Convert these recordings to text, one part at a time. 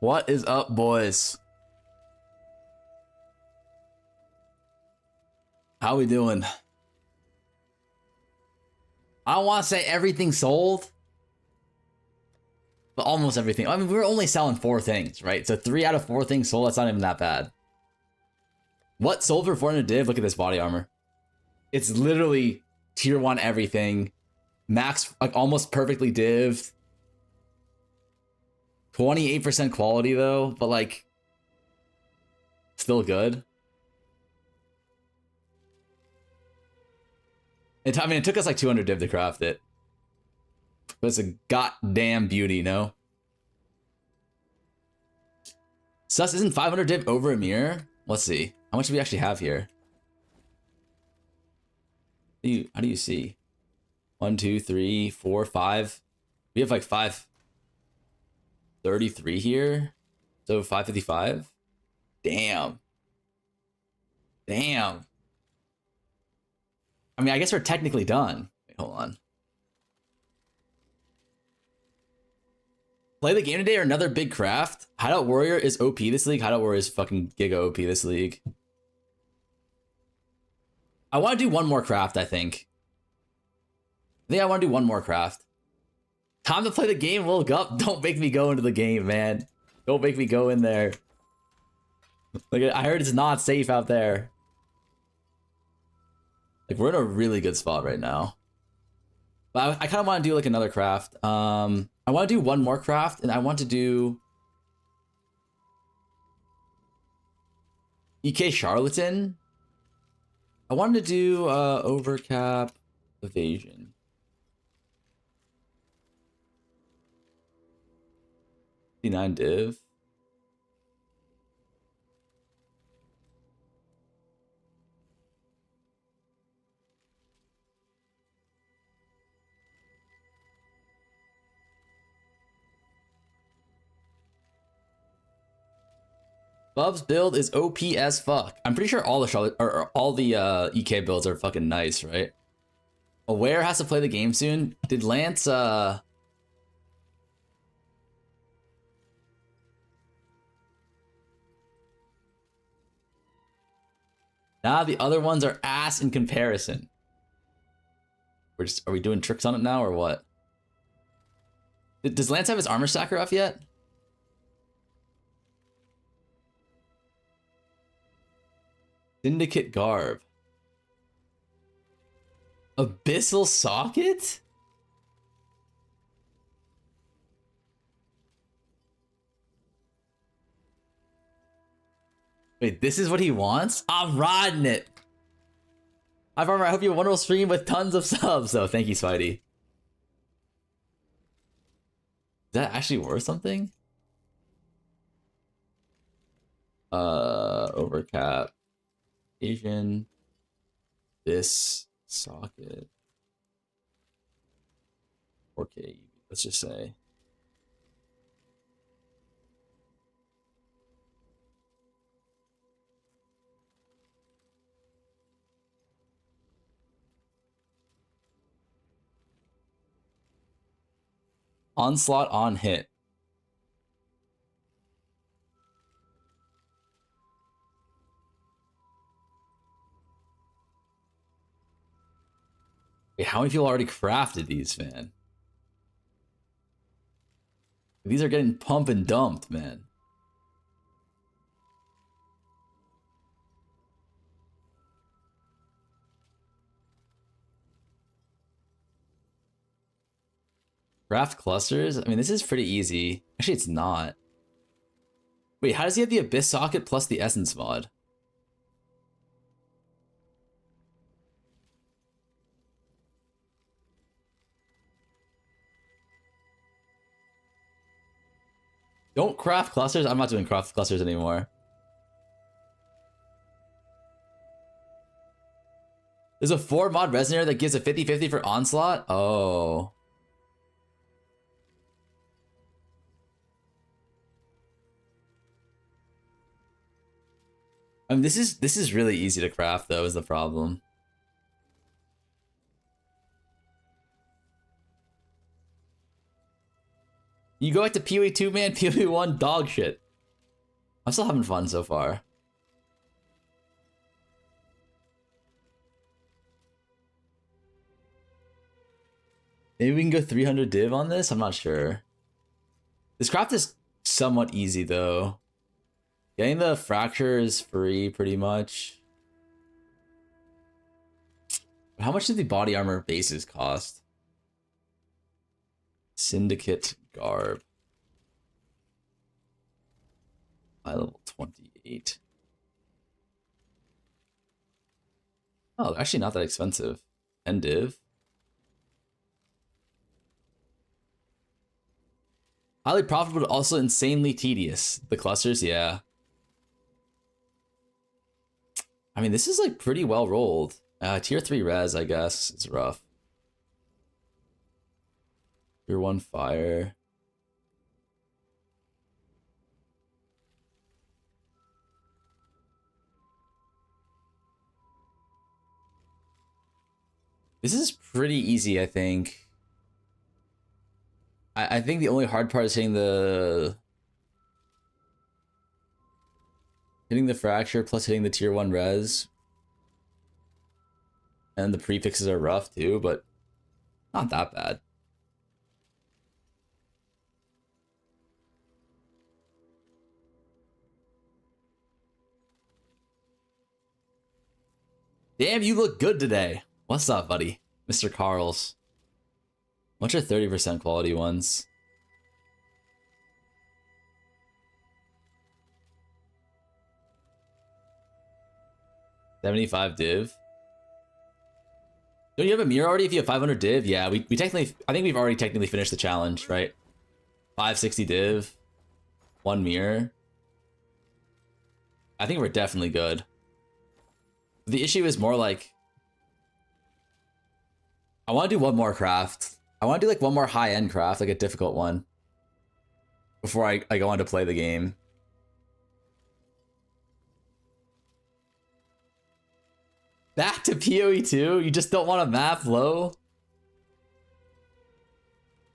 What is up, boys? How we doing? I don't want to say everything sold, but almost everything. I mean, we were only selling 4 things, right? So 3 out of 4 things sold. That's not even that bad. What sold for 400 div? Look at this body armor. It's literally tier 1 everything. Max, like almost perfectly dived. 28% quality though, but like still good. I mean, it took us like 200 div to craft it. But it's a goddamn beauty, no? Sus, isn't 500 div over a mirror? Let's see. How much do we actually have here? How do you see? 1, 2, 3, 4, 5. We have like 533 here. So 555. Damn. Damn. I mean, I guess we're technically done. Wait, hold on. Play the game today or another big craft? Hideout Warrior is OP this league. Hideout Warrior is fucking giga OP this league. I want to do one more craft, I think. I want to do one more craft. Time to play the game, Lil Gup. Don't make me go into the game, man. Don't make me go in there. Like, I heard it's not safe out there. Like, we're in a really good spot right now. But I kind of want to do, like, another craft. I want to do one more craft, and I want to do... EK Charlatan. I wanted to do overcap evasion. D9 div. Bub's build is OP as fuck. I'm pretty sure all the EK builds are fucking nice, right? Aware has to play the game soon. Did Lance Nah, the other ones are ass in comparison. Are we doing tricks on it now or what? Does Lance have his armor stacker off yet? Syndicate garb. Abyssal socket? Wait, this is what he wants? I'm riding it. Hi, Farmer. I hope you have a wonderful stream with tons of subs, though. Thank you, Spidey. Is that actually worth something? Overcap. Asian. This socket. 4K. Let's just say. Onslaught on hit. Wait, how many people already crafted these, man? These are getting pump and dumped, man. Craft clusters? I mean, this is pretty easy. Actually, it's not. Wait, how does he have the Abyss socket plus the Essence mod? Don't craft clusters? I'm not doing craft clusters anymore. There's a 4 mod resonator that gives a 50-50 for Onslaught? Oh. I mean, this is really easy to craft, though, is the problem. You go back to POE2, man. POE1 dog shit. I'm still having fun so far. Maybe we can go 300 div on this? I'm not sure. This craft is somewhat easy, though. Getting the fracture is free, pretty much. How much did the body armor bases cost? Syndicate garb. High level 28. Oh, actually not that expensive. 10 div. Highly profitable, but also insanely tedious. The clusters, yeah. I mean, this is like pretty well rolled. Tier 3 res, I guess, is rough. Tier 1 fire. This is pretty easy, I think. I think the only hard part is hitting the fracture plus hitting the tier 1 res. And the prefixes are rough too, but not that bad. Damn, you look good today. What's up, buddy? Mr. Carls. What's your 30% quality ones? $75 div. Don't you have a mirror already if you have 500 div? Yeah, we technically, I think we've already technically finished the challenge, right? 560 div. 1 mirror. I think we're definitely good. The issue is more like, I want to do one more craft. I want to do like one more high-end craft, like a difficult one, before I go on to play the game. Back to POE2? You just don't want to map low?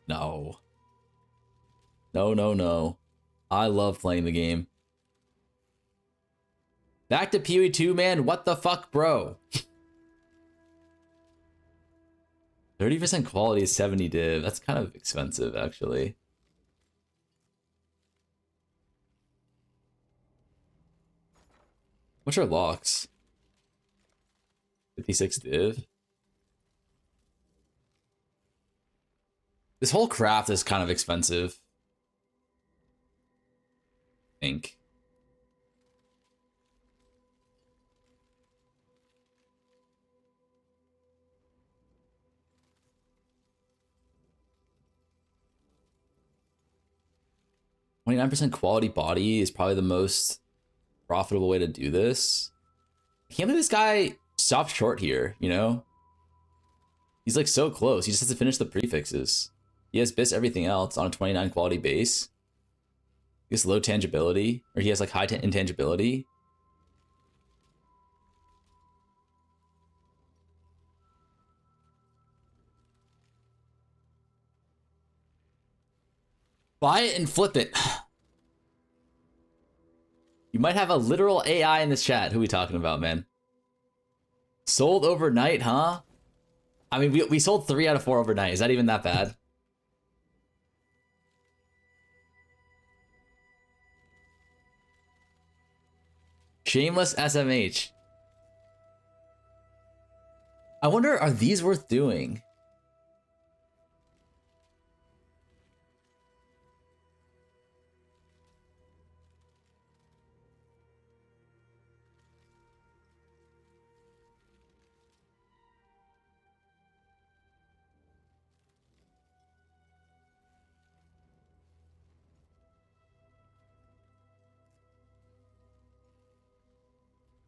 No. No, no, no. I love playing the game. Back to POE2, man. What the fuck, bro? 30% quality is 70 div. That's kind of expensive, actually. What's our locks? 56 div. This whole craft is kind of expensive, I think. %29 quality body is probably the most profitable way to do this. I can't believe this guy stopped short here, you know? He's like so close. He just has to finish the prefixes. He has bis everything else on a 29 quality base. He has low tangibility, or he has like high intangibility. Buy it and flip it. You might have a literal AI in this chat. Who are we talking about, man? Sold overnight, huh? I mean, we sold 3 out of 4 overnight. Is that even that bad? Shameless SMH. I wonder, are these worth doing?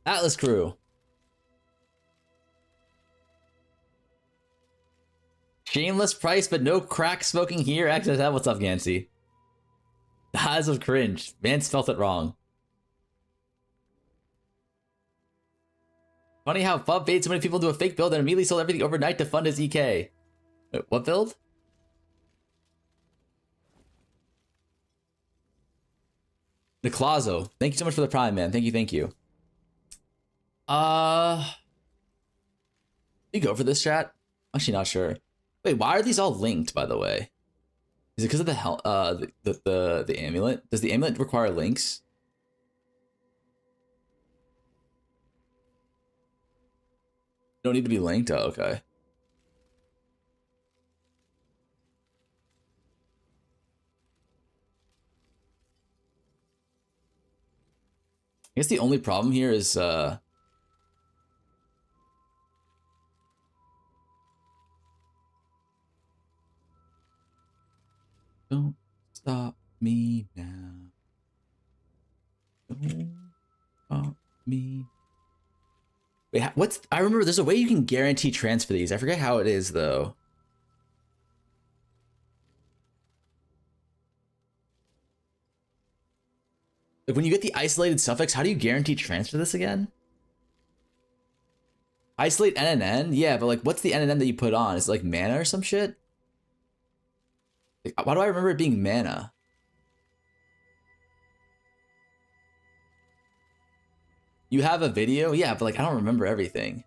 Atlas crew. Shameless price, but no crack smoking here. XSF, what's up, Gansey? The eyes of cringe. Vance felt it wrong. Funny how Fub bait so many people into a fake build and immediately sold everything overnight to fund his EK. Wait, what build? Niclazo, thank you so much for the prime, man. Thank you, thank you. You go for this chat? Actually, not sure. Wait, why are these all linked? By the way, is it because of the amulet? Does the amulet require links? Don't need to be linked. Oh, okay. I guess the only problem here is don't stop me now. Don't stop me. Wait, what's... I remember there's a way you can guarantee transfer these. I forget how it is, though. Like, when you get the isolated suffix, how do you guarantee transfer this again? Isolate NNN? Yeah, but like, what's the NNN that you put on? Is it like mana or some shit? Like, why do I remember it being mana? You have a video? Yeah, but like, I don't remember everything.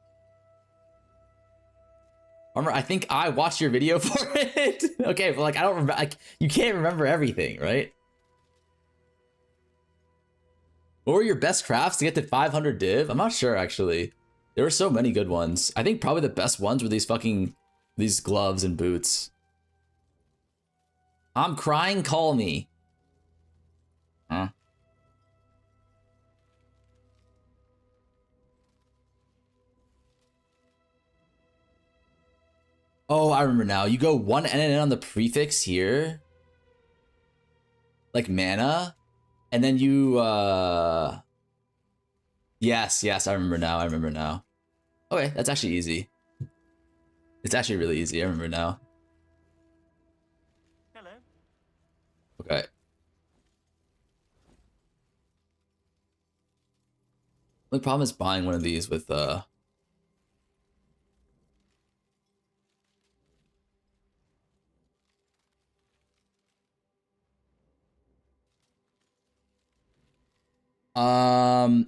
I think I watched your video for it. Okay, but like, I don't remember. Like, you can't remember everything, right? What were your best crafts to get to 500 div? I'm not sure, actually. There were so many good ones. I think probably the best ones were these gloves and boots. I'm crying, call me. Huh? Oh, I remember now. You go 1 NNN on the prefix here. Like mana. And then you, Yes, I remember now. Okay, that's actually easy. It's actually really easy. I remember now. Hello. Okay. The problem is buying one of these with,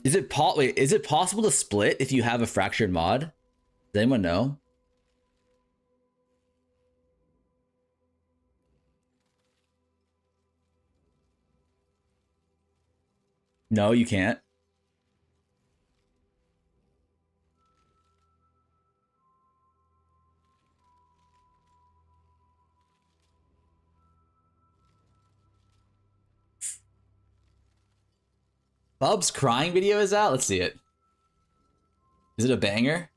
is it possible to split if you have a fractured mod? Does anyone know? No, you can't. Bub's crying video is out? Let's see it. Is it a banger?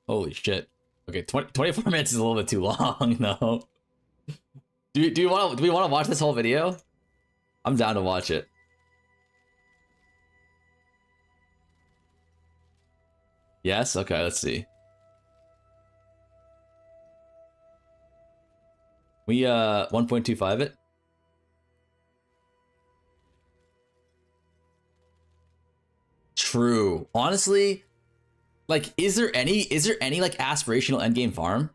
Holy shit. Okay, 24 minutes is a little bit too long, no. Do we want to watch this whole video? I'm down to watch it. Yes? Okay, let's see. We 1.25 it. True. Honestly, like, is there any like aspirational endgame farm?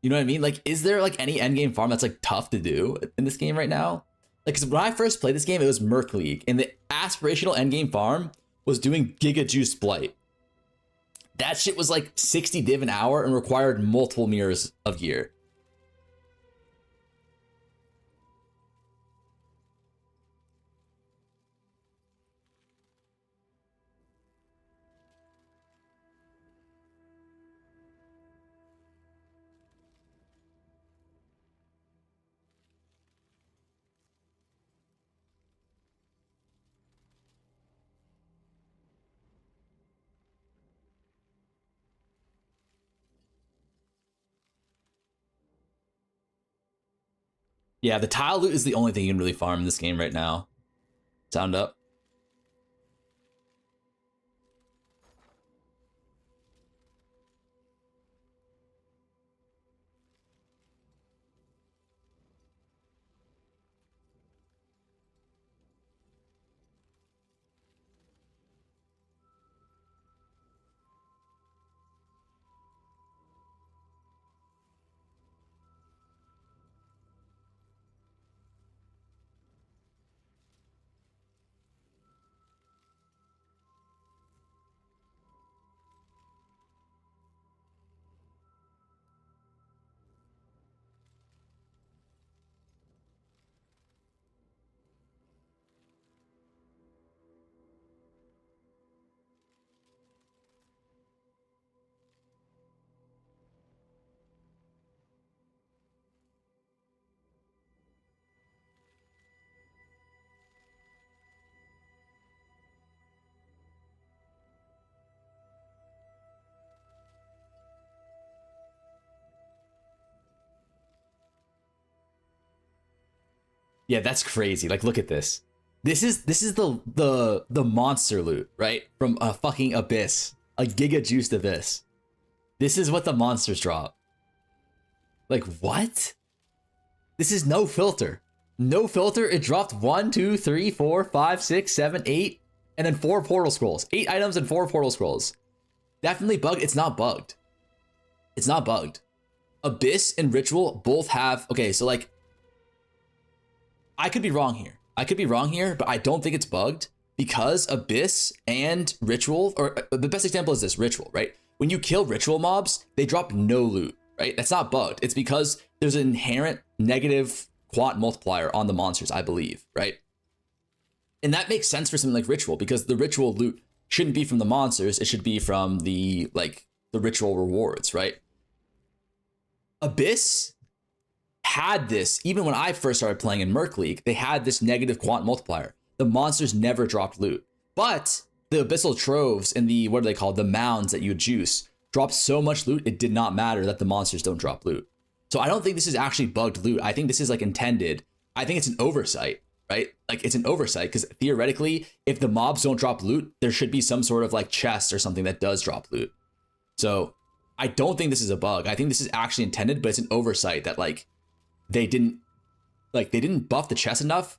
You know what I mean? Like, is there like any endgame farm that's like tough to do in this game right now? Like, cause when I first played this game, it was Merc League, and the aspirational endgame farm was doing Giga Juice Blight. That shit was like 60 div an hour and required multiple mirrors of gear. Yeah, the tile loot is the only thing you can really farm in this game right now. Sound up. Yeah, that's crazy. Like, look at this. This is the monster loot, right? From a fucking abyss, a giga juiced abyss. This is what the monsters drop. Like, what? This is no filter. No filter. It dropped 1, 2, 3, 4, 5, 6, 7, 8, and then 4 portal scrolls. 8 items and 4 portal scrolls. Definitely bugged. It's not bugged. It's not bugged. Abyss and Ritual both have... Okay, so like... I could be wrong here. But I don't think it's bugged because Abyss and Ritual... Or the best example is this, Ritual, right? When you kill Ritual mobs, they drop no loot, right? That's not bugged. It's because there's an inherent negative quant multiplier on the monsters, I believe, right? And that makes sense for something like Ritual because the Ritual loot shouldn't be from the monsters. It should be from the Ritual rewards, right? Abyss had this, even when I first started playing in Merc League, they had this negative quant multiplier. The monsters never dropped loot. But the Abyssal Troves and the, what are they called? The mounds that you juice dropped so much loot, it did not matter that the monsters don't drop loot. So I don't think this is actually bugged loot. I think this is like intended. I think it's an oversight, right? Like it's an oversight because theoretically, if the mobs don't drop loot, there should be some sort of like chest or something that does drop loot. So I don't think this is a bug. I think this is actually intended, but it's an oversight that like they didn't buff the chest enough.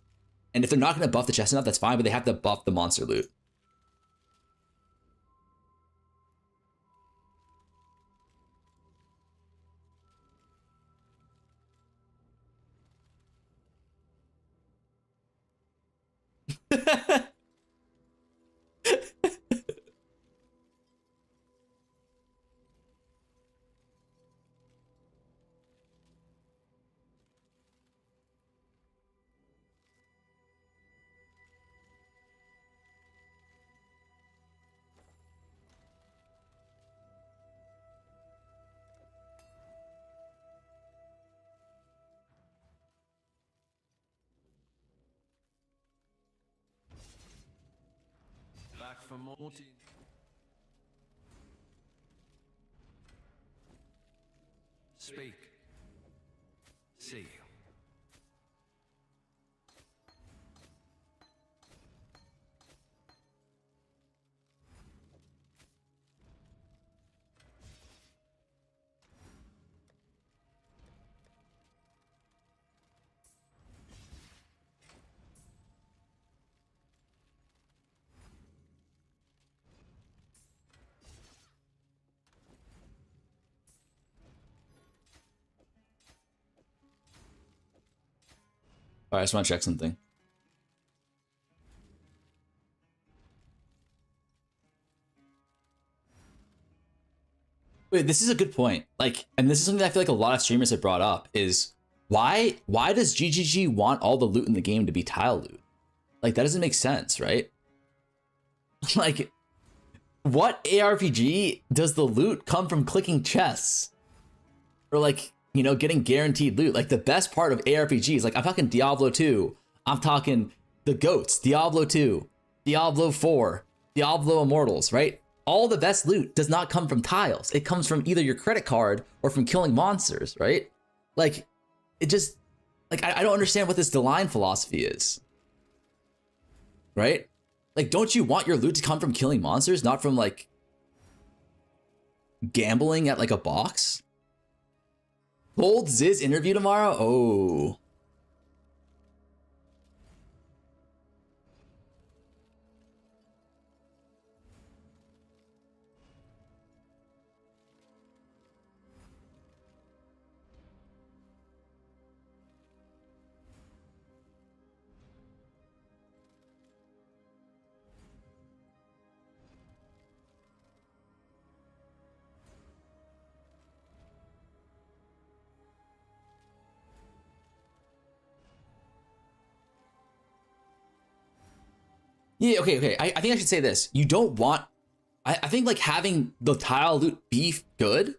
And if they're not going to buff the chest enough, that's fine, but they have to buff the monster loot. Back for more. Speak. See. All right, I just want to check something. Wait, this is a good point. Like, and this is something that I feel like a lot of streamers have brought up is why does GGG want all the loot in the game to be tile loot? Like, that doesn't make sense, right? Like, what ARPG does the loot come from clicking chests? Or like, you know, getting guaranteed loot. Like the best part of ARPGs, like I'm talking Diablo 2, I'm talking the GOATs, Diablo 2, Diablo 4, Diablo Immortals, right? All the best loot does not come from tiles. It comes from either your credit card or from killing monsters, right? Like, it just, like, I don't understand what this Deline philosophy is, right? Like, don't you want your loot to come from killing monsters, not from like gambling at like a box? Gold Ziz interview tomorrow? Oh. Yeah, okay. I think I should say this. You don't want... I think like having the tile loot be good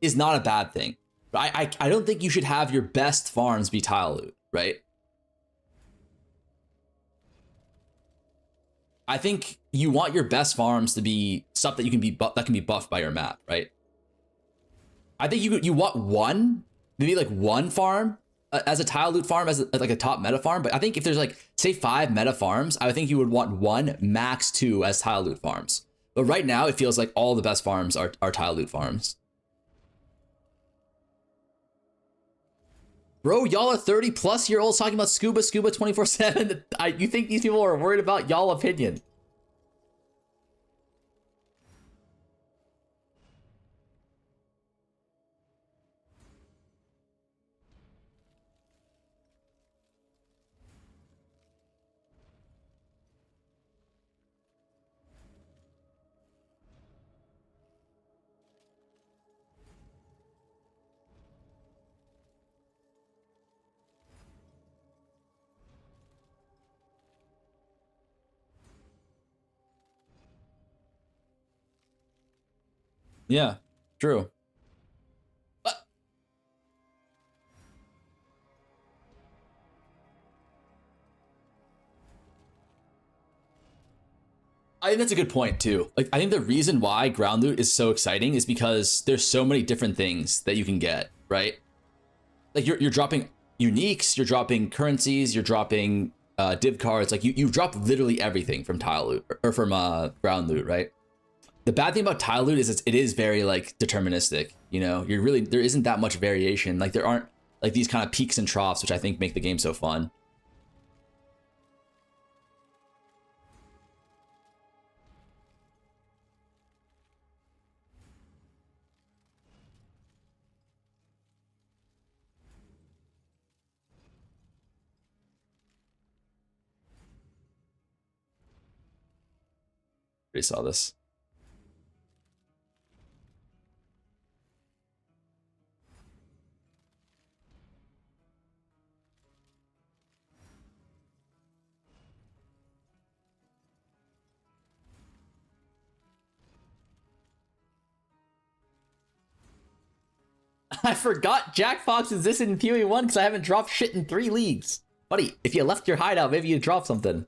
is not a bad thing. But I don't think you should have your best farms be tile loot, right? I think you want your best farms to be stuff that you can be that can be buffed by your map, right? I think you want one, maybe like one farm as a tile loot farm, as like a top meta farm. But I think if there's like, say 5 meta farms, I would think you would want 1, max 2 as tile loot farms. But right now it feels like all the best farms are tile loot farms. Bro, y'all are 30-plus-year-olds talking about scuba 24/7. You think these people are worried about y'all opinion? Yeah, true. But I think that's a good point too. Like, I think the reason why ground loot is so exciting is because there's so many different things that you can get, right? Like you're dropping uniques, you're dropping currencies, you're dropping div cards. Like you drop literally everything from tile loot or from ground loot, right? The bad thing about tile loot is it is very like deterministic. You know, there isn't that much variation. Like there aren't like these kind of peaks and troughs, which I think make the game so fun. Already saw this. I forgot Jack Fox existed in POE1 because I haven't dropped shit in 3 leagues. Buddy, if you left your hideout, maybe you dropped something.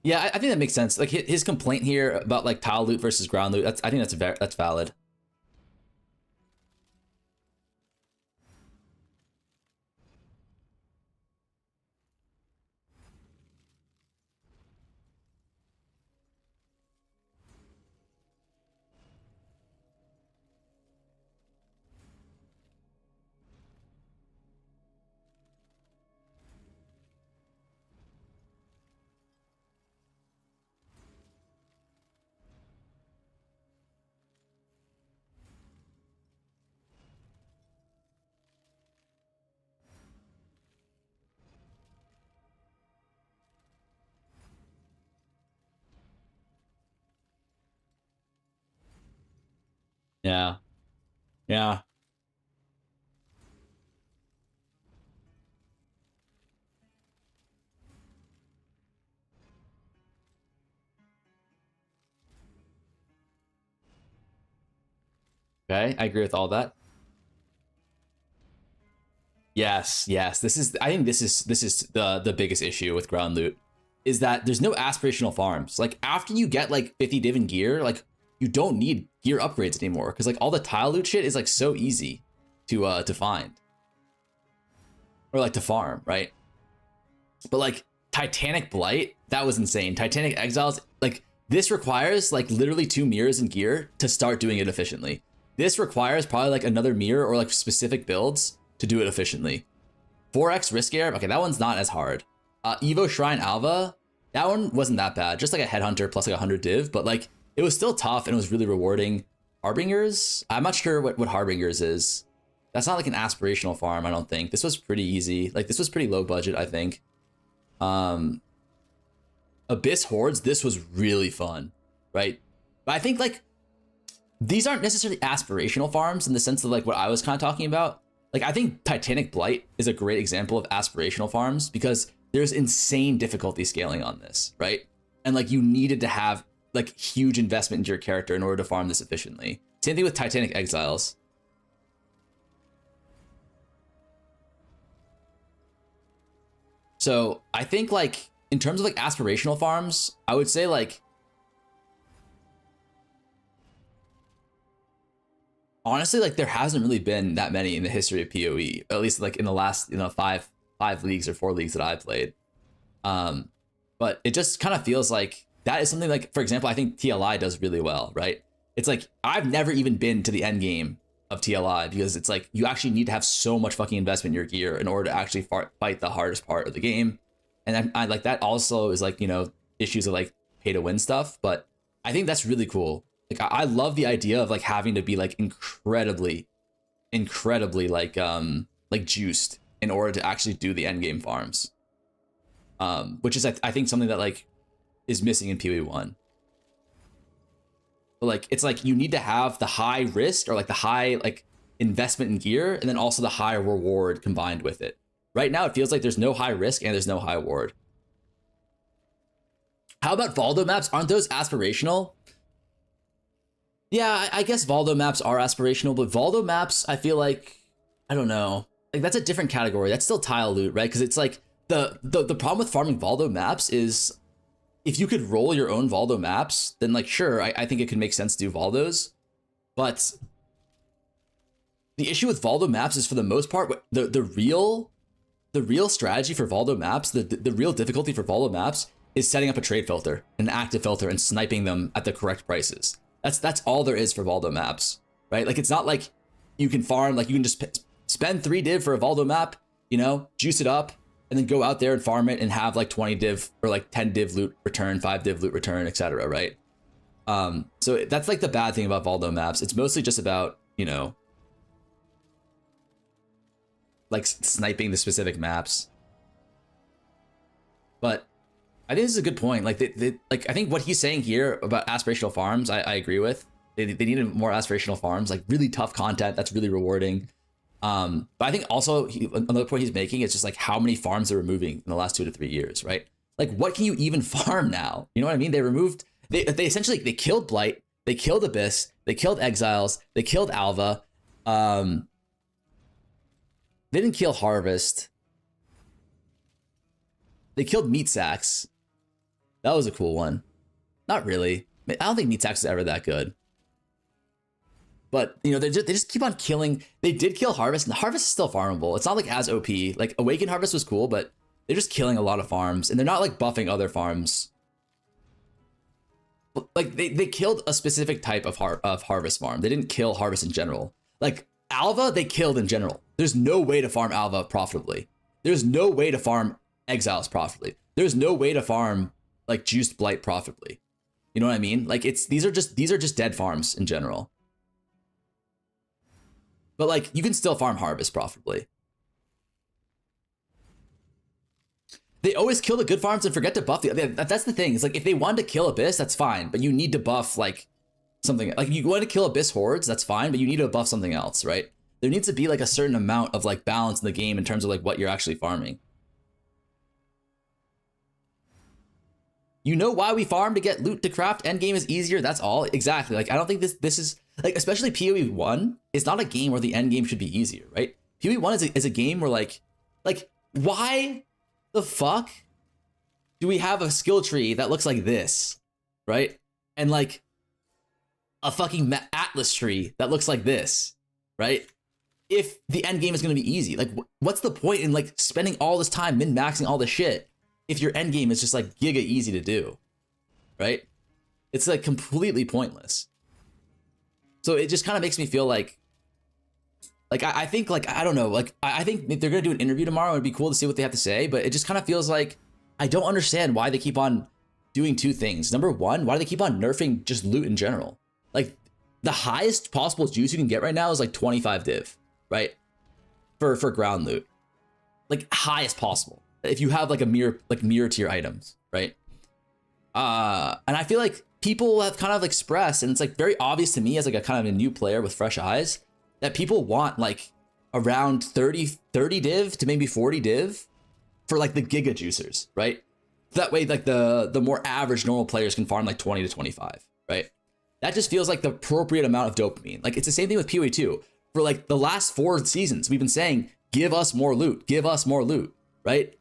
Yeah, I think that makes sense. Like his complaint here about like tile loot versus ground loot, I think that's valid. Yeah. Yeah. Okay, I agree with all that. Yes, yes. I think this is the biggest issue with ground loot is that there's no aspirational farms. Like after you get like 50 div in gear, like you don't need gear upgrades anymore because like all the tile loot shit is like so easy to find or like to farm, right? But like Titanic Blight, that was insane. Titanic Exiles, like this requires like literally 2 mirrors in gear to start doing it efficiently. This requires probably like another mirror or like specific builds to do it efficiently. 4x risk air, okay, that one's not as hard. Evo Shrine Alva, that one wasn't that bad. Just like a headhunter plus like 100 div, but like it was still tough and it was really rewarding. Harbingers, I'm not sure what Harbingers is. That's not like an aspirational farm, I don't think. This was pretty easy. Like this was pretty low budget, I think. Abyss Hordes, this was really fun, right? But I think like these aren't necessarily aspirational farms in the sense of like what I was kind of talking about. Like I think Titanic Blight is a great example of aspirational farms because there's insane difficulty scaling on this, right? And like you needed to have like huge investment into your character in order to farm this efficiently. Same thing with Titanic Exiles. So I think like in terms of like aspirational farms, I would say like, honestly, like there hasn't really been that many in the history of PoE, at least like in the last, five leagues or 4 leagues that I played. But it just kind of feels like that is something like, for example, I think TLI does really well, right? It's like, I've never even been to the end game of TLI because it's like, you actually need to have so much fucking investment in your gear in order to actually fight the hardest part of the game. And I like that also is like, issues of like pay to win stuff, but I think that's really cool. Like, I love the idea of like having to be like incredibly like juiced in order to actually do the end game farms. Which is, I think, something that like is missing in POE1. But like, it's like you need to have the high risk or like the high like investment in gear and then also the high reward combined with it. Right now, it feels like there's no high risk and there's no high reward. How about Valdo maps? Aren't those aspirational? Yeah, I guess Valdo maps are aspirational, but Valdo maps, I feel like, I don't know. Like, that's a different category. That's still tile loot, right? Because it's like, the problem with farming Valdo maps is if you could roll your own Valdo maps, then like, sure, I think it could make sense to do Valdos. But the issue with Valdo maps is, for the most part, the real strategy for Valdo maps, the real difficulty for Valdo maps is setting up a trade filter, an active filter, and sniping them at the correct prices. That's all there is for Valdo maps, right? Like, it's not like you can farm, like you can just spend 3 div for a Valdo map, juice it up, and then go out there and farm it and have like 20 div or like 10 div loot return, 5 div loot return, etc. Right? So that's like the bad thing about Valdo maps. It's mostly just about, like sniping the specific maps. But I think this is a good point. Like, like I think what he's saying here about aspirational farms, I agree with. They needed more aspirational farms, like really tough content that's really rewarding. But I think also another point he's making is just like how many farms they're removing in the last 2 to 3 years, right? Like, what can you even farm now? You know what I mean? They removed, they essentially, they killed Blight, they killed Abyss, they killed Exiles, they killed Alva. They didn't kill Harvest. They killed Meat Sacks. That was a cool one. Not really. I don't think Meat Sacks is ever that good. But, they just keep on killing. They did kill Harvest, and the Harvest is still farmable. It's not like as OP. Like, Awakened Harvest was cool, but they're just killing a lot of farms, and they're not like buffing other farms. Like, they killed a specific type of Harvest farm. They didn't kill Harvest in general. Like, Alva, they killed in general. There's no way to farm Alva profitably. There's no way to farm Exiles profitably. There's no way to farm like Juiced Blight profitably. You know what I mean? Like, these are just dead farms in general. But like, you can still farm Harvest profitably. They always kill the good farms and forget to buff the. That's the thing. It's like, if they wanted to kill Abyss, that's fine, but you need to buff like something. Like, you want to kill Abyss hordes, that's fine, but you need to buff something else, right? There needs to be like a certain amount of like balance in the game in terms of like what you're actually farming. You know why we farm to get loot to craft? Endgame is easier. That's all. Exactly. Like, I don't think this is like, especially POE1 is not a game where the endgame should be easier, right? POE1 is a game where like why the fuck do we have a skill tree that looks like this, right? And like a fucking Atlas tree that looks like this, right? If the endgame is going to be easy, like what's the point in like spending all this time min-maxing all this shit if your end game is just like giga easy to do, right? It's like completely pointless. So it just kind of makes me feel like I think like, I don't know, like I think they're gonna do an interview tomorrow. It'd be cool to see what they have to say, but it just kind of feels like I don't understand why they keep on doing 2 things. Number one, why do they keep on nerfing just loot in general? Like, the highest possible juice you can get right now is like 25 div, right? For ground loot, like highest possible. If you have like a mirror tier items, right? And I feel like people have kind of expressed, and it's like very obvious to me as like a kind of a new player with fresh eyes, that people want like around 30 div to maybe 40 div for like the giga juicers, right? That way, like the more average normal players can farm like 20 to 25, right? That just feels like the appropriate amount of dopamine. Like, it's the same thing with POE2. For like the last 4 seasons, we've been saying, give us more loot, right?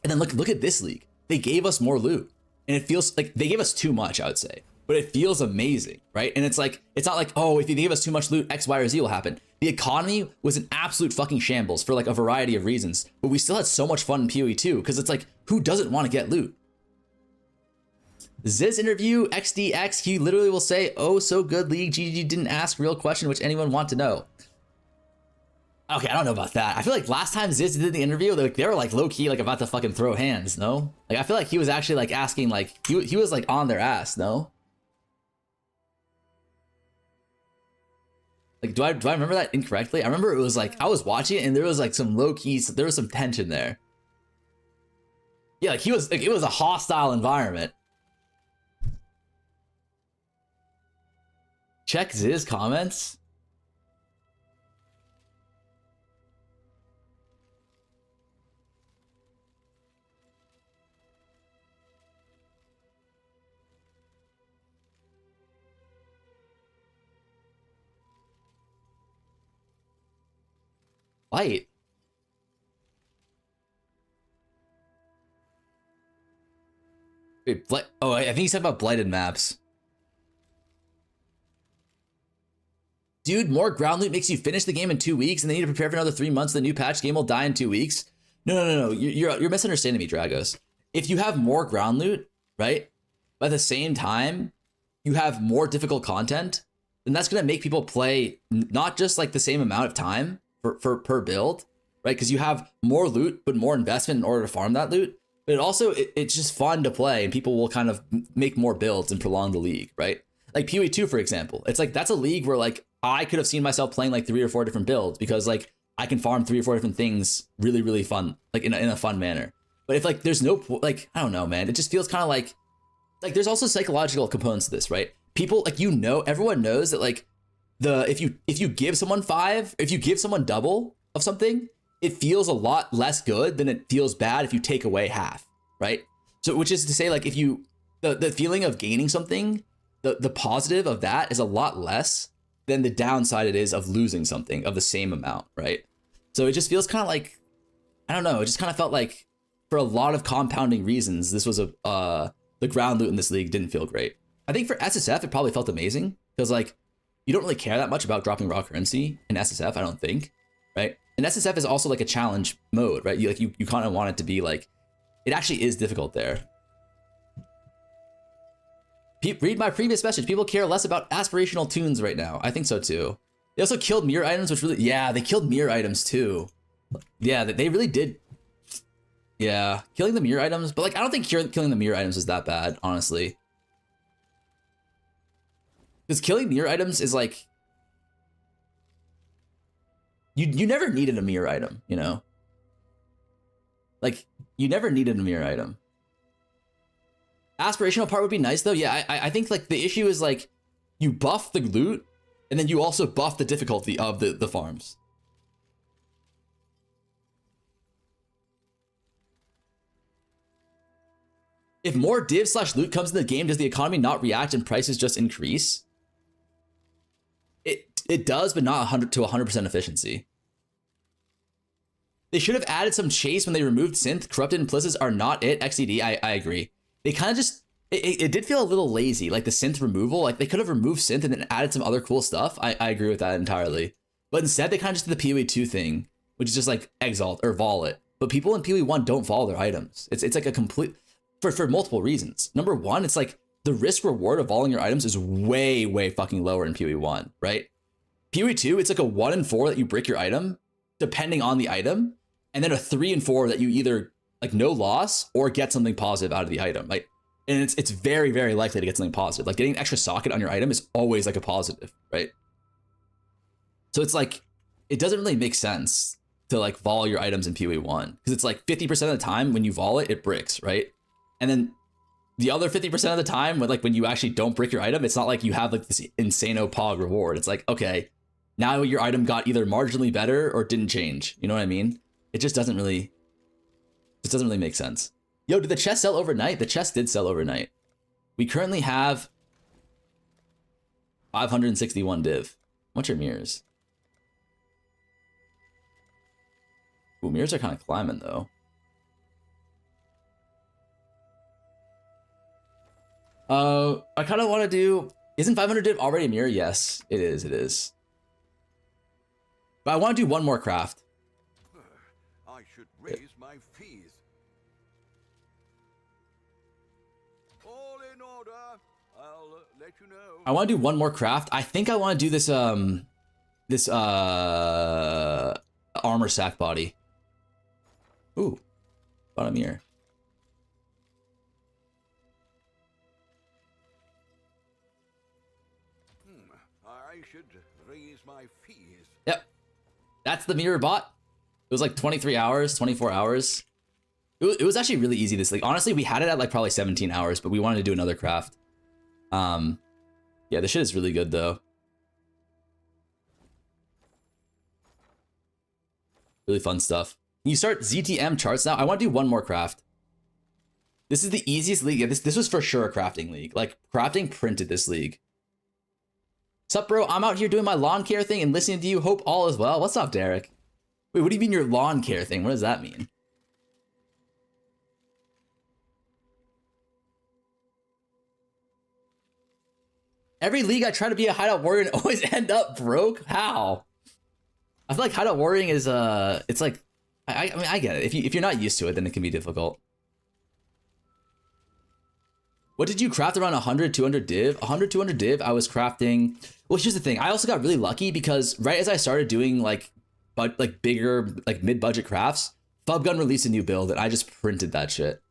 And then look at this league. they gave us more loot. And it feels like they gave us too much, I would say. But it feels amazing, right? And it's like, it's not like, oh, if you gave us too much loot, X, Y, or Z will happen. The economy was an absolute fucking shambles for like a variety of reasons. But we still had so much fun in PoE2 because it's like, who doesn't want to get loot? Ziz interview, XDX, he literally will say, oh, so good, League. GG didn't ask real question which anyone want to know. Okay, I don't know about that. I feel like last time Ziz did the interview, they were like low-key like about to fucking throw hands, no? Like I feel like he was actually like asking, like he was like on their ass, no? Like do I remember that incorrectly? I remember it was like I was watching it and there was like some low-key, there was some tension there. Yeah, like he was like, it was a hostile environment. Check Ziz comments. Light. Wait, oh, I think he's talking about blighted maps. Dude, more ground loot makes you finish the game in 2 weeks and then you need to prepare for another 3 months. The new patch game will die in 2 weeks. No. You're misunderstanding me, Dragos. If you have more ground loot, right? But at the same time, you have more difficult content, then that's going to make people play not just like the same amount of time for per build, right? Because you have more loot, but more investment in order to farm that loot. But it also, it's just fun to play and people will kind of make more builds and prolong the league, right? Like PoE2, for example, it's like, that's a league where like, I could have seen myself playing like 3 or 4 different builds because like I can farm 3 or 4 different things really, really fun, like in a fun manner. But if like, there's no, like, I don't know, man, it just feels kind of like there's also psychological components to this, right? People like, you know, everyone knows that like if you give someone 5, if you give someone double of something, it feels a lot less good than it feels bad if you take away half, right? So which is to say like if you, the feeling of gaining something, the positive of that is a lot less than the downside it is of losing something of the same amount, right? So it just feels kind of like, I don't know, it just kind of felt like for a lot of compounding reasons, this was the ground loot in this league didn't feel great. I think for SSF, it probably felt amazing because like, you don't really care that much about dropping raw currency in SSF, I don't think, right? And SSF is also like a challenge mode, right? You kind of want it to be like, it actually is difficult there. Read my previous message. People care less about aspirational tunes right now. I think so too. They also killed mirror items, which really, yeah, they killed mirror items too. Yeah, they really did. Yeah, killing the mirror items, but like, I don't think killing the mirror items is that bad, honestly. Because killing mirror items is like, you never needed a mirror item, you know? Like, you never needed a mirror item. Aspirational part would be nice though. Yeah, I think like the issue is like you buff the loot and then you also buff the difficulty of the farms. If more div/loot comes in the game, does the economy not react and prices just increase? It does, but not 100% efficiency. They should have added some chase when they removed synth. Corrupted implicits are not it. XED, I agree. They kind of just, it did feel a little lazy, like the synth removal. Like they could have removed synth and then added some other cool stuff. I agree with that entirely. But instead, they kind of just did the PoE2 thing, which is just like exalt or vol it. But people in PoE1 don't vol their items. It's like a complete, for multiple reasons. Number one, it's like the risk reward of voling your items is way fucking lower in PoE1, right? PoE2, it's like a 1 in 4 that you break your item, depending on the item, and then a 3 in 4 that you either like no loss or get something positive out of the item. Like, and it's very likely to get something positive. Like getting an extra socket on your item is always like a positive, right? So it's like, it doesn't really make sense to like vol your items in PoE1 because it's like 50% of the time when you vol it, it bricks, right? And then the other 50% of the time when you actually don't brick your item, it's not like you have like this insano pog reward. It's like, okay, now your item got either marginally better or didn't change. You know what I mean? It just doesn't really make sense. Yo, did the chest sell overnight? The chest did sell overnight. We currently have 561 div. What's your mirrors? Ooh, mirrors are kind of climbing though. I kind of want to do... Isn't 500 div already a mirror? Yes, it is, it is. But I want to do one more craft. I should raise my fees. All in order. I'll let you know. I want to do one more craft. I think I want to do this, armor sack body. Ooh, bottom mirror. I should raise my fees. Yep. That's the mirror bot. It was like 23 hours, 24 hours. It was actually really easy this league. Honestly, we had it at like probably 17 hours, but we wanted to do another craft. Yeah, this shit is really good though. Really fun stuff. Can you start ZtM charts now? I want to do one more craft. This is the easiest league. Yeah, this was for sure a crafting league. Like, crafting printed this league. Sup, bro? I'm out here doing my lawn care thing and listening to you. Hope all is well. What's up, Derek? Wait, what do you mean your lawn care thing? What does that mean? Every league I try to be a hideout warrior and always end up broke. How? I feel like hideout warrioring is it's like I mean I get it. If you're not used to it, then it can be difficult. What did you craft around 100, 200 div? 100, 200 div, I was crafting. Well, here's the thing. I also got really lucky because right as I started doing like bigger, like mid-budget crafts, Fubgun released a new build and I just printed that shit.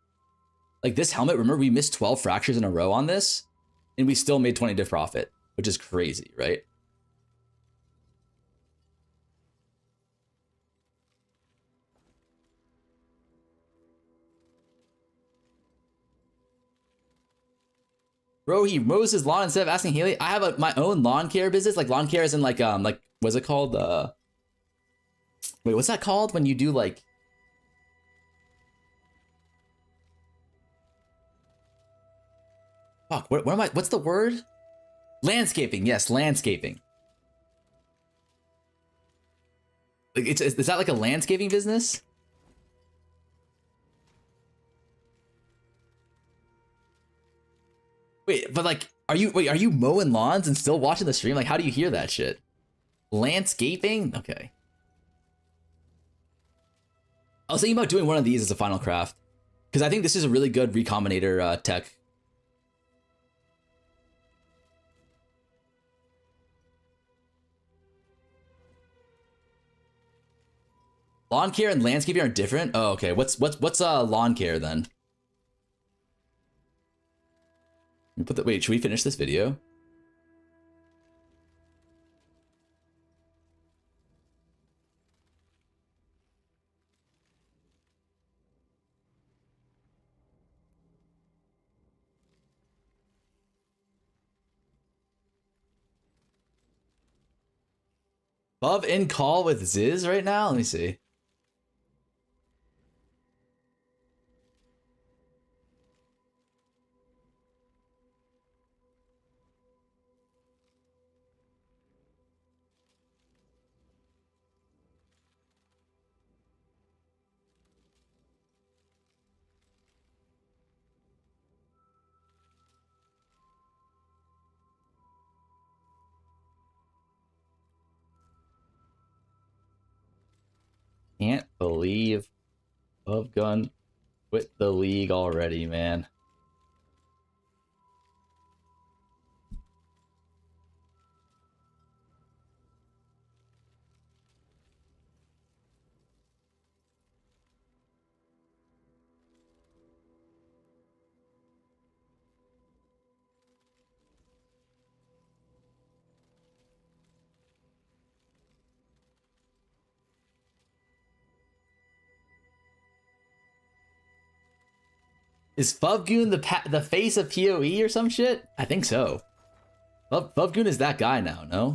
Like this helmet, remember we missed 12 fractures in a row on this and we still made 20 div profit, which is crazy, right? Bro, he mows his lawn instead of asking Haley. I have my own lawn care business. Like lawn care is in like what's it called? Wait, what's that called when you do like? Fuck, what am I? What's the word? Landscaping. Yes, landscaping. Like is that like a landscaping business? Wait, but like, are you mowing lawns and still watching the stream? Like, how do you hear that shit? Landscaping? Okay. I was thinking about doing one of these as a final craft. Because I think this is a really good recombinator tech. Lawn care and landscaping are different? Oh, okay. What's lawn care then? Wait, should we finish this video? Bub in call with Ziz right now? Let me see. Can't believe Gun quit the league already, man. Is Fubgoon the face of POE or some shit? I think so. Fubgoon is that guy now, no?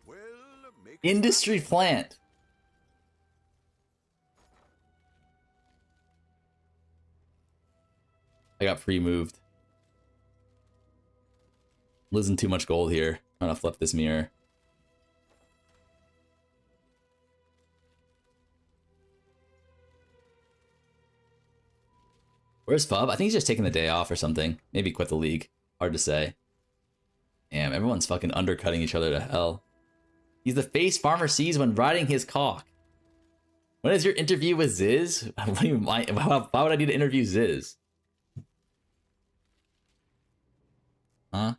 Well, Industry plant. I got pre-moved. losing too much gold here. I'm gonna flip this mirror. Where's Fub? I think he's just taking the day off or something. Maybe quit the league. Hard to say. Damn, everyone's fucking undercutting each other to hell. He's the face farmer sees when riding his cock. When is your interview with Ziz? What do you mind? Why would I need to interview Ziz? Huh?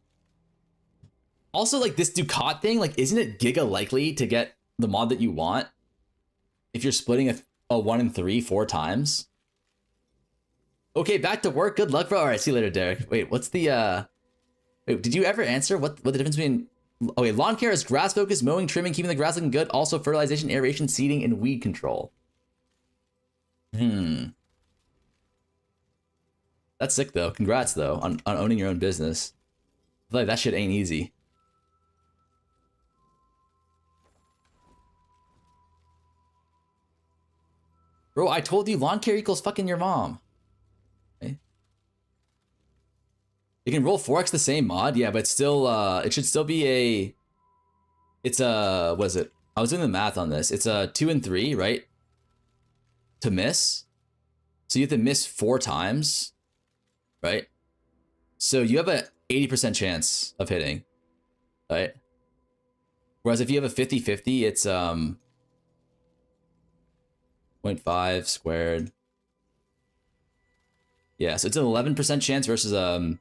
Also, like, this Ducat thing, like, isn't it giga likely to get the mod that you want if you're splitting a 1 in 3 4 times? Okay, back to work. Good luck, bro. All right, see you later, Derek. Wait, what's the, wait, did you ever answer what the difference between... Okay, lawn care is grass focus, mowing, trimming, keeping the grass looking good. Also fertilization, aeration, seeding, and weed control. That's sick, though. Congrats, though, on owning your own business. I feel like that shit ain't easy. Bro, I told you lawn care equals fucking your mom. Okay. You can roll 4x the same mod, yeah, but still, it should still be a... It's a... What is it? I was doing the math on this. It's a 2 and 3, right? To miss. So you have to miss 4 times, right? So you have a 80% chance of hitting, right? Whereas if you have a 50-50, it's 0.5 squared. Yeah, so it's an 11% chance versus or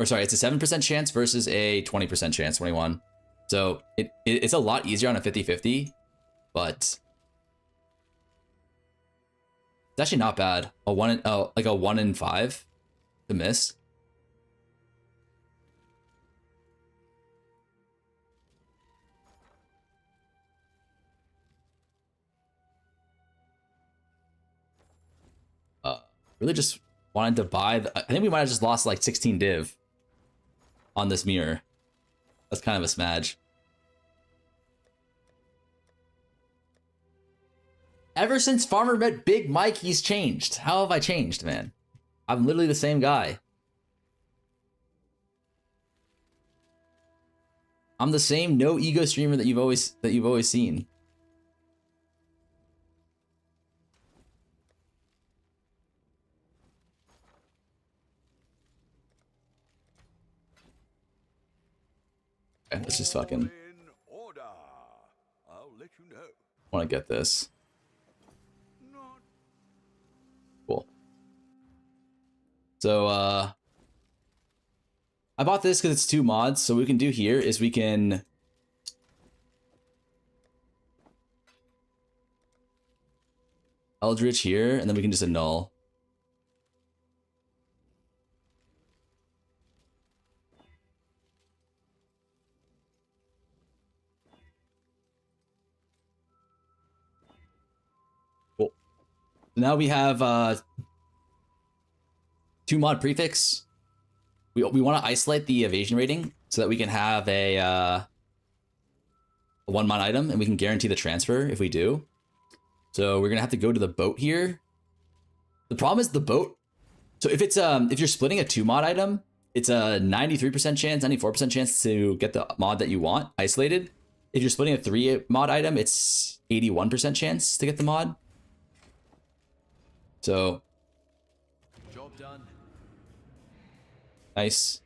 sorry, it's a 7% chance versus a 20% chance, 21. So it's a lot easier on a 50-50, but it's actually not bad. Like a 1 in 5 to miss. Really just wanted to buy I think we might have just lost like 16 div on this mirror. That's kind of a smudge. Ever since Farmer met Big Mike, he's changed. How have I changed, man? I'm literally the same guy. I'm the same no ego streamer that you've always seen. Okay, let's just fucking... want to get this. Cool. So, I bought this because it's 2 mods. So what we can do here is we can... Eldritch here, and then we can just annul. Now we have 2 mod prefix. We want to isolate the evasion rating so that we can have a 1 mod item, and we can guarantee the transfer if we do. So we're gonna have to go to the boat here. The problem is the boat. So if it's if you're splitting a 2 mod item, it's a 93% chance, 94% chance to get the mod that you want isolated. If you're splitting a 3 mod item, it's 81% chance to get the mod. So, job done. Nice.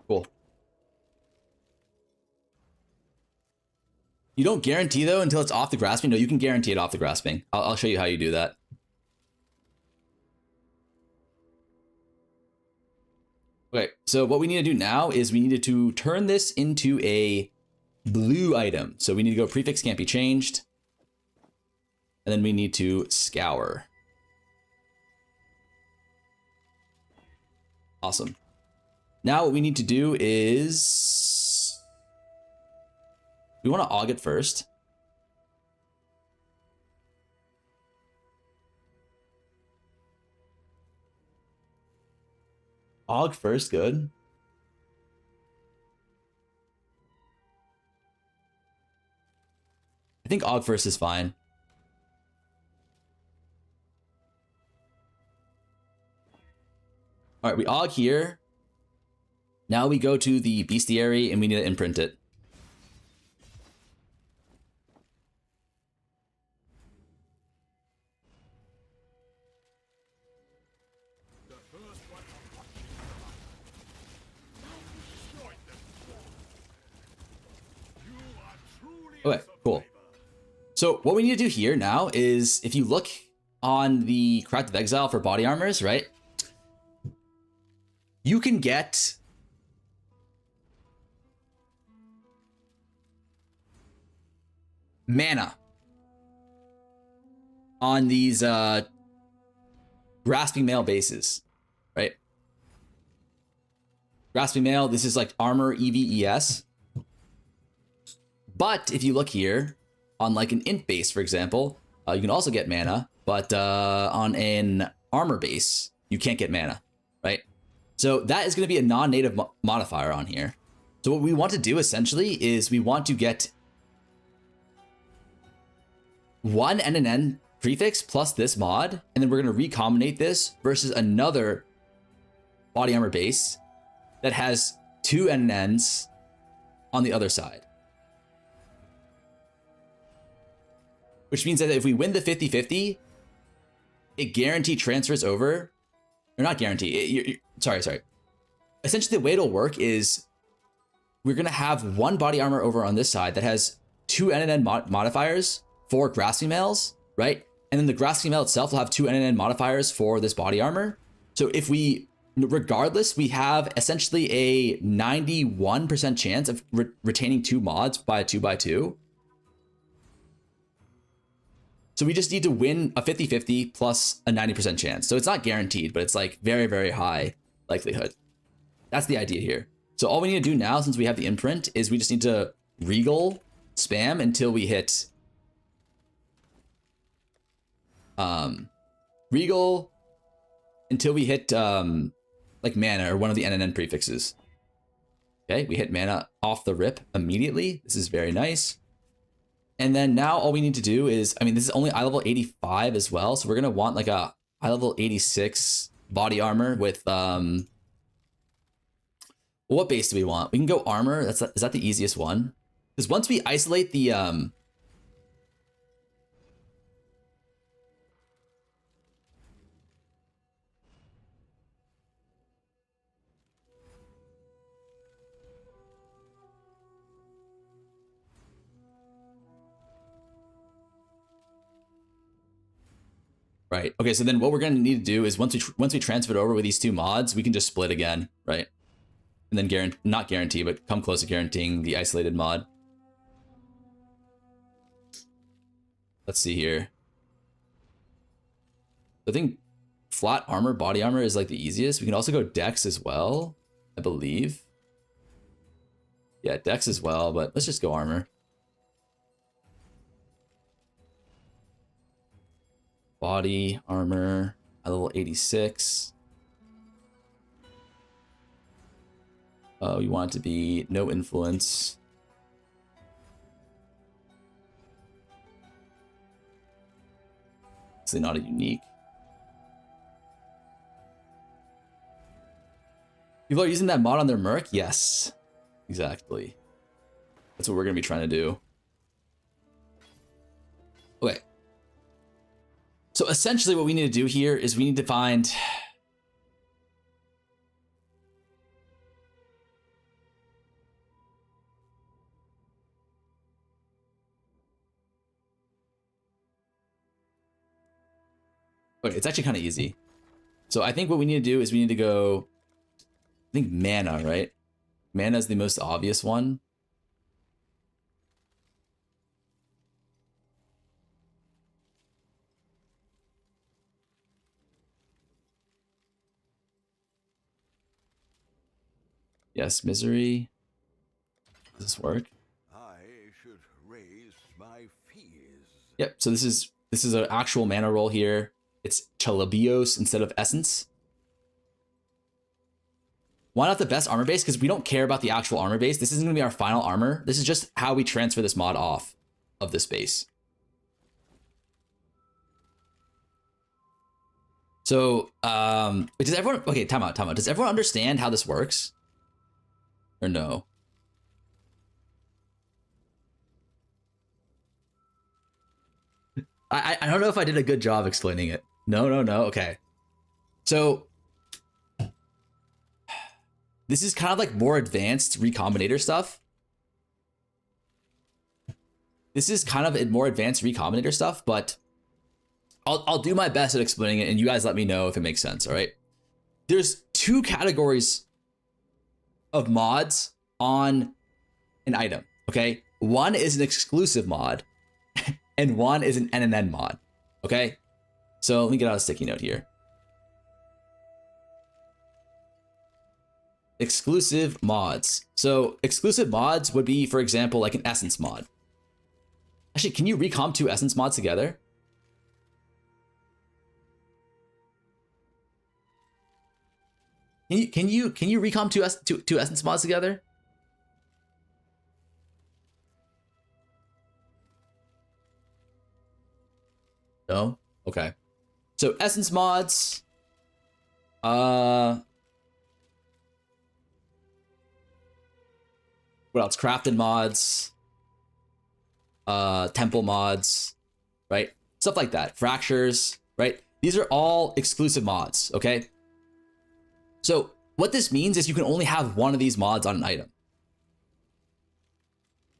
Cool. You don't guarantee though until it's off the grasping. No, you can guarantee it off the grasping. I'll show you how you do that. Okay, so what we need to do now is we need to turn this into a blue item. So we need to go prefix can't be changed. And then we need to scour. Awesome. Now what we need to do is... we want to aug it first. Aug first, good. I think aug first is fine. All right, we aug here. Now we go to the bestiary and we need to imprint it. Okay, cool. So what we need to do here now is, if you look on the Craft of Exile for body armors, right? You can get mana on these Grasping Mail bases, right? Grasping Mail, this is like armor EVES. But if you look here on like an int base, for example, you can also get mana, but on an armor base, you can't get mana, right? So that is going to be a non-native modifier on here. So what we want to do essentially is we want to get one NNN prefix plus this mod, and then we're going to recombinate this versus another body armor base that has two NNNs on the other side. Which means that if we win the 50-50, it guaranteed transfers over, or not guarantee, sorry. Essentially the way it'll work is we're gonna have one body armor over on this side that has two NNN modifiers for Grasping Mails, right? And then the Grasping Mail itself will have two NNN modifiers for this body armor. So if we, regardless, we have essentially a 91% chance of retaining two mods by a 2x2. So we just need to win a 50-50 plus a 90% chance. So it's not guaranteed, but it's like very, very high likelihood. That's the idea here. So all we need to do now, since we have the imprint, is we just need to regal spam until we hit regal until we hit like mana or one of the NNN prefixes. Okay, we hit mana off the rip immediately. This is very nice. And then now all we need to do is, I mean, this is only eye level 85 as well. So we're going to want like a eye level 86 body armor with, well, what base do we want? We can go armor. Is that the easiest one? Because once we isolate the, right. Okay. So then what we're going to need to do is once we transfer it over with these two mods, we can just split again, right? And then not guarantee, but come close to guaranteeing the isolated mod. Let's see here. I think flat armor, body armor is like the easiest. We can also go dex as well, I believe. Yeah, dex as well, but let's just go armor. Body armor, a level 86. We want it to be no influence. It's not a unique. People are using that mod on their merc? Yes, exactly. That's what we're going to be trying to do. Okay. So essentially what we need to do here is we need to find okay, it's actually kind of easy. So I think what we need to do is we need to go, I think mana, right? Mana is the most obvious one. Yes, misery. Does this work? I should raise my fears. Yep. So this is an actual mana roll here. It's Chalabios instead of Essence. Why not the best armor base? Because we don't care about the actual armor base. This isn't going to be our final armor. This is just how we transfer this mod off of this base. So, does everyone, okay, time out. Does everyone understand how this works? Or no? I don't know if I did a good job explaining it. No, okay. So, this is kind of like more advanced recombinator stuff. But I'll do my best at explaining it, and you guys let me know if it makes sense, all right? There's two categories of mods on an item, okay? One is an exclusive mod, and one is an NNN mod, okay? So let me get out a sticky note here. Exclusive mods. So exclusive mods would be, for example, like an essence mod. Actually, can you recomp two essence mods together? Can you recomp two essence mods together? No? Okay. So essence mods. What else? Crafted mods. Temple mods, right? Stuff like that. Fractures, right? These are all exclusive mods, okay? So what this means is you can only have one of these mods on an item.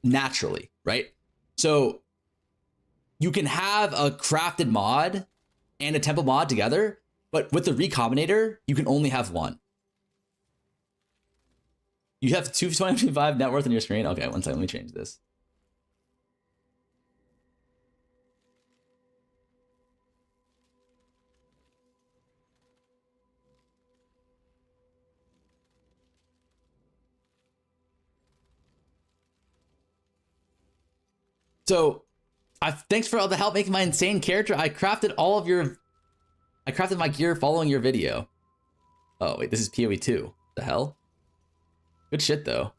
Naturally, right? So you can have a crafted mod and a temple mod together, but with the recombinator, you can only have one. You have 225 net worth on your screen? Okay, one second, let me change this. So, thanks for all the help making my insane character. I crafted my gear following your video. Oh, wait, this is POE2. The hell? Good shit, though.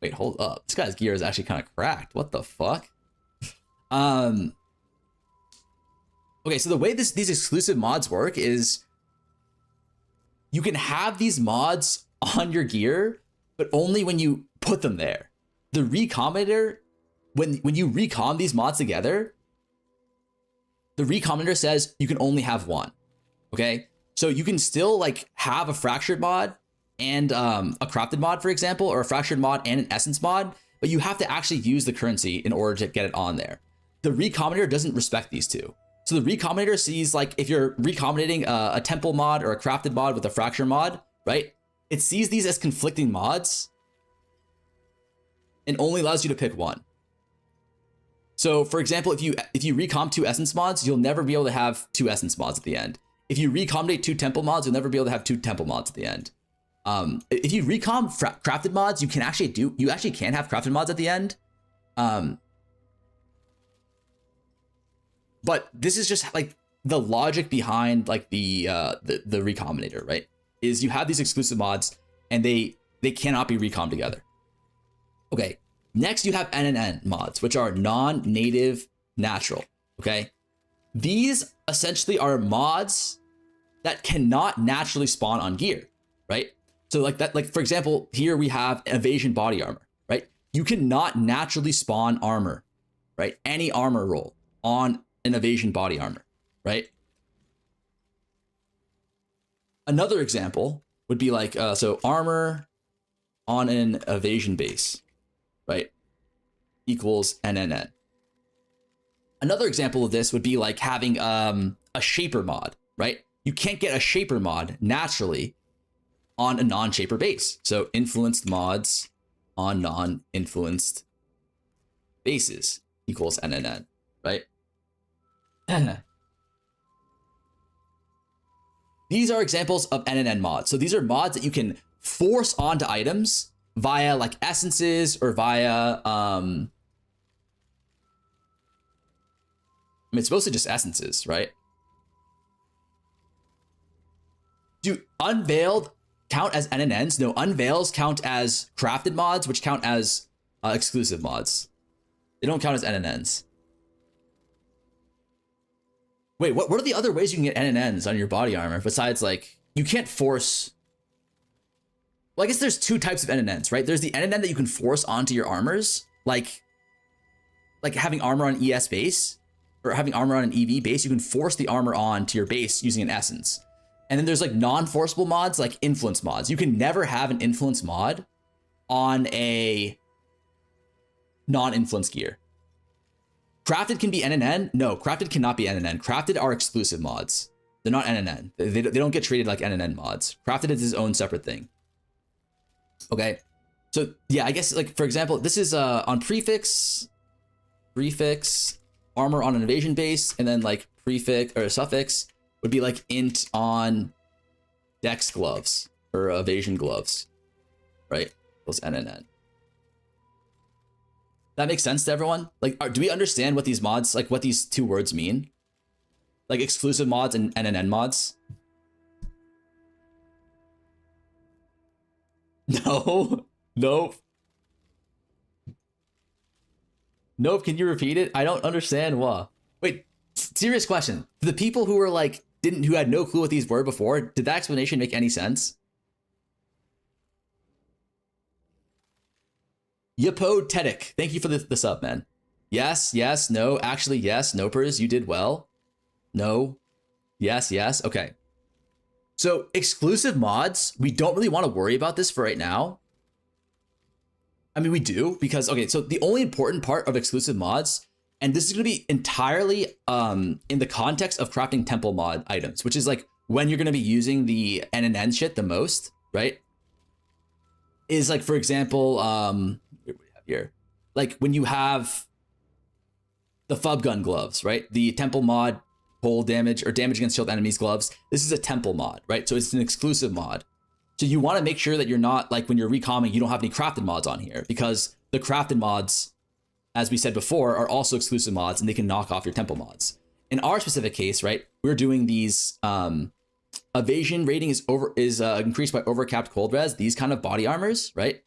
Wait, hold up. This guy's gear is actually kind of cracked. What the fuck? Okay, so the way these exclusive mods work is you can have these mods on your gear, but only when you put them there. The recombinator, when you recom these mods together, the recombinator says you can only have one. Okay, so you can still like have a fractured mod and a crafted mod, for example, or a fractured mod and an essence mod, but you have to actually use the currency in order to get it on there. The recombinator doesn't respect these two. So the recombinator sees, like, if you're recombinating a temple mod or a crafted mod with a fracture mod, right? It sees these as conflicting mods and only allows you to pick one. So for example, if you recomp two essence mods, you'll never be able to have two essence mods at the end. If you recombinate two temple mods, you'll never be able to have two temple mods at the end. If you recomp crafted mods, you actually can have crafted mods at the end. But this is just like the logic behind like the recombinator, right? Is you have these exclusive mods and they cannot be recombed together. Okay, next you have NNN mods, which are non-native natural, okay? These essentially are mods that cannot naturally spawn on gear, right? So like that, like for example, here we have evasion body armor, right? You cannot naturally spawn armor, right? Any armor roll on an evasion body armor, right? Another example would be like, so armor on an evasion base, right? Equals NNN. Another example of this would be like having a shaper mod, right? You can't get a shaper mod naturally on a non-shaper base. So influenced mods on non-influenced bases equals NNN, right? These are examples of NNN mods. So these are mods that you can force onto items via like essences or via I mean, it's mostly just essences, right? Do unveiled count as NNNs? No, unveils count as crafted mods, which count as exclusive mods. They don't count as NNNs. Wait, what are the other ways you can get NNNs on your body armor besides like you can't force? Well, I guess there's two types of NNNs, right? There's the NNN that you can force onto your armors, like having armor on ES base or having armor on an EV base. You can force the armor on to your base using an essence. And then there's like non-forceable mods, like influence mods. You can never have an influence mod on a non-influence gear. Crafted can be NNN. No, crafted cannot be NNN. Crafted are exclusive mods. They're not NNN. They don't get treated like NNN mods. Crafted is its own separate thing. Okay. So yeah, I guess like, for example, this is on prefix, armor on an evasion base, and then like prefix or suffix would be like int on dex gloves or evasion gloves, right? Those NNN. That makes sense to everyone? Like, do we understand what these mods, like what these two words mean? Like exclusive mods and NNN mods? No, nope. Nope, can you repeat it? I don't understand what. Wait, serious question. For the people who were like, who had no clue what these were before, did that explanation make any sense? Yapotetic, thank you for the sub, man. Yes, yes, no, actually, yes, Nopers, you did well. No, yes, yes, okay. So exclusive mods, we don't really want to worry about this for right now. I mean, we do because, okay, so the only important part of exclusive mods, and this is going to be entirely in the context of crafting temple mod items, which is like when you're going to be using the NNN shit the most, right? Is like, for example, here, like when you have the FUB gun gloves, right? The temple mod hold damage or damage against shield enemies gloves. This is a temple mod, right? So it's an exclusive mod. So you want to make sure that you're not like when you're recomming, you don't have any crafted mods on here because the crafted mods, as we said before, are also exclusive mods and they can knock off your temple mods. In our specific case, right, we're doing these evasion rating is increased by overcapped cold res, these kind of body armors, right?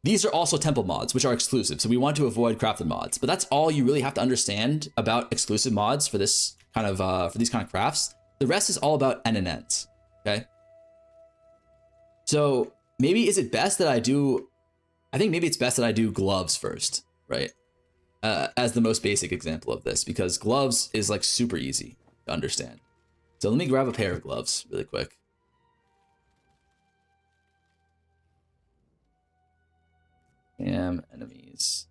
These are also temple mods, which are exclusive. So we want to avoid crafted mods, but that's all you really have to understand about exclusive mods for this kind of for these kind of crafts. The rest is all about NNNs. Okay. So maybe is it best that I do? I think maybe it's best that I do gloves first, right? As the most basic example of this, because gloves is like super easy to understand. So let me grab a pair of gloves really quick. Enemies.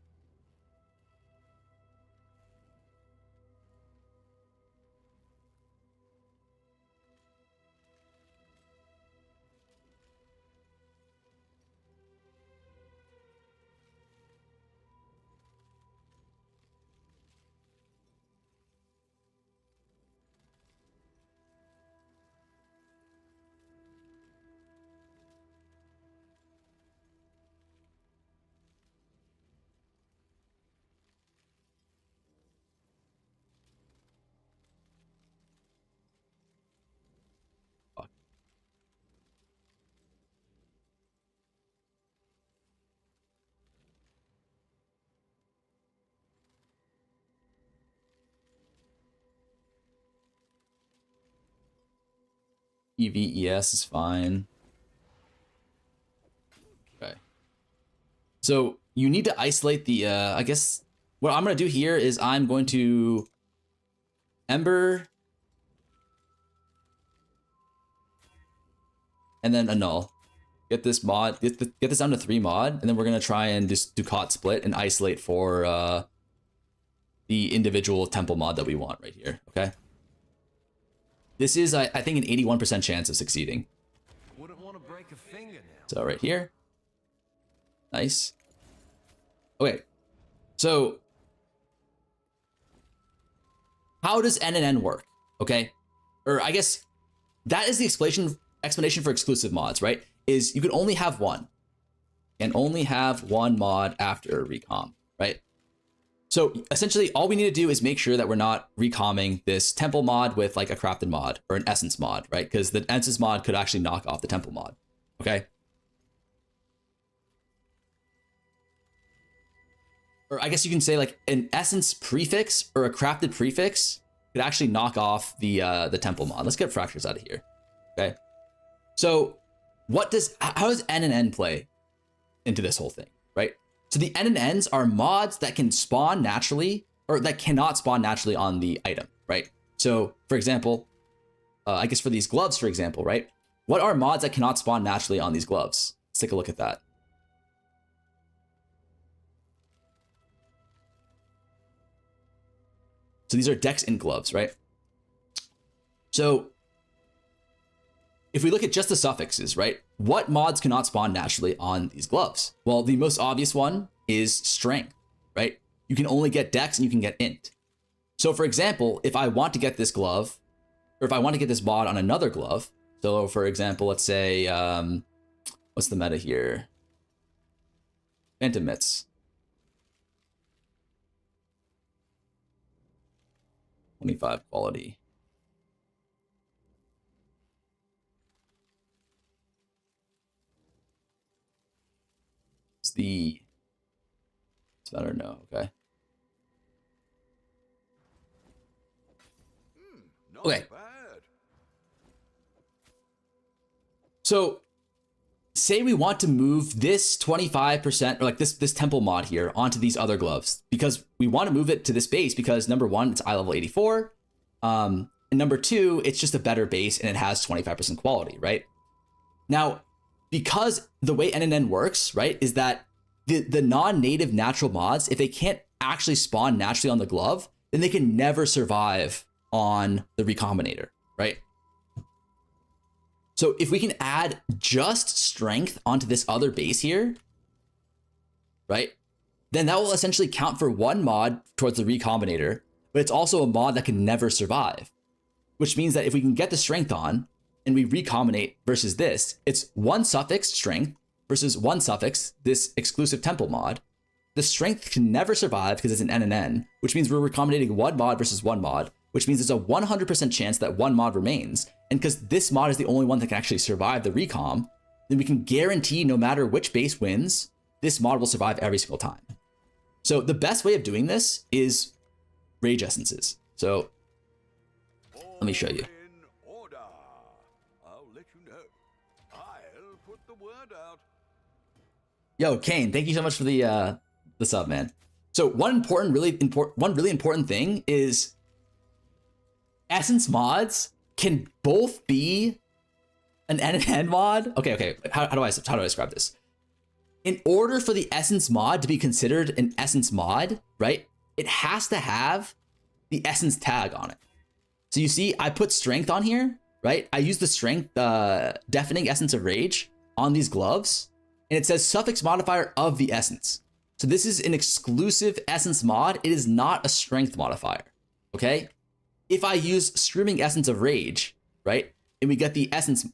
EVES is fine. Okay. So you need to isolate the, I guess what I'm going to do here is I'm going to Ember and then annul. Get this mod, get this down to 3 mod, and then we're going to try and just do caught split and isolate for the individual temple mod that we want right here, okay? This is, I think, an 81% chance of succeeding. Wouldn't want to break a finger now. So right here. Nice. Okay. So how does NNN work? Okay. Or I guess that is the explanation for exclusive mods, right? Is you can only have one. And only have one mod after recom, right? So essentially all we need to do is make sure that we're not recomming this temple mod with like a crafted mod or an essence mod, right? Because the essence mod could actually knock off the temple mod, okay? Or I guess you can say like an essence prefix or a crafted prefix could actually knock off the temple mod. Let's get fractures out of here. Okay. So how does N and N play into this whole thing, right? So the N and N's are mods that can spawn naturally, or that cannot spawn naturally on the item, right? So for example, I guess for these gloves, for example, right? What are mods that cannot spawn naturally on these gloves? Let's take a look at that. So these are Dex Int gloves, right? So if we look at just the suffixes, right? What mods cannot spawn naturally on these gloves? Well, the most obvious one is strength, right? You can only get Dex and you can get Int. So for example, if I want to get this glove, or if I want to get this mod on another glove, so for example, let's say, what's the meta here? Phantom Mitts. 25 quality. It's better, no, okay. Okay. So say we want to move this 25%, or like this temple mod here, onto these other gloves, because we want to move it to this base because number one, it's eye level 84. And number two, it's just a better base and it has 25% quality, right? Now, because the way NNN works, right, is that the non-native natural mods, if they can't actually spawn naturally on the glove, then they can never survive on the Recombinator, right? So if we can add just strength onto this other base here, right, then that will essentially count for one mod towards the Recombinator, but it's also a mod that can never survive, which means that if we can get the strength on and we recombinate versus this, it's one suffix strength versus one suffix, this exclusive temple mod. The strength can never survive because it's an N and N, which means we're recombinating one mod versus one mod, which means there's a 100% chance that one mod remains. And because this mod is the only one that can actually survive the recom, then we can guarantee no matter which base wins, this mod will survive every single time. So the best way of doing this is Rage Essences. So let me show you. I'll let you know. I'll put the word out. Yo, Kane, thank you so much for the sub, man. So one really important thing is Essence mods can both be an N mod. Okay. How do I describe this? In order for the Essence mod to be considered an Essence mod, right, it has to have the Essence tag on it. So you see, I put strength on here, right? I use the strength deafening Essence of Rage on these gloves, and it says suffix modifier of the Essence. So this is an exclusive Essence mod. It is not a strength modifier, okay? If I use Screaming Essence of Rage, right, and we get the Essence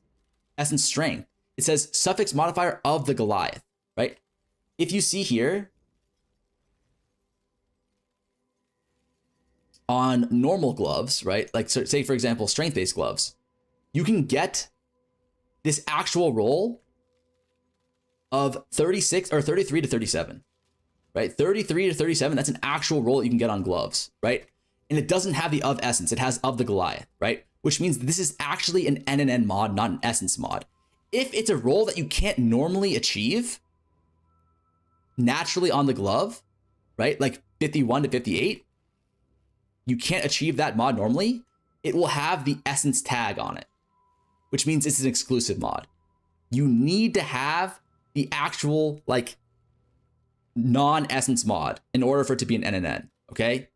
strength, it says suffix modifier of the Goliath, right? If you see here, on normal gloves, right, like say for example, strength-based gloves, you can get this actual roll of 36 or 33 to 37, right? 33 to 37, that's an actual roll that you can get on gloves, right? And it doesn't have the of Essence, it has of the Goliath, right? Which means this is actually an NNN mod, not an Essence mod. If it's a roll that you can't normally achieve naturally on the glove, right? Like 51 to 58, you can't achieve that mod normally, it will have the Essence tag on it, which means it's an exclusive mod. You need to have the actual like non-Essence mod in order for it to be an NNN, okay?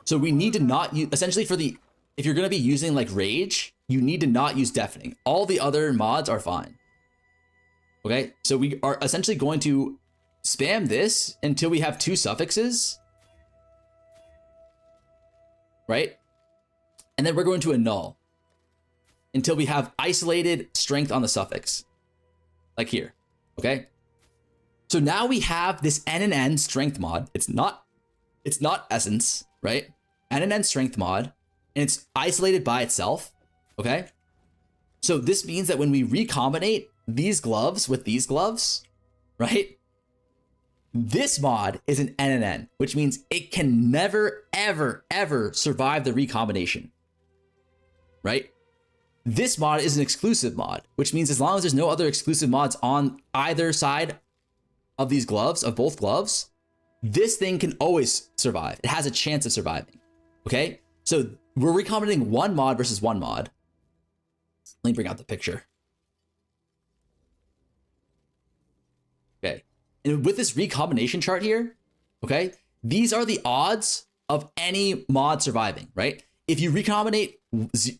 So we need to not use, essentially for the, if you're going to be using like Rage, you need to not use Deafening. All the other mods are fine. Okay, so we are essentially going to spam this until we have two suffixes, right? And then we're going to annul until we have isolated strength on the suffix, like here, okay? So now we have this NNN strength mod. It's not Essence, right? NNN strength mod, and it's isolated by itself, okay? So this means that when we recombinate these gloves with these gloves, right? This mod is an NNN, which means it can never, ever, ever survive the recombination, right? This mod is an exclusive mod, which means as long as there's no other exclusive mods on either side of these gloves, of both gloves, this thing can always survive. It has a chance of surviving, okay? So we're recombinating one mod versus one mod. Let me bring out the picture. Okay. And with this recombination chart here, okay, these are the odds of any mod surviving, right? If you recombinate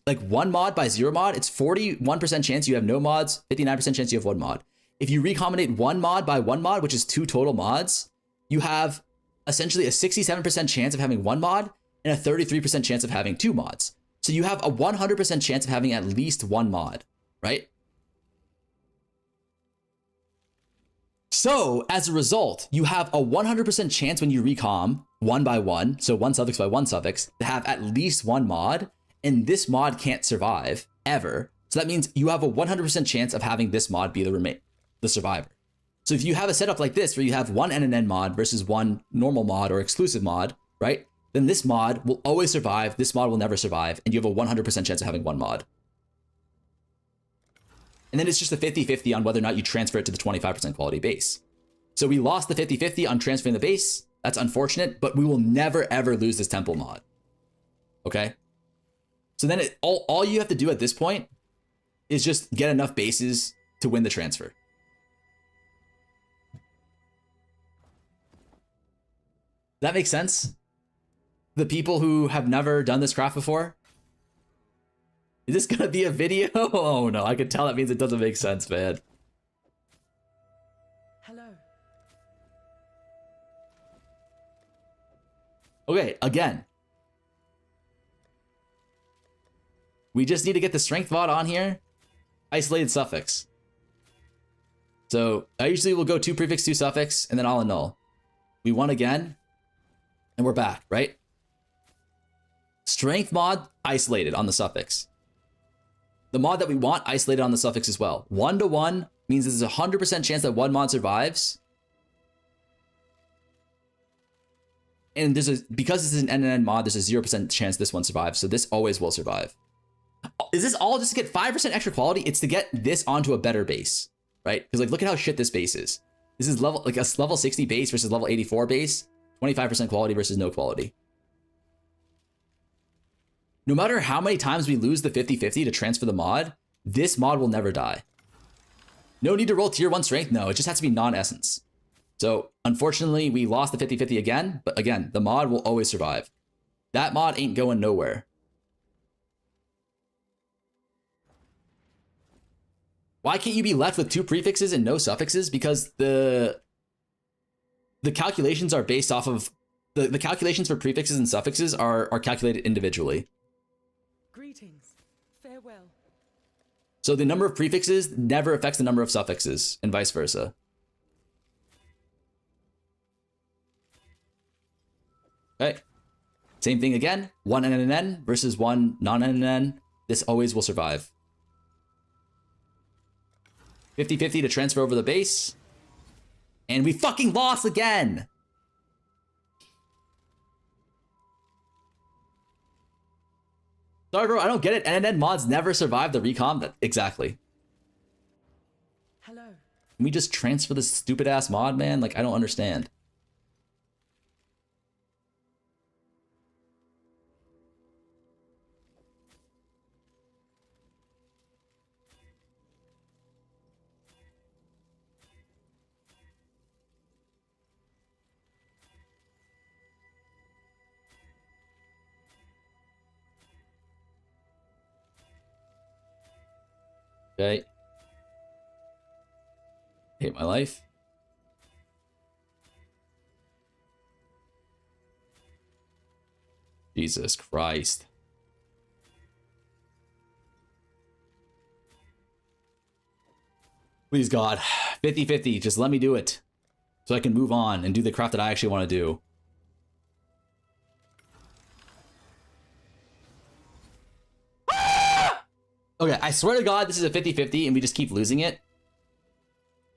like one mod by zero mod, it's 41% chance you have no mods, 59% chance you have one mod. If you recombinate one mod by one mod, which is 2 total mods, you have essentially a 67% chance of having one mod and a 33% chance of having 2 mods. So you have a 100% chance of having at least one mod, right? So as a result, you have a 100% chance when you recom one by one, so one suffix by one suffix, to have at least one mod, and this mod can't survive ever. So that means you have a 100% chance of having this mod be the survivor. So if you have a setup like this, where you have one NNN mod versus one normal mod or exclusive mod, right? Then this mod will always survive, this mod will never survive, and you have a 100% chance of having one mod. And then it's just a 50-50 on whether or not you transfer it to the 25% quality base. So we lost the 50-50 on transferring the base. That's unfortunate, but we will never, ever lose this temple mod. Okay? So then all you have to do at this point is just get enough bases to win the transfer. That makes sense? The people who have never done this craft before? Is this gonna be a video? Oh no, I can tell that means it doesn't make sense, man. Hello. Okay, again. We just need to get the strength mod on here. Isolated suffix. So I usually will go 2 prefix, 2 suffix, and then I'll annul. We won again, and we're back, right? Strength mod isolated on the suffix. The mod that we want isolated on the suffix as well. 1-to-1 means there's a 100% chance that one mod survives. And because this is an NNN mod, there's a 0% chance this one survives. So this always will survive. Is this all just to get 5% extra quality? It's to get this onto a better base, right? Because like, look at how shit this base is. This is level 60 base versus level 84 base. 25% quality versus no quality. No matter how many times we lose the 50-50 to transfer the mod, this mod will never die. No need to roll tier 1 strength. No, it just has to be non-essence. So unfortunately, we lost the 50-50 again, but again, the mod will always survive. That mod ain't going nowhere. Why can't you be left with 2 prefixes and no suffixes? Because the calculations are based off of the calculations for prefixes and suffixes are calculated individually. Greetings. Farewell. So the number of prefixes never affects the number of suffixes, and vice versa. Okay. Same thing again. One NNN versus one non-NNN. This always will survive. 50-50 to transfer over the base. And we fucking lost again! Sorry, bro, I don't get it. NNN mods never survive the recom. Exactly. Hello. Can we just transfer this stupid ass mod, man? Like, I don't understand. Okay. Hate my life. Jesus Christ. Please, God. 50-50. Just let me do it. So I can move on and do the craft that I actually want to do. Okay, I swear to God, this is a 50-50 and we just keep losing it.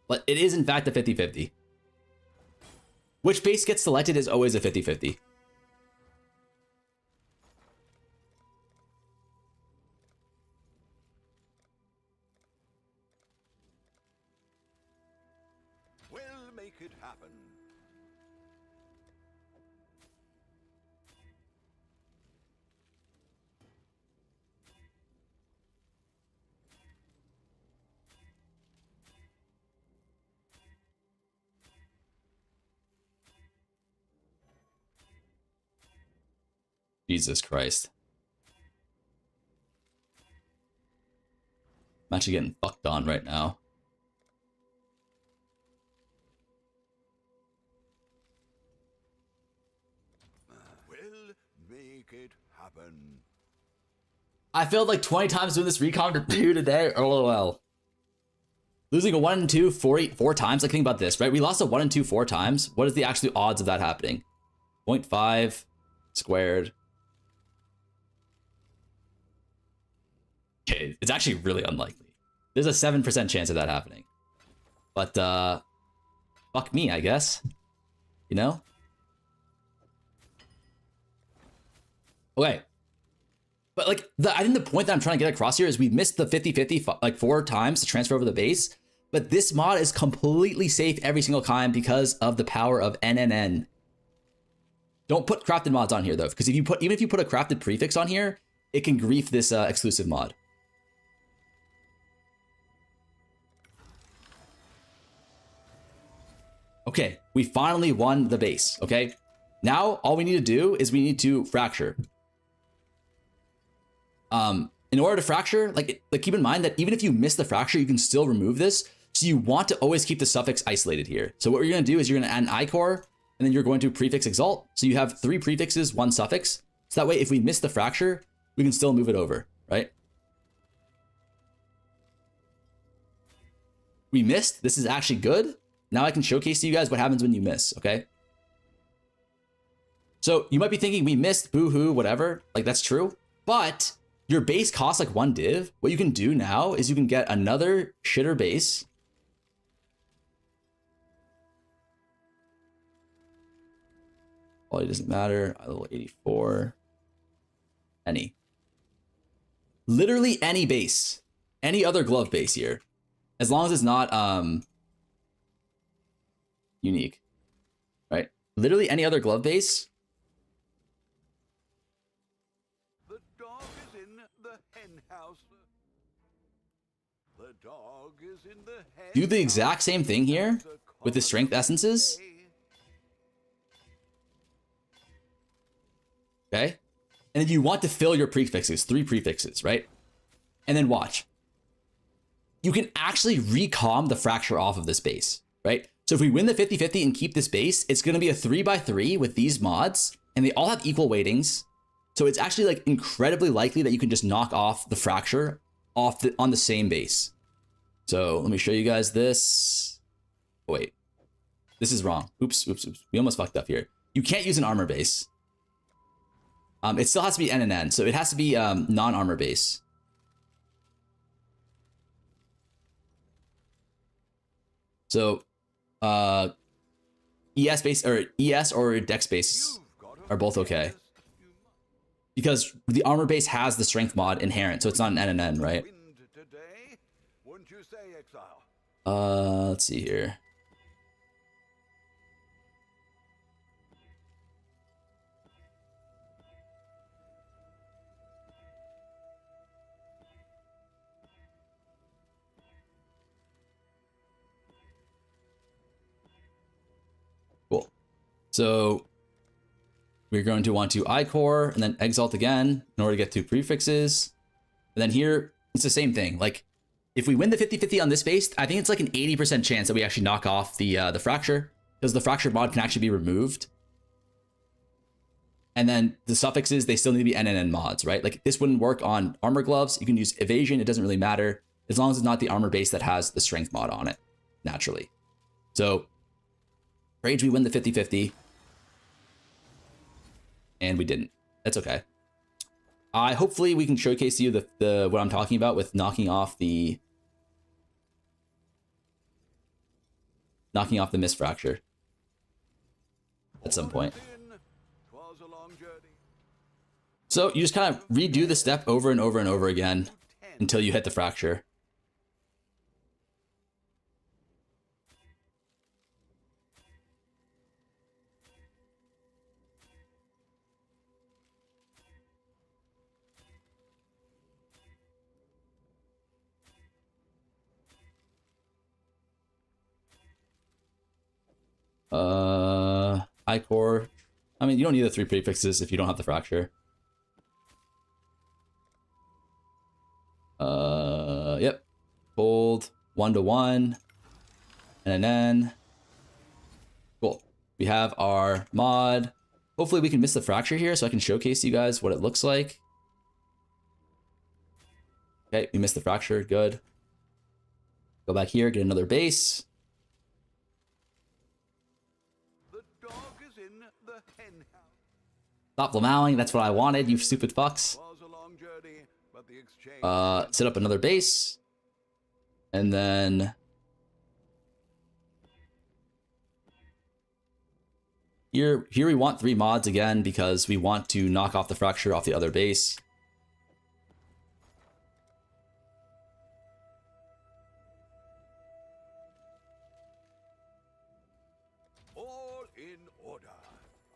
But it is in fact a 50-50. Which base gets selected is always a 50-50. We'll make it happen. Jesus Christ. I'm actually getting fucked on right now. We'll make it happen. I failed like 20 times doing this recon to 2 today. LOL. Losing a 1 and 2 4 times. Like, think about this, right? We lost a 1 and 2 4 times. What is the actual odds of that happening? 0.5 squared. Okay, it's actually really unlikely. There's a 7% chance of that happening. But, fuck me, I guess. You know? Okay. But, like, I think the point that I'm trying to get across here is we missed the 50-50, like, 4 times to transfer over the base. But this mod is completely safe every single time because of the power of NNN. Don't put crafted mods on here, though, because even if you put a crafted prefix on here, it can grief this exclusive mod. Okay, we finally won the base, okay? Now, all we need to do is we need to fracture. In order to fracture, like keep in mind that even if you miss the fracture, you can still remove this. So you want to always keep the suffix isolated here. So what you're gonna do is you're gonna add an I-core, and then you're going to prefix exalt. So you have 3 prefixes, 1 suffix. So that way, if we miss the fracture, we can still move it over, right? We missed, this is actually good. Now I can showcase to you guys what happens when you miss, okay? So you might be thinking we missed, boo-hoo, whatever. Like, that's true. But your base costs like 1 div. What you can do now is you can get another shitter base. Quality doesn't matter. Level 84. Any. Literally any base. Any other glove base here. As long as it's not unique. Right? Literally any other glove base. The dog is in the hen house. The dog is in the hen Do the exact same thing here with the strength essences. Okay? And then you want to fill your prefixes, 3 prefixes, right? And then watch. You can actually recom the fracture off of this base, right? So if we win the 50-50 and keep this base, it's going to be a 3x3 with these mods, and they all have equal weightings. So it's actually like incredibly likely that you can just knock off the fracture off on the same base. So let me show you guys this. Oh, wait, this is wrong. Oops. We almost fucked up here. You can't use an armor base. It still has to be NNN, so it has to be non-armor base. So ES base or Dex base are both okay. Because the armor base has the strength mod inherent, so it's not an NNN, right? Let's see here. Cool. So we're going to want to I-core and then exalt again in order to get 2 prefixes. And then here, it's the same thing. Like, if we win the 50-50 on this base, I think it's like an 80% chance that we actually knock off the fracture, because the fracture mod can actually be removed. And then the suffixes, they still need to be NNN mods, right? Like, this wouldn't work on armor gloves. You can use evasion. It doesn't really matter, as long as it's not the armor base that has the strength mod on it, naturally. So, Rage, we win the 50-50. And we didn't. That's okay. Hopefully we can showcase to you the what I'm talking about with knocking off the knocking off the missed fracture at some point. Twas a long journey. So you just kind of redo the step over and over and over again until you hit the fracture. I-core. I mean, you don't need the 3 prefixes if you don't have the fracture. Yep. Bold, 1-to-1, and an N. Cool. We have our mod. Hopefully we can miss the fracture here so I can showcase you guys what it looks like. Okay, we missed the fracture, good. Go back here, get another base. The dog is in the hen house. Stop lamowing, that's what I wanted, you stupid fucks. Was a long journey, but the exchange. Set up another base. And then here we want 3 mods again because we want to knock off the fracture off the other base. All in order.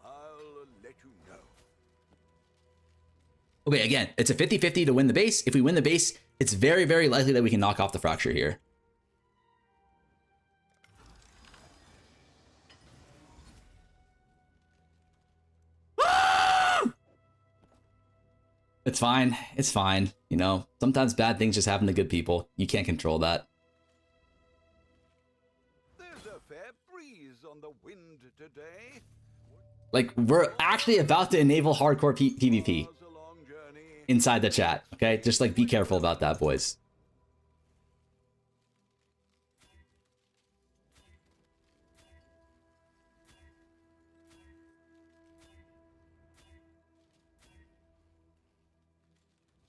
I'll let you know. Okay, again, it's a 50-50 to win the base. If we win the base, it's very, very likely that we can knock off the fracture here. It's fine. It's fine. You know, sometimes bad things just happen to good people. You can't control that. There's a fair breeze on the wind today. Like, we're actually about to enable hardcore PvP Was a long journey. inside the chat, okay? Just, like, be careful about that, boys.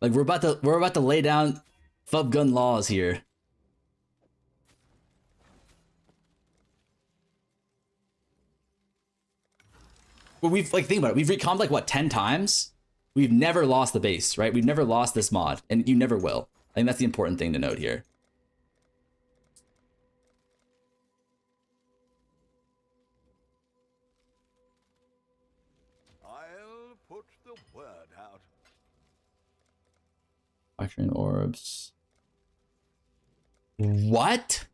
Like, we're about to lay down FUB gun laws here. Well, we've, like, think about it. We've recombed, like, what, 10 times? We've never lost the base, right? We've never lost this mod, and you never will. I think that's the important thing to note here. I'll put the word out. Fracturing orbs. What?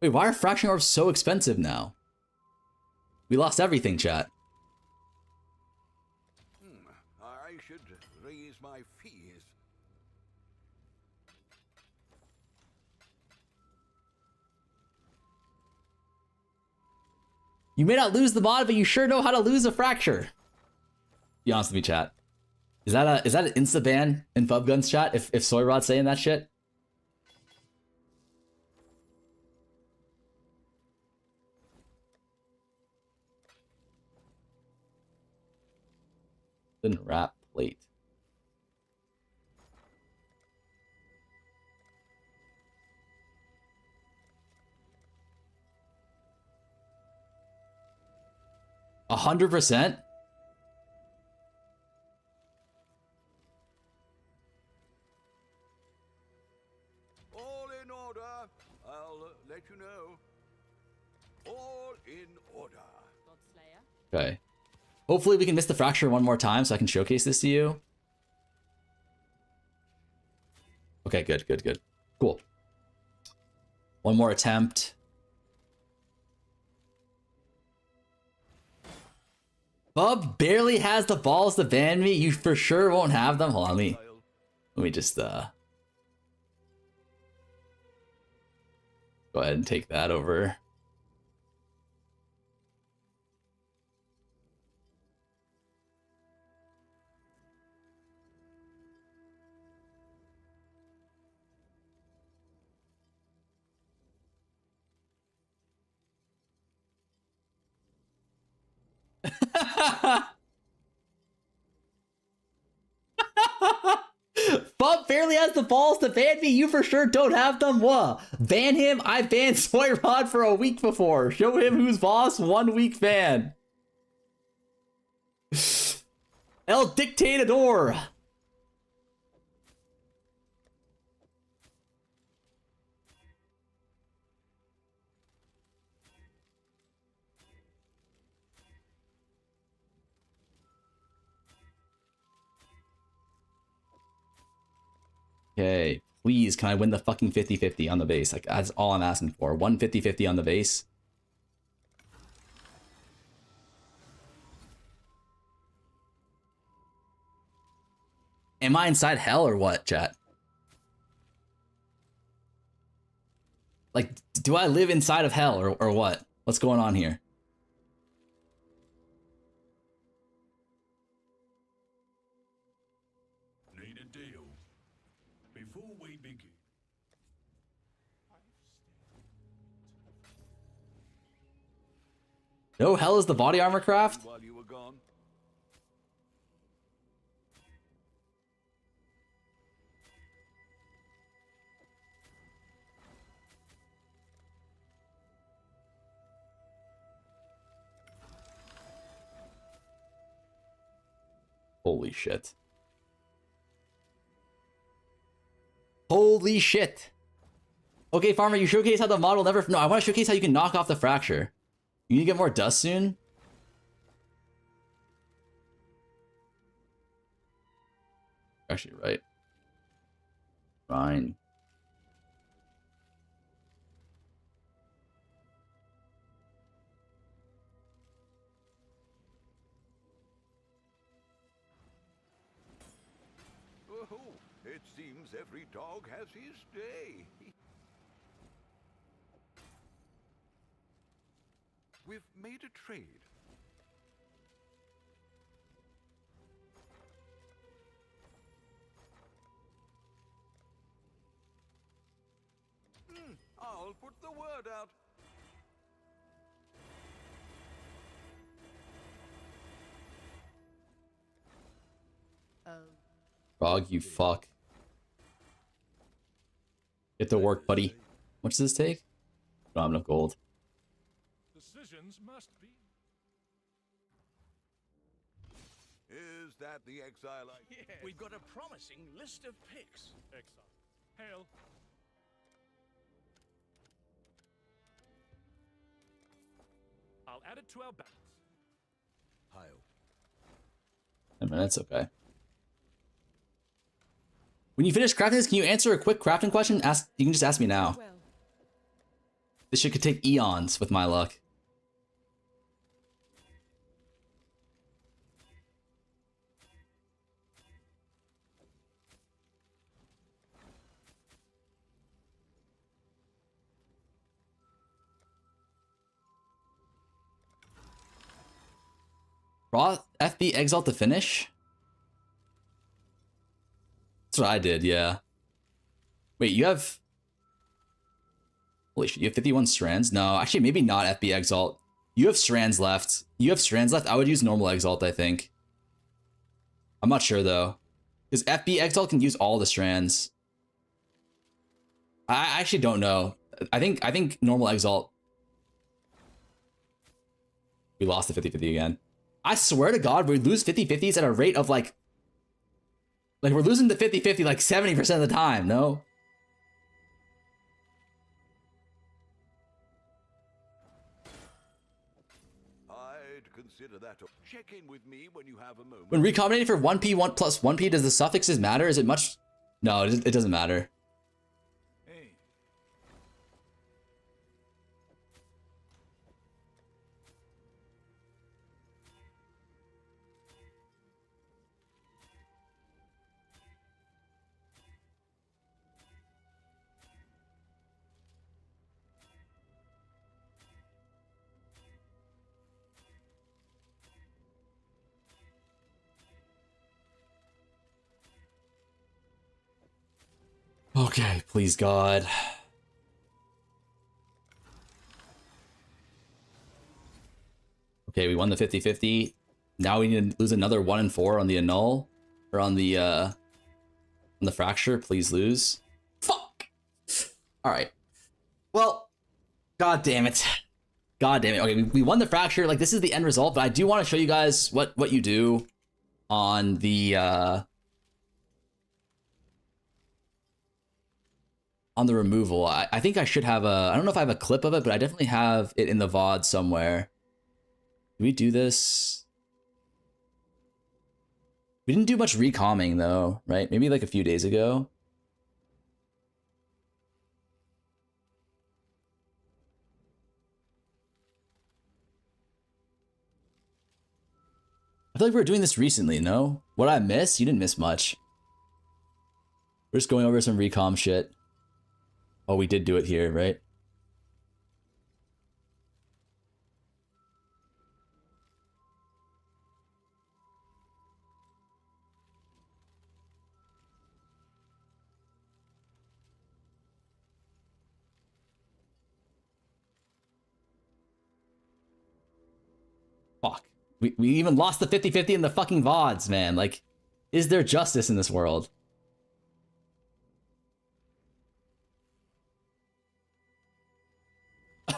Wait, why are fracturing orbs so expensive now? We lost everything, chat. I should raise my fees. You may not lose the mod, but you sure know how to lose a fracture. Be honest with me, chat. Is that an insta ban in FUB Guns chat if Soyrod's saying that shit? Then wrap plate. A 100%? All in order. I'll let you know. All in order. Okay. Hopefully we can miss the fracture one more time so I can showcase this to you. Okay, good, good, good. Cool. One more attempt. Bub barely has the balls to ban me. You for sure won't have them. Hold on, let me just go ahead and take that over. Bub barely barely has the balls to ban me. You for sure don't have them. What? Ban him? I banned Soy Rod for a week before. Show him who's boss. 1 week ban. El Dictador. Okay, please, can I win the fucking 50-50 on the base? Like, that's all I'm asking for. 1 50-50 on the base. Am I inside hell or what, chat? Like, do I live inside of hell or what? What's going on here? Need a deal before we begin. No hell is the body armor craft? While you were gone. Holy shit. Holy shit. Okay, Farmer, you showcase how the model never... No, I want to showcase how you can knock off the fracture. You need to get more dust soon? Actually, right. Fine. Oh, it seems every dog has his day. We've made a trade. I'll put the word out. Frog, you fuck. Get to work, buddy. What does this take? Don't have enough gold. Decisions must be. Is that the exile I... We've got a promising list of picks. Exile. Hail. I'll add it to our balance. I mean, that's okay. When you finish crafting this, can you answer a quick crafting question? You can just ask me now. Well, This shit could take eons with my luck. Raw FB Exalt to finish? That's what I did, yeah. Wait, you have... Holy shit, you have 51 strands? No, actually, maybe not FB Exalt. You have strands left. You have strands left? I would use normal Exalt, I think. I'm not sure, though. Because FB Exalt can use all the strands. I actually don't know. I think normal Exalt... We lost the 50-50 again. I swear to God, we lose 50-50s at a rate of like we're losing the 50-50 like 70% of the time, no? I'd consider that. Check in with me when you have a moment. When recombinating for 1p 1 plus 1p, does the suffixes matter? Is it much? No, it doesn't matter. Hey. Okay, please God. Okay, we won the 50-50. Now we need to lose another 1 and 4 on the annul. Or on the On the fracture, please lose. Fuck! Alright. Well, god damn it. God damn it. Okay, we won the fracture. Like, this is the end result, but I do want to show you guys what you do on the removal. I think I should have I don't know if I have a clip of it, but I definitely have it in the VOD somewhere. Do we do this? We didn't do much recalming though, right? Maybe like a few days ago. I feel like we were doing this recently, no? What I miss? You didn't miss much. We're just going over some recom shit. Oh, we did do it here, right? Fuck. We even lost the 50-50 in the fucking VODs, man. Like, is there justice in this world?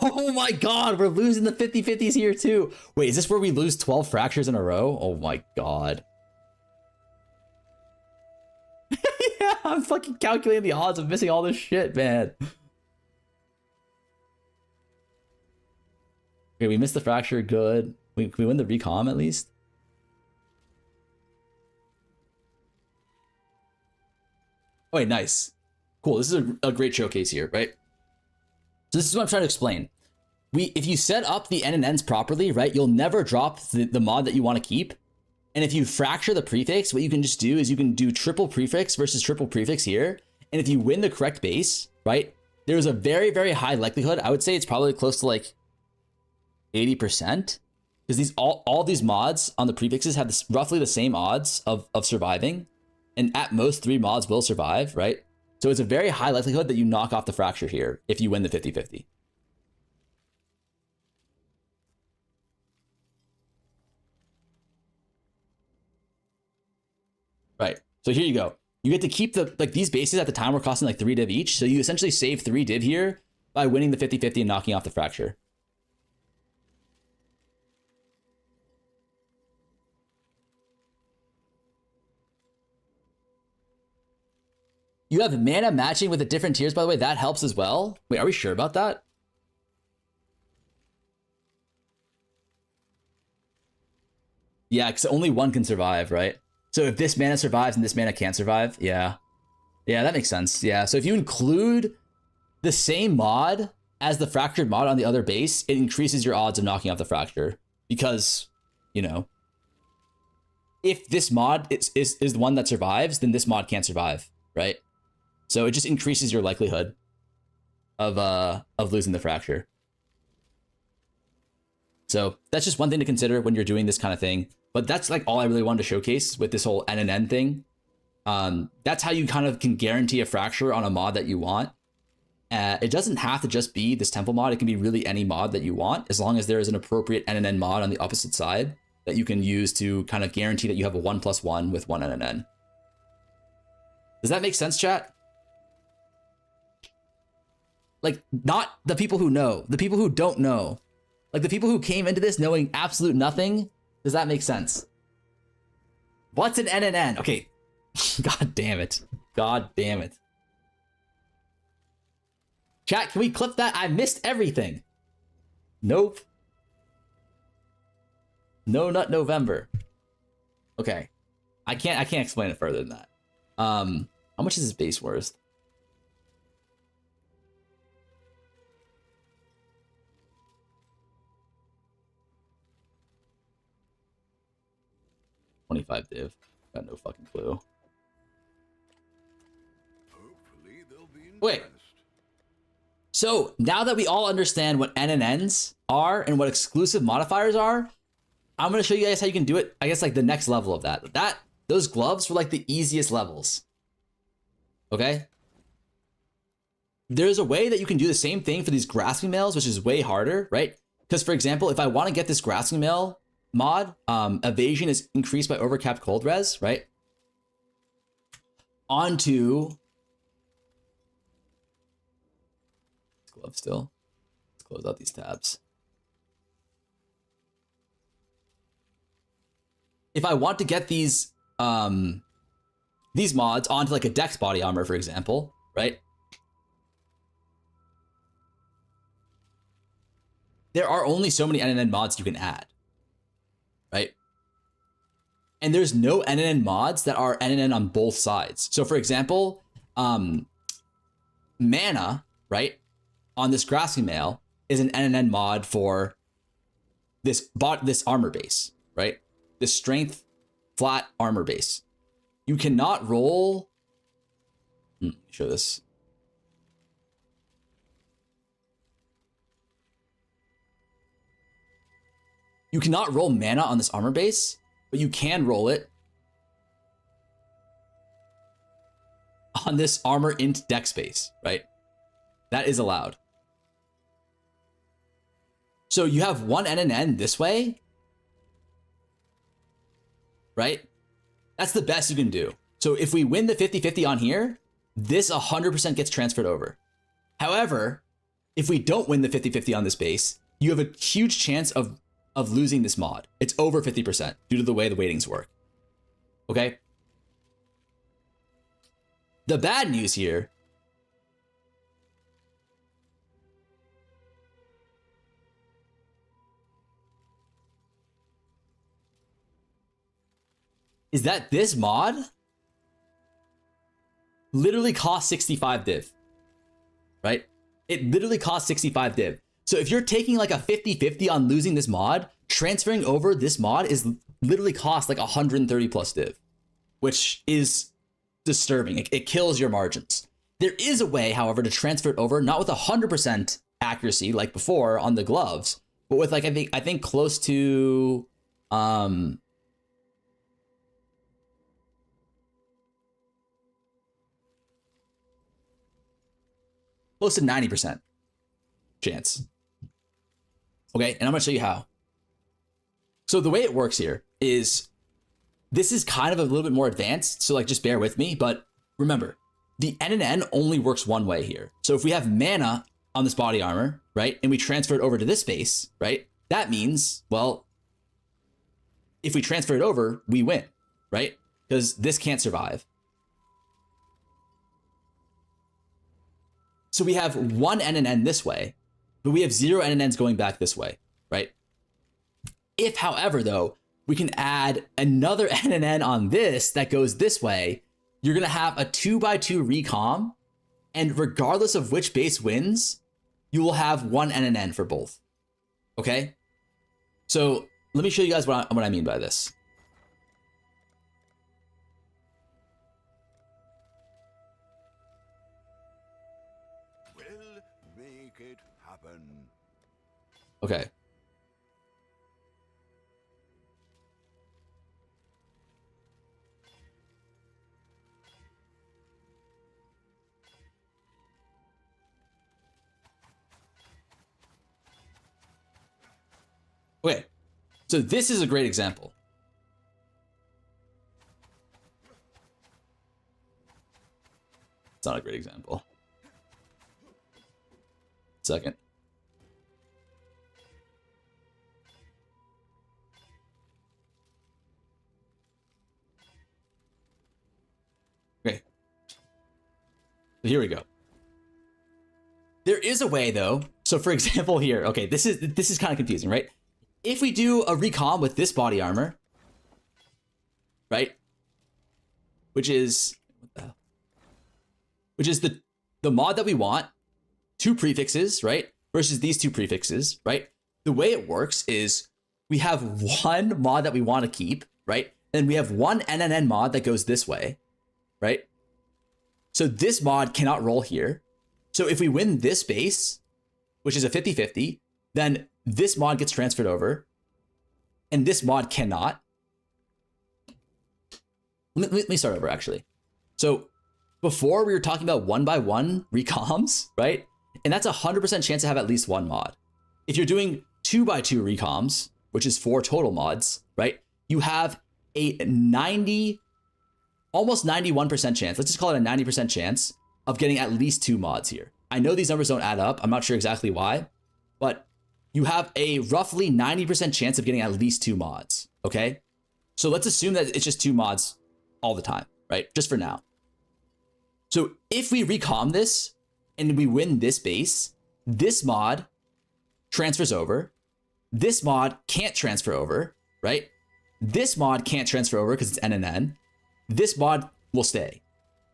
Oh my god, we're losing the 50-50s here too. Wait, is this where we lose 12 fractures in a row? Oh my god. Yeah, I'm fucking calculating the odds of missing all this shit, man. Okay, we missed the fracture, good. Can we win the recom at least? Oh, wait, nice. Cool, this is a great showcase here, right? So this is what I'm trying to explain. If you set up the N and N's properly, right, you'll never drop the mod that you want to keep. And if you fracture the prefix, what you can just do is you can do triple prefix versus triple prefix here. And if you win the correct base, right, there's a very, very high likelihood. I would say it's probably close to like 80%. Because these all these mods on the prefixes have roughly the same odds of surviving. And at most 3 mods will survive, right? So it's a very high likelihood that you knock off the fracture here if you win the 50-50. Right, so here you go. You get to keep these bases at the time were costing like 3 div each. So you essentially save 3 div here by winning the 50-50 and knocking off the fracture. You have mana matching with the different tiers, by the way. That helps as well. Wait, are we sure about that? Yeah, because only one can survive, right? So if this mana survives and this mana can't survive, yeah. Yeah, that makes sense. Yeah, so if you include the same mod as the fractured mod on the other base, it increases your odds of knocking off the fracture. Because, you know, if this mod is the one that survives, then this mod can't survive, right? So it just increases your likelihood of losing the fracture. So that's just one thing to consider when you're doing this kind of thing. But that's like all I really wanted to showcase with this whole N and N thing. That's how you kind of can guarantee a fracture on a mod that you want. It doesn't have to just be this temple mod. It can be really any mod that you want, as long as there is an appropriate N and N mod on the opposite side that you can use to kind of guarantee that you have a 1+1 with 1 N and N. Does that make sense, chat? Like, not the people who know, the people who don't know. Like, the people who came into this knowing absolute nothing. Does that make sense? What's an N and N? Okay. God damn it. God damn it. Chat, can we clip that? I missed everything. Nope. No Nut November. Okay. I can't explain it further than that. How much is his base worth? $25 div. Got no fucking clue. Hopefully they'll be Wait. impressed. So now that we all understand what N and N's are and what exclusive modifiers are, I'm going to show you guys how you can do it. I guess like the next level of that. Those gloves were like the easiest levels. Okay. There's a way that you can do the same thing for these grasping mails, which is way harder, right? Because for example, if I want to get this grasping mail mod, evasion is increased by overcapped cold res, right? onto glove still. Let's close out these tabs. If I want to get these mods onto like a Dex body armor, for example, right? There are only so many NNN mods you can add, right? And there's no NNN mods that are NNN on both sides. So for example, mana, right, on this grasping mail is an NNN mod for this armor base, right? This strength flat armor base. You cannot roll. Let me show this. You cannot roll mana on this armor base, but you can roll it on this armor int dex base, right? That is allowed. So you have one NNN this way, right? That's the best you can do. So if we win the 50-50 on here, this 100% gets transferred over. However, if we don't win the 50-50 on this base, you have a huge chance of losing this mod. It's over 50% due to the way the weightings work. Okay? The bad news here is that this mod literally costs 65 div, right? It literally costs 65 div. So if you're taking like a 50-50 on losing this mod, transferring over this mod is literally cost like 130 plus div, which is disturbing. It kills your margins. There is a way, however, to transfer it over, not with 100% accuracy like before on the gloves, but with like, I think close to, close to 90% chance. Okay, and I'm gonna show you how. So the way it works here is, this is kind of a little bit more advanced, so like just bear with me, but remember, the NNN only works one way here. So if we have mana on this body armor, right, and we transfer it over to this space, right, that means, well, if we transfer it over, we win, right? Because this can't survive. So we have one NNN this way, but we have 0 NNNs going back this way, right? If, however, though, we can add another NNN on this that goes this way, you're gonna have a 2x2 recom, and regardless of which base wins, you will have one NNN for both, okay? So let me show you guys what I mean by this. Make it happen. Okay. Okay, so this is a great example. It's not a great example. Second. Okay. So here we go. There is a way though. So for example here, okay, this is kind of confusing, right? If we do a recom with this body armor, right? Which is the mod that we want, 2 prefixes, right? Versus these 2 prefixes, right? The way it works is we have one mod that we want to keep, right? And we have one NNN mod that goes this way, right? So this mod cannot roll here. So if we win this base, which is a 50-50, then this mod gets transferred over and this mod cannot. Let me start over actually. So before we were talking about 1x1 recoms, right? And that's 100% chance to have at least one mod. If you're doing 2x2 recoms, which is 4 total mods, right? You have a 90% almost 91% chance. Let's just call it a 90% chance of getting at least 2 mods here. I know these numbers don't add up. I'm not sure exactly why, but you have a roughly 90% chance of getting at least 2 mods, okay? So let's assume that it's just 2 mods all the time, right? Just for now. So if we recom this and we win this base, this mod transfers over. This mod can't transfer over, right? This mod can't transfer over because it's N and N. This mod will stay.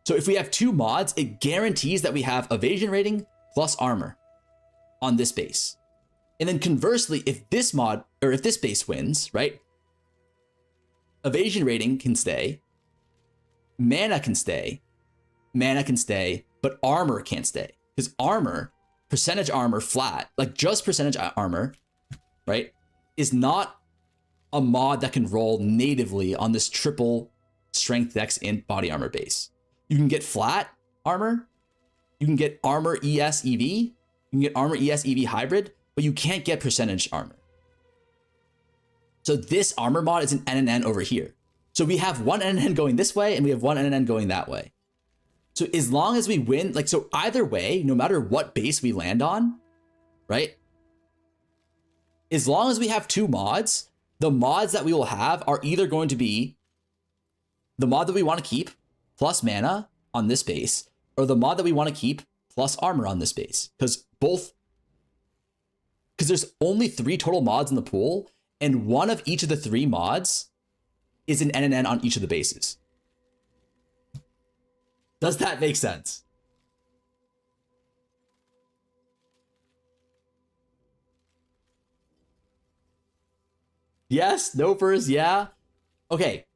So if we have 2 mods, it guarantees that we have evasion rating plus armor on this base. And then conversely, if this mod, or if this base wins, right? Evasion rating can stay, mana can stay, but armor can't stay. Because armor, percentage armor flat, like just percentage armor, right, is not a mod that can roll natively on this triple strength, dex, and body armor base. You can get flat armor, you can get armor ES EV, you can get armor ES EV hybrid, but you can't get percentage armor. So this armor mod is an NNN over here. So we have one NNN going this way and we have one NNN going that way. So as long as we win, like, so either way, no matter what base we land on, right? As long as we have 2 mods, the mods that we will have are either going to be the mod that we want to keep plus mana on this base, or the mod that we want to keep plus armor on this base. Because there's only 3 total mods in the pool, and one of each of the 3 mods is an NNN on each of the bases. Does that make sense? Yes, Nopers, yeah. Okay.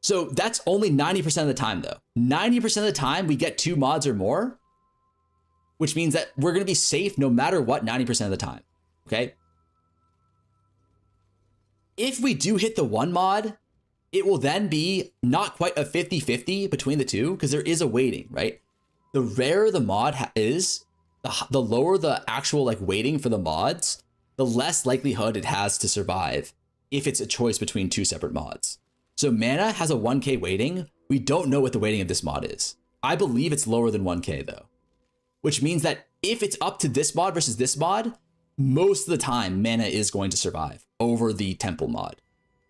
So that's only 90% of the time though. 90% of the time we get 2 mods or more, which means that we're gonna be safe no matter what 90% of the time, okay? If we do hit the 1 mod, it will then be not quite a 50-50 between the 2 because there is a weighting, right? The rarer the mod is, the lower the actual like weighting for the mods, the less likelihood it has to survive if it's a choice between 2 separate mods. So mana has a 1k weighting. We don't know what the weighting of this mod is. I believe it's lower than 1k though, which means that if it's up to this mod versus this mod, most of the time mana is going to survive over the temple mod,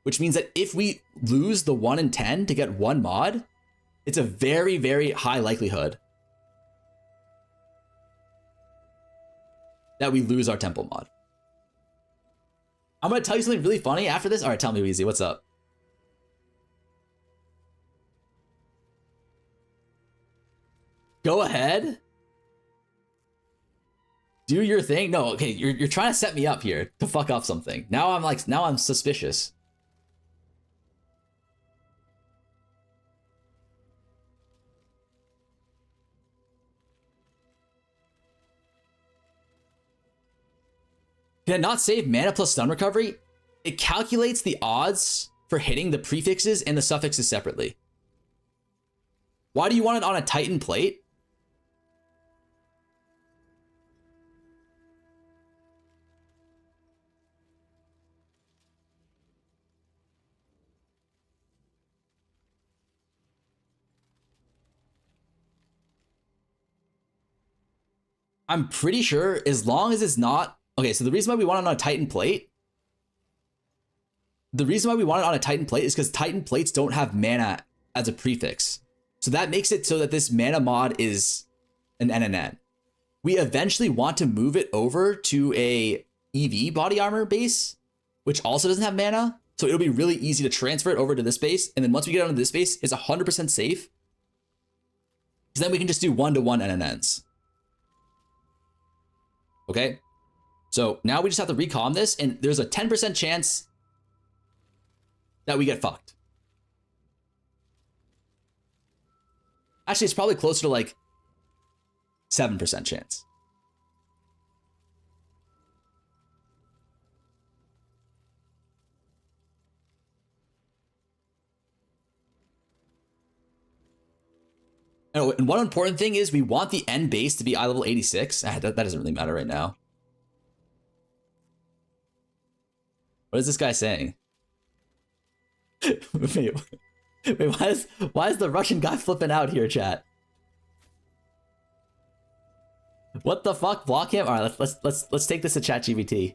which means that if we lose the 1 in 10 to get 1 mod, it's a very, very high likelihood that we lose our temple mod. I'm going to tell you something really funny after this. All right, tell me, Weezy, what's up? Go ahead. Do your thing. No, okay, you're trying to set me up here to fuck up something. Now I'm suspicious. Can it not save mana plus stun recovery? It calculates the odds for hitting the prefixes and the suffixes separately. Why do you want it on a Titan plate? I'm pretty sure as long as it's not... Okay, so the reason why we want it on a Titan plate... The reason why we want it on a Titan plate is because Titan plates don't have mana as a prefix. So that makes it so that this mana mod is an NNN. We eventually want to move it over to a EV body armor base, which also doesn't have mana. So it'll be really easy to transfer it over to this base. And then once we get onto this base, it's 100% safe. Because then we can just do 1-to-1 NNNs. Okay, so now we just have to recom this, and there's a 10% chance that we get fucked. Actually, it's probably closer to like 7% chance. Oh, and one important thing is we want the end base to be eye level 86. That doesn't really matter right now. What is this guy saying? Wait, Wait, why is the Russian guy flipping out here, chat? What the fuck? Block him? All right, let's take this to ChatGPT.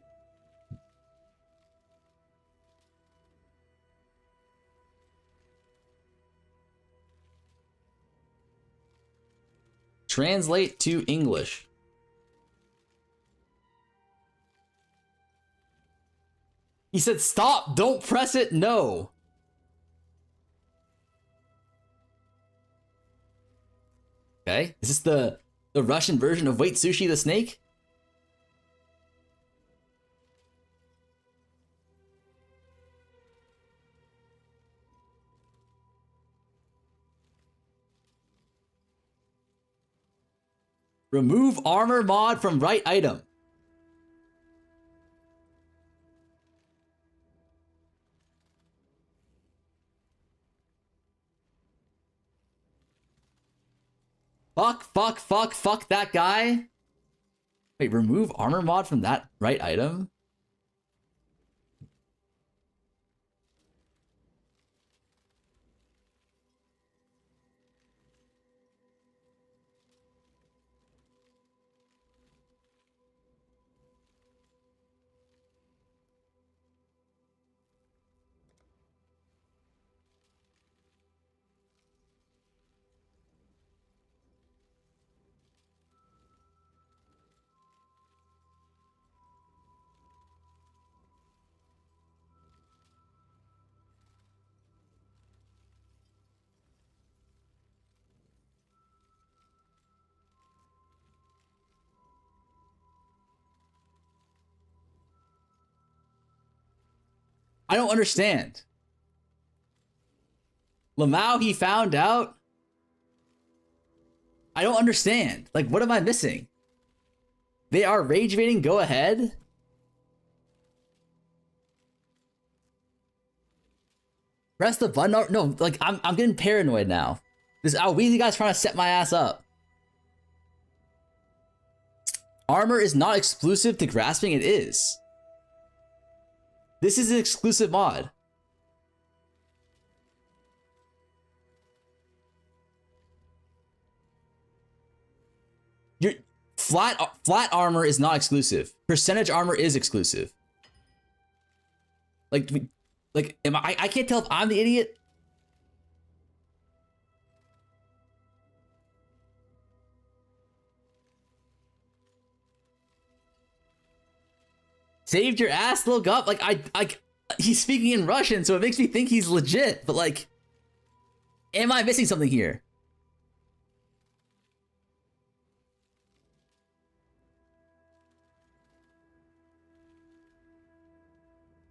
Translate to English. He said, "Stop! Don't press it. No." Okay, is this the Russian version of Wait Sushi the Snake? Remove armor mod from right item. Fuck that guy. Wait, remove armor mod from that right item? I don't understand. Lamau, he found out? I don't understand. Like, what am I missing? They are rage baiting, go ahead? Press the button. No, like, I'm getting paranoid now. This Weezy guy's trying to set my ass up. Armor is not exclusive to grasping. It is. This is an exclusive mod. Your flat armor is not exclusive. Percentage armor is exclusive. Like am I can't tell if I'm the idiot. Saved your ass, little gup. Like he's speaking in Russian, so it makes me think he's legit. But like, am I missing something here?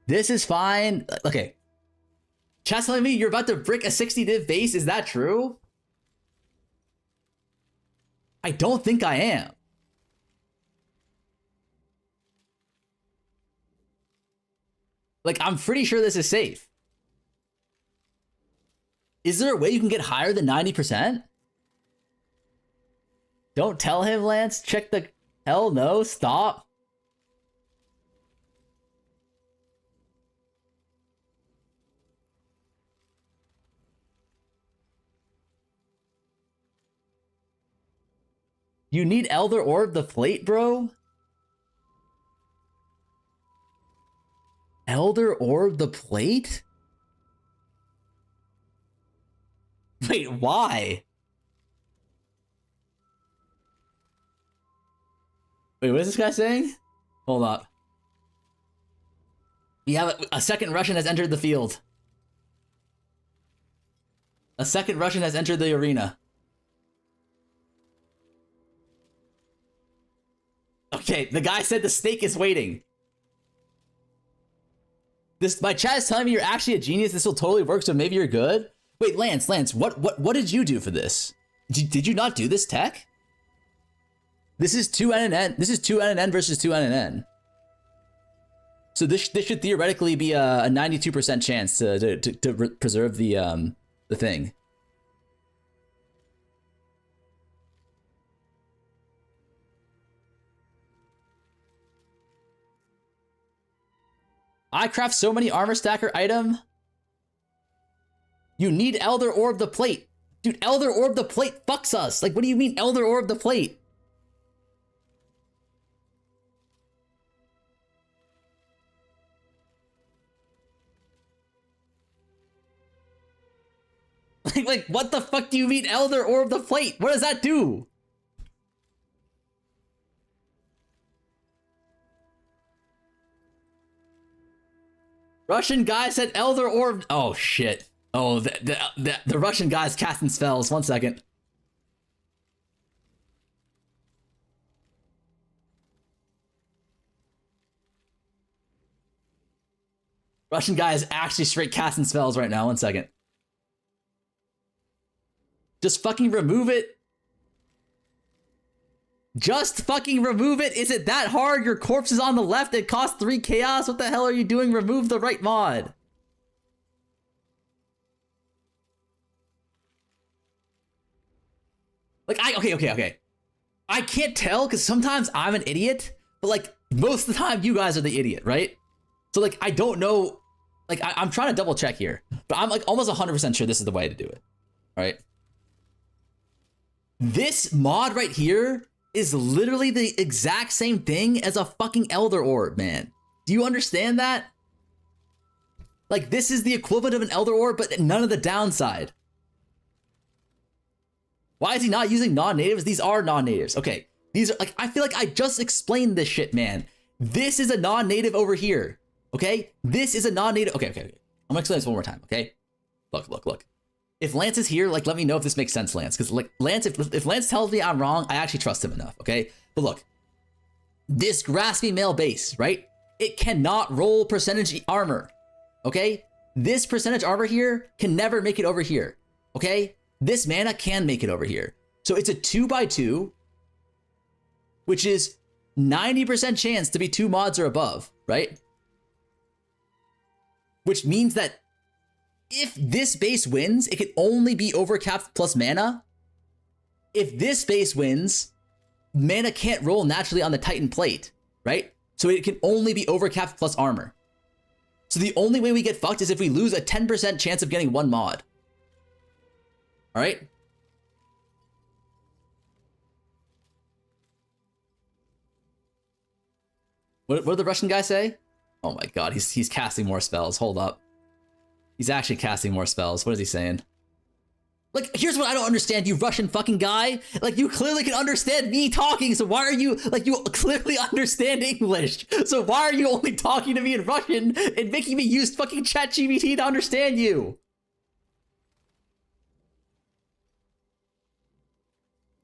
This is fine. Okay. Chat's telling me you're about to brick a 60 div base. Is that true? I don't think I am. Like, I'm pretty sure this is safe. Is there a way you can get higher than 90%? Don't tell him, Lance. Check the... Hell no, stop. You need Elder Orb the plate, bro? Elder Orb the plate? Wait, why? Wait, what is this guy saying? Hold up. We have a second Russian has entered the field. A second Russian has entered the arena. Okay, the guy said the snake is waiting. My chat is telling me you're actually a genius. This will totally work, so maybe you're good. Wait, Lance, what did you do for this? Did you not do this tech? This is 2 NNN. This is 2 NNN versus 2 NNN. So this should theoretically be a 92% chance to preserve the thing. I craft so many armor stacker item. You need Elder Orb the Plate. Dude, Elder Orb the Plate fucks us. Like, what do you mean Elder Orb the Plate? Like, what the fuck do you mean Elder Orb the Plate? What does that do? Russian guy said Elder Orb. Oh, shit. Oh, the Russian guy's casting spells. 1 second. Russian guy is actually straight casting spells right now. 1 second. Just fucking remove it. Just fucking remove it. Is it that hard? Your corpse is on the left. It costs 3 chaos. What the hell are you doing? Remove the right mod. Like, okay. I can't tell because sometimes I'm an idiot, but like most of the time you guys are the idiot, right? So like, I don't know. Like, I'm trying to double check here, but I'm like almost 100% sure this is the way to do it. All right. This mod right here is literally the exact same thing as a fucking Elder Orb, man. Do you understand that? Like, this is the equivalent of an Elder Orb, but none of the downside. Why is he not using non-natives? These are non-natives. Okay, these are like, I feel like I just explained this shit, man. This is a non-native over here, okay? This is a non-native. Okay. I'm gonna explain this one more time, okay? Look. If Lance is here, like, let me know if this makes sense, Lance. Because, like, Lance, if Lance tells me I'm wrong, I actually trust him enough, okay? But look, this grasping male base, right? It cannot roll percentage armor, okay? This percentage armor here can never make it over here, okay? This mana can make it over here. So it's a 2x2, which is 90% chance to be 2 mods or above, right? Which means that if this base wins, it can only be overcapped plus mana. If this base wins, mana can't roll naturally on the Titan plate, right? So it can only be overcapped plus armor. So the only way we get fucked is if we lose a 10% chance of getting 1 mod. All right? What did the Russian guy say? Oh my god, he's casting more spells. Hold up. He's actually casting more spells. What is he saying? Like, here's what I don't understand, you Russian fucking guy. Like, you clearly can understand me talking, so why are you, like, you clearly understand English. So why are you only talking to me in Russian and making me use fucking ChatGPT to understand you?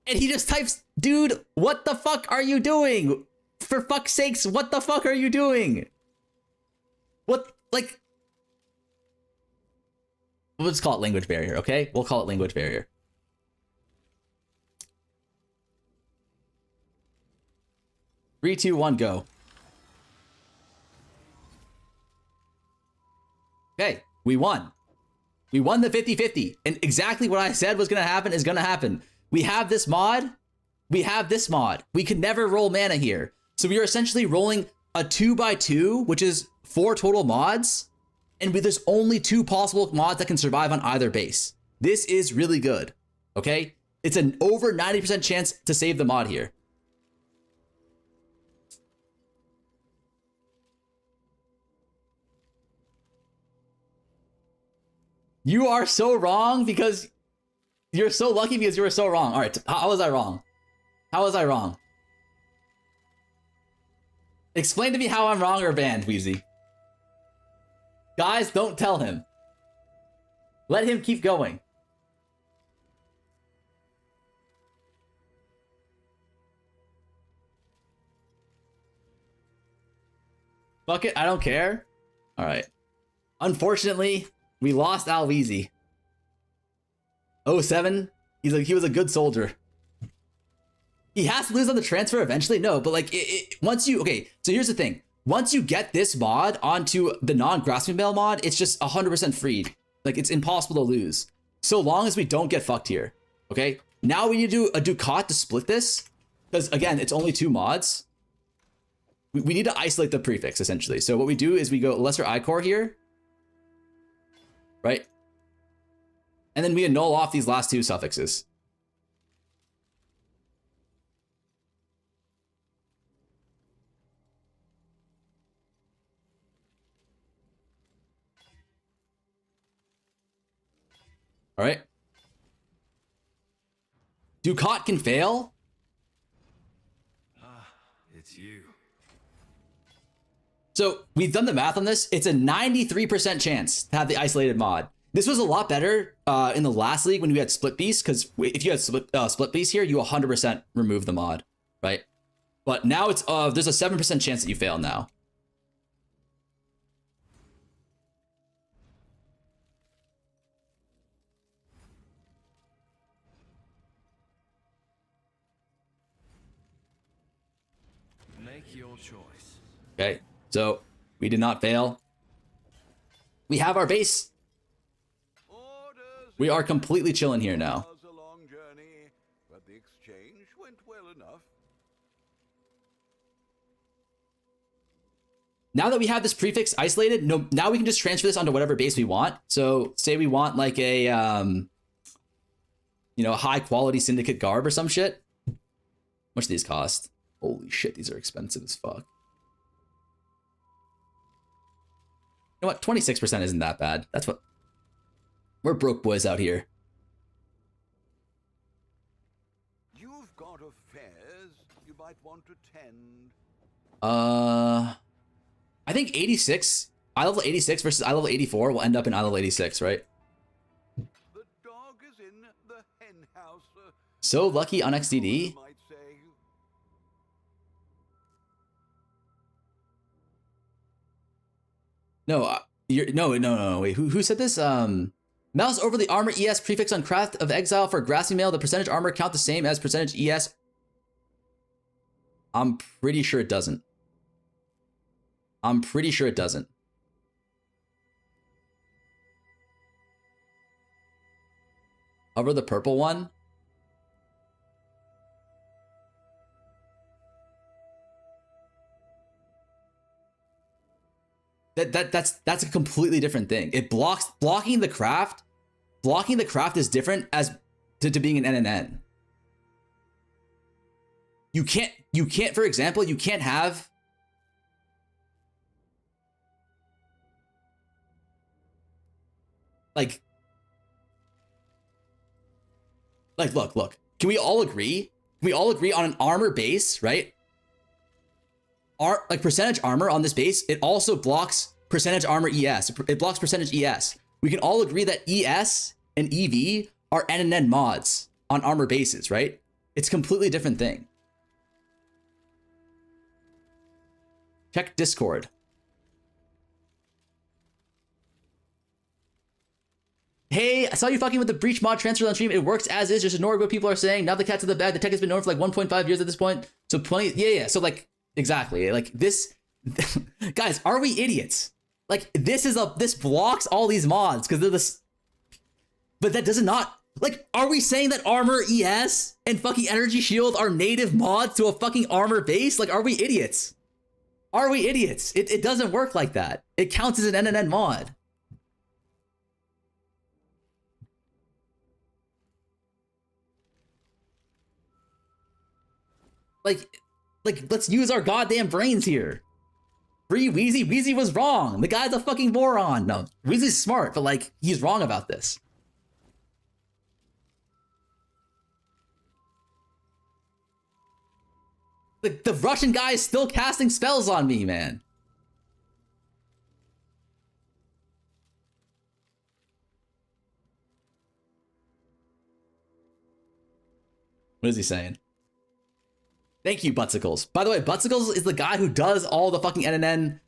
And he just types, dude, what the fuck are you doing? For fuck's sakes, what the fuck are you doing? What, like... We'll just call it language barrier, okay? We'll call it language barrier. Three, two, one, go. Okay, we won. We won the 50-50. And exactly what I said was gonna happen is gonna happen. We have this mod. We have this mod. We can never roll mana here. So we are essentially rolling a 2x2, which is 4 total mods. And there's only 2 possible mods that can survive on either base. This is really good, okay? It's an over 90% chance to save the mod here. You are so wrong because you're so lucky because you were so wrong. All right, how was I wrong? How was I wrong? Explain to me how I'm wrong or banned, Wheezy. Guys, don't tell him. Let him keep going. Fuck it, I don't care. All right. Unfortunately, we lost Alweezy. 07, he was a good soldier. He has to lose on the transfer eventually? No, but like, once you... Okay, so here's the thing. Once you get this mod onto the non-grasping mail mod, it's just 100% freed. Like, it's impossible to lose. So long as we don't get fucked here. Okay? Now we need to do a Ducat to split this. Because, again, it's only 2 mods. We need to isolate the prefix, essentially. So what we do is we go Lesser Ichor here. Right? And then we annul off these last two suffixes. All right. Ducat can fail. It's you. So we've done the math on this. It's a 93% chance to have the isolated mod. This was a lot better in the last league when we had split beast, because if you had split beast here, you 100% remove the mod, right? But now it's there's a 7% chance that you fail now. Make your choice. Okay, so we did not fail. We have our base. Orders. We are completely chilling here now. It was a long journey, but the exchange went well enough. Now that we have this prefix isolated, now we can just transfer this onto whatever base we want. So say we want like a, you know, high quality syndicate garb or some shit. How much do these cost? Holy shit, these are expensive as fuck. You know what? 26% isn't that bad. That's what... We're broke boys out here. You've got affairs you might want to tend. I think 86, eye level 86 versus eye level 84 will end up in eye level 86, right? The dog is in the hen house. So lucky on XDD. You might say. No, no, wait, who said this? Mouse over the armor ES prefix on Craft of Exile for grassy mail, the percentage armor count the same as percentage ES? I'm pretty sure it doesn't. I'm pretty sure it doesn't. Hover the purple one. That's a completely different thing. It blocking the craft is different as to being an NNN. You can't, for example, you can't have like look. Can we all agree? Can we all agree on an armor base, right? Like percentage armor on this base, it also blocks percentage armor ES. It blocks percentage ES. We can all agree that ES and EV are NNN mods on armor bases, right? It's a completely different thing. Check Discord. Hey, I saw you fucking with the breach mod transfer on stream. It works as is. Just ignore what people are saying. Now the cat's in the bag. The tech has been known for like 1.5 years at this point. So 20, yeah. So like, exactly. Like this, guys, are we idiots? Like this blocks all these mods because they're this, but that does not, like, are we saying that armor ES and fucking energy shield are native mods to a fucking armor base? Like, are we idiots? Are we idiots? It doesn't work like that. It counts as an NNN mod. Like, let's use our goddamn brains here. Free Wheezy. Wheezy was wrong. The guy's a fucking moron. No, Wheezy's smart, but like, he's wrong about this. The Russian guy is still casting spells on me, man. What is he saying? Thank you, Butsicles. By the way, Butsicles is the guy who does all the fucking NNN.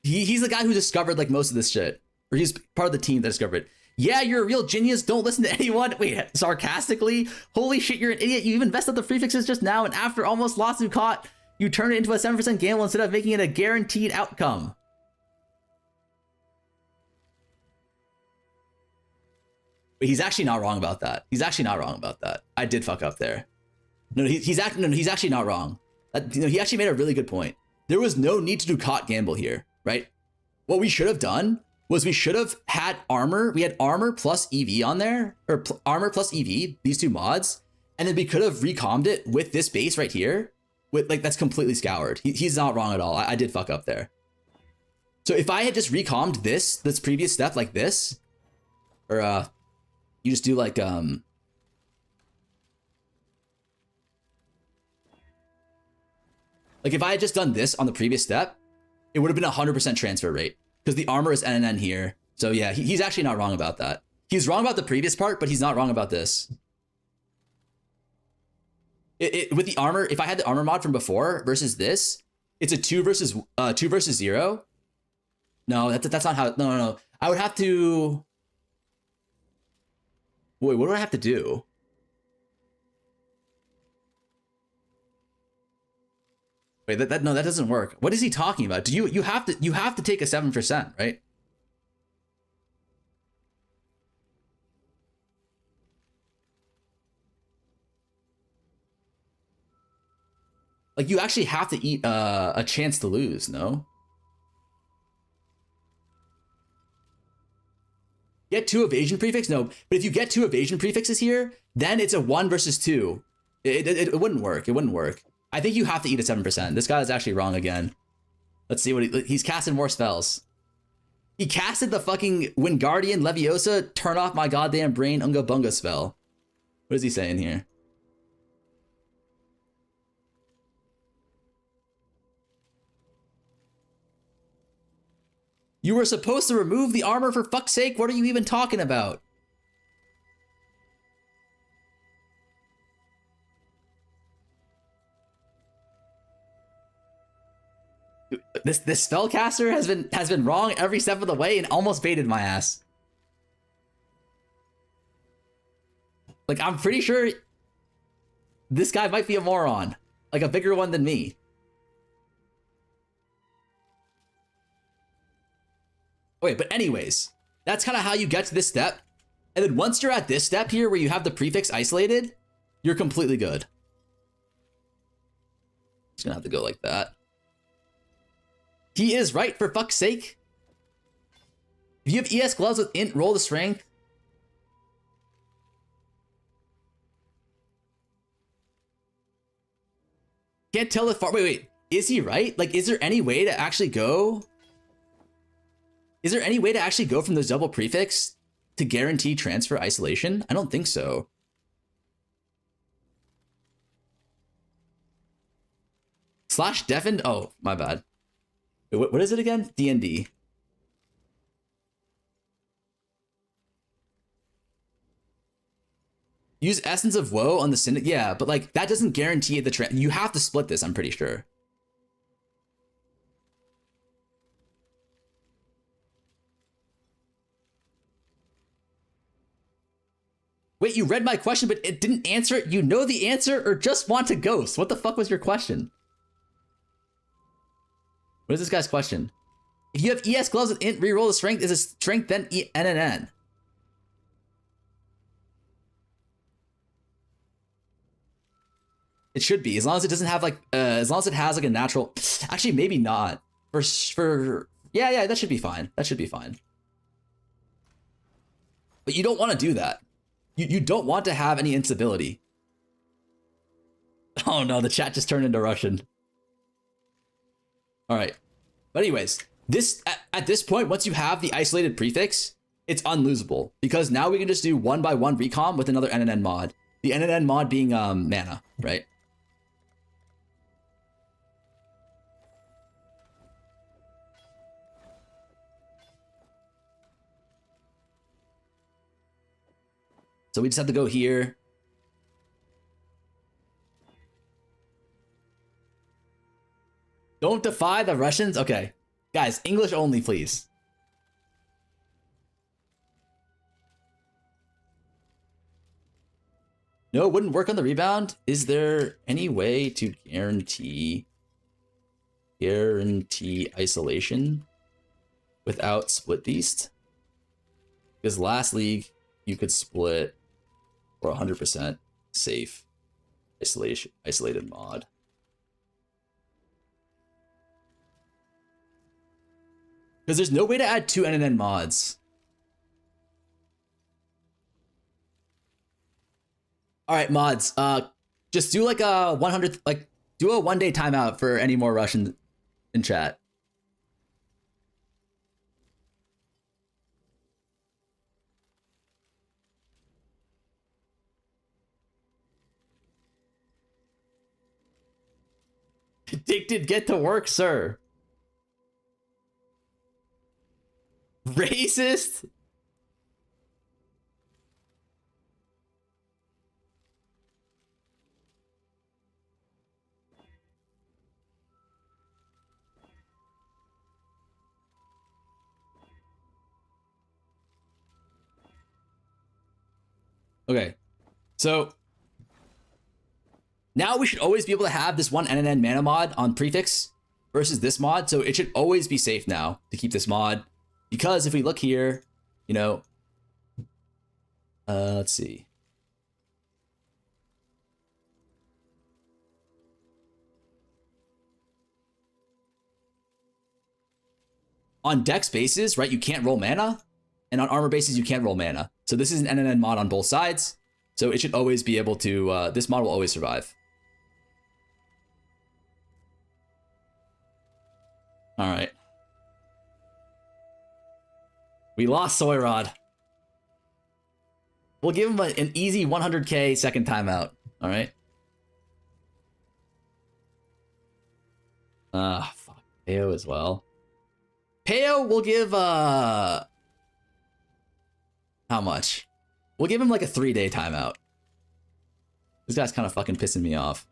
He's the guy who discovered like most of this shit. Or he's part of the team that discovered it. Yeah, you're a real genius. Don't listen to anyone. Wait, sarcastically? Holy shit, you're an idiot. You even messed up the prefixes just now, and after almost lost Ducat, you turned it into a 7% gamble instead of making it a guaranteed outcome. But he's actually not wrong about that. He's actually not wrong about that. I did fuck up there. No, he's actually not wrong. He actually made a really good point. There was no need to do caught gamble here, right? What we should have done was we should have had armor. We had armor plus EV on there, or armor plus EV, these two mods. And then we could have recommed it with this base right here. With like, that's completely scoured. He's not wrong at all. I did fuck up there. So if I had just recommed this previous step like this, or you just do like if I had just done this on the previous step, it would have been 100% transfer rate because the armor is NNN here. So yeah, he's actually not wrong about that. He's wrong about the previous part, but he's not wrong about this. With the armor, if I had the armor mod from before versus this, it's a 2 versus 0. No, that's not how. No. I would have to. Wait, what do I have to do? Wait, that doesn't work. What is he talking about? Do you have to take a 7%, right? Like you actually have to eat a chance to lose, no? Get 2 evasion prefix? No, but if you get 2 evasion prefixes here, then it's a 1 versus 2. It wouldn't work. It wouldn't work. I think you have to eat a 7%. This guy is actually wrong again. Let's see what he's casting more spells. He casted the fucking Wingardium Leviosa, turn off my goddamn brain, Unga Bunga spell. What is he saying here? You were supposed to remove the armor for fuck's sake. What are you even talking about? This spellcaster has been wrong every step of the way and almost baited my ass. Like I'm pretty sure this guy might be a moron, like a bigger one than me. Wait, but anyways, that's kind of how you get to this step. And then once you're at this step here where you have the prefix isolated, you're completely good. Just gonna have to go like that. He is right, for fuck's sake. If you have ES gloves with int, roll the strength. Can't tell if far. Wait. Is he right? Like, is there any way to actually go? Is there any way to actually go from those double prefix to guarantee transfer isolation? I don't think so. Slash deafened? Oh, my bad. Wait, what is it again? D&D. Use Essence of Woe on the Syndic. Yeah, but like that doesn't guarantee the you have to split this, I'm pretty sure. Wait, you read my question, but it didn't answer it? You know the answer or just want to ghost? What the fuck was your question? What is this guy's question? If you have ES gloves with int, reroll the strength, is a strength then NNN? It should be, as long as it doesn't have like, as long as it has like a natural, actually maybe not. Yeah, that should be fine. That should be fine. But you don't want to do that. You don't want to have any instability. Oh no, the chat just turned into Russian. All right. But anyways, at this point, once you have the isolated prefix, it's unlosable because now we can just do 1x1 recom with another NNN mod. The NNN mod being mana, right? So we just have to go here. Don't defy the Russians? Okay. Guys, English only, please. No, it wouldn't work on the rebound. Is there any way to guarantee isolation without split beast? Because last league, you could split for 100% safe isolated mod. Because there's no way to add 2 NNN mods. All right, mods. Just do like a 100, like do a 1-day timeout for any more Russians in chat. Addicted, get to work, sir. Racist? Okay, so now we should always be able to have this one NNN mana mod on prefix versus this mod. So it should always be safe now to keep this mod. Because if we look here, you know, let's see. On dex bases, right, you can't roll mana. And on armor bases, you can't roll mana. So this is an NNN mod on both sides. So it should always be able to, this mod will always survive. All right. We lost Soyrod. We'll give him an easy 100k second timeout. All right. Fuck. Peo as well. Peo will give, how much? We'll give him like a 3-day timeout. This guy's kind of fucking pissing me off.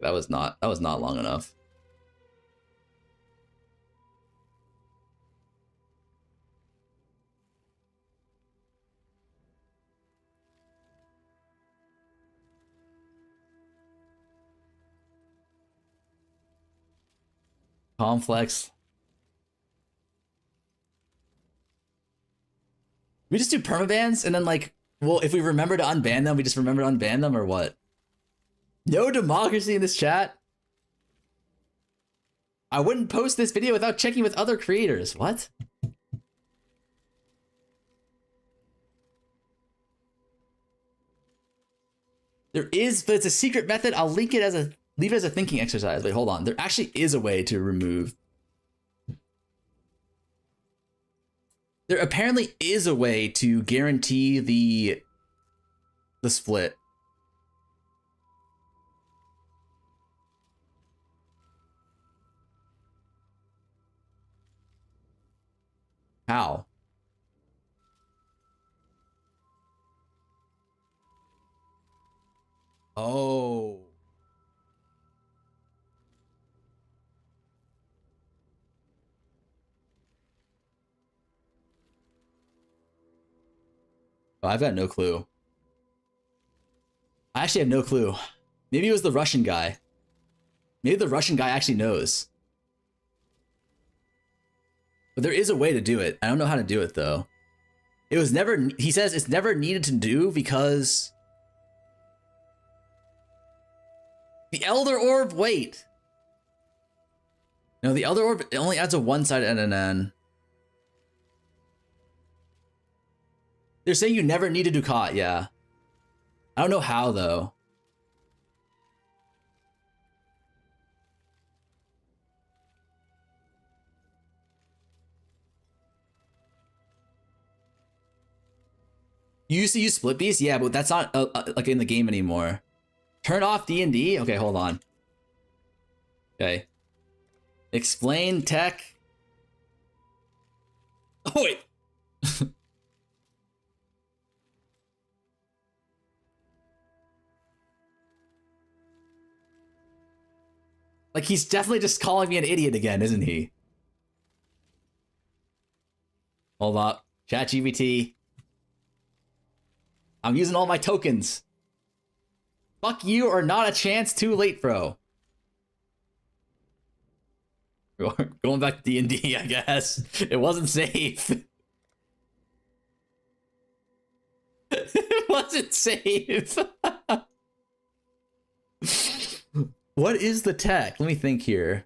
That was not long enough. Complex. We just do permabans and then like, well, if we remember to unban them, we just remember to unban them or what? No democracy in this chat? I wouldn't post this video without checking with other creators. What? There is, but it's a secret method. I'll link it as a, leave it as a thinking exercise. Wait, hold on. There actually is a way to remove. There apparently is a way to guarantee the split. How? Oh. Oh, I've got no clue. I actually have no clue. Maybe it was the Russian guy. Maybe the Russian guy actually knows. But there is a way to do it. I don't know how to do it though. It was never, he says it's never needed to do because the Elder Orb, wait. No, the Elder Orb only adds a one-sided NNN. They're saying you never need to do Ducat, yeah. I don't know how though. You used to use Split Beast? Yeah, but that's not like in the game anymore. Turn off D&D? Okay, hold on. Okay. Explain tech. Oh, wait. Like, he's definitely just calling me an idiot again, isn't he? Hold up. ChatGPT. I'm using all my tokens. Fuck you or not a chance, too late, bro. Going back to D&D, I guess. It wasn't safe. It wasn't safe. What is the tech? Let me think here.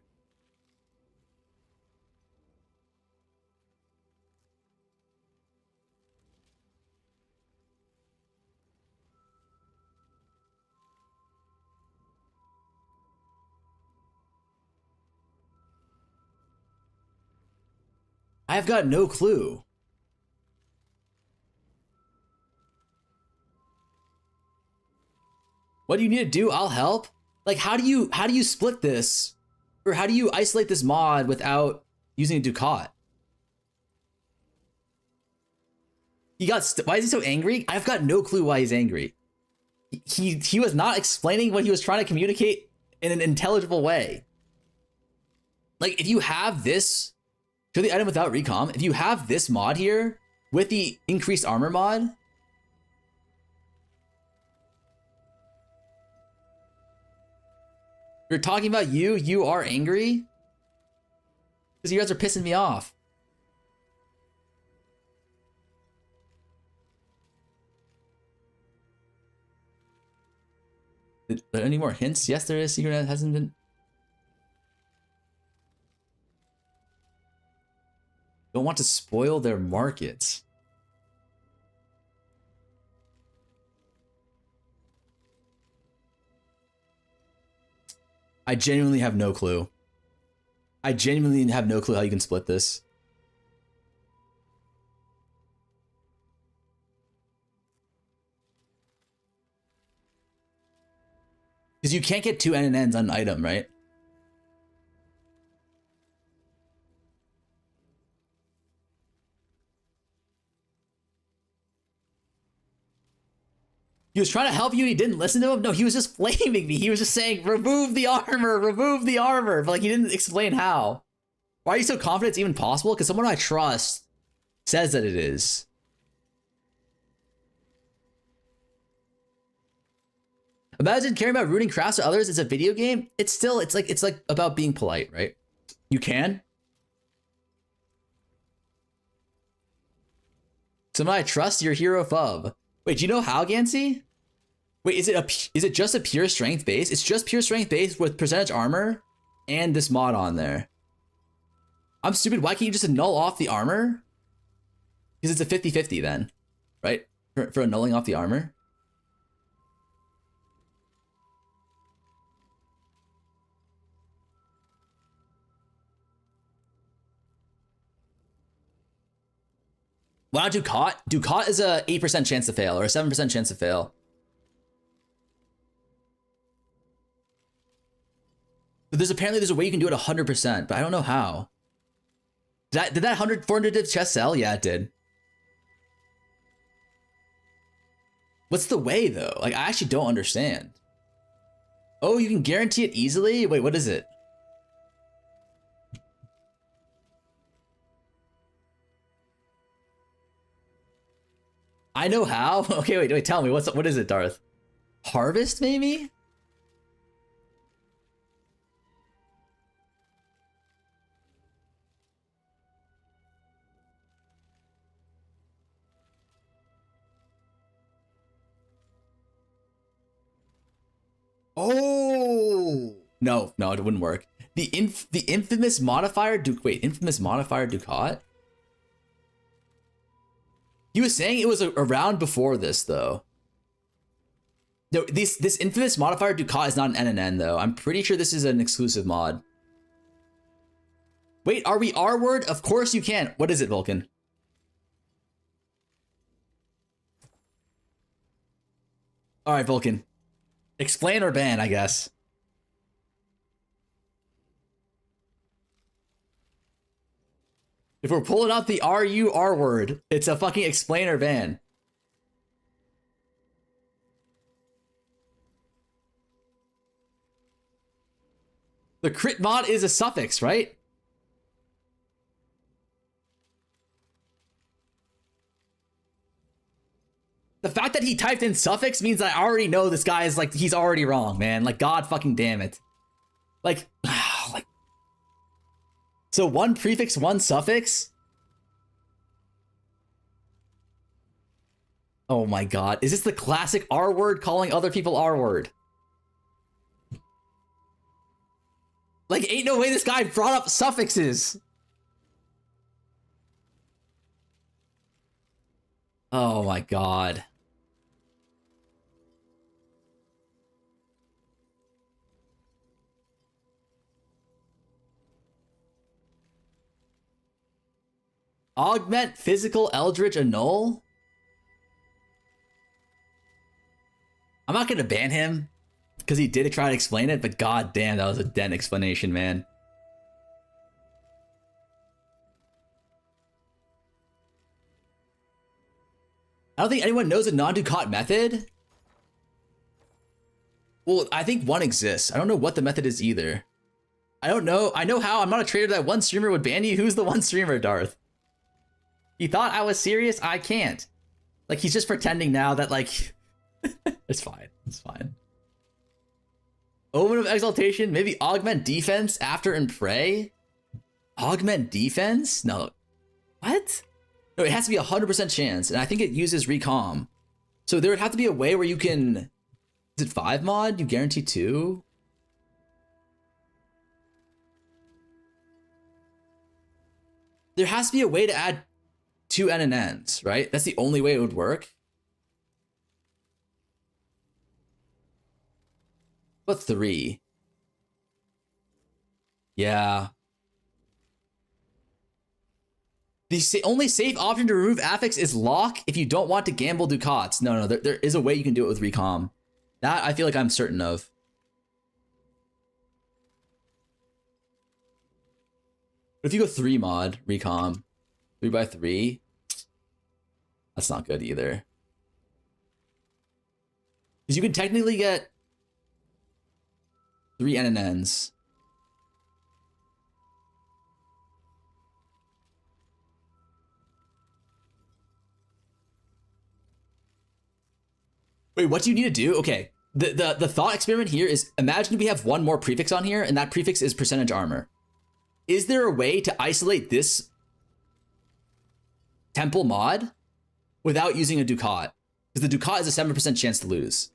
I've got no clue. What do you need to do? I'll help. Like, how do you split this? Or how do you isolate this mod without using a Ducat? Why is he so angry? I've got no clue why he's angry. He was not explaining what he was trying to communicate in an intelligible way. Like, if you have this, show the item without recom, if you have this mod here with the increased armor mod, you're talking about you are angry? Because you guys are pissing me off. Are there any more hints? Yes, there is. Secret that hasn't been. Don't want to spoil their markets. I genuinely have no clue. I genuinely have no clue how you can split this. Because you can't get two N and N's on an item, right? He was trying to help you and he didn't listen to him? No, he was just flaming me. He was just saying, remove the armor, remove the armor. But like, he didn't explain how. Why are you so confident it's even possible? Because someone I trust says that it is. Imagine caring about rooting crafts or others is a video game. It's like about being polite, right? You can. Someone I trust, your hero fob. Wait, do you know how, Gansey? Wait, is it just a pure strength base? It's just pure strength base with percentage armor and this mod on there. I'm stupid. Why can't you just annul off the armor? Because it's a 50-50 then, right? For annulling off the armor. Why not Ducat? Ducat is a 8% chance to fail or a 7% chance to fail. But there's a way you can do it 100%, but I don't know how. Did that 400 div chest sell? Yeah, it did. What's the way though? Like, I actually don't understand. Oh, you can guarantee it easily? Wait, what is it? I know how. Okay, wait, tell me. What is it, Darth? Harvest, maybe? Oh no, it wouldn't work. The infamous modifier infamous modifier Ducat. He was saying it was around before this though. No, this infamous modifier Ducat is not an NNN though. I'm pretty sure this is an exclusive mod. Wait, are we R word? Of course you can. What is it, Vulcan? All right, Vulcan. Explain or ban, I guess. If we're pulling out the R word, it's a fucking explain or ban. The crit mod is a suffix, right? The fact that he typed in suffix means that I already know this guy is like, he's already wrong, man. Like, god fucking damn it. Like, so one prefix, one suffix? Oh my god. Is this the classic R word calling other people R word? Like, ain't no way this guy brought up suffixes. Oh my god. Augment physical eldritch annul? I'm not gonna ban him because he did try to explain it, but god damn, that was a dense explanation, man. I don't think anyone knows a non-Ducat method. Well, I think one exists. I don't know what the method is either. I don't know. I know how. I'm not a trader that one streamer would ban you. Who's the one streamer, Darth? He thought I was serious? I can't. Like, he's just pretending now that, like... It's fine. It's fine. Omen of Exaltation? Maybe augment defense after and pray? Augment defense? No. What? No, it has to be 100% chance, and I think it uses recom. So there would have to be a way where you can... Is it 5 mod? You guarantee 2? There has to be a way to add 2 NNNs, right? That's the only way it would work. But 3. Yeah. The only safe option to remove affix is lock if you don't want to gamble ducats. No, there is a way you can do it with recom. That I feel like I'm certain of. But if you go 3 mod, recom, 3x3, that's not good either. Because you can technically get 3 NNNs. Wait, what do you need to do? Okay, the thought experiment here is, imagine we have one more prefix on here, and that prefix is percentage armor. Is there a way to isolate this temple mod without using a ducat? Because the ducat is a 7% chance to lose.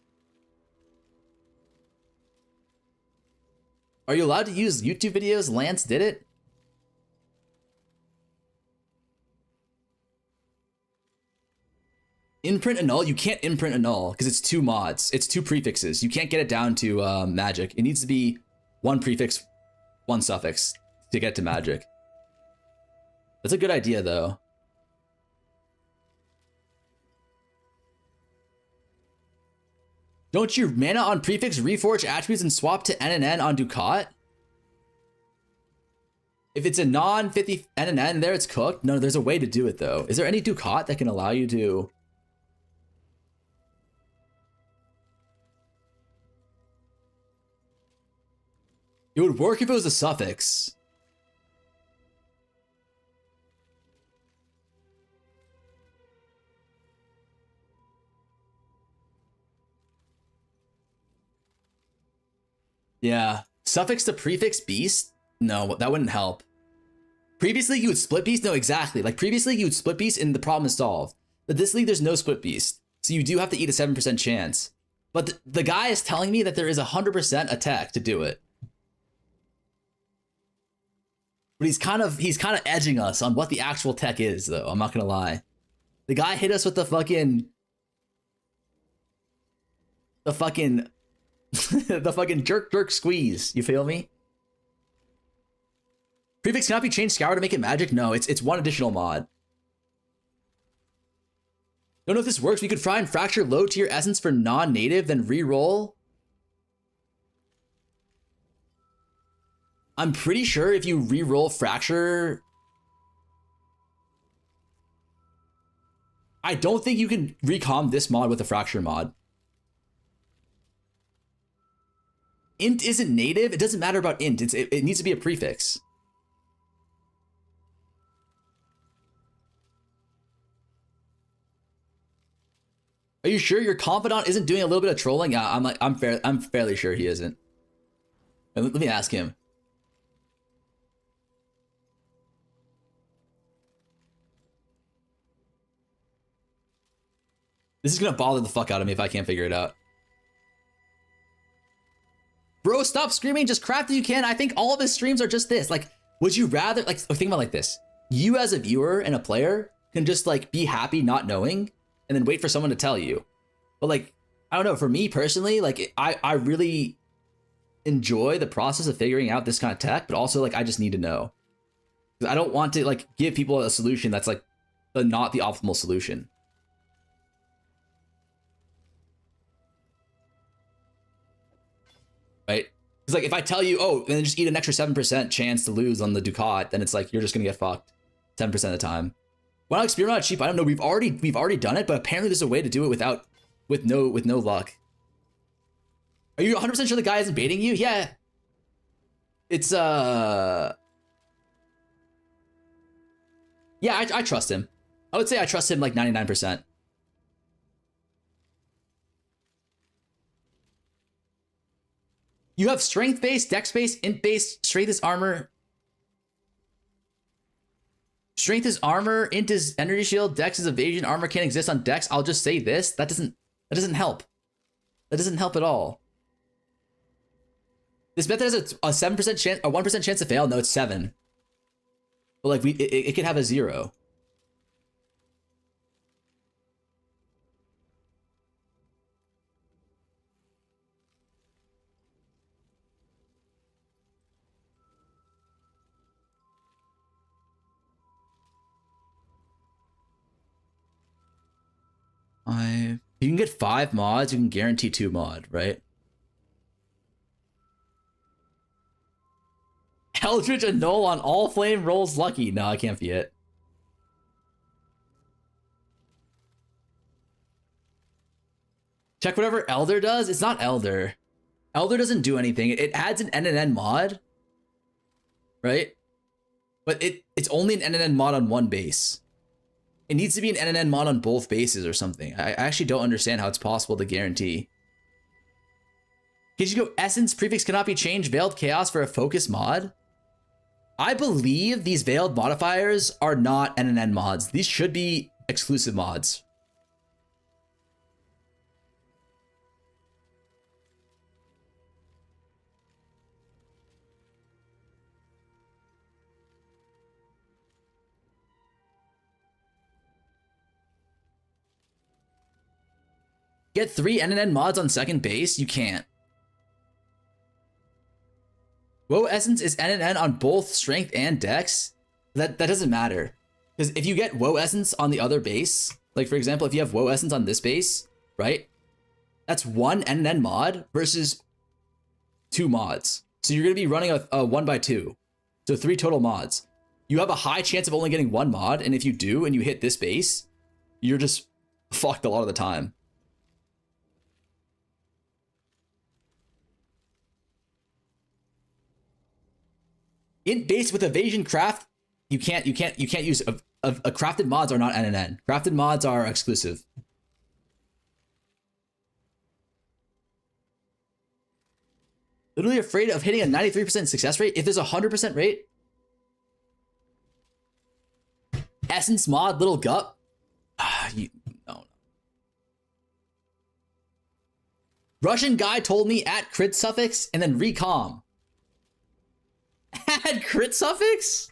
Are you allowed to use YouTube videos? Lance did it. Imprint annul? You can't imprint annul because it's 2 mods. It's 2 prefixes. You can't get it down to magic. It needs to be 1 prefix, 1 suffix to get to magic. That's a good idea though. Don't you mana on prefix, reforge attributes, and swap to NNN on Ducat? If it's a non-50 NNN there, it's cooked. No, there's a way to do it though. Is there any Ducat that can allow you to... It would work if it was a suffix. Yeah. Suffix to prefix beast? No, that wouldn't help. Previously, you would split beast? No, exactly. Like, previously, you would split beast and the problem is solved. But this league, there's no split beast. So you do have to eat a 7% chance. But the guy is telling me that there is a 100% attack to do it. But he's kind of edging us on what the actual tech is, though. I'm not gonna lie. The guy hit us with the fucking the fucking jerk squeeze. You feel me? Prefix cannot be changed scour to make it magic. No, it's 1 additional mod. Don't know if this works. We could try and fracture low tier essence for non-native, then re-roll. I'm pretty sure if you re-roll fracture, I don't think you can recom this mod with a fracture mod. Int isn't native. It doesn't matter about int. It needs to be a prefix. Are you sure your confidant isn't doing a little bit of trolling? Yeah, I'm fairly sure he isn't. Let me ask him. This is gonna bother the fuck out of me if I can't figure it out. bro, stop screaming, just craft that you can. I think all of his streams are just this. Like, would you rather, like, think about it like this. You as a viewer and a player can just like be happy not knowing and then wait for someone to tell you. But like, I don't know, for me personally, like I really enjoy the process of figuring out this kind of tech, but also like, I just need to know. I don't want to like give people a solution that's like not the optimal solution. Right? Because like if I tell you, oh, then just eat an extra 7% chance to lose on the Ducat, then it's like you're just gonna get fucked 10% of the time. Why not experiment on a cheap item? No, we've already done it, but apparently there's a way to do it with no luck. Are you 100% sure the guy isn't baiting you? Yeah. It's yeah, I trust him. I would say I trust him like 99%. You have strength base, dex base, int base, strength is armor. Strength is armor, int is energy shield, dex is evasion, armor can't exist on dex. I'll just say this. That doesn't help. That doesn't help at all. This method has a 7% chance, a 1% chance to fail. No, it's 7. But like it could have a 0. You can get 5 mods, you can guarantee 2 mod, right? Eldritch Annul on all flame rolls lucky. No, I can't be it. Check whatever Elder does. It's not Elder. Elder doesn't do anything. It adds an NNN mod, right? But it's only an NNN mod on one base. It needs to be an NNN mod on both bases or something. I actually don't understand how it's possible to guarantee. Did you go Essence prefix cannot be changed, Veiled Chaos for a focus mod? I believe these Veiled modifiers are not NNN mods. These should be exclusive mods. Get 3 NNN mods on second base? You can't. Woe Essence is NNN on both strength and dex? That doesn't matter. Because if you get Woe Essence on the other base, like for example, if you have Woe Essence on this base, right? That's 1 NNN mod versus 2 mods. So you're going to be running a 1x2. So 3 total mods. You have a high chance of only getting 1 mod, and if you do and you hit this base, you're just fucked a lot of the time. In base with evasion craft, you can't use a crafted mods are not NNN. Crafted mods are exclusive. Literally afraid of hitting a 93% success rate. If there's a 100% rate, Essence mod little gut. No. Russian guy told me at crit suffix and then recom. Add crit suffix?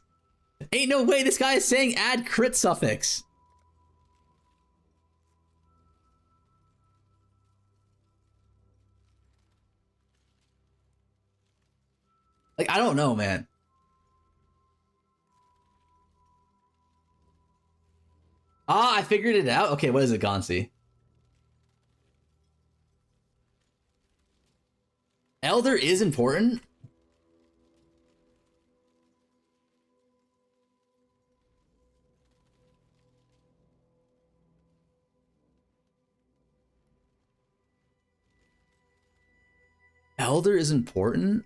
Ain't no way this guy is saying add crit suffix. Like, I don't know, man. Ah, I figured it out. Okay, what is it, Gonsi? Elder is important. Elder is important?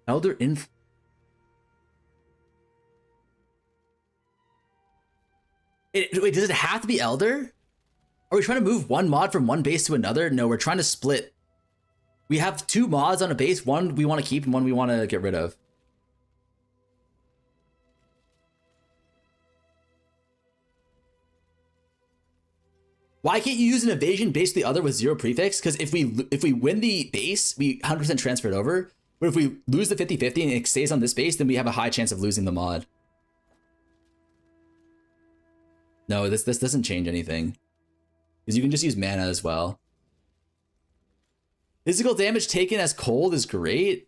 Elder inf... Wait, does it have to be Elder? Are we trying to move one mod from one base to another? No, we're trying to split We have 2 mods on a base. One we want to keep and one we want to get rid of. Why can't you use an evasion base to the other with 0 prefix? Because if we win the base, we 100% transfer it over. But if we lose the 50-50 and it stays on this base, then we have a high chance of losing the mod. No, this doesn't change anything. Because you can just use mana as well. Physical damage taken as cold is great.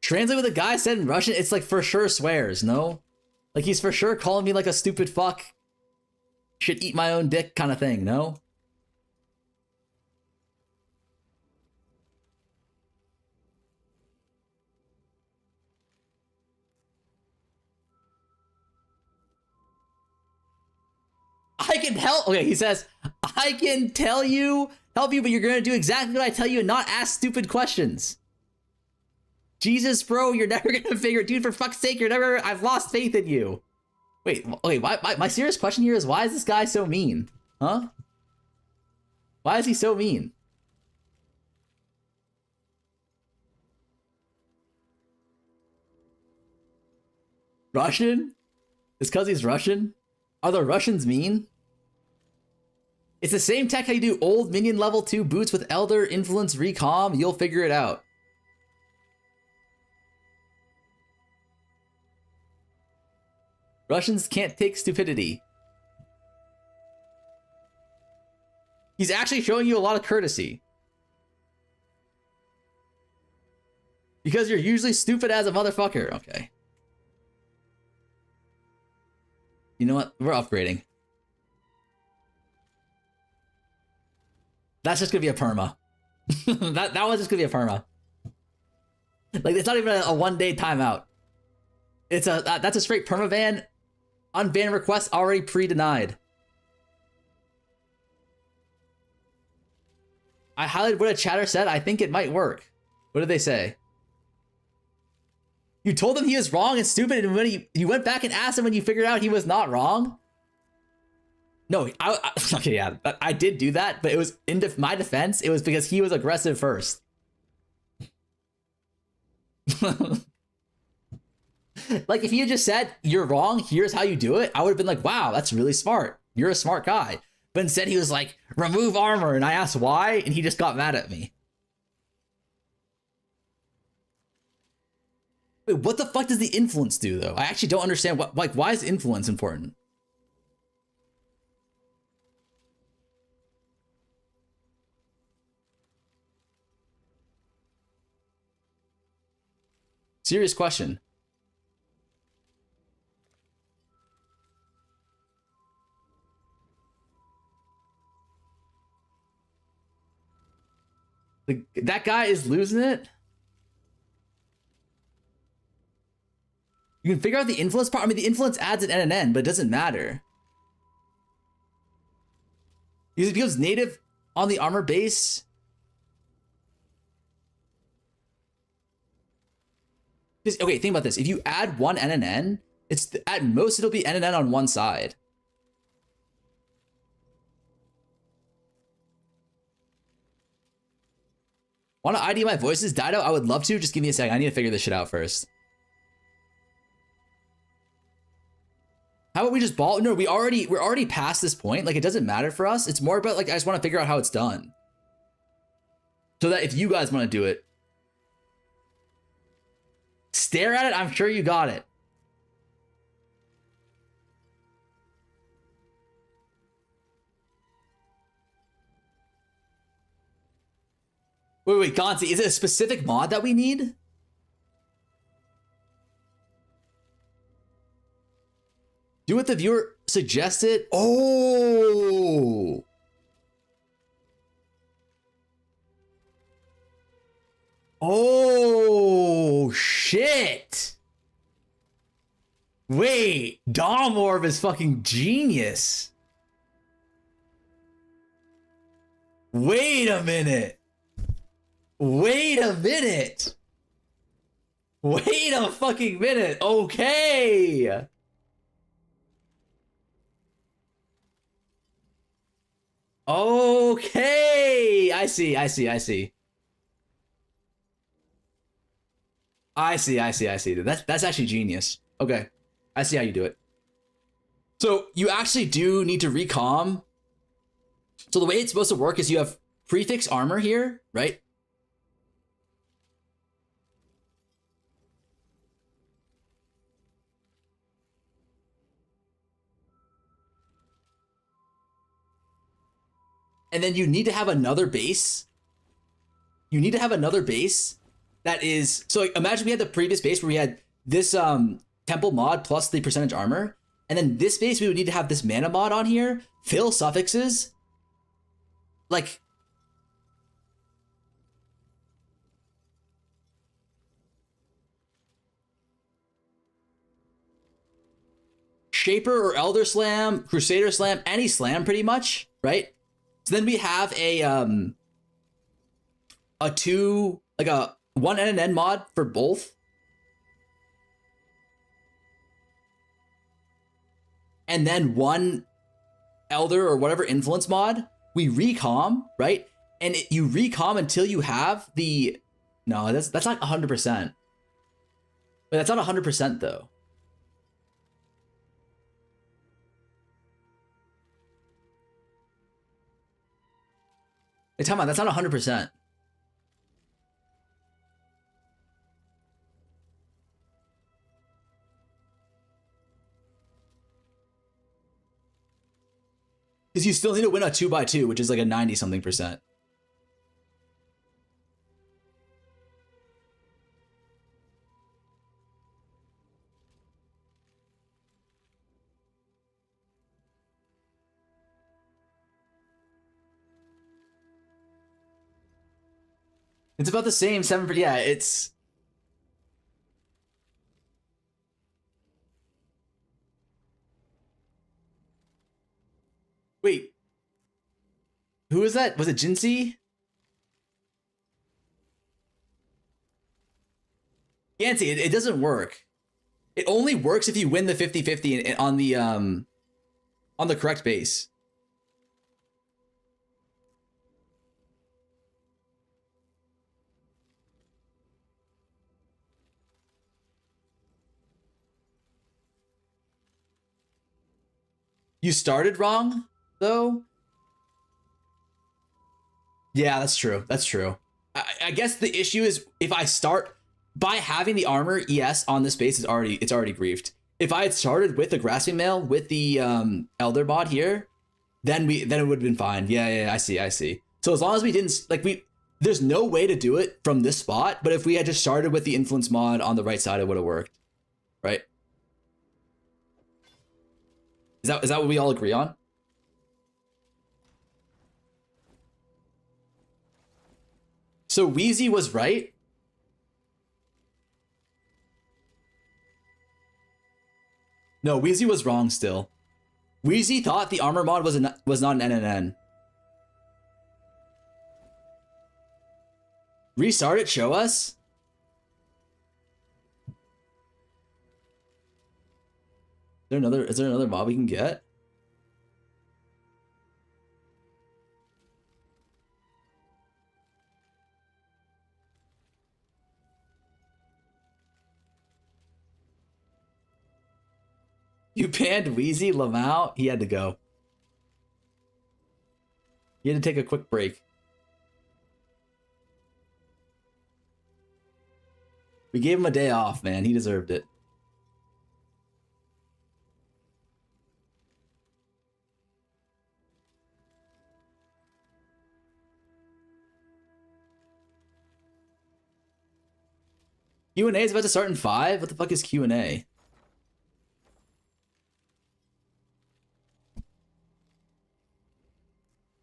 Translate what the guy said in Russian, it's like for sure swears, no? Like he's for sure calling me like a stupid fuck. Should eat my own dick kind of thing, no? I can help. Okay, he says, I can help you, but you're gonna do exactly what I tell you and not ask stupid questions. Jesus, bro, you're never gonna figure it. Dude, for fuck's sake, I've lost faith in you. Wait, okay, my serious question here is, why is this guy so mean? Huh? Why is he so mean? Russian? It's because he's Russian? Are the Russians mean? It's the same tech how you do old minion level 2 boots with Elder, Influence, Recom. You'll figure it out. Russians can't take stupidity. He's actually showing you a lot of courtesy. Because you're usually stupid as a motherfucker. Okay. You know what? We're upgrading. That's just gonna be a perma. that one's just gonna be a perma. Like, it's not even a 1-day timeout. It's that's a straight perma ban. Unban request already pre-denied. I highlighted what a chatter said. I think it might work. What did they say? You told him he was wrong and stupid, and when you went back and asked him when you figured out he was not wrong? No, okay, yeah, I did do that, but it was in my defense. It was because he was aggressive first. Like, if he had just said, you're wrong, here's how you do it, I would have been like, wow, that's really smart. You're a smart guy. But instead he was like, remove armor, and I asked why, and he just got mad at me. Wait, what the fuck does the influence do, though? I actually don't understand. What, like, why is influence important? Serious question. That guy is losing it. You can figure out the influence part. I mean, the influence adds an NNN, but it doesn't matter. Because it becomes native on the armor base. Okay, think about this. If you add one NNN, it's at most it'll be NNN on one side. Want to ID my voices? Dido, I would love to. Just give me a second. I need to figure this shit out first. How about we just ball? No, we're already past this point. Like, it doesn't matter for us. It's more about, like, I just want to figure out how it's done. So that if you guys want to do it, stare at it. I'm sure you got it. Wait, Gonzi, is it a specific mod that we need? Do what the viewer suggested. Oh. Oh, shit. Wait, Domorb is fucking genius. Wait a minute. Wait a minute. Wait a fucking minute. Okay. Okay. I see. I see. I see. I see. I see. I see. That's actually genius. Okay. I see how you do it. So you actually do need to recom. So the way it's supposed to work is you have prefix armor here, right? And then you need to have another base. You need to have another base that is, so like, imagine we had the previous base where we had this temple mod plus the percentage armor. And then this base, we would need to have this mana mod on here, fill suffixes. Like, Shaper or Elder Slam, Crusader Slam, any slam pretty much, right? So then we have a 1 NNN mod for both. And then 1 Elder or whatever influence mod. We recom, right? And you recom until you have the... No, that's not 100%. But that's not 100% though. Hey, tell me, that's not 100%. Because you still need to win a 2x2, which is like a 90-something%. It's about the same 7%. Yeah, it's... Wait. Who was that? Was it Jinsey? Yancey, it doesn't work. It only works if you win the 50-50 on the correct base. You started wrong, though? Yeah, that's true. That's true. I guess the issue is if I start by having the armor ES on this base, it's already griefed. If I had started with the grasping mail with the elder mod here, then it would have been fine. Yeah, I see. So as long as we didn't there's no way to do it from this spot, but if we had just started with the influence mod on the right side, it would have worked. Right? Is that what we all agree on? So Wheezy was right. No, Wheezy was wrong still. Wheezy thought the armor mod was not an NNN. Restart it, show us. Is there another mod we can get? You banned Wheezy, Lamau? He had to go. He had to take a quick break. We gave him a day off, man. He deserved it. Q&A is about to start in 5? What the fuck is Q&A?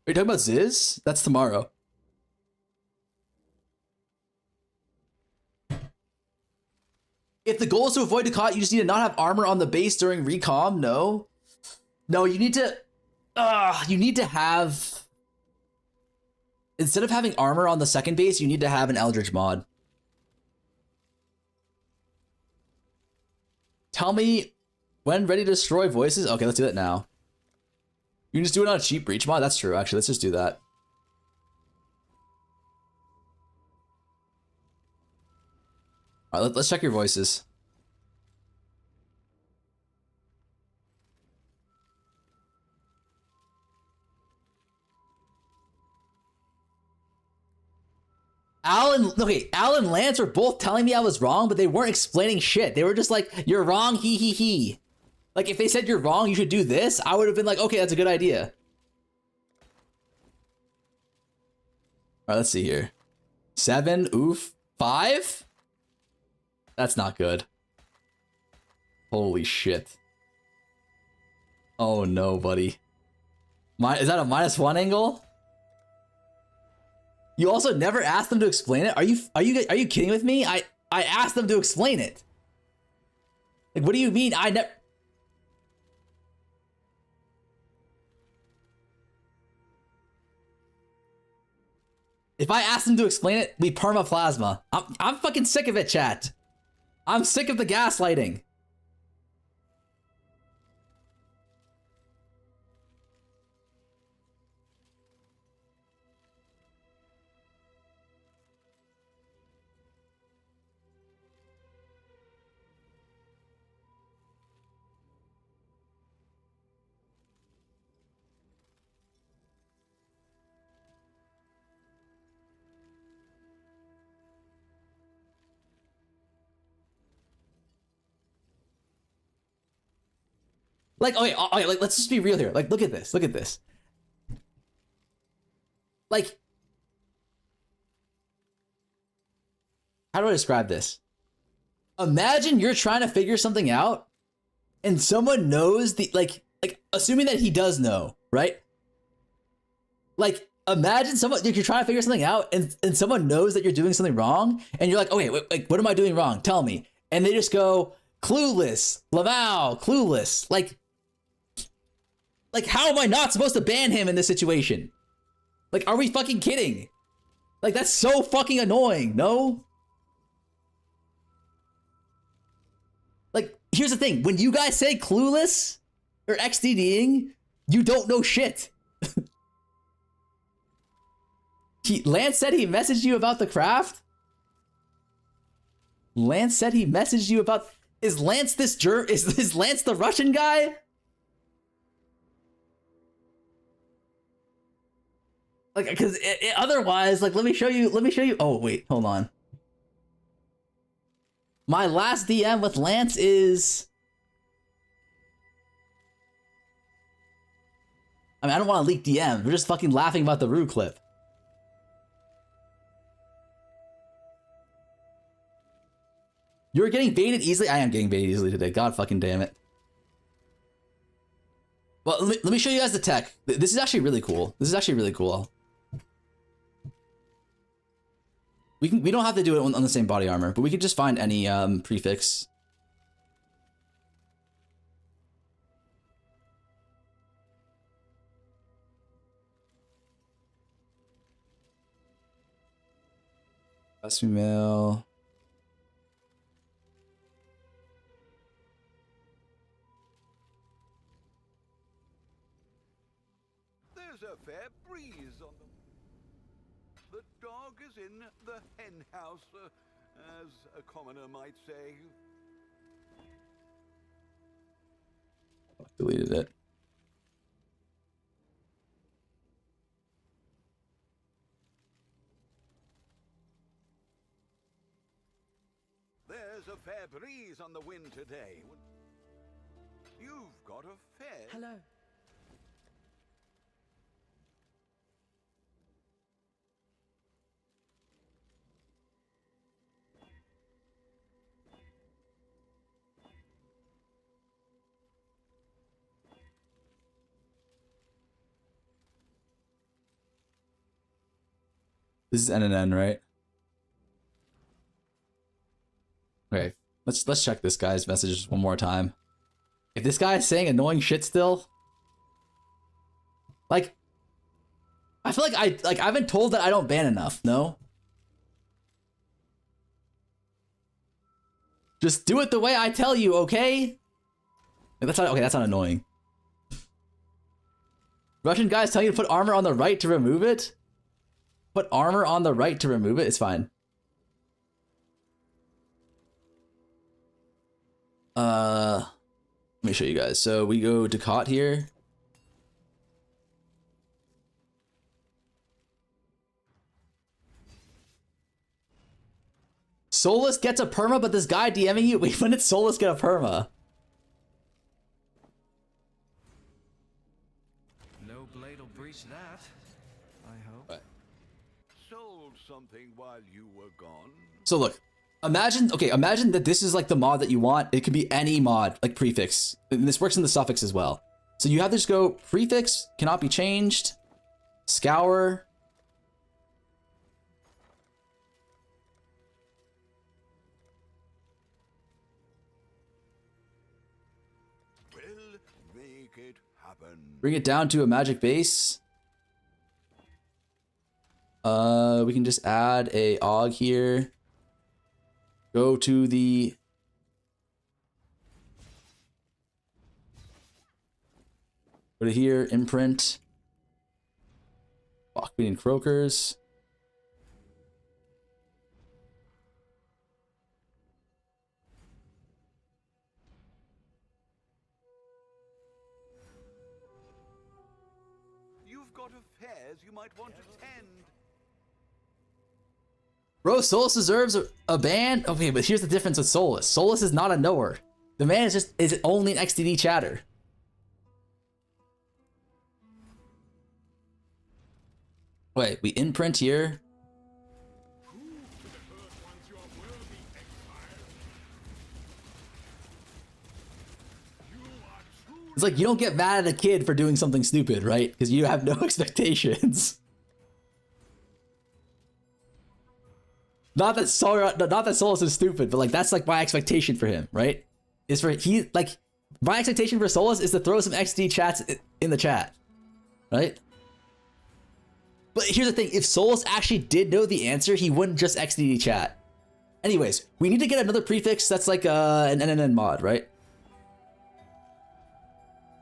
Are you talking about Ziz? That's tomorrow. If the goal is to avoid Ducat, you just need to not have armor on the base during recom? No. No, you need to have... instead of having armor on the second base, you need to have an Eldritch mod. Tell me when ready to destroy voices. Okay, let's do that now. You can just do it on a cheap breach mod. That's true, actually. Let's just do that. All right, let's check your voices. Al and Lance were both telling me I was wrong, but they weren't explaining shit. They were just like, you're wrong, he. Like, if they said you're wrong, you should do this, I would have been like, okay, that's a good idea. All right, let's see here. 7, oof. 5? That's not good. Holy shit. Oh no, buddy. Is that a -1 angle? You also never asked them to explain it? Are you kidding with me? I asked them to explain it. Like, what do you mean? If I asked them to explain it, we permaplasma. I'm fucking sick of it, chat. I'm sick of the gaslighting. Like, okay, like, let's just be real here. Like, look at this. Look at this. Like, how do I describe this? Imagine you're trying to figure something out, and someone knows like, assuming that he does know, right? Like, imagine you're trying to figure something out, and someone knows that you're doing something wrong, and you're like, okay, wait, what am I doing wrong? Tell me. And they just go, clueless, Lamau, clueless. Like, how am I not supposed to ban him in this situation? Like, are we fucking kidding? Like, that's so fucking annoying, no? Like, here's the thing. When you guys say clueless or XDDing, you don't know shit. Lance said he messaged you about the craft? Lance said he messaged you about... Is Lance this is Lance the Russian guy? Like, because otherwise, like, let me show you. Oh, wait, hold on. My last DM with Lance is... I mean, I don't want to leak DM. We're just fucking laughing about the Rue clip. You're getting baited easily? I am getting baited easily today. God fucking damn it. Well, let me show you guys the tech. This is actually really cool. We don't have to do it on the same body armor, but we could just find any prefix. Best female. There's a fair breeze on them. The dog is in the hen house, as a commoner might say. Deleted it. There's a fair breeze on the wind today. You've got a fair... Hello. This is NNN, right? Okay, let's check this guy's messages one more time. If this guy is saying annoying shit still, like, I feel like I've been told that I don't ban enough. No. Just do it the way I tell you, okay? That's not okay. That's not annoying. Russian guys tell you to put armor on the right to remove it. Put armor on the right to remove it. It's fine. Let me show you guys. So we go to caught here. Solus gets a perma, but this guy DMing you. Wait, when did Solus get a perma? No blade will breach that, I hope. Right. Sold something while you were gone. So look, imagine that this is like the mod that you want. It could be any mod, like prefix. And this works in the suffix as well. So you have to just go prefix, cannot be changed, scour. Make it happen. Bring it down to a magic base. We can just add a og here. Go to the go to here, imprint. Fuck, we need croakers. You've got affairs you might want to tend. Bro, Solus deserves a ban? Okay, but here's the difference with Solus. Solus is not a knower. The man is only an XDD chatter. Wait, we imprint here. It's like you don't get mad at a kid for doing something stupid, right? Because you have no expectations. Not that Solus is stupid, but like that's like my expectation for him, right? Is for my expectation for Solus is to throw some XD chats in the chat, right? But here's the thing: if Solus actually did know the answer, he wouldn't just XD chat. Anyways, we need to get another prefix that's like an NNN mod, right?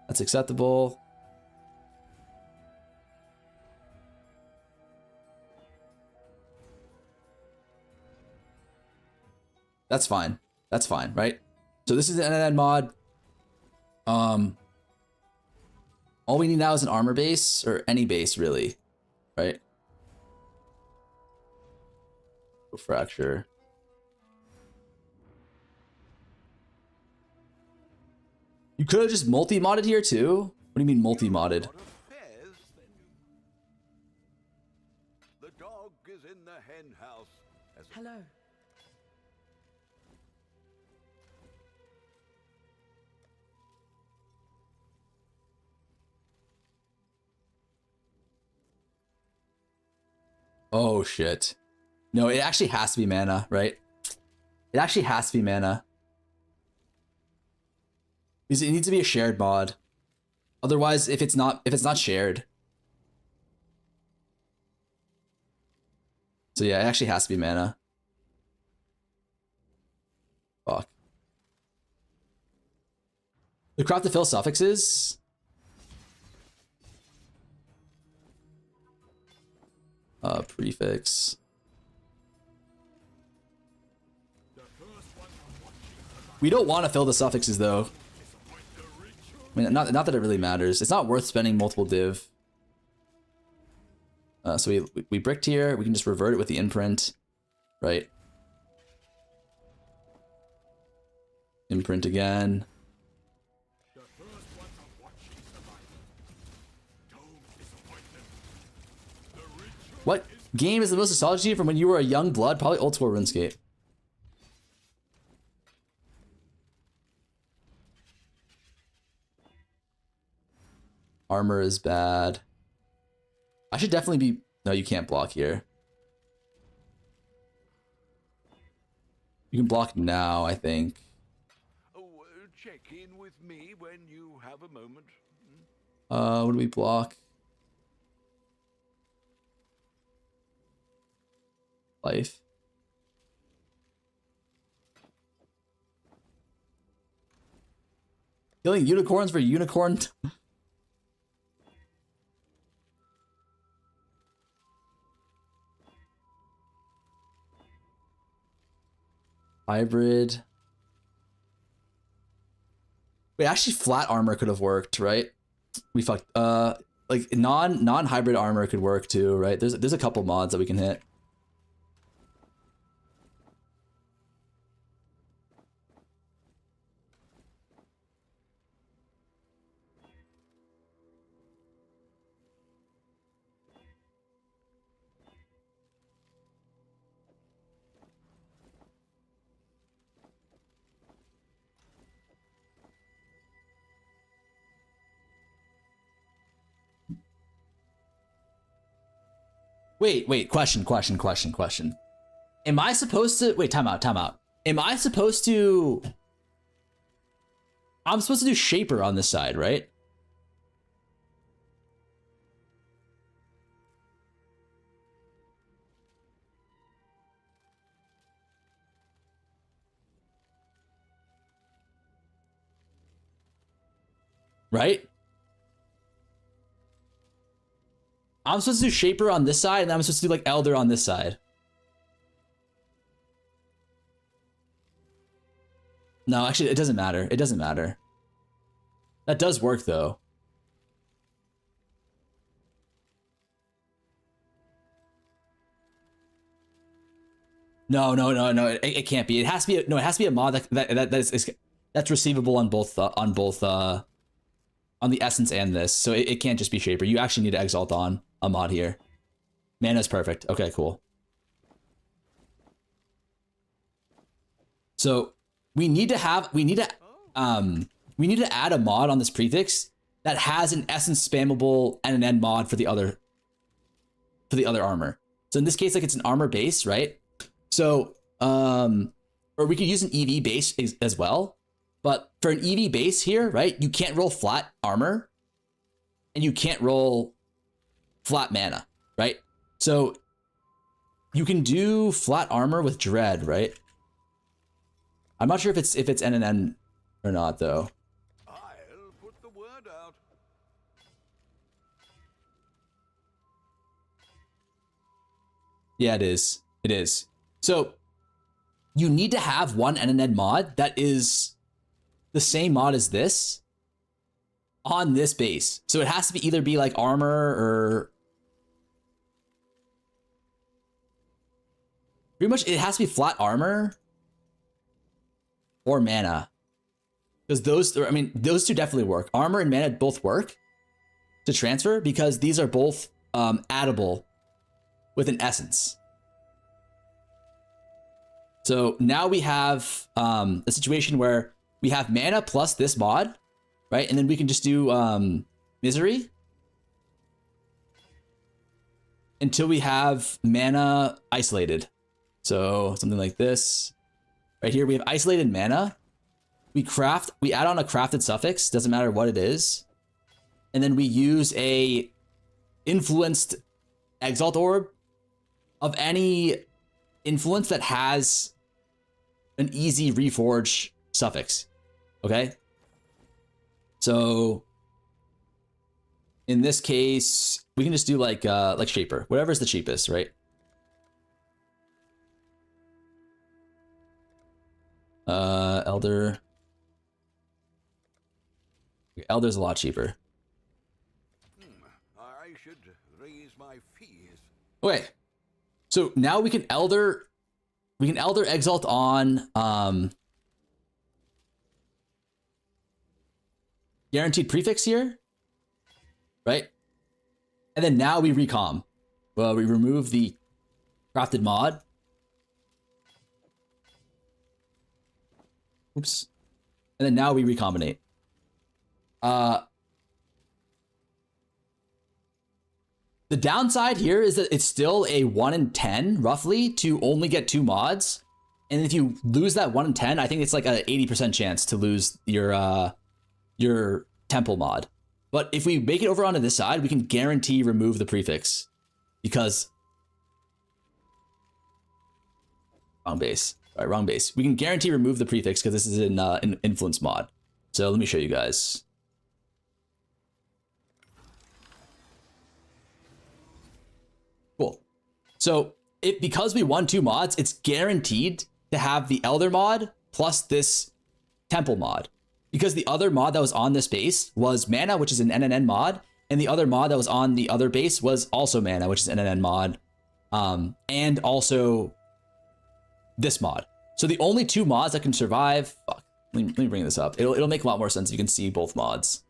That's acceptable. That's fine. That's fine, right? So this is an NNN mod. All we need now is an armor base, or any base, really, right? Fracture. You could have just multi-modded here too. What do you mean multi-modded? Got affairs, then. The dog is in the hen house. Hello. Oh shit. No, it actually has to be mana, right? It actually has to be mana. Because it needs to be a shared mod. Otherwise, if it's not shared. So yeah, it actually has to be mana. Fuck. The craft to fill suffixes. Prefix. We don't want to fill the suffixes though. I mean, not that it really matters. It's not worth spending multiple div. So we bricked here. We can just revert it with the imprint, right? Imprint again. What game is the most nostalgic to you from when you were a young blood? Probably old school RuneScape. Armor is bad. I should definitely be... No, you can't block here. You can block now, I think. Oh, check in with me when you have a moment. What do we block? life. Killing unicorns for unicorn. Hybrid. Wait, actually flat armor could have worked, right? We fucked. Like non-hybrid armor could work too, right? There's a couple mods that we can hit. Wait, question. Am I supposed to, wait, time out. Am I supposed to, I'm supposed to do Shaper on this side, right? Right? I'm supposed to do Shaper on this side, and I'm supposed to do like Elder on this side. No, actually, it doesn't matter. It doesn't matter. That does work, though. No. It can't be. It has to be. No, it has to be a mod that's receivable on both on the Essence and this. So it can't just be Shaper. You actually need to exalt on a mod here. Mana's perfect. Okay, cool. So we need to add a mod on this prefix that has an Essence spammable and an end mod for the other armor. So in this case, like it's an armor base, right? So or we could use an EV base as well. But for an EV base here, right, you can't roll flat armor and you can't roll flat mana, right? So you can do flat armor with Dread, right? I'm not sure if it's NNN or not, though. I'll put the word out. Yeah, it is. It is. So you need to have one NNN mod that is the same mod as this on this base. So it has to be either be like armor or pretty much it has to be flat armor or mana. Because those two definitely work. Armor and mana both work to transfer because these are both addable with an essence. So now we have a situation where we have mana plus this mod, right? And then we can just do Misery until we have mana isolated. So something like this. Right here we have isolated mana. We add on a crafted suffix, doesn't matter what it is. And then we use a influenced exalt orb of any influence that has an easy reforge suffix. Okay? So in this case, we can just do like Shaper, whatever's the cheapest, right? Elder. Elder's a lot cheaper. I should raise my fees. Okay. So now we can Elder exalt on guaranteed prefix here, right? And then now we recom. Well, we remove the crafted mod. Oops. And then now we recombinate. The downside here is that it's still a 1 in 10 roughly to only get 2 mods. And if you lose that 1 in 10, I think it's like a 80% chance to lose your temple mod. But if we make it over onto this side, we can guarantee remove the prefix because Wrong base. All right, wrong base. We can guarantee remove the prefix because this is an influence mod. So let me show you guys. Cool. So because we won 2 mods, it's guaranteed to have the Elder mod plus this Temple mod. Because the other mod that was on this base was Mana, which is an NNN mod, and the other mod that was on the other base was also Mana, which is an NNN mod, and also this mod. So the only 2 mods that can survive, fuck, let me bring this up. It'll make a lot more sense if you can see both mods.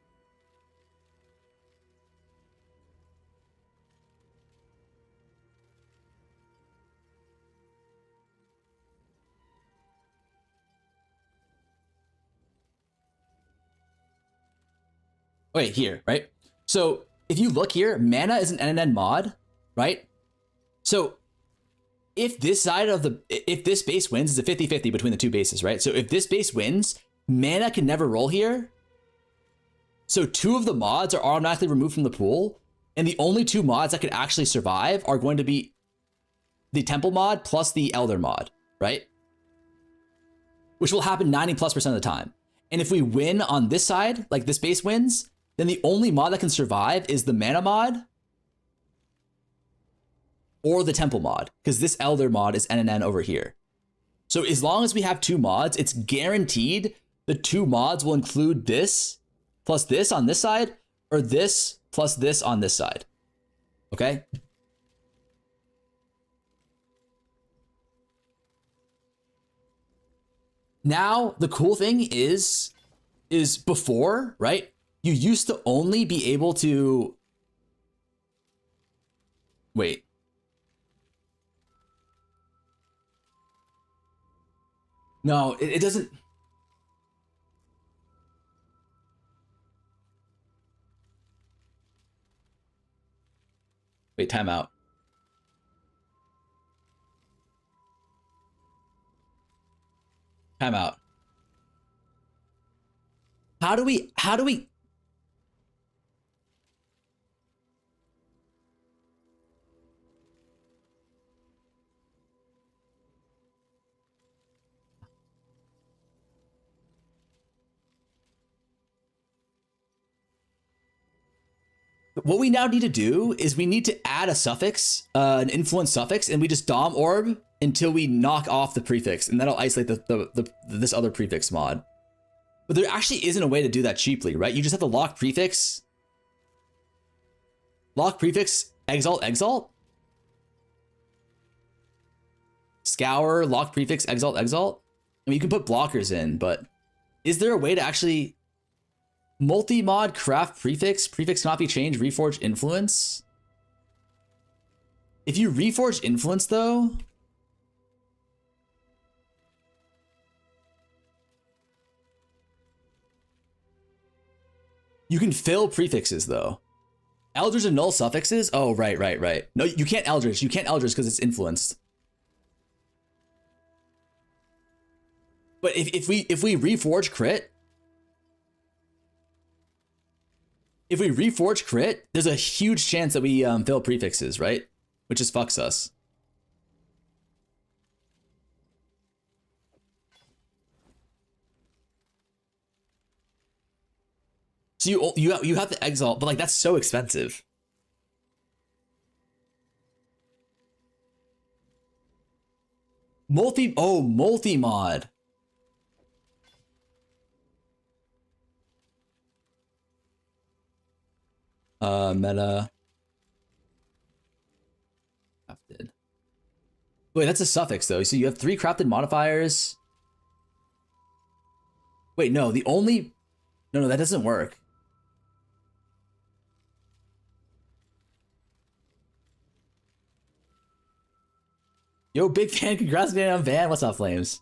Okay, here, right? So if you look here, Mana is an NNN mod, right? So if this base wins, it's a 50-50 between the 2 bases, right? So if this base wins, Mana can never roll here. So 2 of the mods are automatically removed from the pool, and the only 2 mods that could actually survive are going to be the Temple mod plus the Elder mod, right? Which will happen 90+% of the time. And if we win on this side, like this base wins, then the only mod that can survive is the Mana mod or the Temple mod, because this Elder mod is NNN over here. So as long as we have 2 mods, it's guaranteed the 2 mods will include this plus this on this side, or this plus this on this side. Okay? Now, the cool thing is before, right? You used to only be able to... Wait. No, it doesn't... Wait, time out. Time out. How do we what we now need to do is we need to add a suffix, an influence suffix, and we just dom orb until we knock off the prefix, and that'll isolate this other prefix mod. But there actually isn't a way to do that cheaply, right? You just have to lock prefix, exalt, exalt, scour, lock prefix, exalt, exalt. I mean, you can put blockers in, but is there a way to actually multi-mod craft prefix cannot be changed, reforge influence? If you reforge influence though, you can fill prefixes though. Elders and null suffixes? Oh, right. No, you can't elders. You can't elders because it's influenced. But if we reforge crit, there's a huge chance that we fill prefixes, right? Which just fucks us. So you have to exalt, but like that's so expensive. Multi-mod. Meta. Crafted. Wait, that's a suffix though. So you have 3 crafted modifiers. Wait, no, no, that doesn't work. Yo, big fan, congrats on Van. What's up, Flames?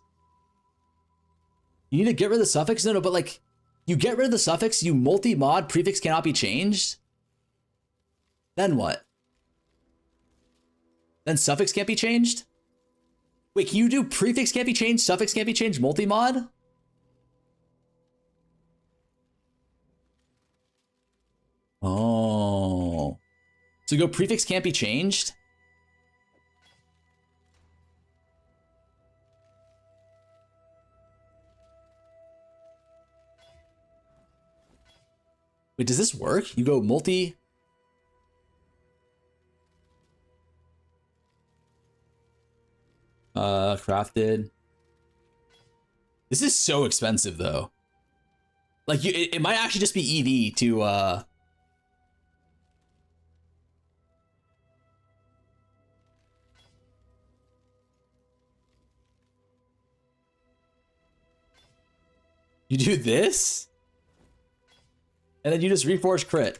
You need to get rid of the suffix? No, but like, you get rid of the suffix, you multi-mod, prefix cannot be changed. Then what? Then suffix can't be changed? Wait, can you do prefix can't be changed, suffix can't be changed, multi-mod? Oh. So go prefix can't be changed? Wait, does this work? You go multi... crafted. This is so expensive though. Like it might actually just be EV to you do this? And then you just reforge crit.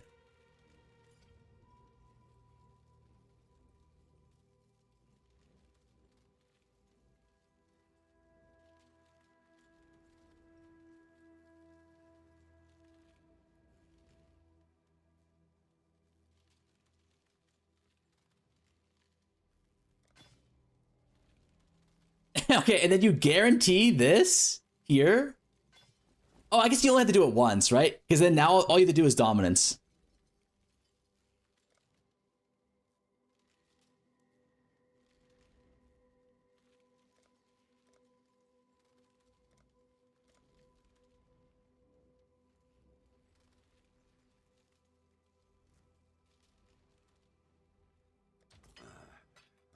Okay, and then you guarantee this here? Oh, I guess you only have to do it once, right? Because then now all you have to do is dominance.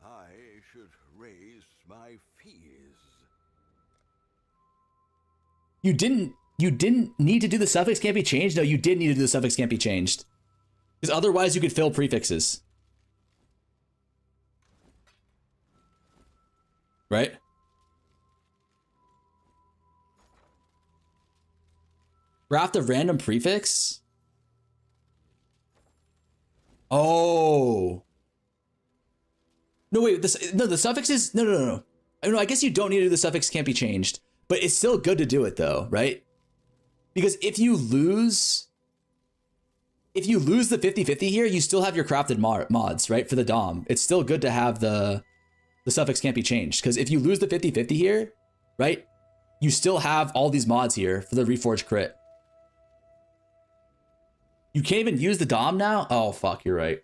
I should raise my fees. You didn't need to do the suffix can't be changed? No, you did need to do the suffix can't be changed. Because otherwise you could fill prefixes. Right? Craft a random prefix? Oh. No, wait, the suffix is, no. No, I guess you don't need to do the suffix can't be changed. But it's still good to do it though, right? Because if you lose the 50-50 here, you still have your crafted mods, right? For the Dom. It's still good to have the suffix can't be changed. Because if you lose the 50-50 here, right? You still have all these mods here for the reforged crit. You can't even use the Dom now? Oh, fuck, you're right.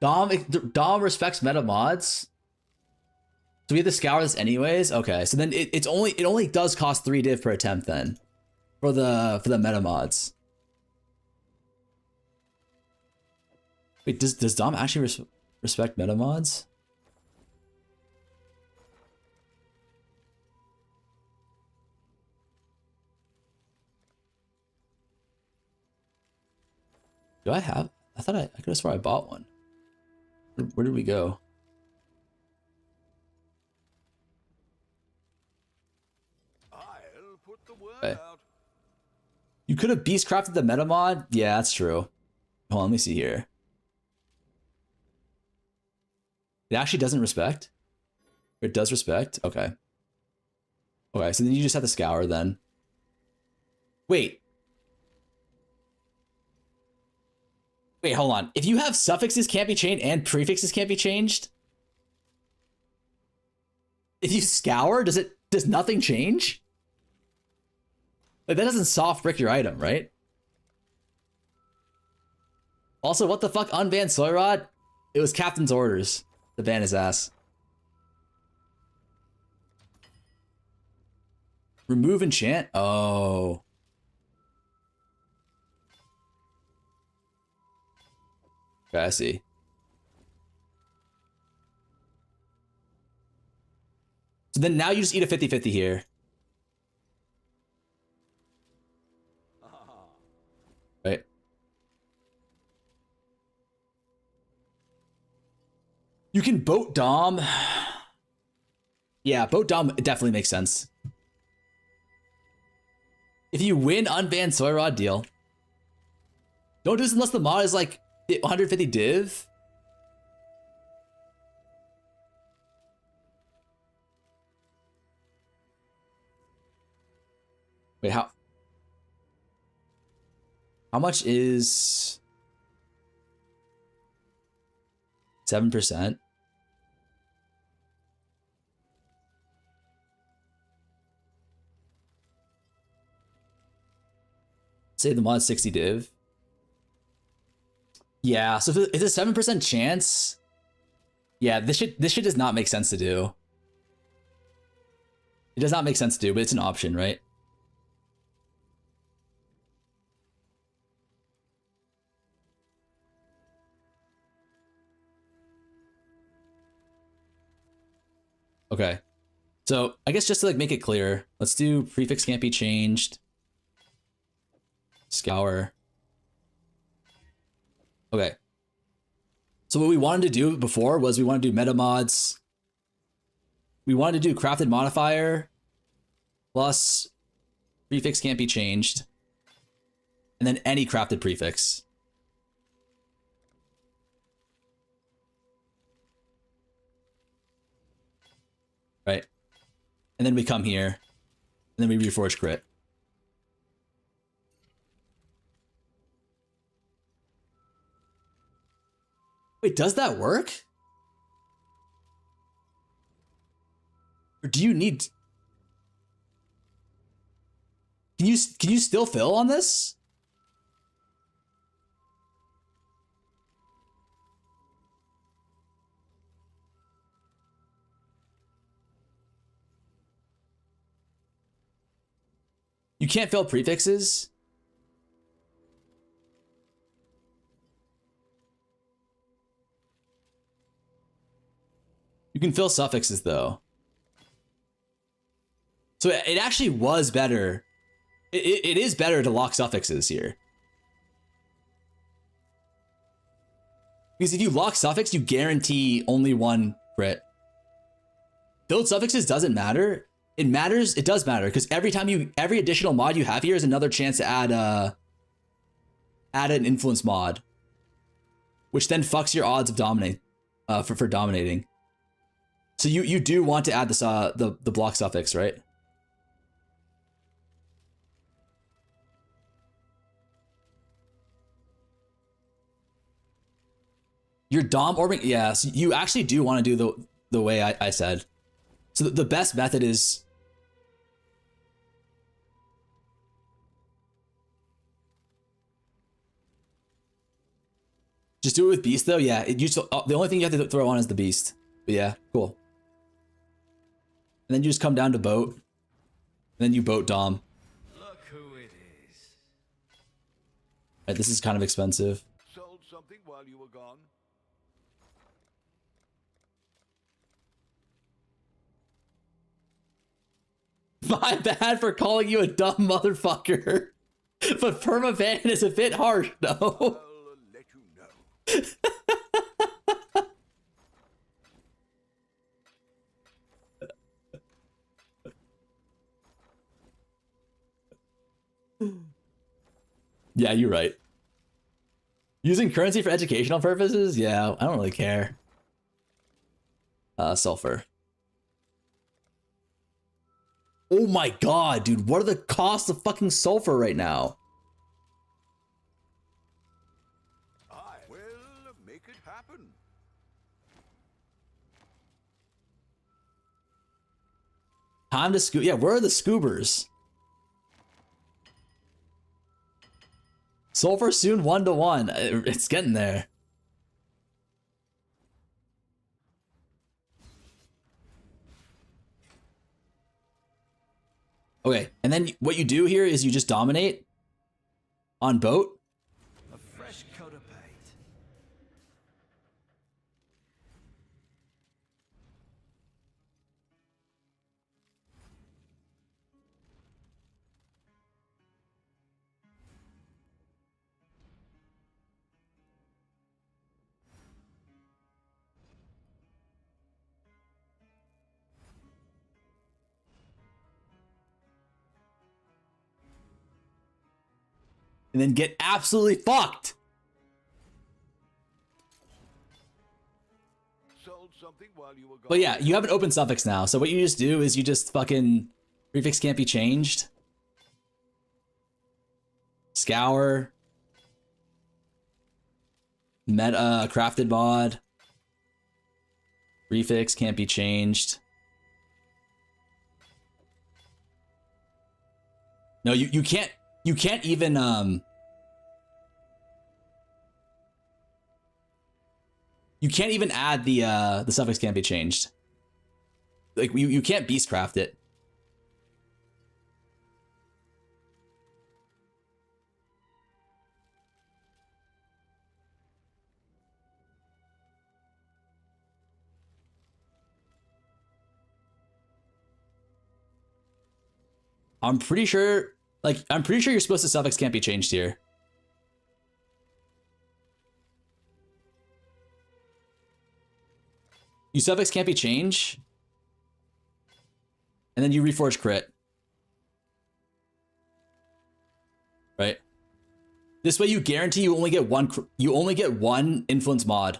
Dom respects meta mods. So we have to scour this anyways? Okay, so then it only does cost 3 div per attempt then. For the meta mods. Wait, does Dom actually respect meta mods? Do I have? I thought I could have sworn I bought one. Where did we go? I'll put the word Okay. out. You could have beast crafted the meta mod? Yeah, that's true. Hold on, let me see here. It actually doesn't respect? It does respect? Okay. Okay, so then you just have to scour then. Wait. Wait, hold on. If you have suffixes can't be changed and prefixes can't be changed, if you scour, does nothing change? Like, that doesn't soft brick your item, right? Also, what the fuck, unban Soyrod? It was Captain's orders to ban his ass. Remove enchant? Oh. Okay, I see. So then now you just eat a 50-50 here. Right? You can boat Dom. Yeah, boat Dom definitely makes sense. If you win unbanned Soyrod, deal. Don't do this unless the mod is like 150 div. Wait, how much is 7%? Say the mod 60 div. Yeah, so if it's a 7% chance, Yeah, this shit does not make sense to do. It does not make sense to do, but it's an option, right? Okay. So I guess just to like make it clear, let's do prefix can't be changed. Scour. Okay. So what we wanted to do before was we wanted to do meta mods. We wanted to do crafted modifier plus prefix can't be changed. And then any crafted prefix. Right? And then we come here, and then we reforge crit. Wait, does that work? Or do you need... Can you still fill on this? You can't fill prefixes? You can fill suffixes though. So it actually was better. It is better to lock suffixes here. Because if you lock suffix, you guarantee only one crit. Filled suffixes doesn't matter. It matters, it does matter, because every additional mod you have here is another chance to add an influence mod. Which then fucks your odds of dominate for dominating. So you do want to add this the block suffix, right? Your dom orbing, yeah, so you actually do want to do the way I said. So the best method is just do it with beast though. Yeah, the only thing you have to throw on is the beast. But yeah, cool. And then you just come down to boat. And then you boat dom. Look who it is. Right, this is kind of expensive. Sold something while you were gone? My bad for calling you a dumb motherfucker. But permaban is a bit harsh, no? I'll let you know. Yeah, you're right. Using currency for educational purposes? Yeah, I don't really care. Sulfur. Oh my god, dude, what are the costs of fucking sulfur right now? I will make it happen. Time to scoop. Yeah, where are the scoobers? Sulfur soon 1-to-1. It's getting there. Okay, and then what you do here is you just dominate on boat. A fresh coat of paint. And then get absolutely fucked. Sold something while you were gone. But yeah, you have an open suffix now. So what you just do is you just fucking prefix can't be changed. Scour. Meta crafted mod. Prefix can't be changed. No, you can't even You can't even add the suffix can't be changed. Like you can't beastcraft it. I'm pretty sure you're supposed to suffix can't be changed here. You suffix can't be changed, and then you reforge crit. Right? This way you guarantee you only get one influence mod.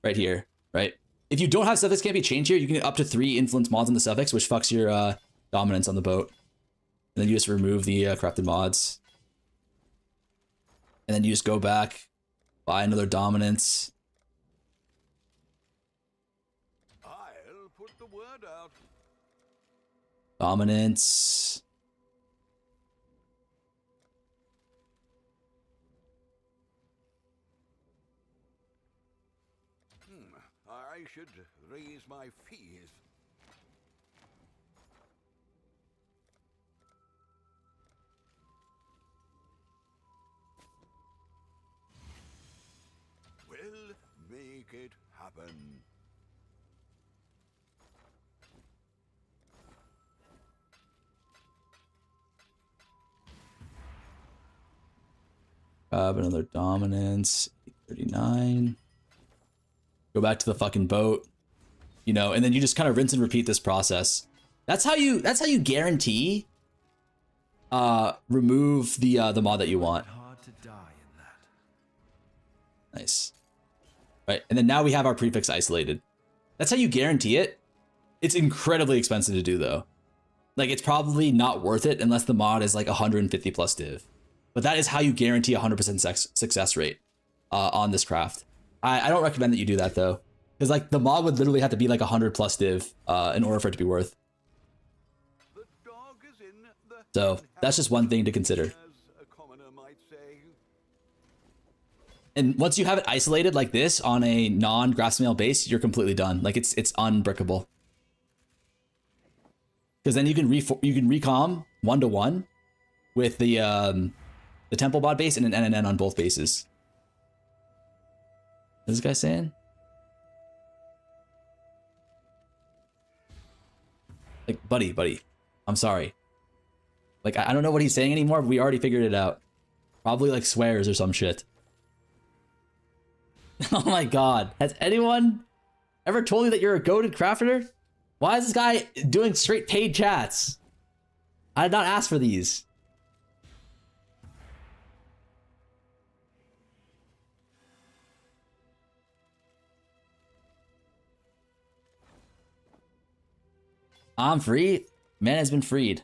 Right here, right? If you don't have suffix can't be changed here, you can get up to 3 influence mods on the suffix, which fucks your dominance on the boat. And then you just remove the corrupted mods. And then you just go back, buy another dominance. I'll put the word out. Dominance. I should raise my fees. We'll make it happen. Grab another dominance. 39. Go back to the fucking boat. You know, and then you just kind of rinse and repeat this process. That's how you guarantee remove the mod that you want. Hard to die in that. Nice. Right, and then now we have our prefix isolated. That's how you guarantee it. It's incredibly expensive to do though. Like it's probably not worth it unless the mod is like 150 plus div. But that is how you guarantee 100% success rate on this craft. I don't recommend that you do that though. Because like the mod would literally have to be like 100 plus div in order for it to be worth. So that's just one thing to consider. And once you have it isolated like this on a non-grass-mail base, you're completely done. Like it's unbrickable. Because then you can recom 1-to-1 with the temple bod base and an NNN on both bases. What's this guy saying? Like, buddy, I'm sorry. Like, I don't know what he's saying anymore, but we already figured it out. Probably like swears or some shit. Oh my god. Has anyone ever told you that you're a goated crafter? Why is this guy doing straight paid chats? I did not ask for these. I'm free. Man has been freed.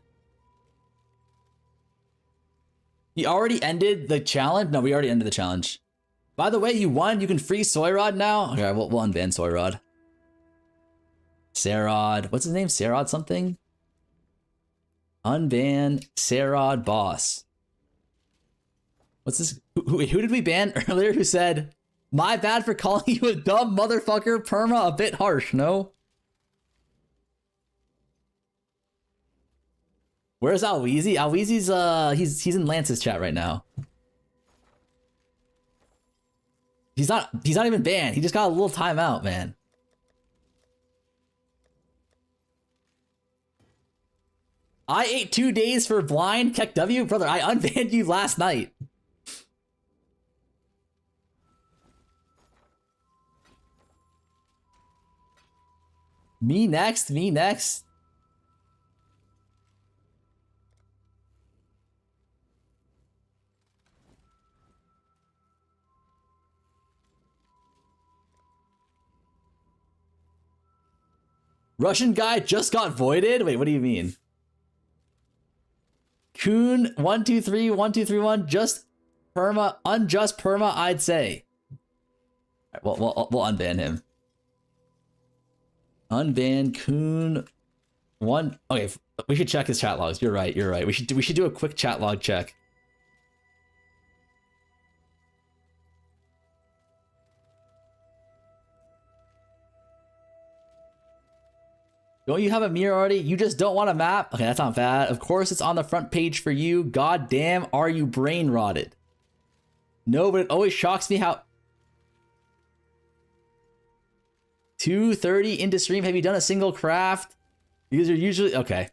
He already ended the challenge? No, we already ended the challenge. By the way, you won. You can free Soyrod now. Okay, we'll unban Soyrod. Sarod. What's his name? Sarod something? Unban Sarod boss. What's this? Who did we ban earlier who said, my bad for calling you a dumb motherfucker, perma a bit harsh, no? Where's Alweezy? Alweezy's he's in Lance's chat right now. He's not even banned. He just got a little timeout, man. I ate 2 days for blind Keck W? Brother, I unbanned you last night. Me next, me next. Russian guy just got voided? Wait, what do you mean? Coon 123 1231 just perma unjust perma I'd say. All right, we'll unban him. Unban Coon 1. Okay, we should check his chat logs. You're right. We should do a quick chat log check. Don't you have a mirror already? You just don't want a map? Okay, that's not bad. Of course it's on the front page for you. God damn, are you brain rotted? No, but it always shocks me how... 2:30 into stream. Have you done a single craft? Because you're usually... Okay.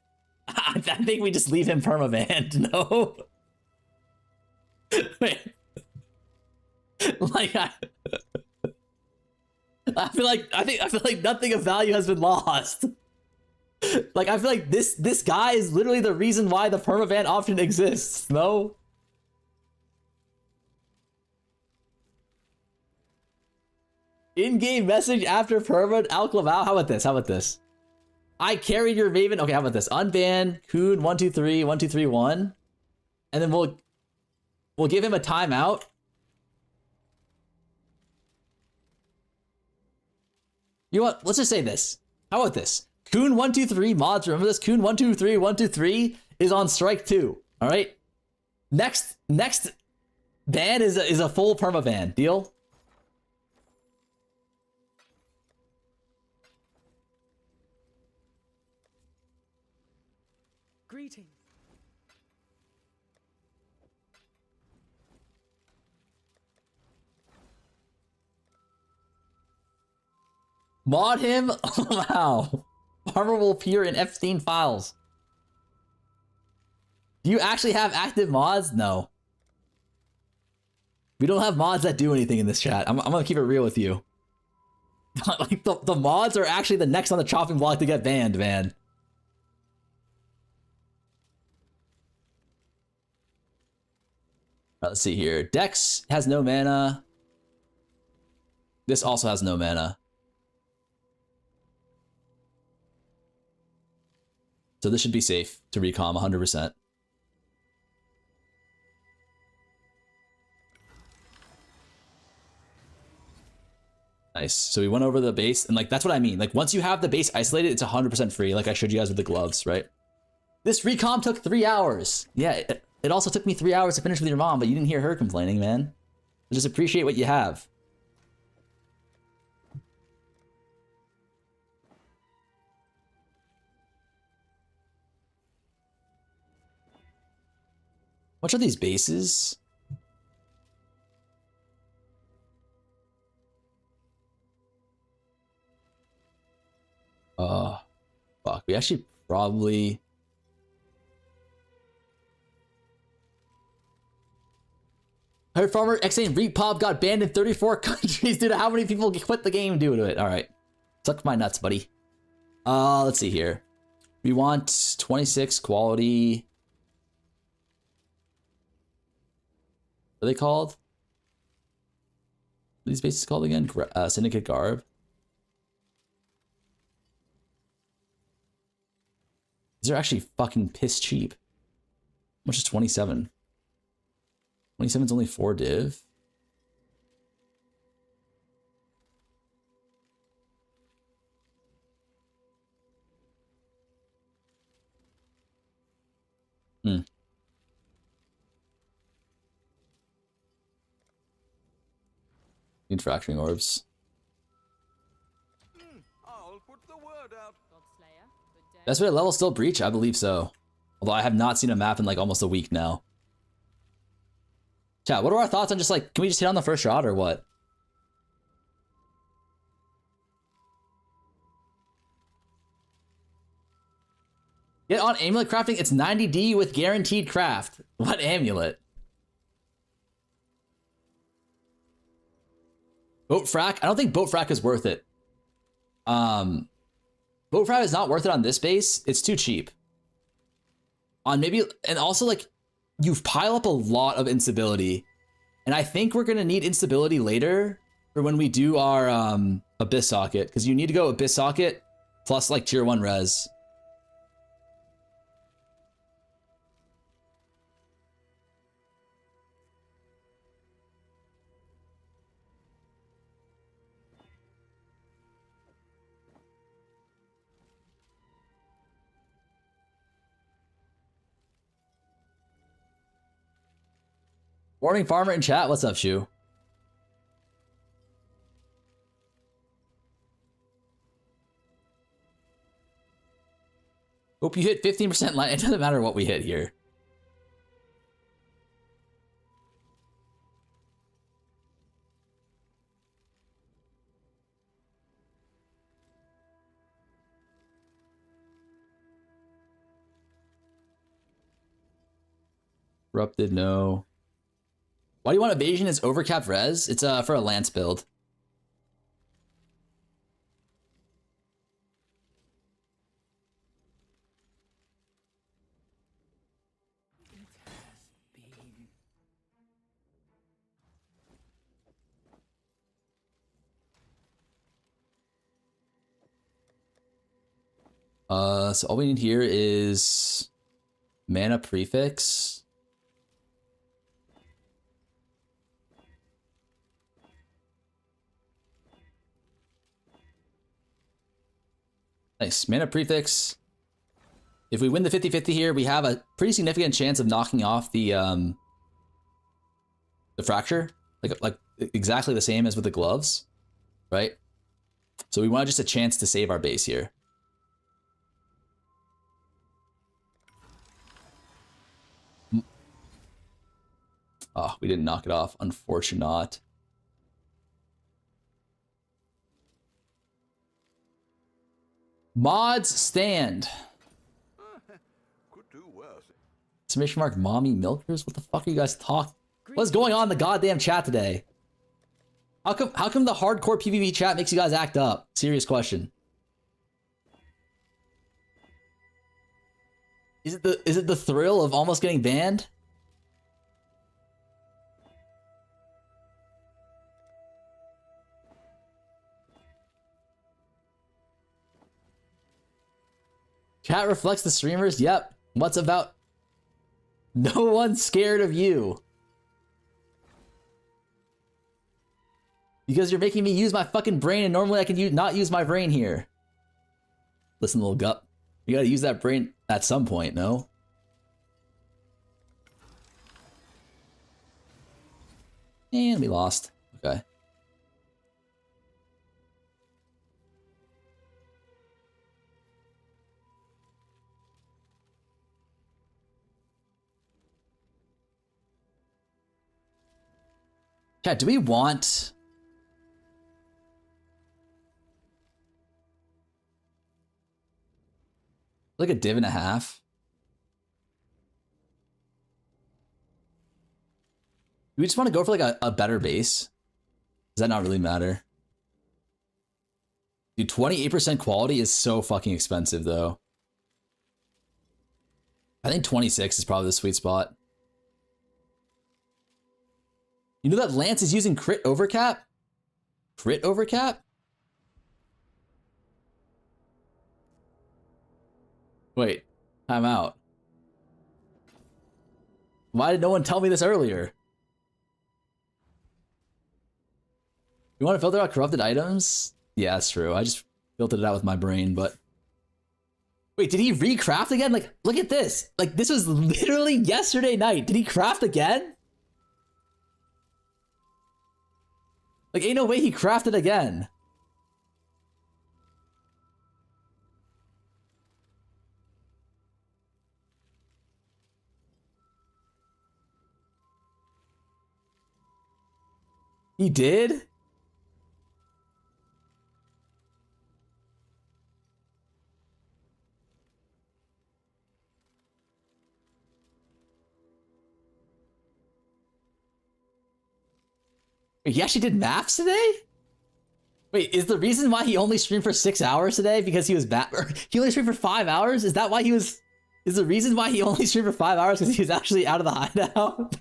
I think we just leave him permabanned. No? Wait. Like, I feel like nothing of value has been lost. Like, I feel like this guy is literally the reason why the permaban option exists. No? In-game message after perma Alclavao. How about this? How about this? I carried your Maven. Okay, how about this? Unban Coon 123 1231, and then we'll give him a timeout. You know what? Let's just say this. How about this? Coon 123 mods. Remember this? Coon 123 123 is on strike 2. All right. Next ban is a full perma ban. Deal. Greetings. Mod him? Wow. Armor will appear in Epstein files. Do you actually have active mods? No. We don't have mods that do anything in this chat. I'm gonna keep it real with you. Like, the mods are actually the next on the chopping block to get banned, man. Let's see here. Dex has no mana. This also has no mana. So this should be safe to recom 100%. Nice. So we went over the base, and like that's what I mean. Like once you have the base isolated, it's 100% free, like I showed you guys with the gloves, right? This recom took 3 hours. Yeah, it also took me 3 hours to finish with your mom, but you didn't hear her complaining, man. Just appreciate what you have. What are these bases? Fuck. We actually probably... I heard Farmer X saying Repop got banned in 34 countries. Dude, how many people quit the game due to it? Alright. Suck my nuts, buddy. Let's see here. We want 26 quality... What are they called? What are these bases called again? Syndicate Garb. These are actually fucking piss cheap. How much is 27? 27 is only 4 div. Need fracturing orbs. I'll put the word out. Best way to level still breach? I believe so. Although I have not seen a map in like almost a week now. Chat, what are our thoughts on just like, can we just hit on the first shot or what? Get on amulet crafting. It's 90D with guaranteed craft. What amulet? Boat frac? I don't think boat frac is worth it. Boat frac is not worth it on this base. It's too cheap. On maybe, and also like, you pile up a lot of instability. And I think we're gonna need instability later for when we do our Abyss Socket. Because you need to go Abyss Socket plus like tier 1 res. Morning farmer in chat. What's up, Shu? Hope you hit 15% line. It doesn't matter what we hit here. Corrupted, no. Why do you want evasion? It's overcap res. It's for a lance build. So all we need here is mana prefix. Nice. Mana prefix. If we win the 50-50 here, we have a pretty significant chance of knocking off the fracture. Like exactly the same as with the gloves, right? So we want just a chance to save our base here. Oh, we didn't knock it off. Unfortunate. Mods stand. Could do worse. Exclamation mark mommy milkers? What the fuck are you guys talking? What's going on in the goddamn chat today? How come the hardcore PvP chat makes you guys act up? Serious question. Is it the thrill of almost getting banned? Chat reflects the streamers? Yep. What's about? No one's scared of you. Because you're making me use my fucking brain, and normally I can not use my brain here. Listen, little gut. You gotta use that brain at some point, no? And we lost. Okay. Chat, do we want... like a div and a half? Do we just want to go for like a better base? Does that not really matter? Dude, 28% quality is so fucking expensive though. I think 26 is probably the sweet spot. You know that Lance is using crit overcap? Crit overcap? Wait, I'm out. Why did no one tell me this earlier? You want to filter out corrupted items? Yeah, that's true. I just filtered it out with my brain, but... Wait, did he recraft again? Like, look at this. Like, this was literally yesterday night. Did he craft again? Like, ain't no way he crafted again. He did? He actually did maths today? Wait, is the reason why he only streamed for 6 hours today because he was he only streamed for 5 hours? Is that why he was... Is the reason why he only streamed for 5 hours because he was actually out of the hideout?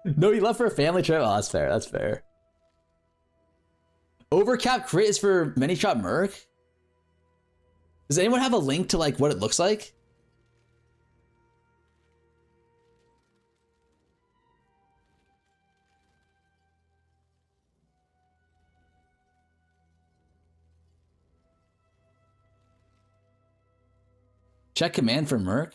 No, he left for a family trip? Oh, that's fair, that's fair. Overcap crit is for many shot merc? Does anyone have a link to like what it looks like? Check command for merc.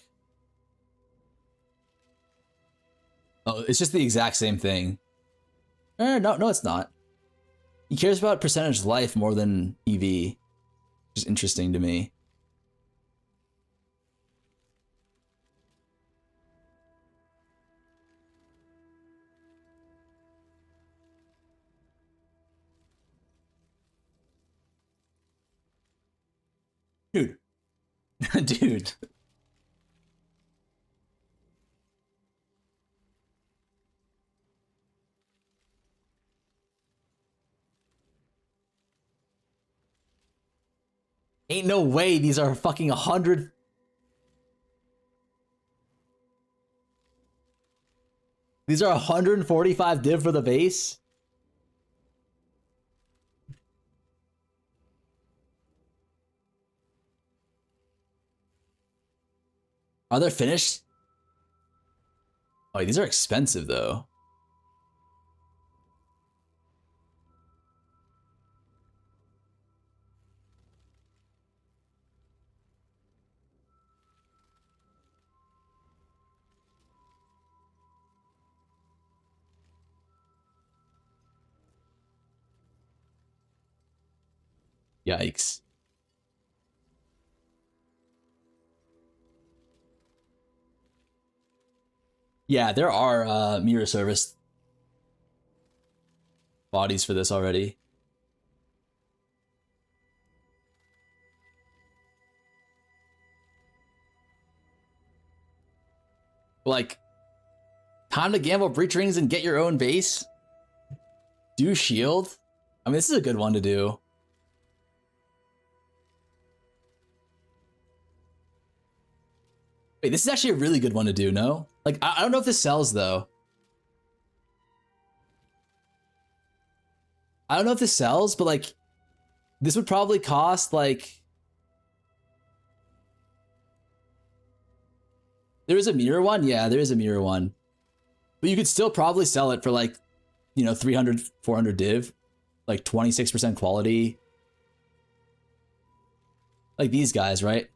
Oh, it's just the exact same thing. No, it's not. He cares about percentage life more than EV, which is interesting to me. Dude. Dude. Ain't no way these are fucking 100. These are 145 div for the base. Are they finished? Oh, these are expensive though. Yikes. Yeah, there are mirror service bodies for this already. Like, time to gamble breach rings and get your own base? Do shield? I mean, this is a good one to do. Wait, this is actually a really good one to do, no? Like, I don't know if this sells, though. I don't know if this sells, but, like, this would probably cost, like... There is a mirror one? Yeah, there is a mirror one. But you could still probably sell it for, like, you know, 300, 400 div. Like, 26% quality. Like these guys, right?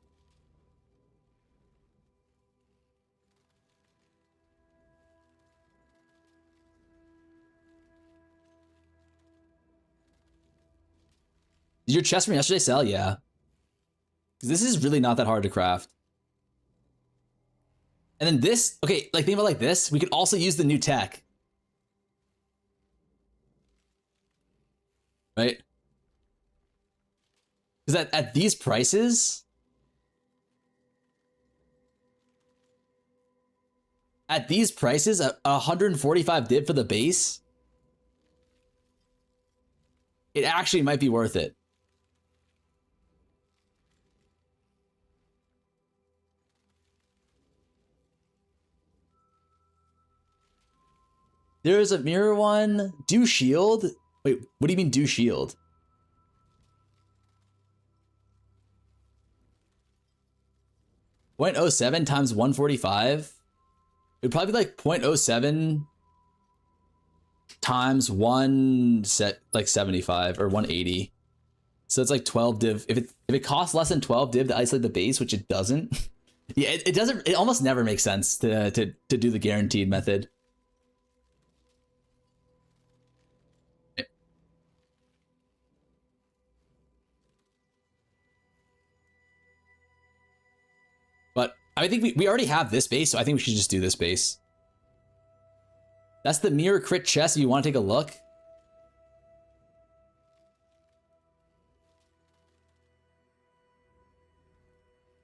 Did your chest from yesterday sell? Yeah. This is really not that hard to craft. And then this, okay, like think about like this. We could also use the new tech. Right? Because at these prices, at 145 div for the base, it actually might be worth it. There's a mirror one. Do shield? Wait, what do you mean do shield? .07 times 145? It'd probably be like 0.07 times 75 or 180. So it's like 12 div. If it costs less than 12 div to isolate the base, which it doesn't. Yeah, it doesn't. It almost never makes sense to do the guaranteed method. But I think we already have this base, so I think we should just do this base. That's the mirror crit chest if you want to take a look.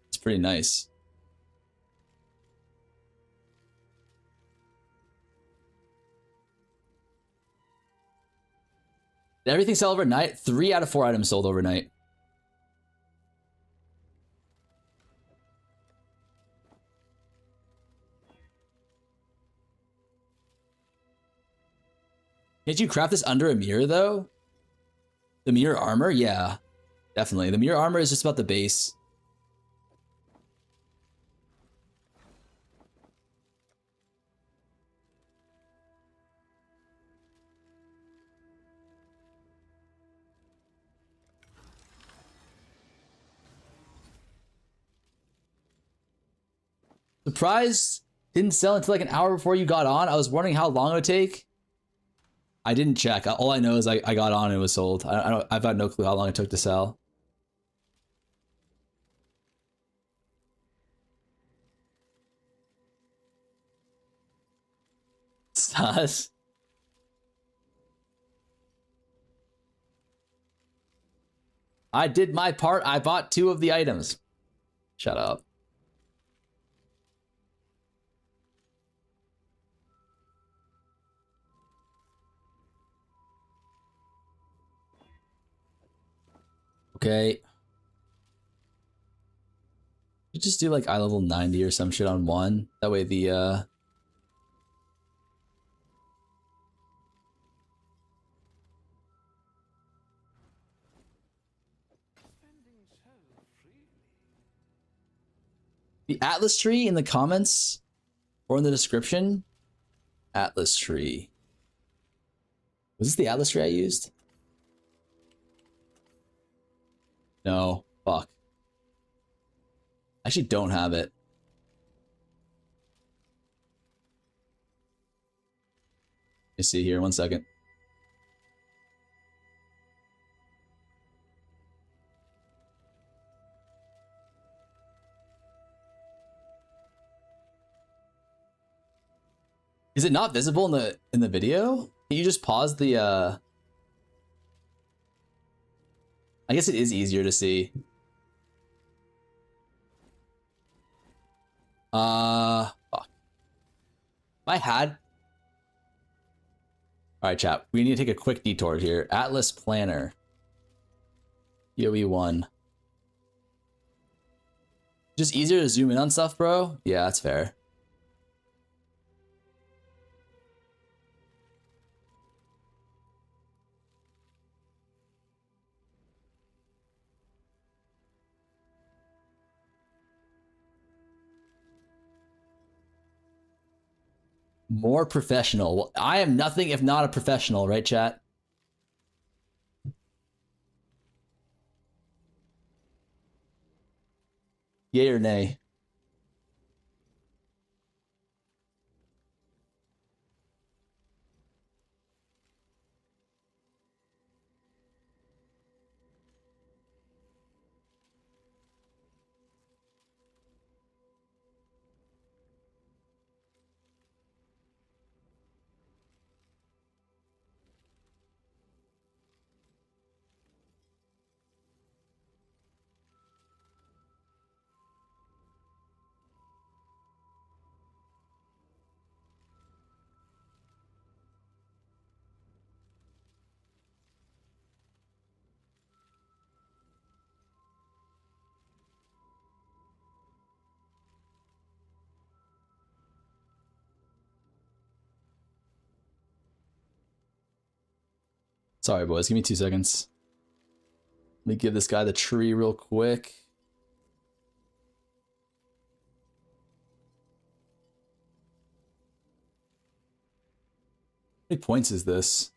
It's pretty nice. Did everything sell overnight? 3 out of 4 items sold overnight. Can't you craft this under a mirror, though? The mirror armor? Yeah, definitely. The mirror armor is just about the base. Surprised didn't sell until like an hour before you got on. I was wondering how long it would take. I didn't check. All I know is I got on and it was sold. I've got no clue how long it took to sell. Sus. I did my part. I bought 2 of the items. Shut up. Okay. You just do like eye level 90 or some shit on 1. That way the Atlas tree in the comments or in the description. Atlas tree. Was this the Atlas tree I used? No. Fuck. I actually don't have it. Let me see here. 1 second. Is it not visible in the video? Can you just pause the I guess it is easier to see. Fuck. If I had... Alright, chat. We need to take a quick detour here. Atlas Planner. POE1. Just easier to zoom in on stuff, bro? Yeah, that's fair. More professional. Well, I am nothing if not a professional, right, chat? Yay or nay? Sorry, boys. Give me 2 seconds. Let me give this guy the tree real quick. How many points is this?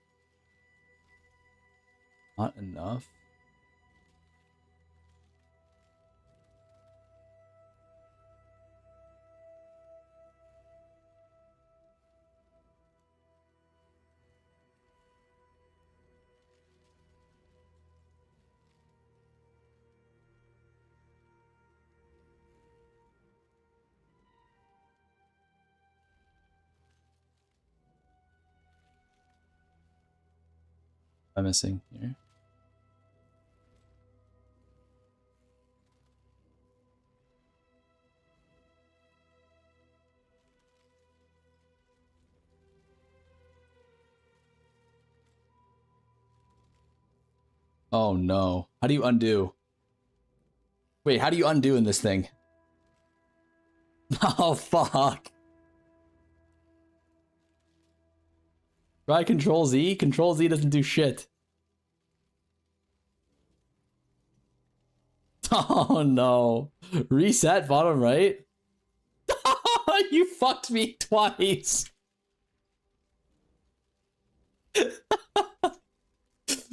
Not enough. Am I missing here? Oh no. How do you undo? Wait, how do you undo in this thing? Oh fuck. Try Control Z? Control Z doesn't do shit. Oh no. Reset bottom right? You fucked me twice.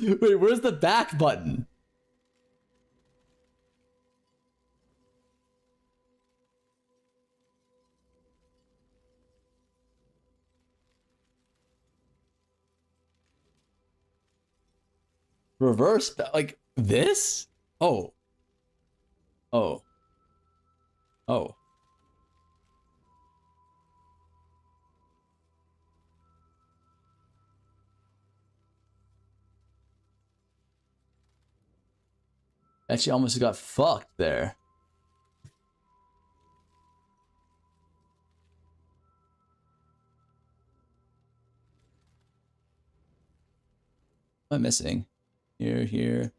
Wait, where's the back button? Reverse, like this? Oh. Oh. Oh. Actually almost got fucked there. What am I missing? Here, here.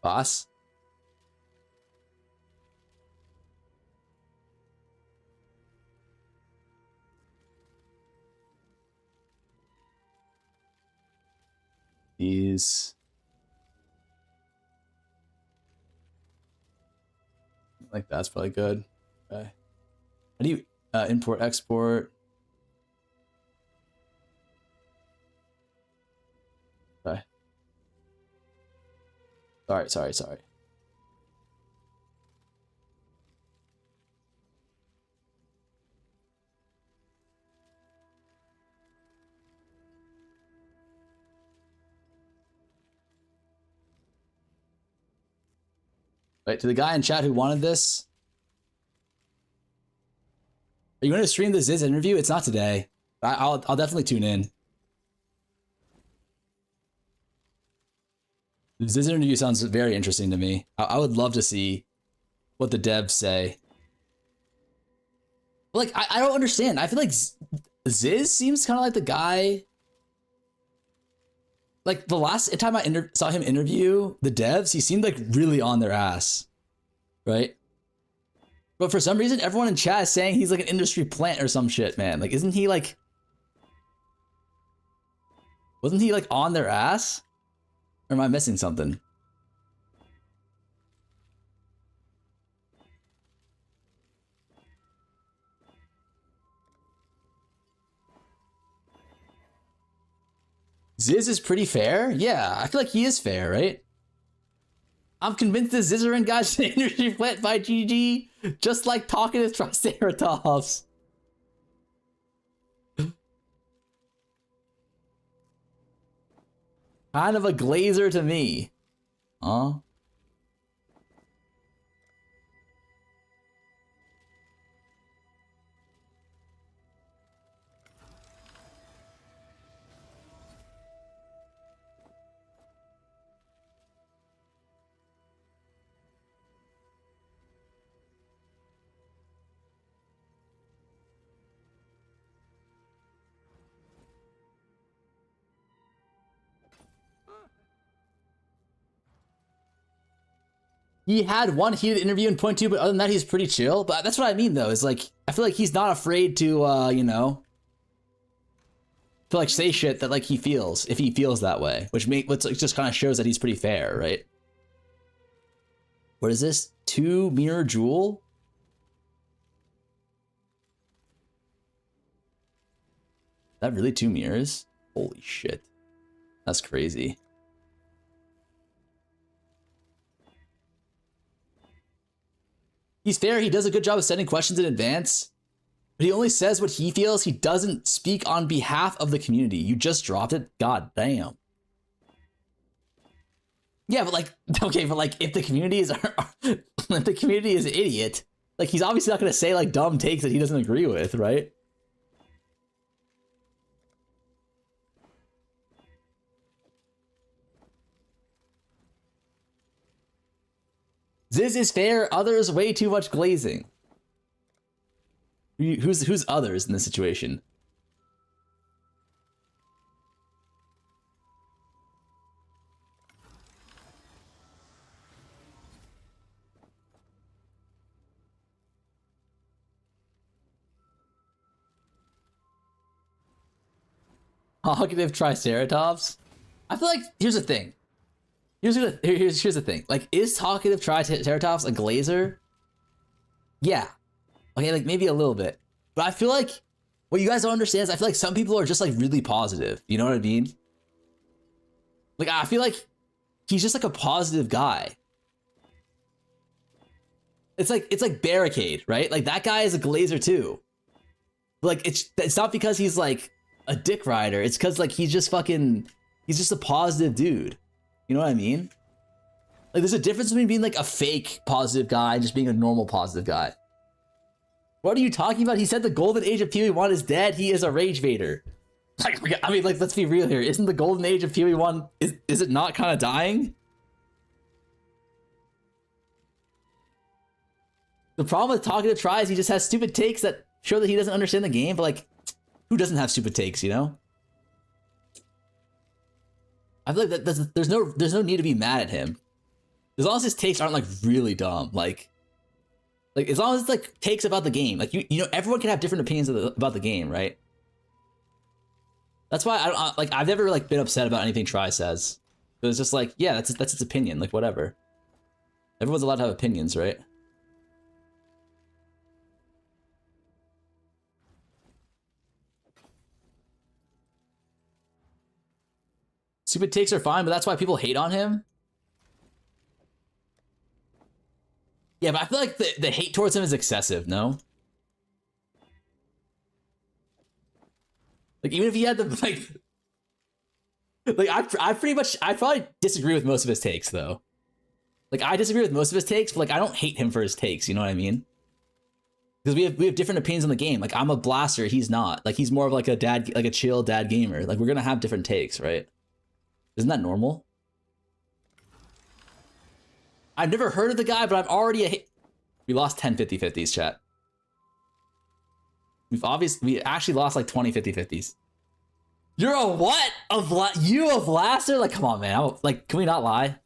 Boss? These. Like that's probably good. Okay. How do you import, export? Okay. Sorry. Right, to the guy in chat who wanted this. Are you going to stream the Ziz interview? It's not today. I'll definitely tune in. The Ziz interview sounds very interesting to me. I would love to see what the devs say. Like, I don't understand. I feel like Ziz seems kind of like the guy. Like, the last time I saw him interview the devs, he seemed like really on their ass. Right? But for some reason, everyone in chat is saying he's like an industry plant or some shit, man. Like, isn't he like... Wasn't he like on their ass? Or am I missing something? Ziz is pretty fair? Yeah, I feel like he is fair, right? I'm convinced the Zizarin guy's an industry plant by GG, just like talking to Triceratops. Kind of a glazer to me. Huh? He had one heated interview in point two, but other than that, he's pretty chill. But that's what I mean, though, is like, I feel like he's not afraid to, you know, to like say shit that like he feels, if he feels that way, which just kind of shows that he's pretty fair, right? What is this? 2 mirror jewel? Is that really 2 mirrors? Holy shit. That's crazy. He's fair, he does a good job of sending questions in advance, but he only says what he feels. He doesn't speak on behalf of the community. You just dropped it? God damn. Yeah, but like, okay, but like, if the community is, if the community is an idiot, like, he's obviously not going to say like dumb takes that he doesn't agree with, right? Ziz is fair, others way too much glazing. Who's others in this situation? Cognitive Triceratops? I feel like, here's the thing. Here's the thing. Like, is talkative Triceratops a glazer? Yeah. Okay, like maybe a little bit. But I feel like what you guys don't understand is I feel like some people are just like really positive. You know what I mean? Like, I feel like he's just like a positive guy. It's like Barricade, right? Like that guy is a glazer too. Like it's not because he's like a dick rider. It's because like he's just a positive dude. You know what I mean? Like there's a difference between being like a fake positive guy and just being a normal positive guy. What are you talking about? He said the golden age of POE1 is dead. He is a rage baiter. Like, I mean, like, let's be real here. Isn't the golden age of POE1, is it not kind of dying? The problem with talkative Tri is he just has stupid takes that show that he doesn't understand the game, but like, who doesn't have stupid takes, you know? I feel like that there's no need to be mad at him. As long as his takes aren't like really dumb, like as long as it's like takes about the game, like you know everyone can have different opinions about the game, right? That's why I've never like been upset about anything Tri says. But it's just like, yeah, that's its opinion, like whatever. Everyone's allowed to have opinions, right? Stupid takes are fine, but that's why people hate on him. Yeah, but I feel like the hate towards him is excessive, no? Like, even if he had the, like I probably disagree with most of his takes, though. Like, I disagree with most of his takes, but, like, I don't hate him for his takes, you know what I mean? Because we have different opinions on the game. Like, I'm a blaster, he's not. Like, he's more of, like, a chill dad gamer. Like, we're gonna have different takes, right? Isn't that normal? I've never heard of the guy, but I'm already we lost 10 50-50s, chat. We actually lost like 20 50-50s. You're a what? You a blaster? Like, come on, man. Like, can we not lie?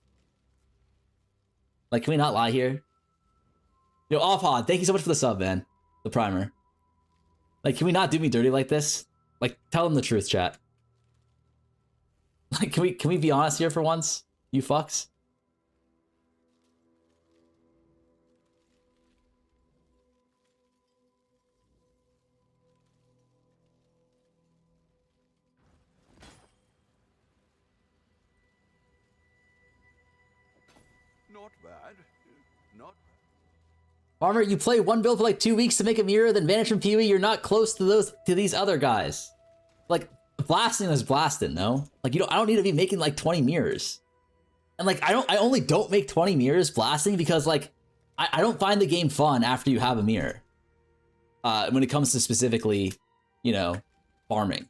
Like, can we not lie here? Yo, Offhod, thank you so much for the sub, man. The primer. Like, can we not do me dirty like this? Like, tell them the truth, chat. Like, can we be honest here for once? You fucks? Not bad. Not. Farmer, you play one build for like 2 weeks to make a mirror, then vanish from PoE. You're not close to these other guys. Like, blasting is blasting, no? Like, I don't need to be making like 20 mirrors. And like, I only don't make 20 mirrors blasting because like, I don't find the game fun after you have a mirror. When it comes to specifically, you know, farming.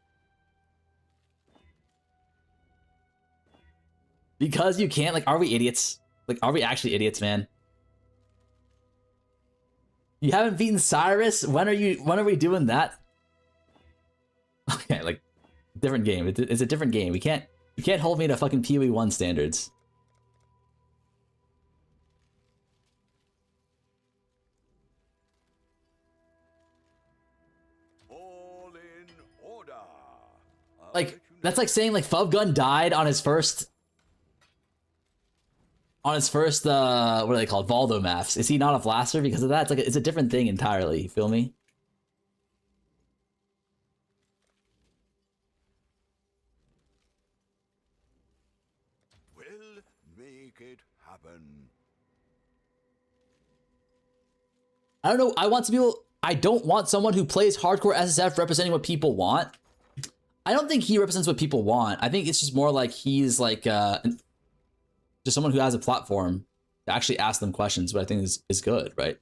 Because you can't, like, are we idiots? Like, are we actually idiots, man? You haven't beaten Cyrus? When are we doing that? Okay, like, different game. It's a different game. You can't hold me to fucking POE1 standards. All in order. Like, that's like saying like Fubgun died on his first what are they called? Valdo maps. Is he not a blaster because of that? It's like it's a different thing entirely, you feel me? We'll make it happen. I don't know, I don't want someone who plays hardcore SSF representing what people want. I don't think he represents what people want. I think it's just more like he's like just someone who has a platform to actually ask them questions, but I think is good, right?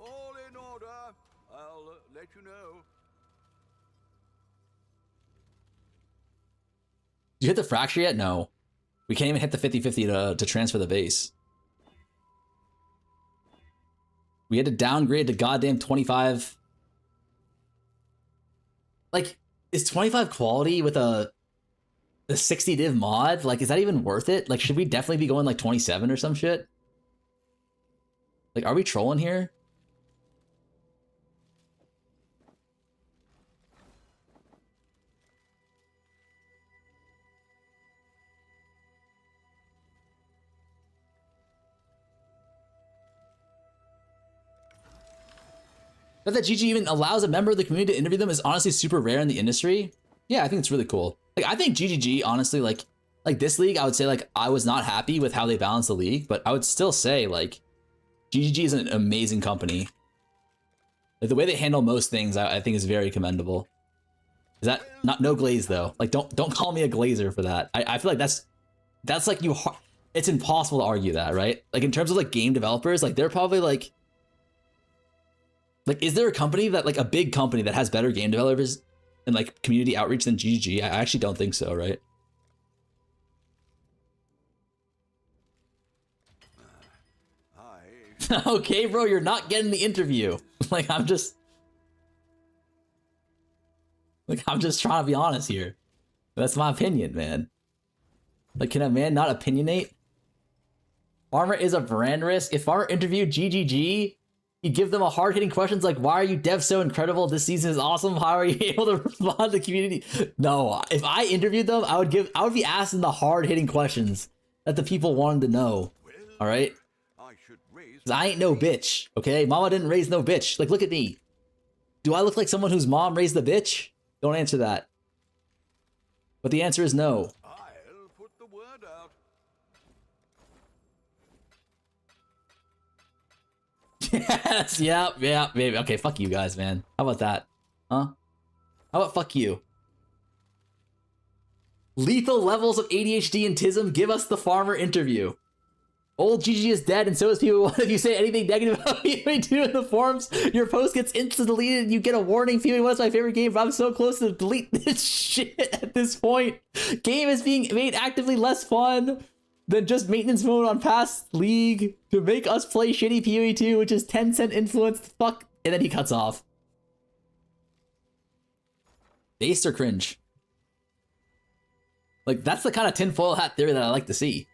All in order. I'll let you know. Did you hit the fracture yet? No. We can't even hit the 50-50 to transfer the base. We had to downgrade to goddamn 25. Like, is 25 quality with a 60 div mod? Like, is that even worth it? Like, should we definitely be going like 27 or some shit? Like, are we trolling here? That GG even allows a member of the community to interview them is honestly super rare in the industry. Yeah, I think it's really cool. Like, I think GGG, honestly, like this league, I would say, like, I was not happy with how they balanced the league, but I would still say, like, GGG is an amazing company. Like, the way they handle most things, I think is very commendable. Is that not no glaze though? Like, don't call me a glazer for that. I feel like that's like it's impossible to argue that, right? Like, in terms of like game developers, like they're probably like is there a company that, like, a big company that has better game developers and like community outreach than GGG? I actually don't think so, right? Okay, bro, you're not getting the interview. Like, I'm just trying to be honest here. That's my opinion, man. Like, can a man not opinionate? Farmer is a brand risk. If Farmer interviewed GGG, you give them a hard-hitting questions like, why are you devs so incredible? This season is awesome. How are you able to respond to the community? No, if I interviewed them, I would be asking the hard-hitting questions that the people wanted to know. All right? Because I ain't no bitch, okay? Mama didn't raise no bitch. Like, look at me. Do I look like someone whose mom raised the bitch? Don't answer that. But the answer is no. I'll put the word out. Yes, yeah, maybe. Okay, fuck you guys, man. How about that? Huh? How about fuck you? Lethal levels of ADHD and TISM, give us the Farmer interview. Old GG is dead, and so is POE1. If you say anything negative about POE2 in the forums, your post gets instant deleted and you get a warning. POE1 is my favorite game, but I'm so close to delete this shit at this point. Game is being made actively less fun than just maintenance mode on past league to make us play shitty POE2, which is 10-cent influenced. Fuck. And then he cuts off. Based or cringe? Like, that's the kind of tinfoil hat theory that I like to see.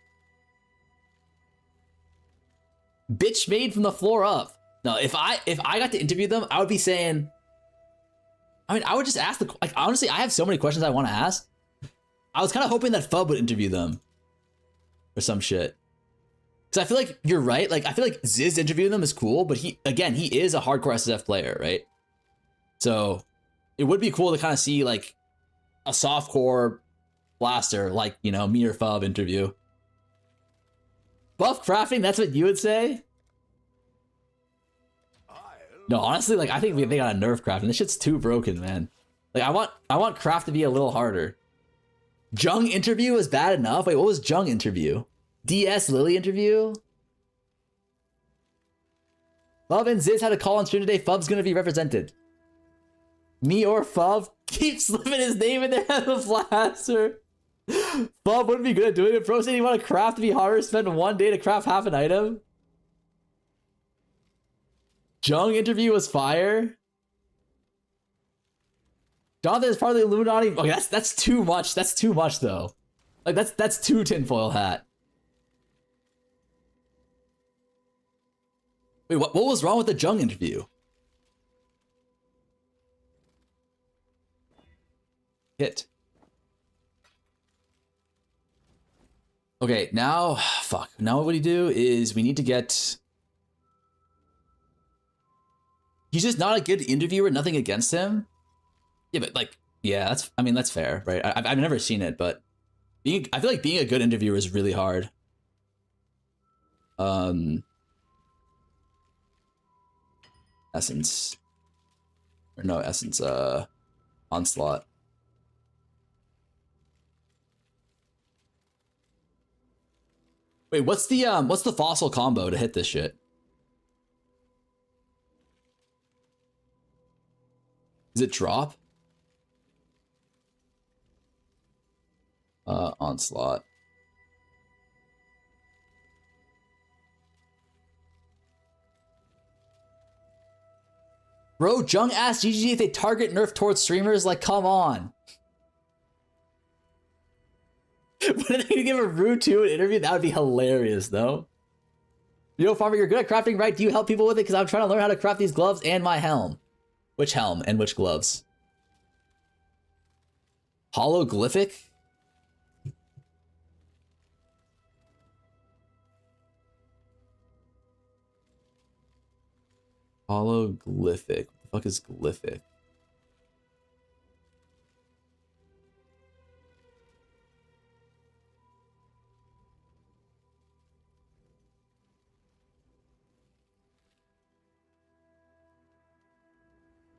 Bitch made from the floor up. No, if I got to interview them, I would be saying, I mean, I would just ask like, honestly, I have so many questions I want to ask. I was kind of hoping that Fub would interview them or some shit. Because I feel like you're right. Like, I feel like Ziz interviewing them is cool, but he is a hardcore SSF player, right? So it would be cool to kind of see like a softcore blaster, like, you know, me or Fub interview. Buff crafting, that's what you would say? No, honestly, like, I think they gotta nerf crafting. This shit's too broken, man. Like, I want craft to be a little harder. Jung interview was bad enough. Wait, what was Jung interview? DS Lily interview? Fub and Ziz had a call on stream today. Fub's gonna be represented. Me or Fub? Keep slipping his name in there as a blaster. Bob wouldn't be good at doing it. Bro said you want to craft to be harder, spend one day to craft half an item. Jung interview was fire. Jonathan is part of the Illuminati. Okay, that's too much. That's too much though. Like, that's too tinfoil hat. Wait, what was wrong with the Jung interview? Hit. Okay, now, fuck. Now what we do is we need to get... He's just not a good interviewer, nothing against him. Yeah, but like, yeah, that's fair, right? I've never seen it, but I feel like being a good interviewer is really hard. Essence. Or no, Essence, Onslaught. Wait, what's the fossil combo to hit this shit? Is it drop? Onslaught. Bro, Jung asked GG if they target nerf towards streamers. Like, come on. But if they give a Rue 2 an interview, that would be hilarious, though. Yo, Farmer, you're good at crafting, right? Do you help people with it? Because I'm trying to learn how to craft these gloves and my helm. Which helm and which gloves? Hologlyphic? Hologlyphic. What the fuck is glyphic?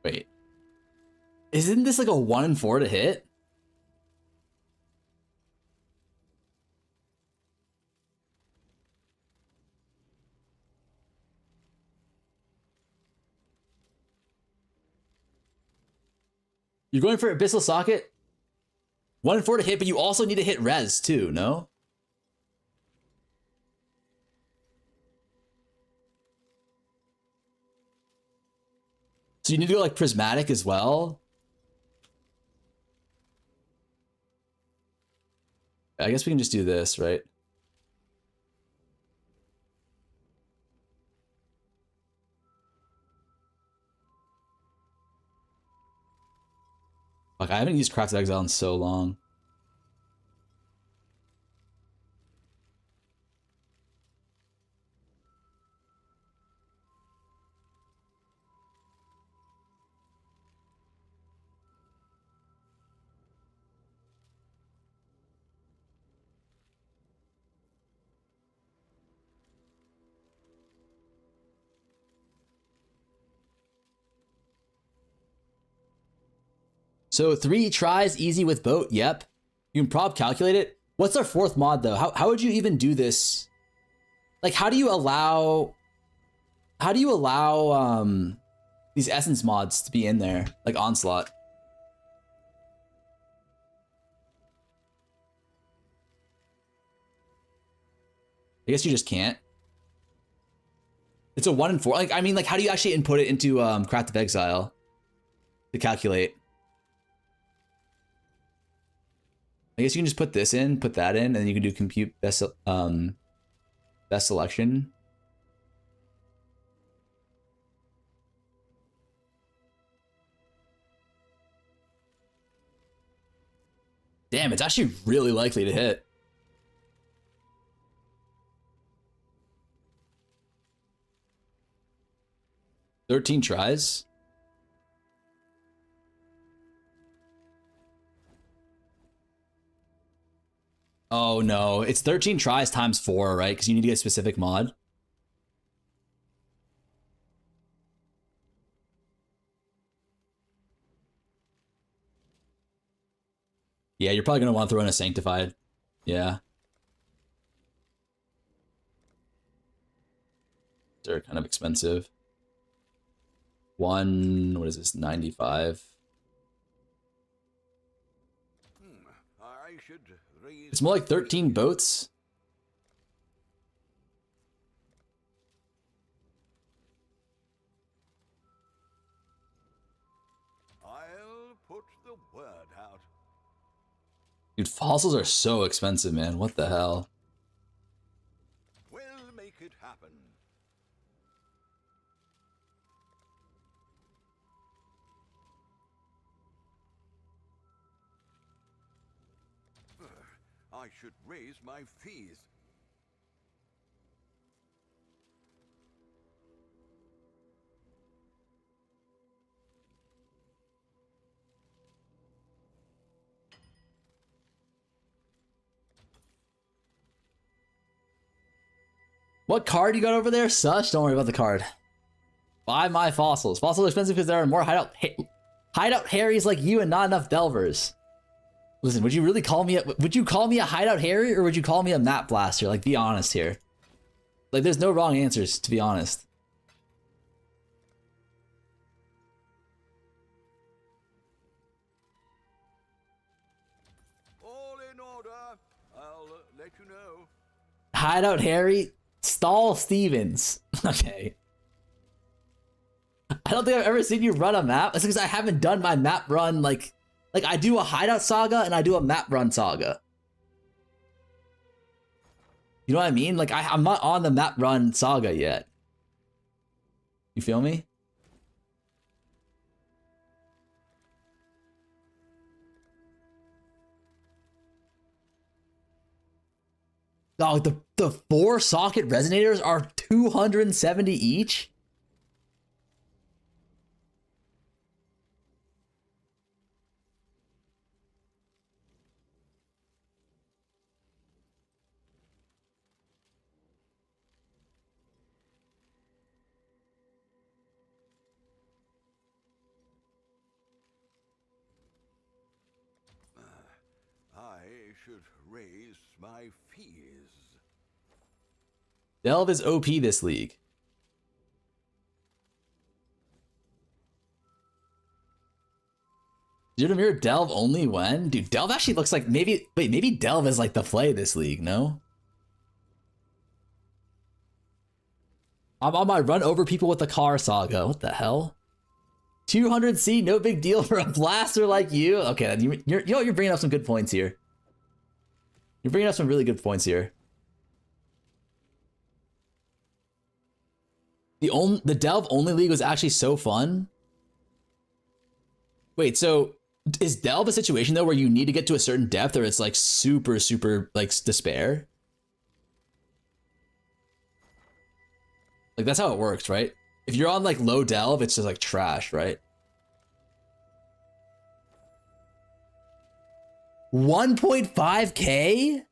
Wait. Isn't this like a 1 in 4 to hit? You're going for Abyssal Socket? 1 in 4 to hit, but you also need to hit res too, no? So you need to go like prismatic as well? I guess we can just do this, right? Fuck, I haven't used Craft of Exile in so long. So 3 tries, easy with boat, yep. You can prob calculate it. What's our 4th mod though? How would you even do this? Like how do you allow these essence mods to be in there? Like Onslaught. I guess you just can't. It's a 1 in 4. Like I mean, like how do you actually input it into Craft of Exile to calculate? I guess you can just put this in, put that in, and then you can do compute best selection. Damn, it's actually really likely to hit. "13 tries. Oh no, it's 13 tries times 4, right? Because you need to get a specific mod. Yeah, you're probably going to want to throw in a Sanctified. Yeah. They're kind of expensive. What is this, 95? I should raise It's more like 13 boats. I'll put the word out. Dude, fossils are so expensive, man. What the hell? We'll make it happen. I should raise my fees. What card you got over there? Such? Don't worry about the card. Buy my fossils. Fossils are expensive because there are more hideout Harrys like you and not enough Delvers. Listen, would you really call me a hideout Harry or would you call me a map blaster? Like, be honest here. Like, there's no wrong answers, to be honest. All in order. I'll let you know. Hideout Harry, Stall Stevens. Okay. I don't think I've ever seen you run a map. That's because I haven't done my map run, like I do a hideout saga and I do a map run saga. You know what I mean? Like I'm not on the map run saga yet. You feel me? Oh, the 4 socket resonators are 270 each? should raise my fees. Delve is OP this league. ZtM Delve only when? Dude, Delve actually looks like maybe... Wait, maybe Delve is like the play this league, no? I'm on my run over people with the car saga. What the hell? 200C, no big deal for a blaster like you. Okay, then you're bringing up some good points here. You're bringing up some really good points here. The Delve only league was actually so fun. Wait, so is Delve a situation though where you need to get to a certain depth or it's like super like despair? Like that's how it works, right? If you're on like low Delve, it's just like trash, right? 1.5K?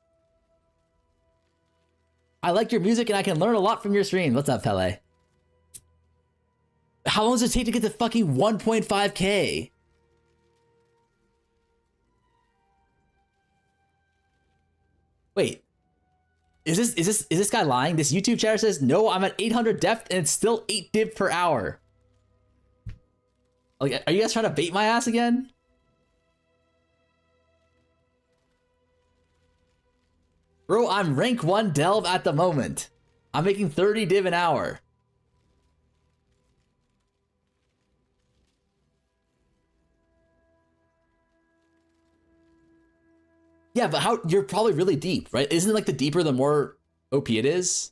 I like your music and I can learn a lot from your stream. What's up, Pele? How long does it take to get to fucking 1.5K? Wait. Is this guy lying? This YouTube chatter says, no, I'm at 800 depth and it's still 8 div per hour. Like, are you guys trying to bait my ass again? Bro, I'm rank 1 Delve at the moment. I'm making 30 div an hour. Yeah, but how, you're probably really deep, right? Isn't it like the deeper, the more OP it is?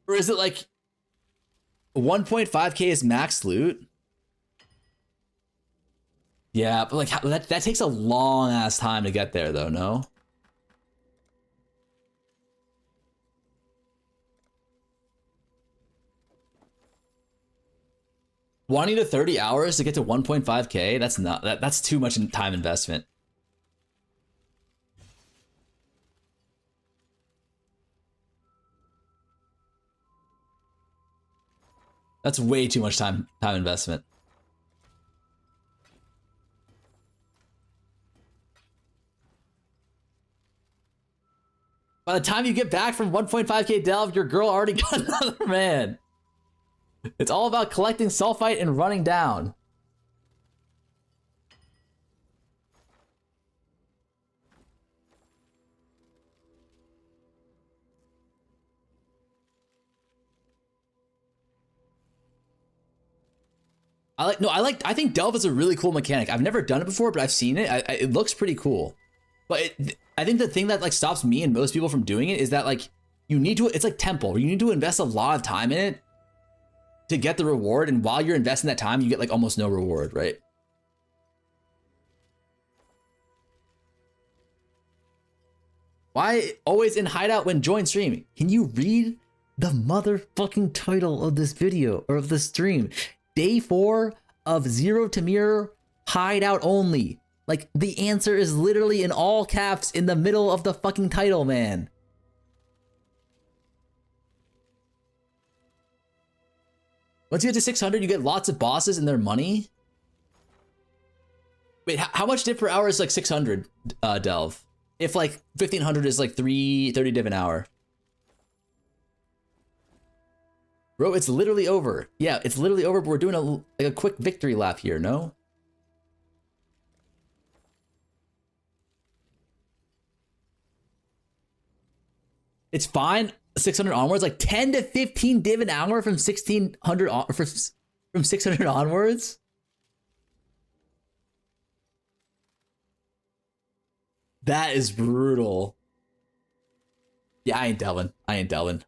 Or is it like 1.5K is max loot? Yeah, but like that takes a long ass time to get there though, no? Wanting to 30 hours to get to 1.5K, that's too much time investment. That's way too much time investment. By the time you get back from 1.5K Delve, your girl already got another man. It's all about collecting sulfite and running down. I think Delve is a really cool mechanic. I've never done it before, but I've seen it. It looks pretty cool. But I think the thing that like stops me and most people from doing it is that like it's like Temple. You need to invest a lot of time in it to get the reward, and while you're investing that time, you get like almost no reward, right? Why always in hideout when join stream? Can you read the motherfucking title of this video or of the stream? Day 4 of ZtM hideout only. Like the answer is literally in all caps in the middle of the fucking title, man. Once you get to 600, you get lots of bosses and their money. Wait, how much div per hour is like 600 Delve? If like 1500 is like 330 div an hour. Bro, it's literally over. Yeah, it's literally over, but we're doing a quick victory lap here, no? It's fine. 600 onwards, like 10 to 15 div an hour from 1600 from 600 onwards. That is brutal. Yeah, I ain't delving. I ain't delving.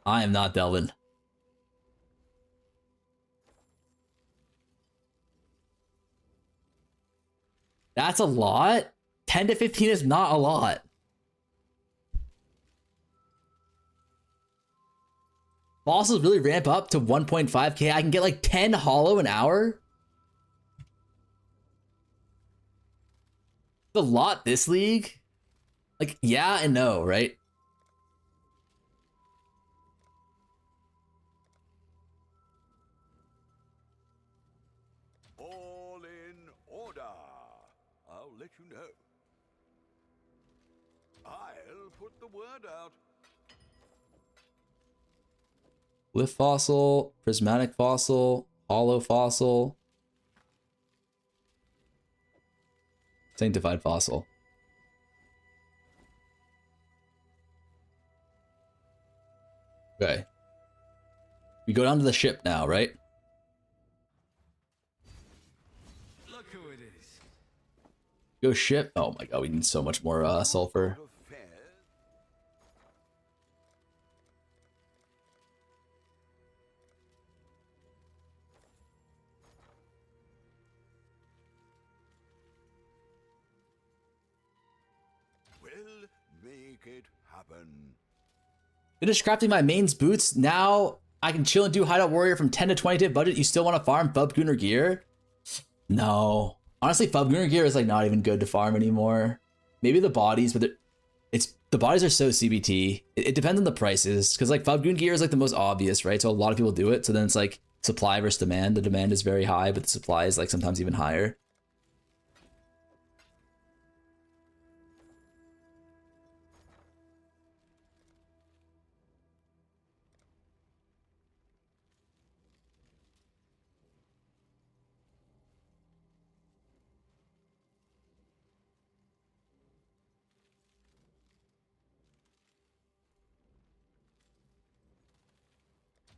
I am not delving. That's a lot. 10 to 15 is not a lot. Bosses really ramp up to 1.5K. I can get like 10 hollow an hour. A lot this league. Like, yeah and no, right? I'll let you know. I'll put the word out. Glyph fossil, prismatic fossil, hollow fossil, sanctified fossil. Okay. We go down to the ship now, right? Look who it is. Go ship. Oh my god, we need so much more sulfur. We'll make it happen. Finished crafting my mains boots. Now I can chill and do Hideout Warrior from 10 to 20 tip budget. You still want to farm Fubgunner gear? No. Honestly, Fubgunner gear is like not even good to farm anymore. Maybe the bodies, but the bodies are so CBT. It depends on the prices, because like Fubgun gear is like the most obvious, right? So a lot of people do it. So then it's like supply versus demand. The demand is very high, but the supply is like sometimes even higher.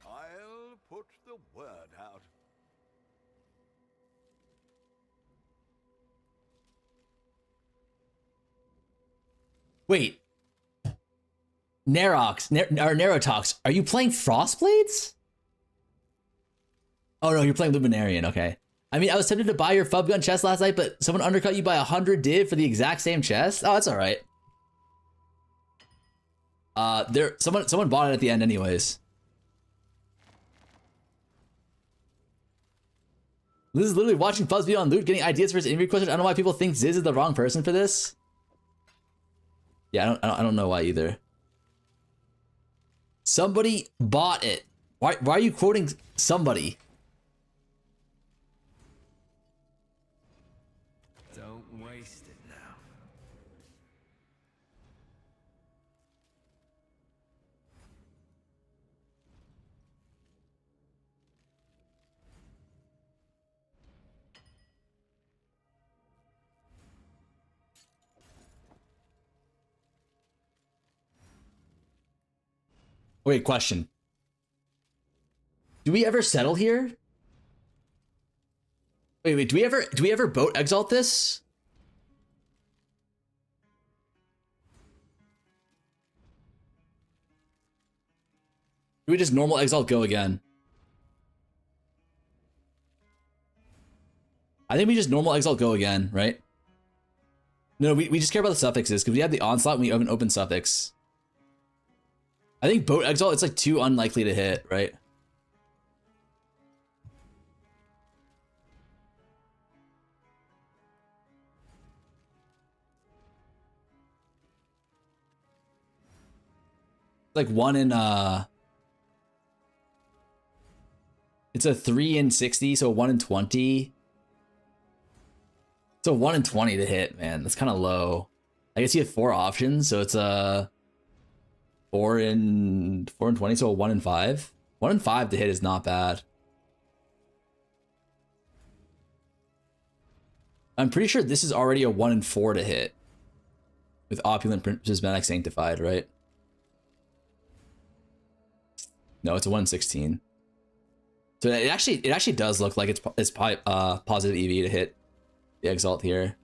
I'll put the word out. Wait. Nerox, Nerotox, are you playing Frostblades? Oh no, you're playing Luminarian, okay. I mean, I was tempted to buy your Fubgun chest last night, but someone undercut you by 100 div for the exact same chest? Oh, that's alright. Someone bought it at the end anyways. Liz is literally watching Fuzz video on loot, getting ideas for his interview questions. I don't know why people think Ziz is the wrong person for this. Yeah, I don't know why either. Somebody bought it. Why are you quoting somebody? Don't waste it now. Wait, question. Do we ever settle here? Wait, do we ever boat exalt this? Do we just normal exalt go again? I think we just normal exalt go again, right? No, we just care about the suffixes because we have the onslaught and we have an open suffix. I think boat exalt, it's like too unlikely to hit, right? Like 1 in it's a 3 in 60, so 1 in 20. It's a 1 in 20 to hit, man. That's kind of low. I guess you have 4 options, so it's a 4 in 20, so a 1 in 5. 1 in 5 to hit is not bad. I'm pretty sure this is already a 1 in 4 to hit with Opulent Prismatic Sanctified, right? No, it's a 1 in 16. So it actually does look like it's probably positive EV to hit the Exalt here.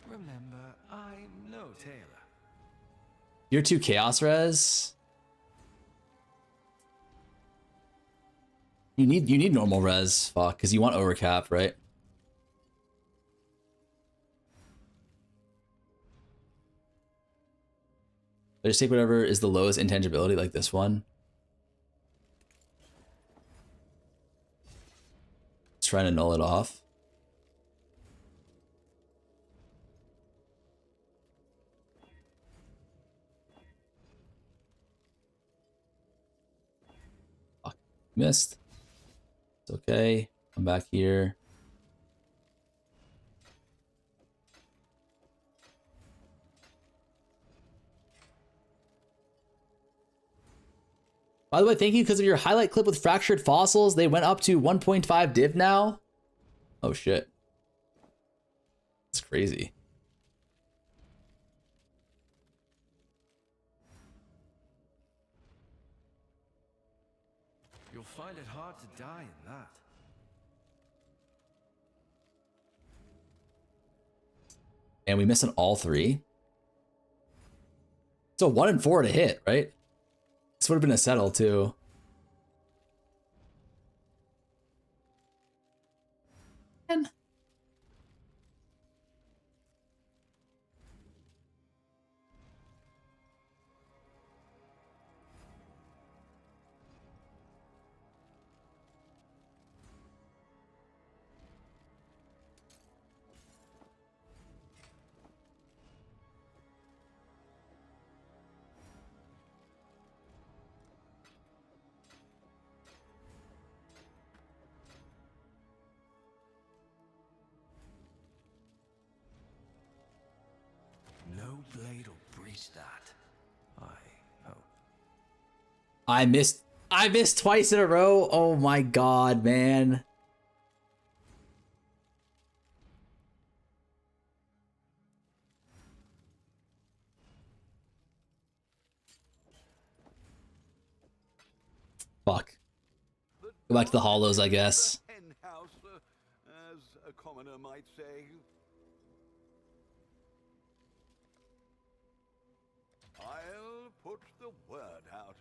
Remember, I'm no tailor. You're 2 Chaos Res. You need normal res, fuck, because you want overcap, right? I just take whatever is the lowest intangibility, like this one. Just trying to null it off. Missed. It's okay. Come back here. By the way, thank you because of your highlight clip with fractured fossils. They went up to 1.5 div now. Oh shit. It's crazy. You'll find it hard to die in that. And we missed on all three. So 1 and 4 to hit, right? This would have been a settle too. And No blade will breach that. I hope. I missed twice in a row. Oh my god, man. Fuck. Go back to the hollows, I guess. The hen house, as a commoner might say. I'll put the word out.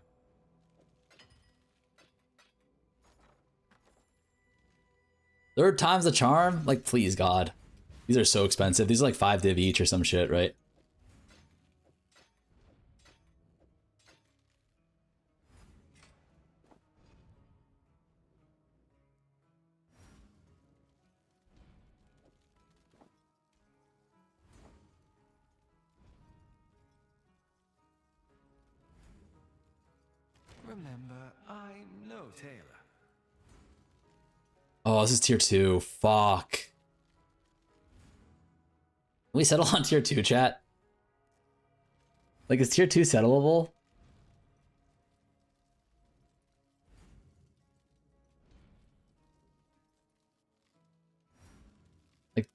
Third time's the charm? Like, please, God. These are so expensive. These are like 5 div each or some shit, right? Remember, I'm no tailor. Oh, this is tier 2. Fuck. Can we settle on tier 2, chat? Like, is tier 2 settleable?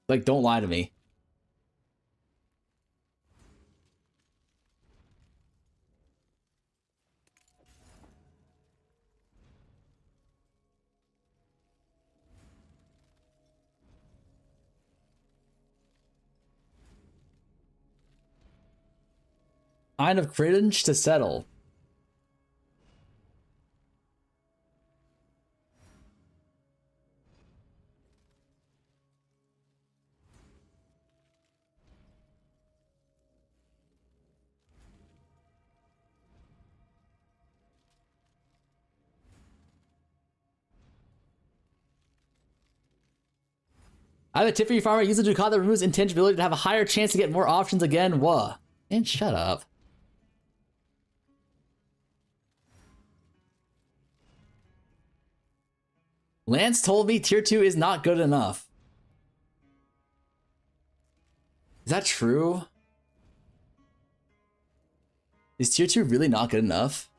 Like, don't lie to me. Kind of cringe to settle. I have a tip for you, farmer. Use the Ducat that removes intangibility to have a higher chance to get more options again. Whoa. And shut up. Lance told me tier 2 is not good enough. Is that true? Is tier 2 really not good enough?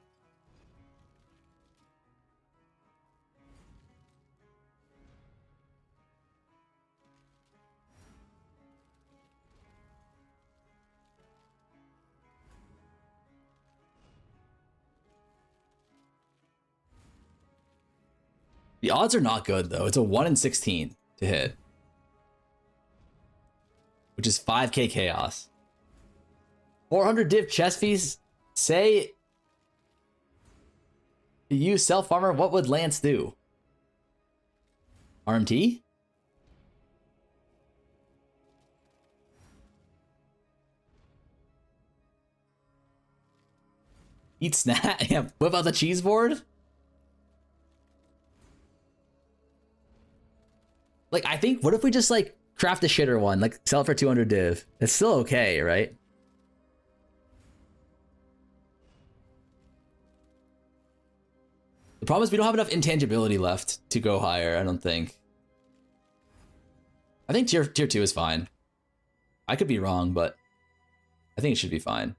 The odds are not good, though. It's a 1 in 16 to hit. Which is 5k chaos. 400 div chest fees. Say you self-farmer, what would Lance do? RMT? Eat snack? Yeah, whip out the cheese board? Like, I think, what if we just, like, craft a shitter one? Like, sell it for 200 div. It's still okay, right? The problem is we don't have enough intangibility left to go higher, I don't think. I think tier 2 is fine. I could be wrong, but I think it should be fine.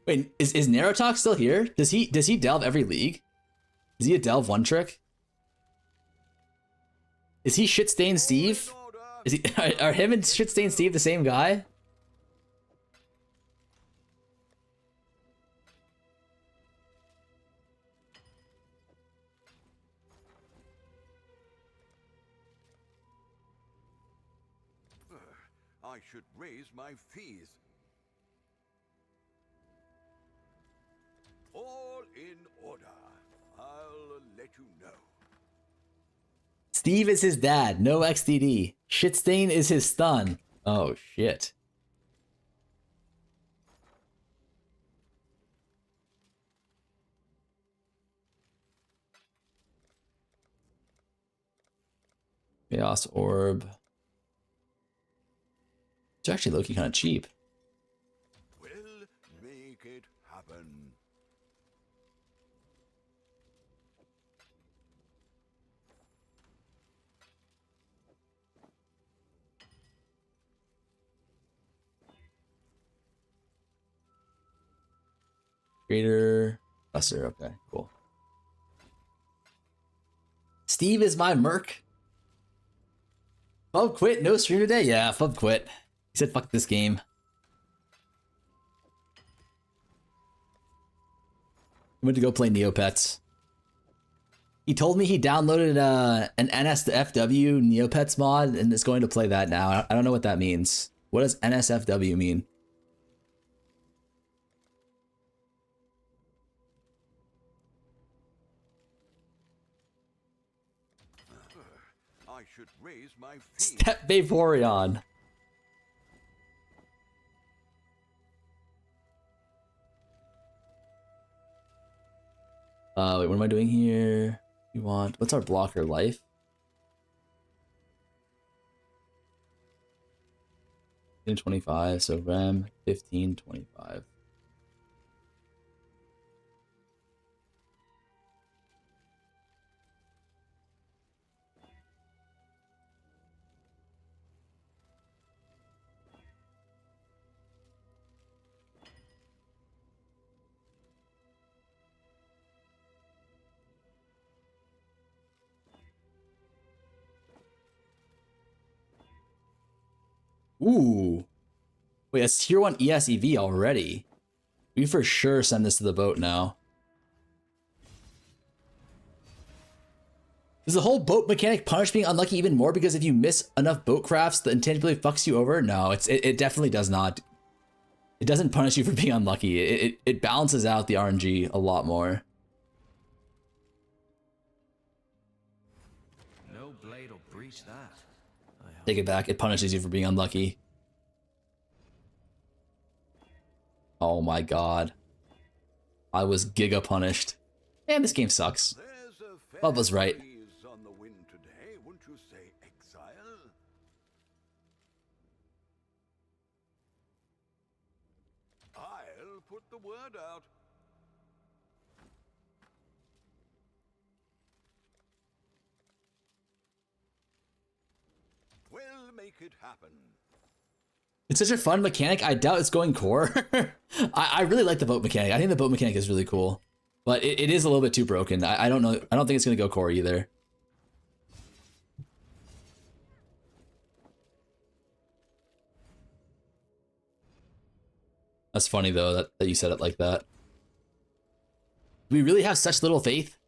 Wait, is Narotok still here? Does he delve every league? Is he a delve one trick? Is he Shitstain Steve? Is he are him and Shitstain Steve the same guy? I should raise my fees. All in order. I'll let you know. Steve is his dad, no XDD. Shitstain is his stun. Oh shit. Chaos Orb. It's actually low-key kind of cheap. We'll make it happen. Greater Lesser, okay, cool. Steve is my merc. Fub quit, no stream today? Yeah, Fub quit. He said fuck this game. I went to go play Neopets. He told me he downloaded an NSFW Neopets mod and is going to play that now. I don't know what that means. What does NSFW mean? I should raise my fees. Step Vaporeon. Wait, what am I doing here? We want, what's our blocker life? In 25, so Rem 1525. Ooh. Wait, it's tier 1 ESEV already. We for sure send this to the boat now. Does the whole boat mechanic punish being unlucky even more because if you miss enough boat crafts, the intangibly fucks you over? No, it definitely does not. It doesn't punish you for being unlucky. It balances out the RNG a lot more. No blade will breach that. Take it back. It punishes you for being unlucky. Oh my god. I was giga punished. Man, this game sucks. There's a fair Bub was right. breeze on the wind today, wouldn't you say, Exile? I'll put the word out. We'll make it happen. It's such a fun mechanic. I doubt it's going core. I really like the boat mechanic. I think the boat mechanic is really cool. But it is a little bit too broken. I don't know. I don't think it's going to go core either. That's funny, though, that you said it like that. Do we really have such little faith?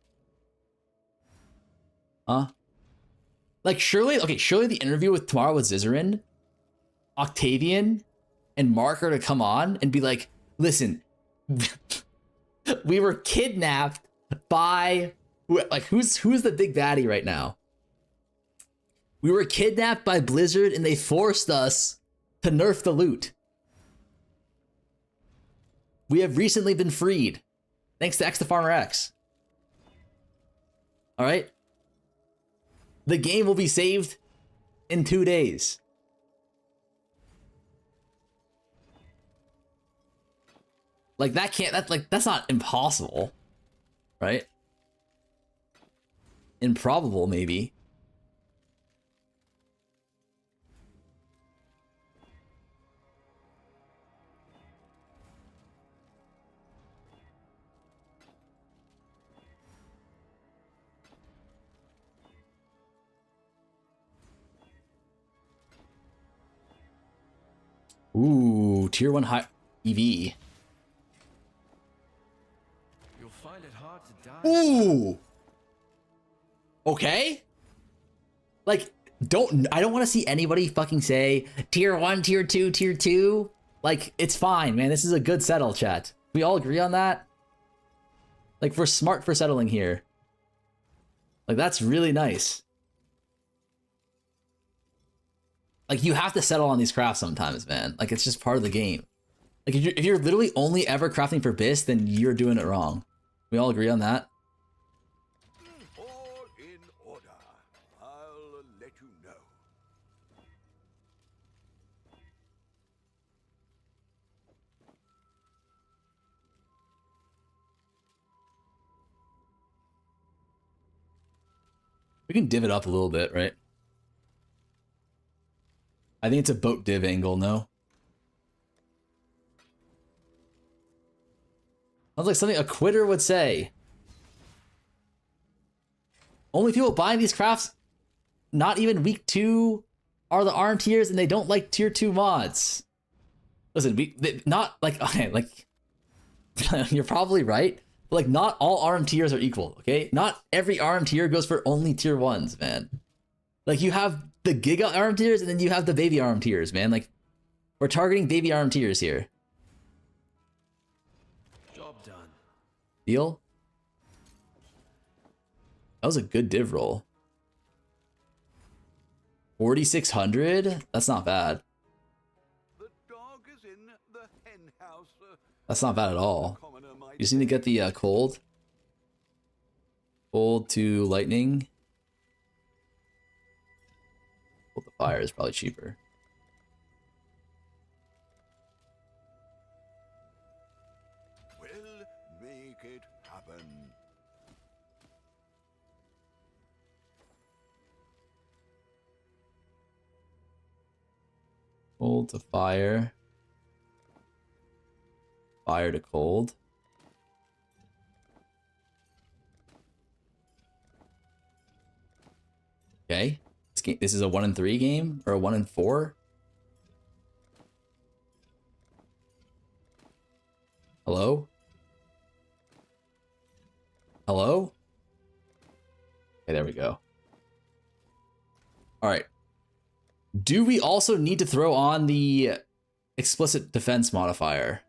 Huh? Like, surely the interview with tomorrow with Zizarin, Octavian, and Mark are to come on and be like, listen, we were kidnapped by, like, who's the big baddie right now? We were kidnapped by Blizzard and they forced us to nerf the loot. We have recently been freed. Thanks to X the Farmer X. All right. The game will be saved in 2 days. Like that can't, that's not impossible, right? Improbable, maybe. Ooh, tier 1 high EV. You'll find it hard to die. Ooh. Okay. Like, I don't want to see anybody fucking say tier 1, tier 2, tier 2. Like, it's fine, man. This is a good settle, chat. We all agree on that? Like, we're smart for settling here. Like, that's really nice. Like, you have to settle on these crafts sometimes, man. Like, it's just part of the game. Like, if you're literally only ever crafting for BIS, then you're doing it wrong. We all agree on that? All in order. I'll let you know. We can div it up a little bit, right? I think it's a boat div angle, no? Sounds like something a quitter would say. Only people buying these crafts, not even week 2, are the ARM tiers, and they don't like tier 2 mods. Listen, not like, okay, like, you're probably right, but like, not all ARM tiers are equal, okay? Not every ARM tier goes for only tier 1s, man. Like, you have the Giga ARM tiers, and then you have the baby ARM tiers, man. Like, we're targeting baby ARM tiers here. Job done. Deal? That was a good div roll. 4,600? That's not bad. The dog is in the hen house. That's not bad at all. Commoner might You just need to get the cold. Cold to lightning. Well, the fire is probably cheaper. We'll make it happen. Cold to fire. Fire to cold. Okay. This is a 1 in 3 game or a 1 in 4. Hello? Hello? Okay, there we go. All right. Do we also need to throw on the explicit defense modifier?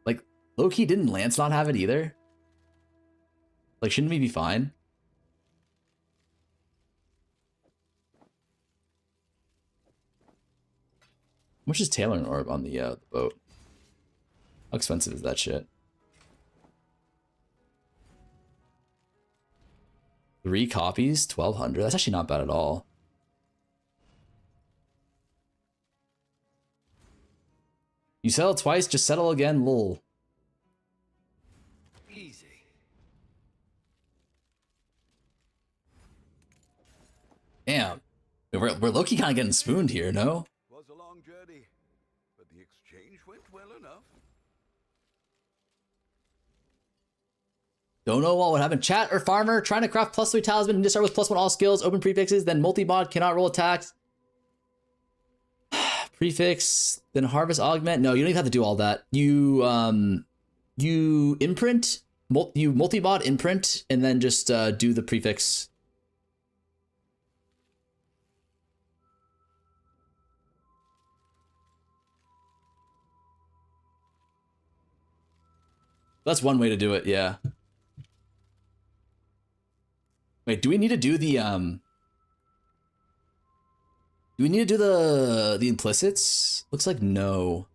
Like, low-key, didn't Lance not have it either? Like, shouldn't we be fine? How much is Taylor and Orb on the boat? How expensive is that shit? 3 copies, 1,200. That's actually not bad at all. You settle twice, just settle again, lol. Easy. Damn. We're low-key kind of getting spooned here, no? Was a long journey, but the exchange went well enough. Don't know what would happen. Chat or farmer trying to craft +3 talisman. Need to start with +1 all skills. Open prefixes. Then multi-mod cannot roll attacks. Prefix. Then harvest augment. No, you don't even have to do all that. You imprint. You multi-mod imprint and then just do the prefix. That's one way to do it. Yeah. Wait, do we need to do the do we need to do the implicits? Looks like no.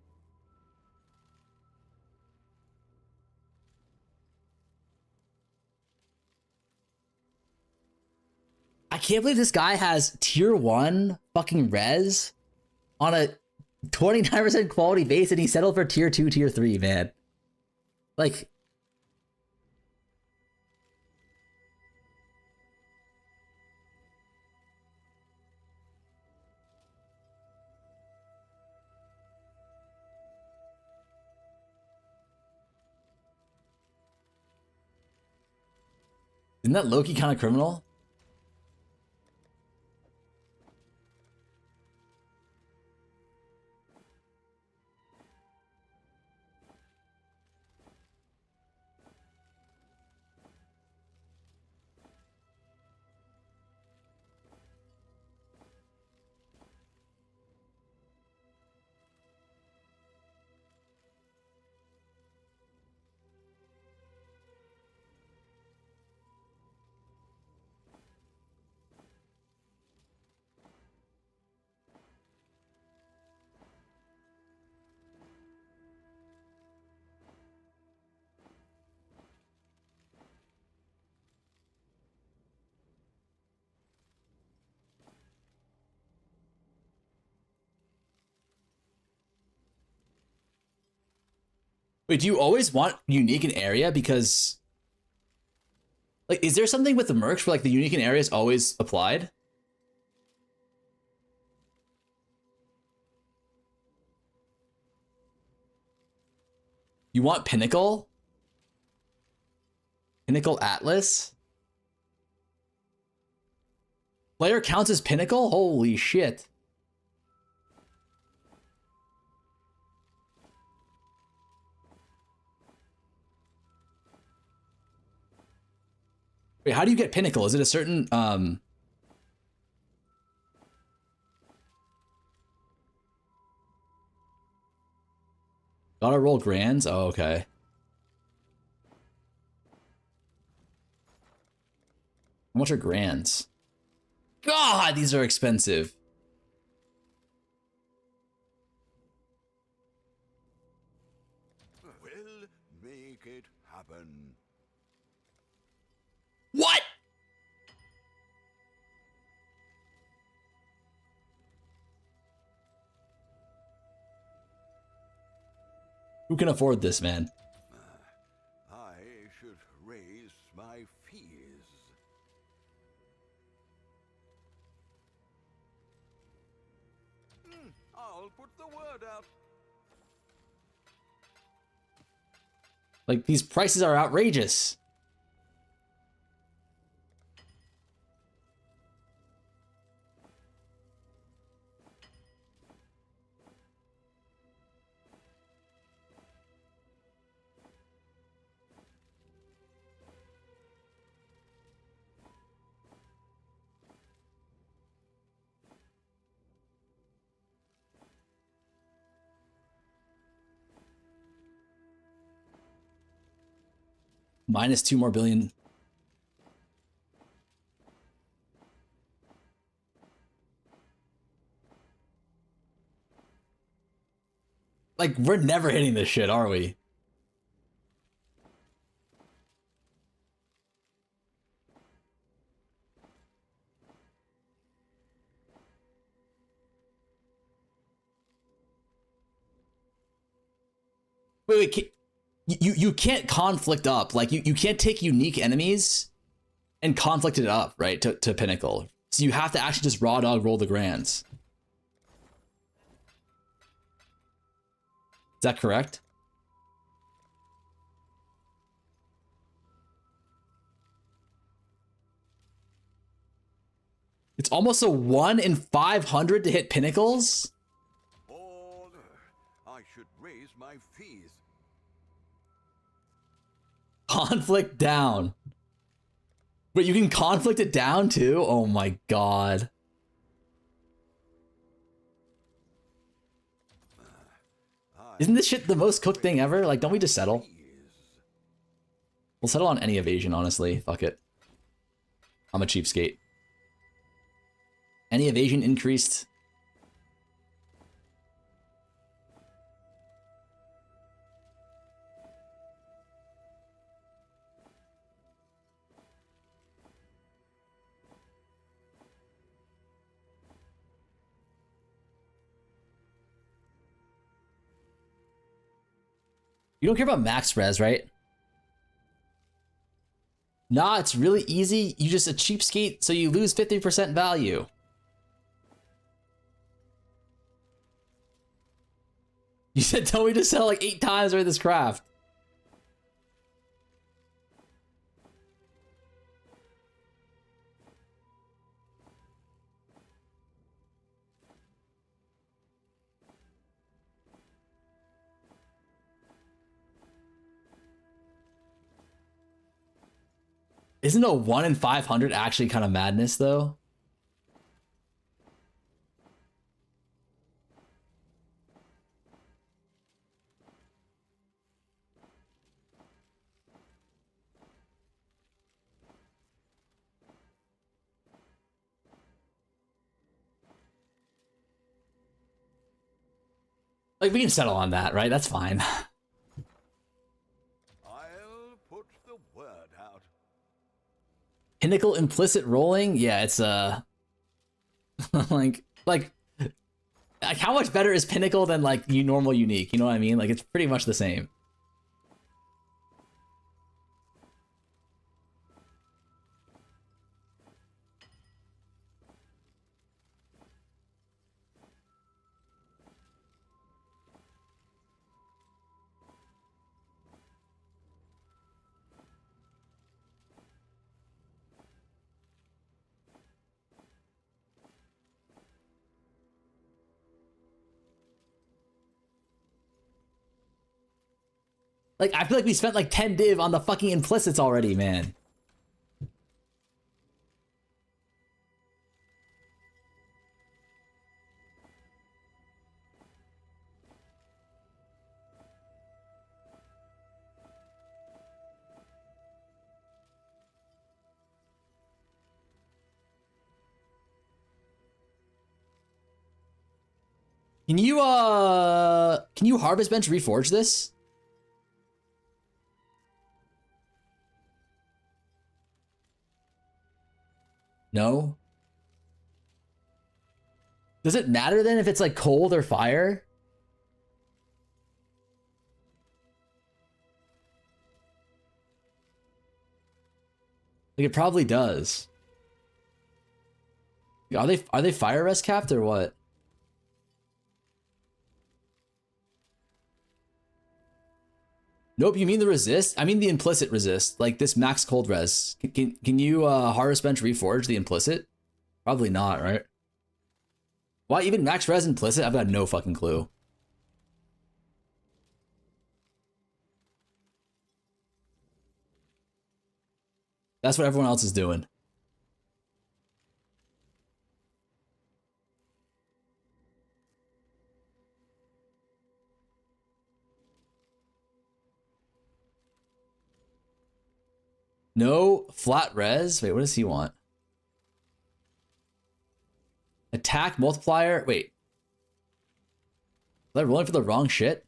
can't believe this guy has tier 1 fucking res on a 29% quality base and he settled for tier 2, tier 3, man. Like, isn't that low-key kind of criminal? Wait, do you always want unique in area? Because, like, is there something with the mercs where, like, the unique in area is always applied? You want Pinnacle? Pinnacle Atlas? Player counts as Pinnacle? Holy shit. Wait, how do you get Pinnacle? Is it a certain, gotta roll grands? Oh, okay. How much are grands? God, these are expensive. We'll make it happen. What? Who can afford this, man? I should raise my fees. I'll put the word out. Like, these prices are outrageous. Minus 2 more billion. Like, we're never hitting this shit, are we? Wait, you can't conflict up. Like, you can't take unique enemies and conflict it up, right, to Pinnacle. So you have to actually just raw dog roll the grands. Is that correct? It's almost a 1 in 500 to hit Pinnacles? Order. I should raise my fees. Conflict down. But you can conflict it down too? Oh my god. Isn't this shit the most cooked thing ever? Like, don't we just settle? We'll settle on any evasion, honestly. Fuck it. I'm a cheapskate. Any evasion increased? You don't care about max res, right? Nah, it's really easy. You just a cheapskate, so you lose 50% value. You said tell me to sell like 8 times for this craft. Isn't a 1 in 500 actually kind of madness though? Like, we can settle on that, right? That's fine. I'll put the word out. Pinnacle implicit rolling? Yeah, it's like how much better is Pinnacle than like normal unique? You know what I mean? Like, it's pretty much the same. Like, I feel like we spent like 10 div on the fucking implicits already, man. Can you Harvest Bench reforge this? No? Does it matter then if it's like cold or fire? Like, it probably does. Are they fire rest capped or what? Nope, you mean the resist? I mean the implicit resist, like this max cold res. Can you Harvest Bench reforge the implicit? Probably not, right? Why even max res implicit? I've got no fucking clue. That's what everyone else is doing. No flat res? Wait, what does he want? Attack multiplier? Wait. Was I rolling for the wrong shit?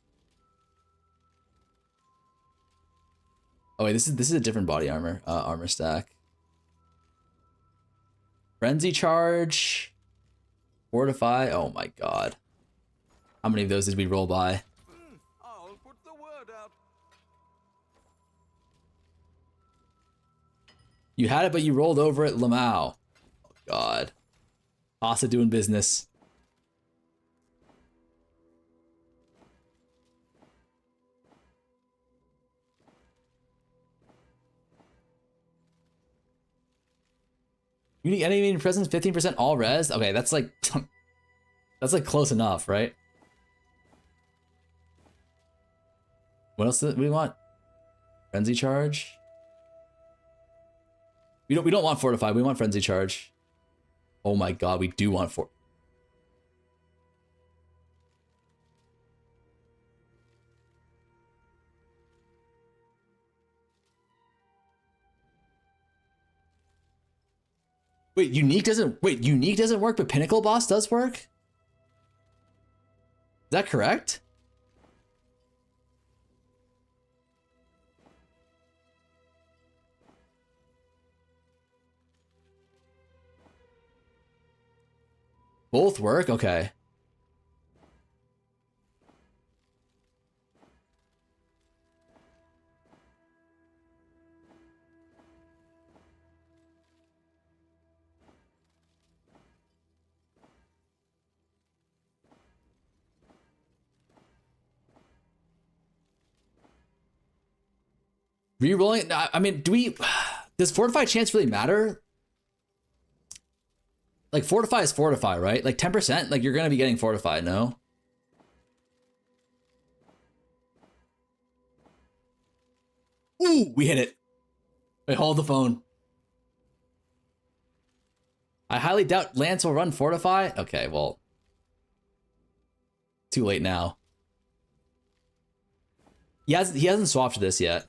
Oh wait, this is a different body armor. Armor stack. Frenzy charge. Fortify. Oh my god. How many of those did we roll by? I'll put the word out. You had it, but you rolled over at Lamau. Oh god. Asa doing business. Unique enemy presence, 15% all res. Okay, that's like that's like close enough, right? What else do we want? Frenzy charge. We don't want fortify. We want frenzy charge. Oh my god, we do want unique doesn't work, but pinnacle boss does work? Is that correct? Both work? Okay. Rerolling? I mean, does Fortify chance really matter? Like, Fortify is Fortify, right? Like, 10%, like, you're gonna be getting Fortify, no? Ooh, we hit it. Wait, hold the phone. I highly doubt Lance will run Fortify. Okay, well. Too late now. He hasn't swapped this yet.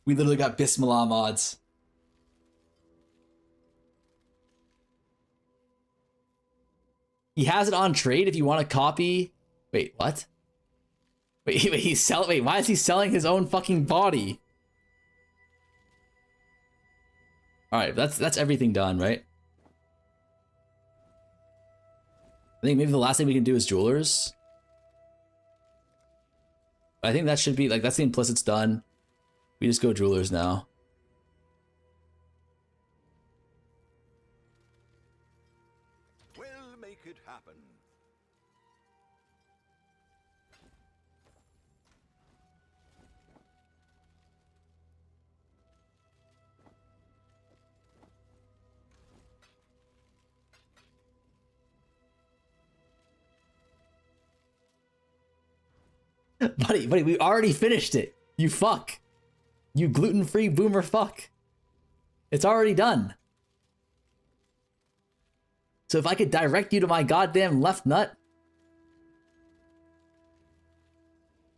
We literally got Bismillah mods. He has it on trade if you want to copy. Wait, what? Wait, wait, why is he selling his own fucking body? Alright, that's everything done, right? I think maybe the last thing we can do is Jewelers. I think that should be, like, that's the implicit's done. We just go Jewelers now. We'll make it happen. Buddy, we already finished it. You fuck. You gluten-free boomer fuck. It's already done. So if I could direct you to my goddamn left nut.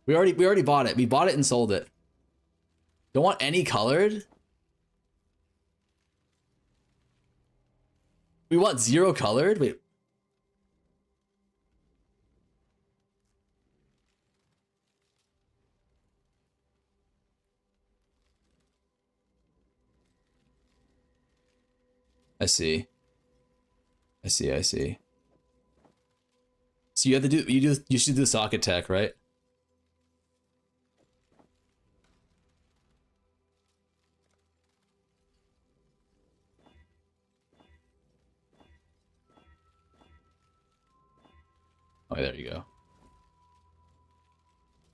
We already bought it. We bought it and sold it. Don't want any colored? We want 0 colored? Wait. I see. So you have to do you should do the socket tech, right? Oh, there you go.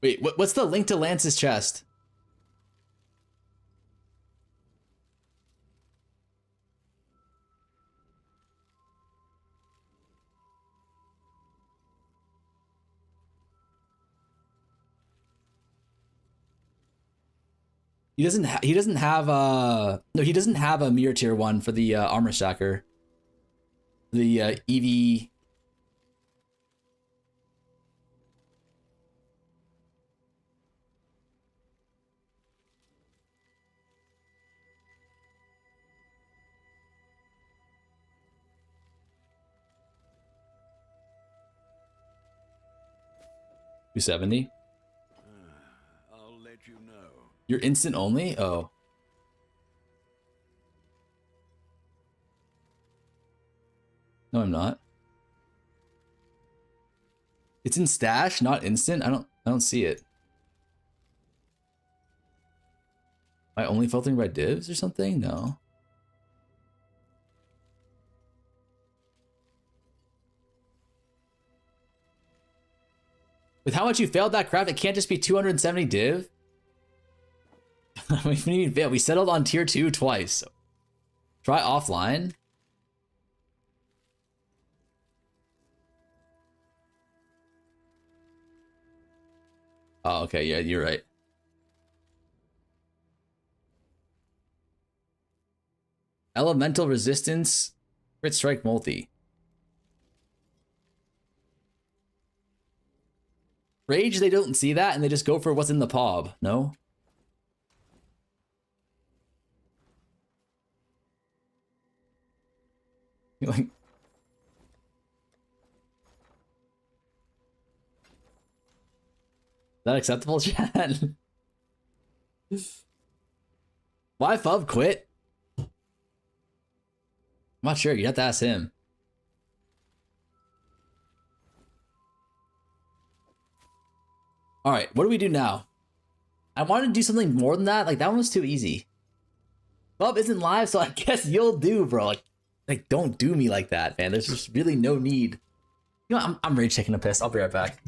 Wait, what's the link to Lance's chest? He doesn't have no, he doesn't have a mirror tier 1 for the armor stacker. The EV. $270. I'll let you know. You're instant only? Oh. No, I'm not. It's in stash, not instant. I don't see it. Am I only filtering by divs or something? No. With how much you failed that craft, it can't just be 270 div. We settled on tier 2 twice. Try offline. Oh, okay, yeah, you're right. Elemental resistance, crit strike multi. Rage, they don't see that and they just go for what's in the POB, no? Like, is that acceptable, chat? Why Fub quit? I'm not sure. You have to ask him. All right, what do we do now? I wanted to do something more than that. Like, that one was too easy. Bub isn't live, so I guess you'll do, bro. Like, don't do me like that, man. There's just really no need. You know, I'm rage taking a piss. I'll be right back.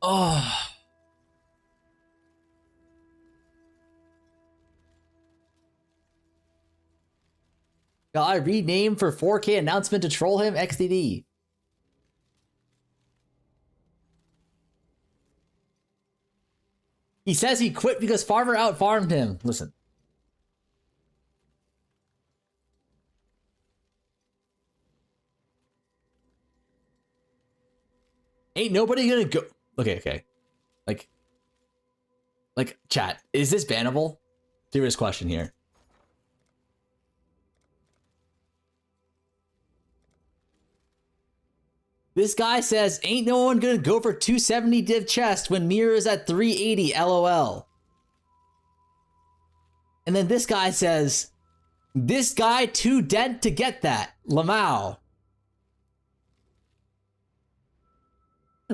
Oh. Got I renamed for 4K announcement to troll him? XDD. He says he quit because Farmer out-farmed him. Listen. Ain't nobody gonna go... Okay. Like, chat, is this bannable? Serious question here. This guy says, ain't no one gonna go for 270 div chest when mirror is at 380, LOL. And then this guy says, this guy too dead to get that, Lamau.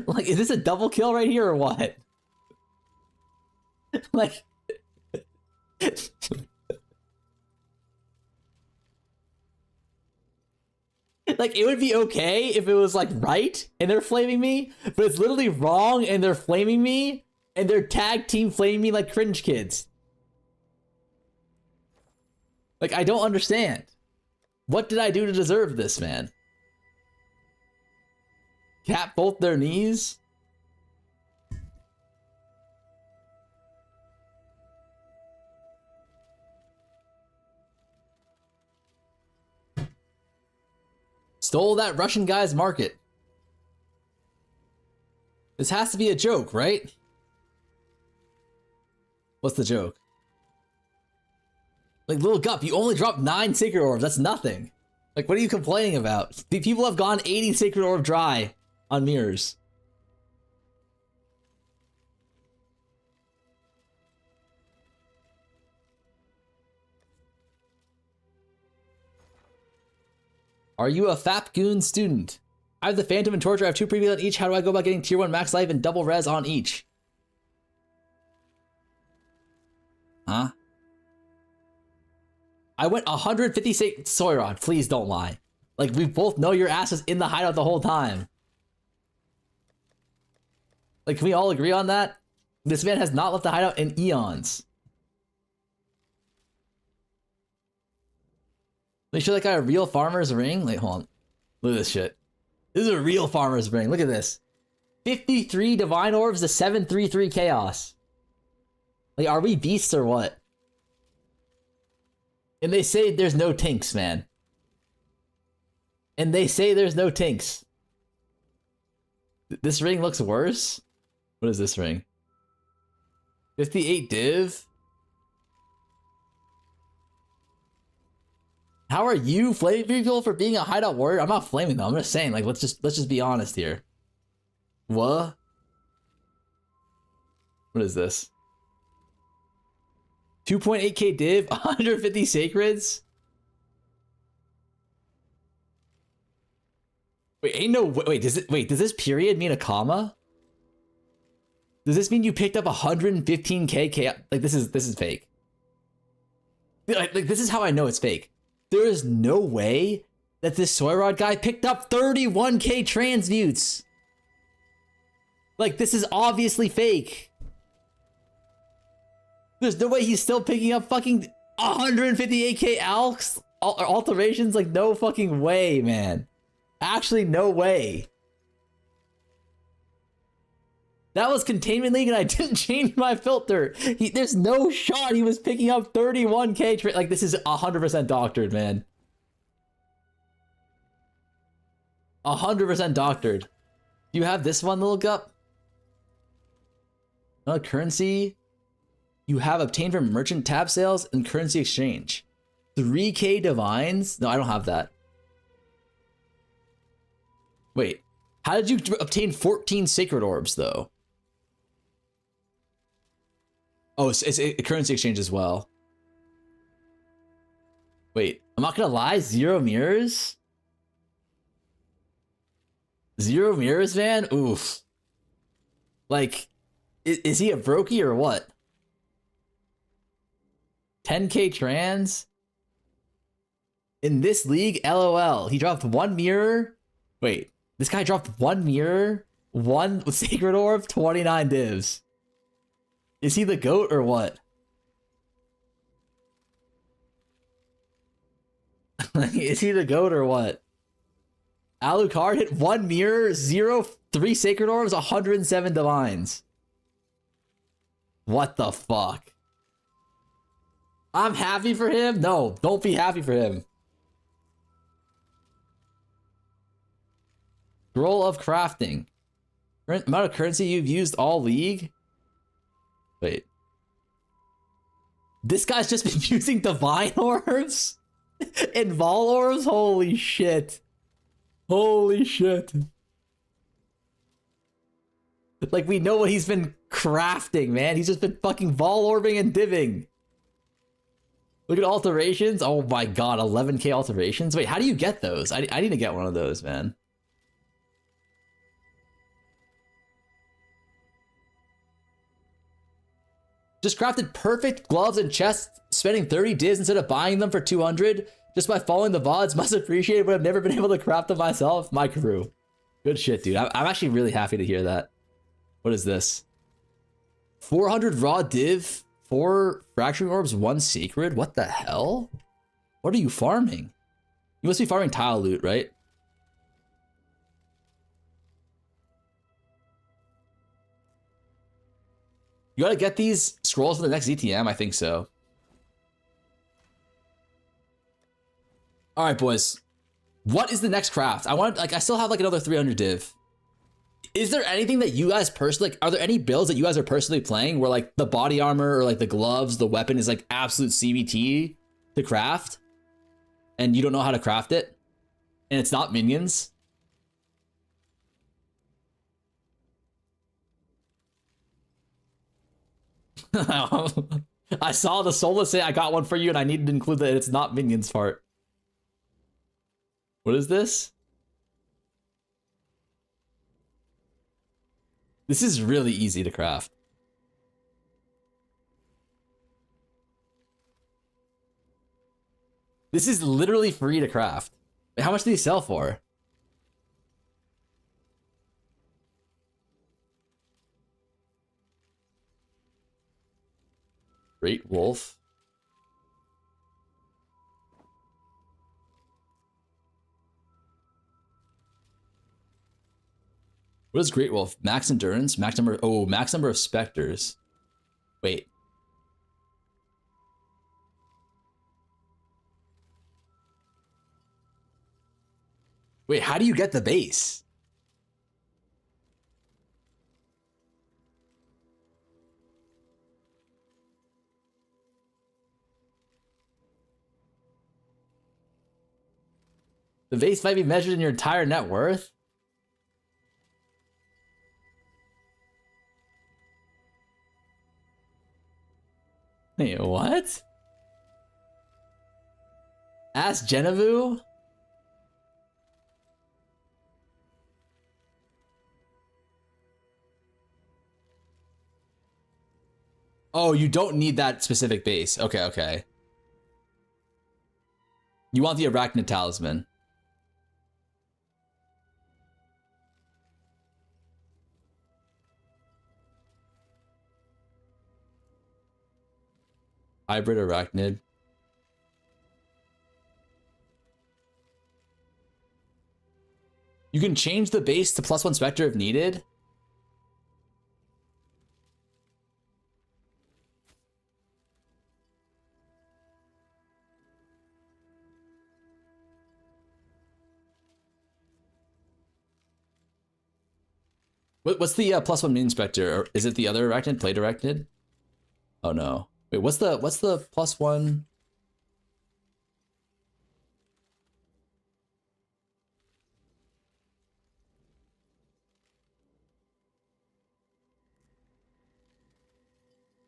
Like, is this a double kill right here or what? Like... Like, it would be okay if it was, like, right, and they're flaming me, but it's literally wrong, and they're flaming me, and they're tag team flaming me like cringe kids. Like, I don't understand. What did I do to deserve this, man? Cap both their knees? Stole that Russian guy's market. This has to be a joke, right? What's the joke? Like, Lil Gup, you only dropped 9 Sacred Orbs. That's nothing. Like, what are you complaining about? People have gone 80 Sacred Orb dry on mirrors. Are you a Fapgoon student? I have the Phantom and Torture. I have 2 previews on each. How do I go about getting tier 1 max life and double res on each? Huh? I went 156. Soyrod, please don't lie. Like, we both know your ass was in the hideout the whole time. Like, can we all agree on that? This man has not left the hideout in eons. Make sure that guy a real farmer's ring? Like, hold on. Look at this shit. This is a real farmer's ring. Look at this. 53 divine orbs to 733 chaos. Like, are we beasts or what? And they say there's no tinks, man. And they say there's no tinks. This ring looks worse? What is this ring? 58 div? How are you flaming people for being a hideout warrior? I'm not flaming them. I'm just saying, like, let's just be honest here. What? What is this? 2.8k div, 150 sacreds. Wait, ain't no wait. Does this period mean a comma? Does this mean you picked up 115k? Like this is fake. Like this is how I know it's fake. There is no way that this soy rod guy picked up 31k transmutes. Like this is obviously fake. There's no way he's still picking up fucking 158k alks alterations. Like no fucking way, man. Actually, no way. That was Containment League and I didn't change my filter. There's no shot he was picking up 31k. Like, this is 100% doctored, man. 100% doctored. Do you have this one, little gup? Currency. You have obtained from merchant tab sales and currency exchange. 3k divines? No, I don't have that. Wait. How did you obtain 14 sacred orbs, though? Oh, it's a currency exchange as well. Wait, I'm not gonna lie, 0 mirrors? 0 mirrors, man? Oof. Like, is he a brokey or what? 10k trans? In this league, LOL. He dropped 1 mirror. Wait, this guy dropped 1 mirror, 1 sacred orb, 29 divs. Is he the GOAT or what? Is he the GOAT or what? Alucard hit 1 mirror, 0, 3 sacred orbs, 107 divines. What the fuck? I'm happy for him? No, don't be happy for him. Scroll of crafting. Current amount of currency you've used all league? Wait. This guy's just been using divine orbs? And vol orbs? Holy shit. Holy shit. Like, we know what he's been crafting, man. He's just been fucking vol orbing and diving. Look at alterations. Oh my god, 11k alterations. Wait, how do you get those? I need to get one of those, man. Just crafted perfect gloves and chests, spending 30 divs instead of buying them for 200. Just by following the VODs, must appreciate it, but I've never been able to craft them myself. My crew. Good shit, dude. I'm actually really happy to hear that. What is this? 400 raw div, 4 fracturing orbs, 1 sacred? What the hell? What are you farming? You must be farming tile loot, right? You gotta get these scrolls for the next ZtM, I think so. Alright, boys. What is the next craft? I still have like another 300 div. Is there anything that you guys personally, like, are there any builds that you guys are personally playing where like the body armor or like the gloves, the weapon is like absolute CBT to craft? And you don't know how to craft it? And it's not minions? I saw the Sola say I got one for you and I needed to include that it's not minions part. What is this? This is really easy to craft. This is literally free to craft. How much do these sell for? Great Wolf. What is Great Wolf? Max endurance? Max number... Oh, max number of specters. Wait. Wait, how do you get the base? The base might be measured in your entire net worth. Wait, what? Ask Genevu? Oh, you don't need that specific base. Okay, okay. You want the Arachnid Talisman. Hybrid Arachnid. You can change the base to +1 Spectre if needed. What's the +1 Minion Spectre? Or is it the other Arachnid? Plate Arachnid? Oh no. Wait, what's the +1?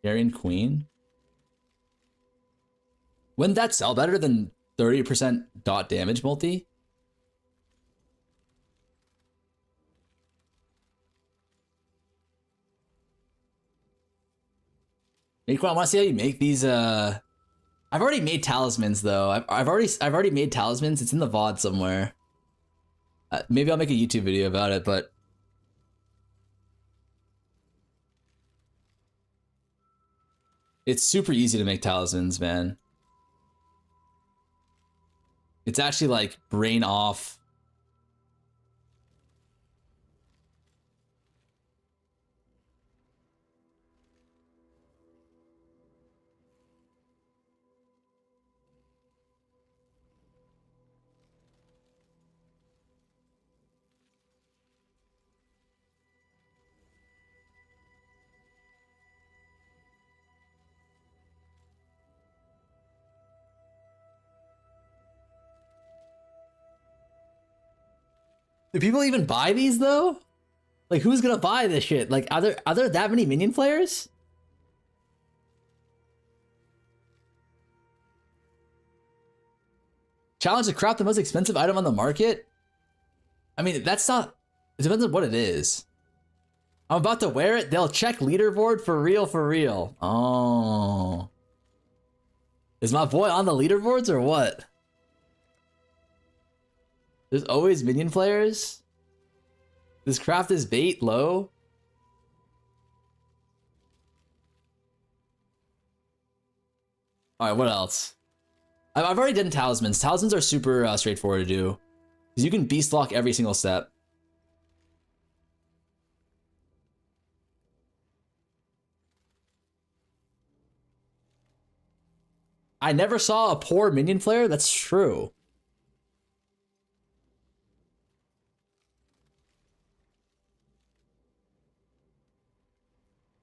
Aryan Queen? Wouldn't that sell better than 30% dot damage multi? I want to see how you make these. I've already made talismans though. I've already made talismans. It's in the VOD somewhere. Maybe I'll make a YouTube video about it, but it's super easy to make talismans, man. It's actually like brain off. Do people even buy these though? Like, who's gonna buy this shit? Like, are there that many minion players? Challenge to craft the most expensive item on the market? I mean, that's not... It depends on what it is. I'm about to wear it. They'll check leaderboard for real, for real. Oh. Is my boy on the leaderboards or what? There's always minion players. This craft is bait low. All right, what else? I've already done talismans. Talismans are super straightforward to do, because you can beast lock every single step. I never saw a poor minion player. That's true.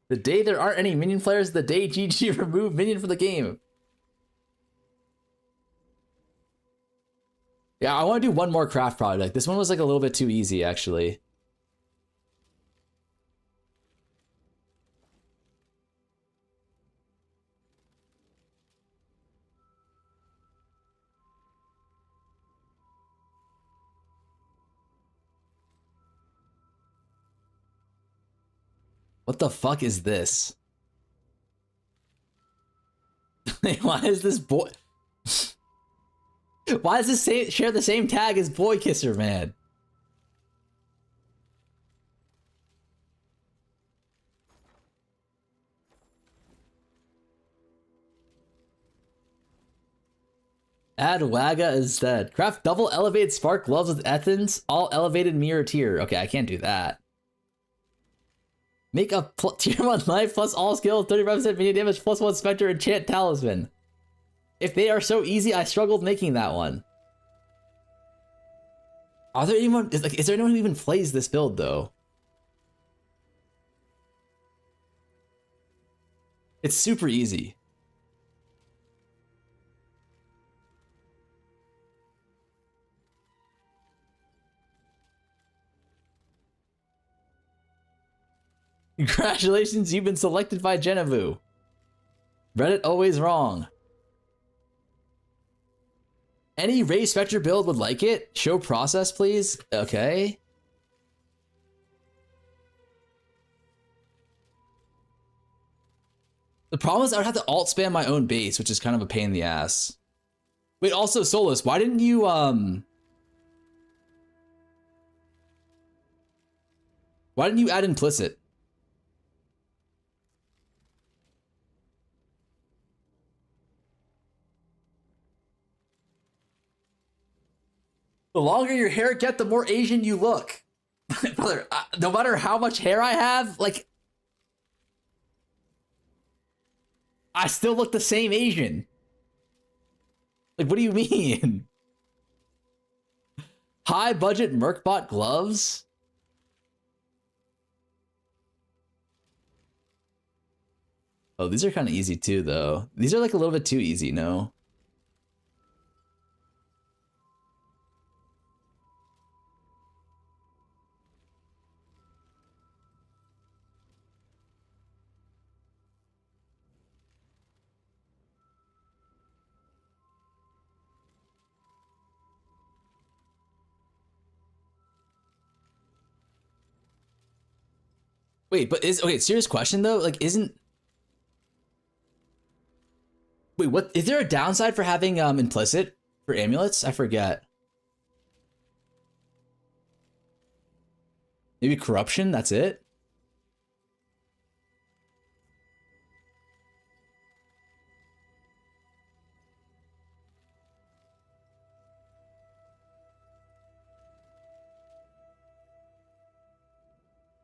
The day there aren't any minion players, the day GG remove minion from the game. Yeah, I want to do one more craft project. This one was like a little bit too easy, actually. What the fuck is this? Why is this boy... Why does this share the same tag as Boy Kisser, man? Add Wagga instead. Craft double elevated spark gloves with Ethans, all elevated mirror tier. Okay, I can't do that. Make a tier 1 life plus all skills, 35% minion damage plus 1 spectre enchant talisman. If they are so easy, I struggled making that one. Are there anyone? Is there anyone who even plays this build though? It's super easy. Congratulations, you've been selected by Genevu. Reddit always wrong. Any Ray Spectre build would like it? Show process, please. Okay. The problem is I would have to alt spam my own base, which is kind of a pain in the ass. Wait, also Solus, why didn't you add implicit? The longer your hair get, the more Asian you look. Brother, no matter how much hair I have, like, I still look the same Asian. Like, what do you mean? High budget Merkbot gloves? Oh, these are kind of easy too, though. These are like a little bit too easy, no? Wait, but okay, serious question though, like wait, what is there a downside for having implicit for amulets? I forget. Maybe corruption, that's it?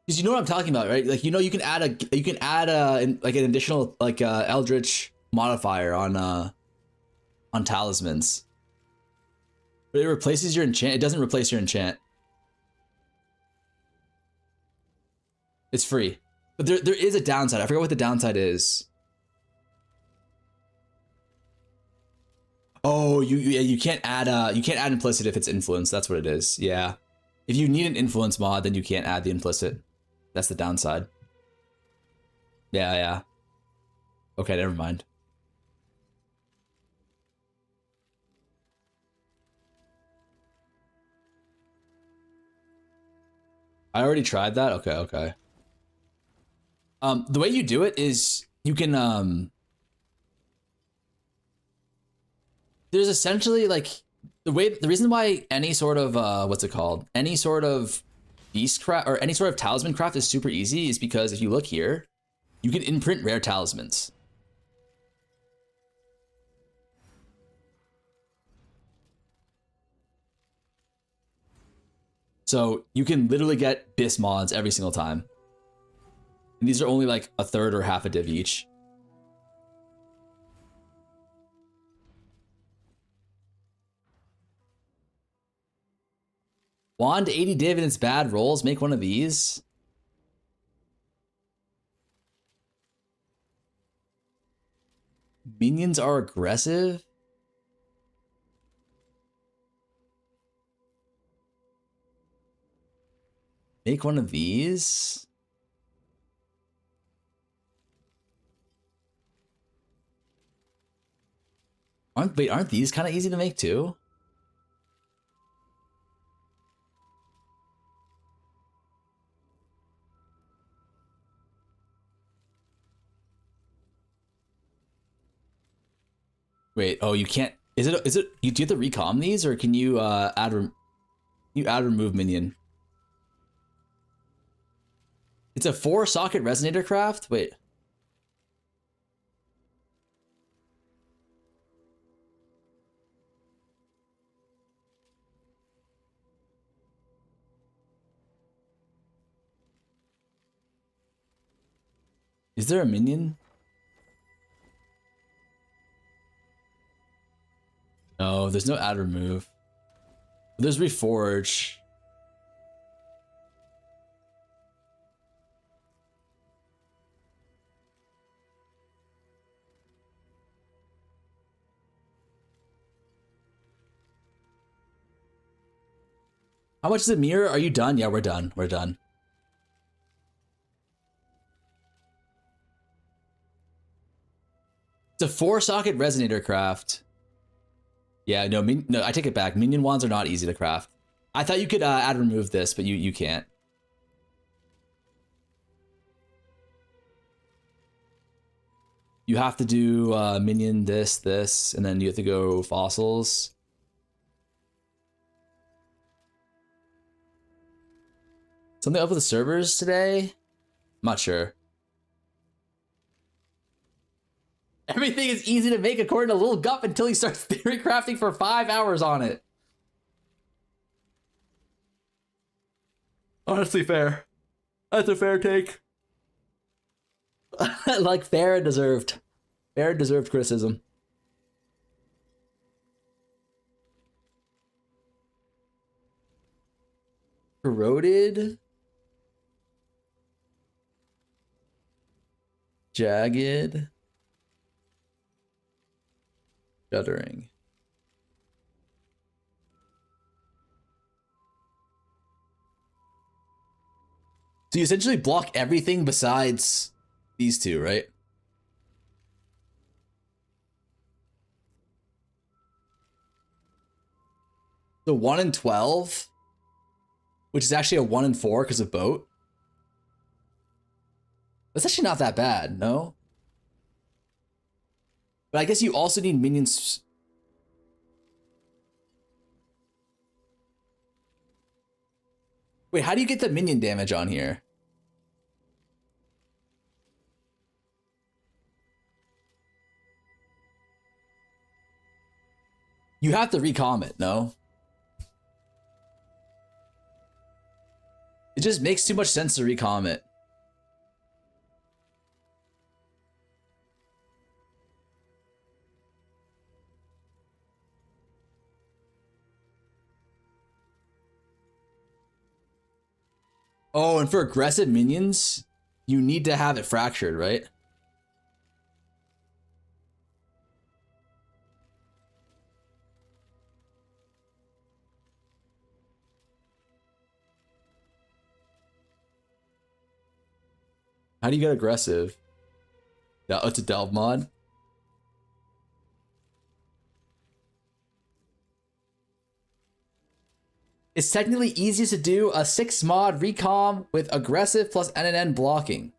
Because you know what I'm talking about, right? Like, you know, you can add like an additional like eldritch modifier on talismans, but it replaces your enchant. It doesn't replace your enchant. It's free, but there is a downside. I forgot what the downside is. Oh, you can't add implicit if it's influence. That's what it is. Yeah, if you need an influence mod, then you can't add the implicit. That's the downside. Yeah. Okay, never mind. I already tried that. Okay. The way you do it is you can there's essentially like the reason why any sort of what's it called? Any sort of beast craft or any sort of talisman craft is super easy is because if you look here, you can imprint rare talismans. So you can literally get BIS mods every single time. And these are only like a third or half a div each. Wand 80 div and its bad rolls. Make one of these. Minions are aggressive. Make one of these. Aren't these kind of easy to make too? Wait, oh, you can't. Is it? Do you have to recom these, or can you add remove minion? It's a 4-socket resonator craft. Wait. Is there a minion? No, there's no add remove. There's reforge. How much is it, mirror? Are you done? Yeah, we're done. We're done. It's a 4-socket resonator craft. Yeah, no, I take it back. Minion wands are not easy to craft. I thought you could add remove this, but you can't. You have to do minion this, and then you have to go fossils. Something up with the servers today? I'm not sure. Everything is easy to make according to Lil Gup until he starts theory crafting for 5 hours on it. Honestly fair. That's a fair take. Like fair and deserved. Fair and deserved criticism. Corroded. Jagged. Shuddering. So you essentially block everything besides these two, right? The 1 in 12, which is actually a 1 in 4 because of boat. That's actually not that bad, no? But I guess you also need minions. Wait, how do you get the minion damage on here? You have to recom it, no? It just makes too much sense to recom it. Oh, and for aggressive minions, you need to have it fractured, right? How do you get aggressive? It's a delve mod. It's technically easiest to do a 6 mod recom with aggressive plus NNN blocking.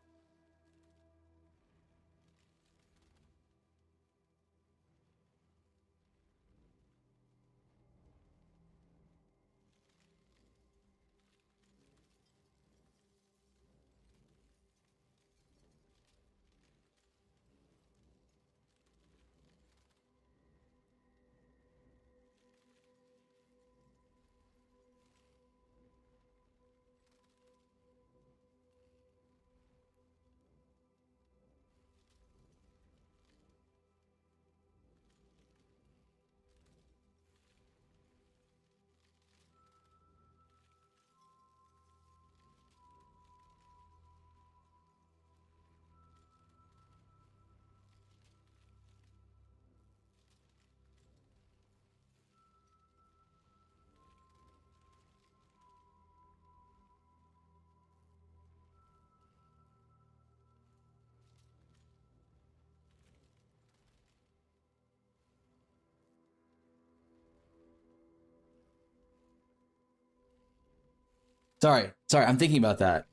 Sorry, I'm thinking about that.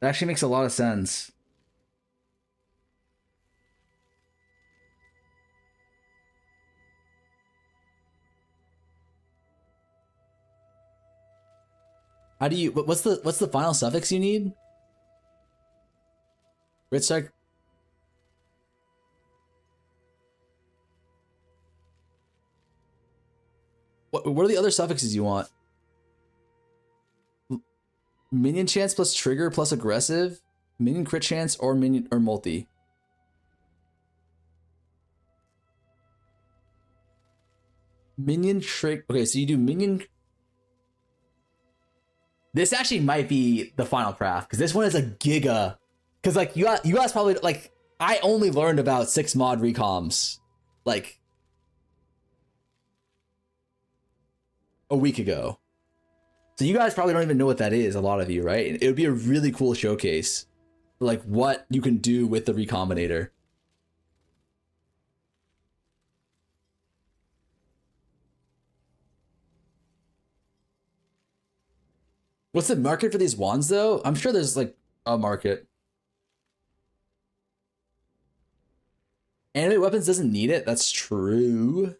That actually makes a lot of sense. How do you, what's the final suffix you need? Grit strike. What are the other suffixes you want? Minion chance plus trigger plus aggressive, minion crit chance, or minion or multi. Minion trick. Okay, so you do minion. This actually might be the final craft because this one is a giga. Because like you guys probably like I only learned about 6 mod recoms like a week ago. So you guys probably don't even know what that is, a lot of you, right? It would be a really cool showcase for like what you can do with the Recombinator. What's the market for these wands though? I'm sure there's like a market. Animate weapons doesn't need it. That's true.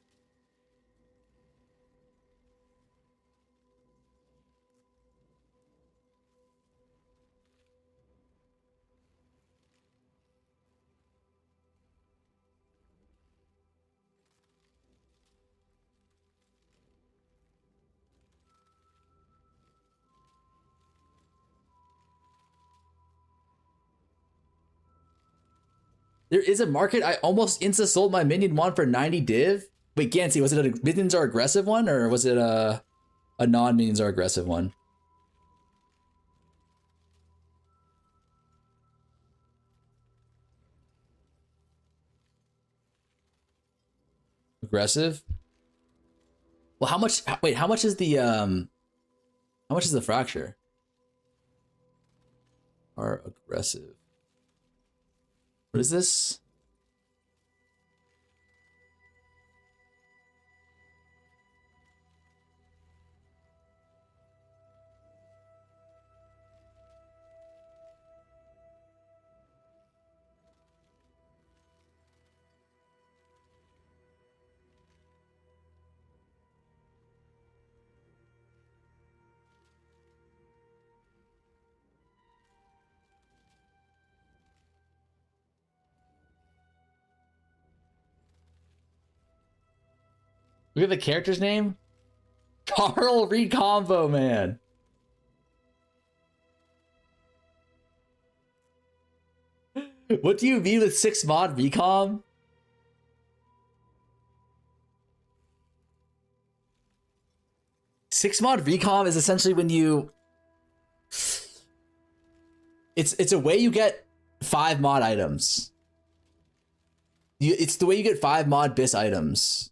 There is a market. I almost insta sold my minion one for 90 div. Wait, Gansey, was it a minions are aggressive one or was it a non-minions are aggressive one? Aggressive? Well, how much, wait, how much is the fracture? Are aggressive. What is this? Look at the character's name. Carl Recombo, man. What do you mean with 6 mod recom? Six mod recom is essentially when you it's a way you get 5 mod items. It's the way you get 5 mod bis items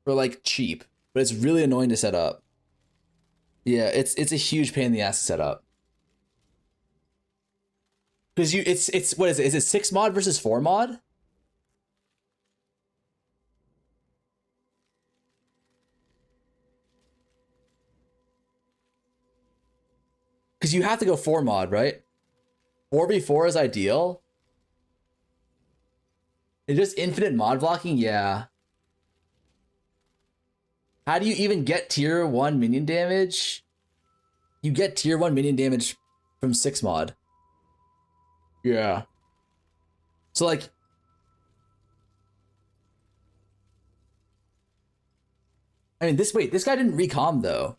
for like cheap, but it's really annoying to set up. Yeah, it's a huge pain in the ass to set up. Because it's what is it? Is it 6 mod versus 4 mod? Because you have to go 4 mod, right? 4v4 is ideal. It's just infinite mod blocking, yeah. How do you even get tier 1 minion damage? You get tier 1 minion damage from 6 mod. Yeah. So like... I mean, this guy didn't recom though.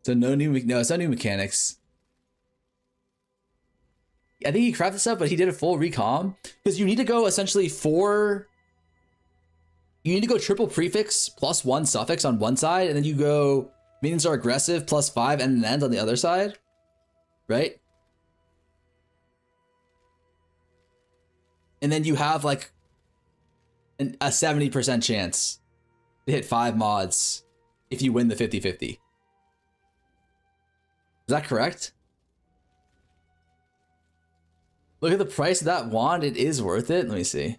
So no, it's not new mechanics. I think he crafted stuff, but he did a full recom because you need to go essentially 4. You need to go triple prefix plus 1 suffix on one side, and then you go minions are aggressive plus 5 and an end on the other side, right? And then you have like a 70% chance to hit 5 mods if you win the 50-50. Is that correct? Look at the price of that wand. It is worth it. Let me see.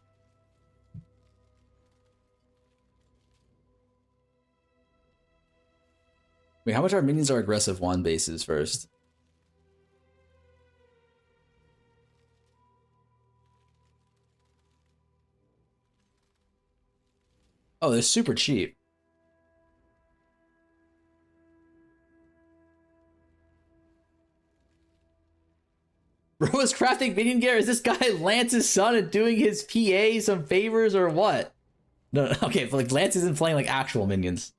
Wait, how much our minions are aggressive wand bases first? Oh, they're super cheap. Bro is crafting minion gear. Is this guy Lance's son and doing his PA some favors or what? No, okay, but like Lance isn't playing like actual minions.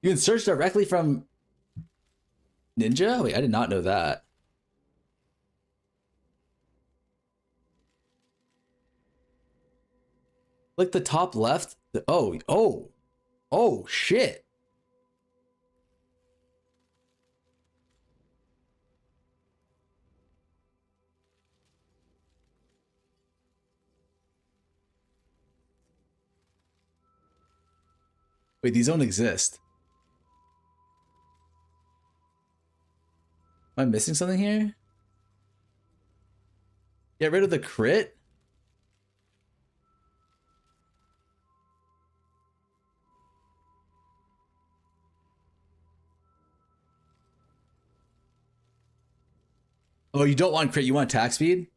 You can search directly from Ninja? Wait, I did not know that. Like the top left. Oh, shit. Wait, these don't exist. Am I missing something here? Get rid of the crit? Oh, you don't want crit, you want attack speed?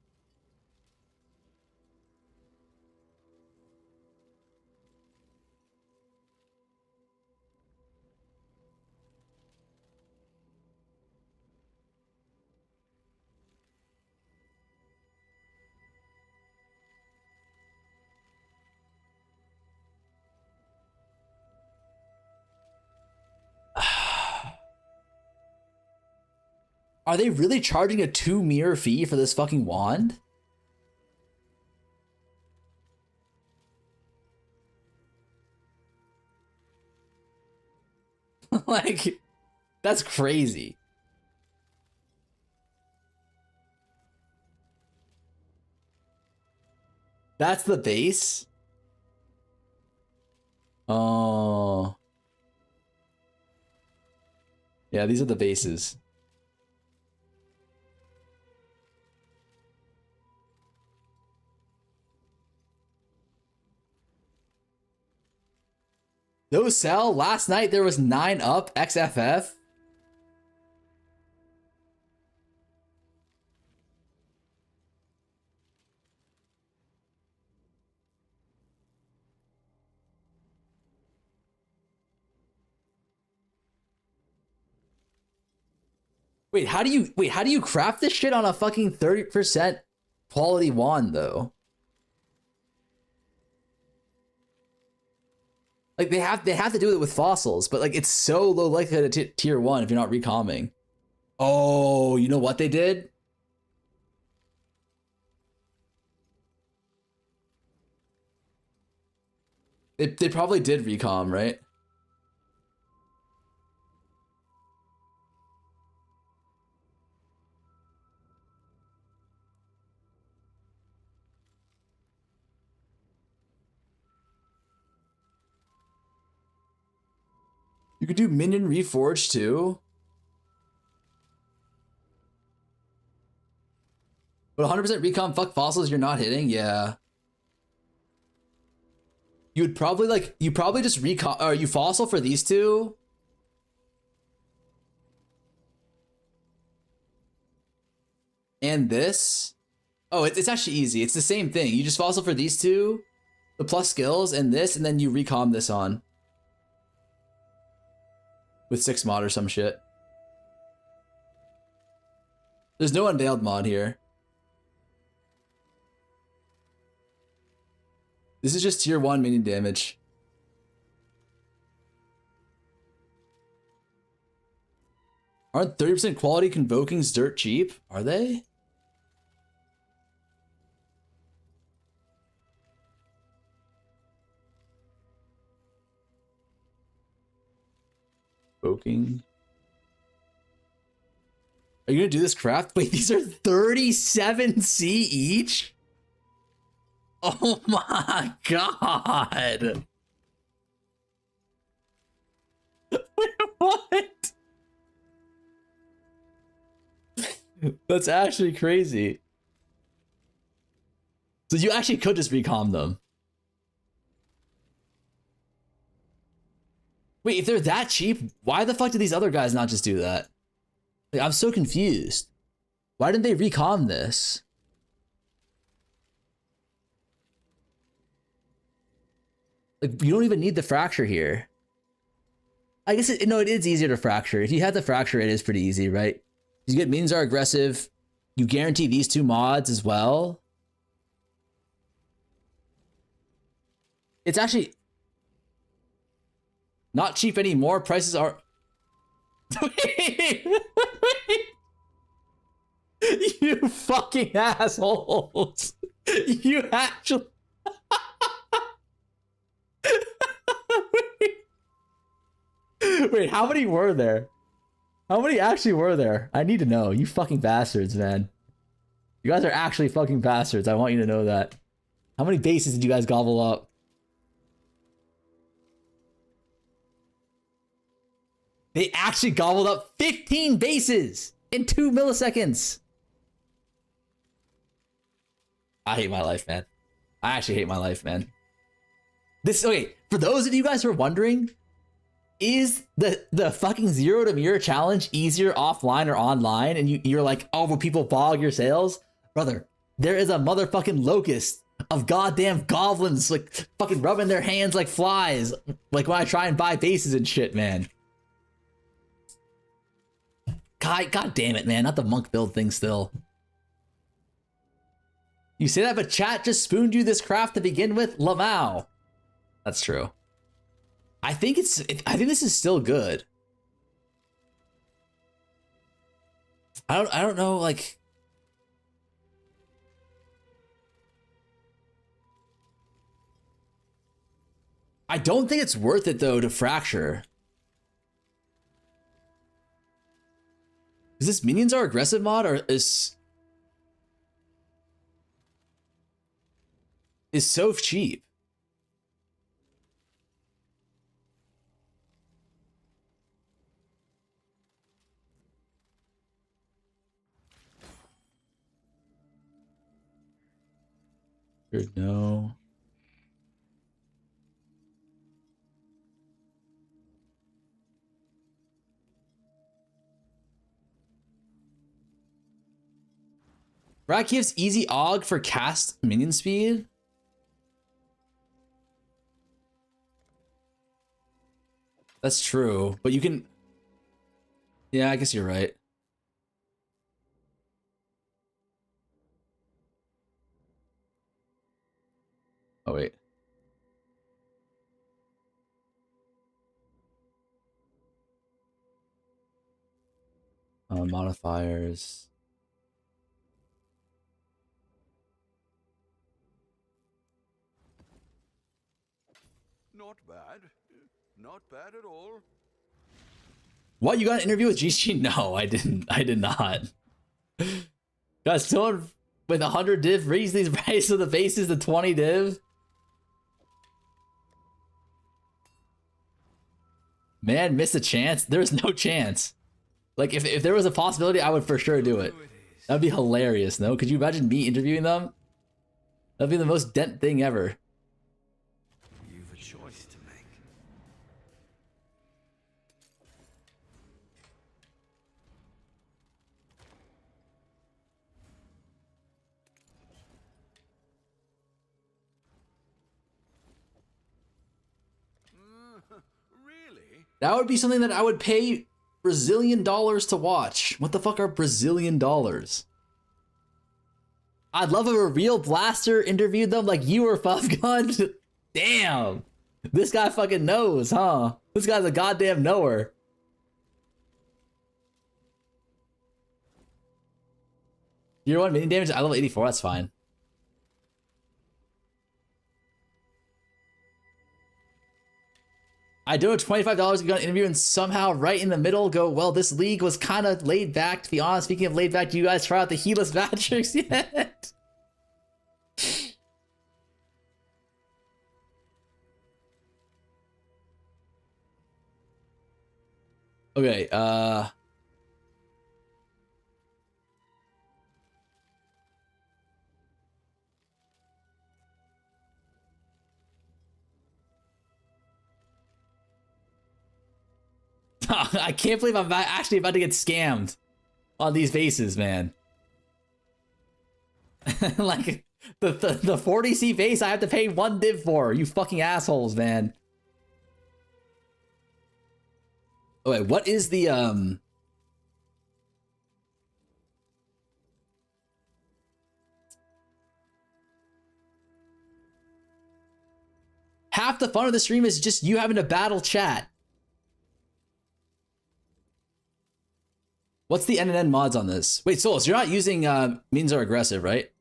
Are they really charging a 2 mirror fee for this fucking wand? Like, that's crazy. That's the base? Oh. Yeah, these are the bases. No sell. Last night there was 9 up XFF. Wait, how do you craft this shit on a fucking 30% quality wand though? Like they have to do it with fossils, but like it's so low likelihood at tier 1 if you're not recomming. Oh, you know what they did? They probably did recom, right? You could do minion reforge too. But 100% recom, fuck fossils you're not hitting, yeah. You would probably like, you probably just recom, or you fossil for these two. And this. Oh, it's actually easy. It's the same thing. You just fossil for these two, the plus skills, and this, and then you recom this on. With 6 mod or some shit. There's no unveiled mod here. This is just tier 1 minion damage. Aren't 30% quality convokings dirt cheap? Are they? Invoking. Are you gonna do this craft? Wait, these are 37C each? Oh my god! Wait, what? That's actually crazy. So you actually could just recom them. Wait, if they're that cheap, why the fuck did these other guys not just do that? Like, I'm so confused. Why didn't they recom this? Like, you don't even need the fracture here. I guess, no, it is easier to fracture. If you have the fracture, it is pretty easy, right? You get minions are aggressive. You guarantee these 2 mods as well. It's actually not cheap anymore. Prices are... You fucking assholes. You actually... Wait, how many were there? How many actually were there? I need to know. You fucking bastards, man. You guys are actually fucking bastards. I want you to know that. How many bases did you guys gobble up? They actually gobbled up 15 bases! in 2 milliseconds. I hate my life, man. I actually hate my life, man. This, okay, for those of you guys who are wondering, is the fucking 0 to mirror challenge easier offline or online? And you're like, oh, will people bog your sales? Brother, there is a motherfucking locust of goddamn goblins like fucking rubbing their hands like flies, like when I try and buy bases and shit, man. God damn it, man. Not the monk build thing still. You say that, but chat just spooned you this craft to begin with? Lamau. That's true. I think this is still good. I don't know, like, I don't think it's worth it though to fracture. Is this minions are aggressive mod or is so cheap? No. Rat gives easy AUG for cast minion speed. That's true, but you can. Yeah, I guess you're right. Oh, wait. Modifiers. Not bad. Not bad at all. What, you got an interview with GG? No, I didn't. I did not. Guys, someone with 100 div raise these prices of the bases to 20 div. Man, missed a chance. There's no chance. Like, if there was a possibility, I would for sure do it. That'd be hilarious, no? Could you imagine me interviewing them? That'd be the most dent thing ever. You've a choice to make. Really? That would be something that I would pay Brazilian dollars to watch. What the fuck are Brazilian dollars? I'd love if a real blaster interviewed them like you or Puffgun. Damn. This guy fucking knows, huh? This guy's a goddamn knower. Year 1 minion damage, I level 84, that's fine. I do $25 to go on an interview and somehow right in the middle go, well, this league was kind of laid back, to be honest. Speaking of laid back, do you guys try out the heatless Matrix yet? Okay, I can't believe I'm actually about to get scammed on these bases, man. Like, the 40C base I have to pay 1 div for. You fucking assholes, man. Oh, wait, what is the, half the fun of the stream is just you having to battle chat. What's the NNN mods on this? Wait, Souls, you're not using means are aggressive, right?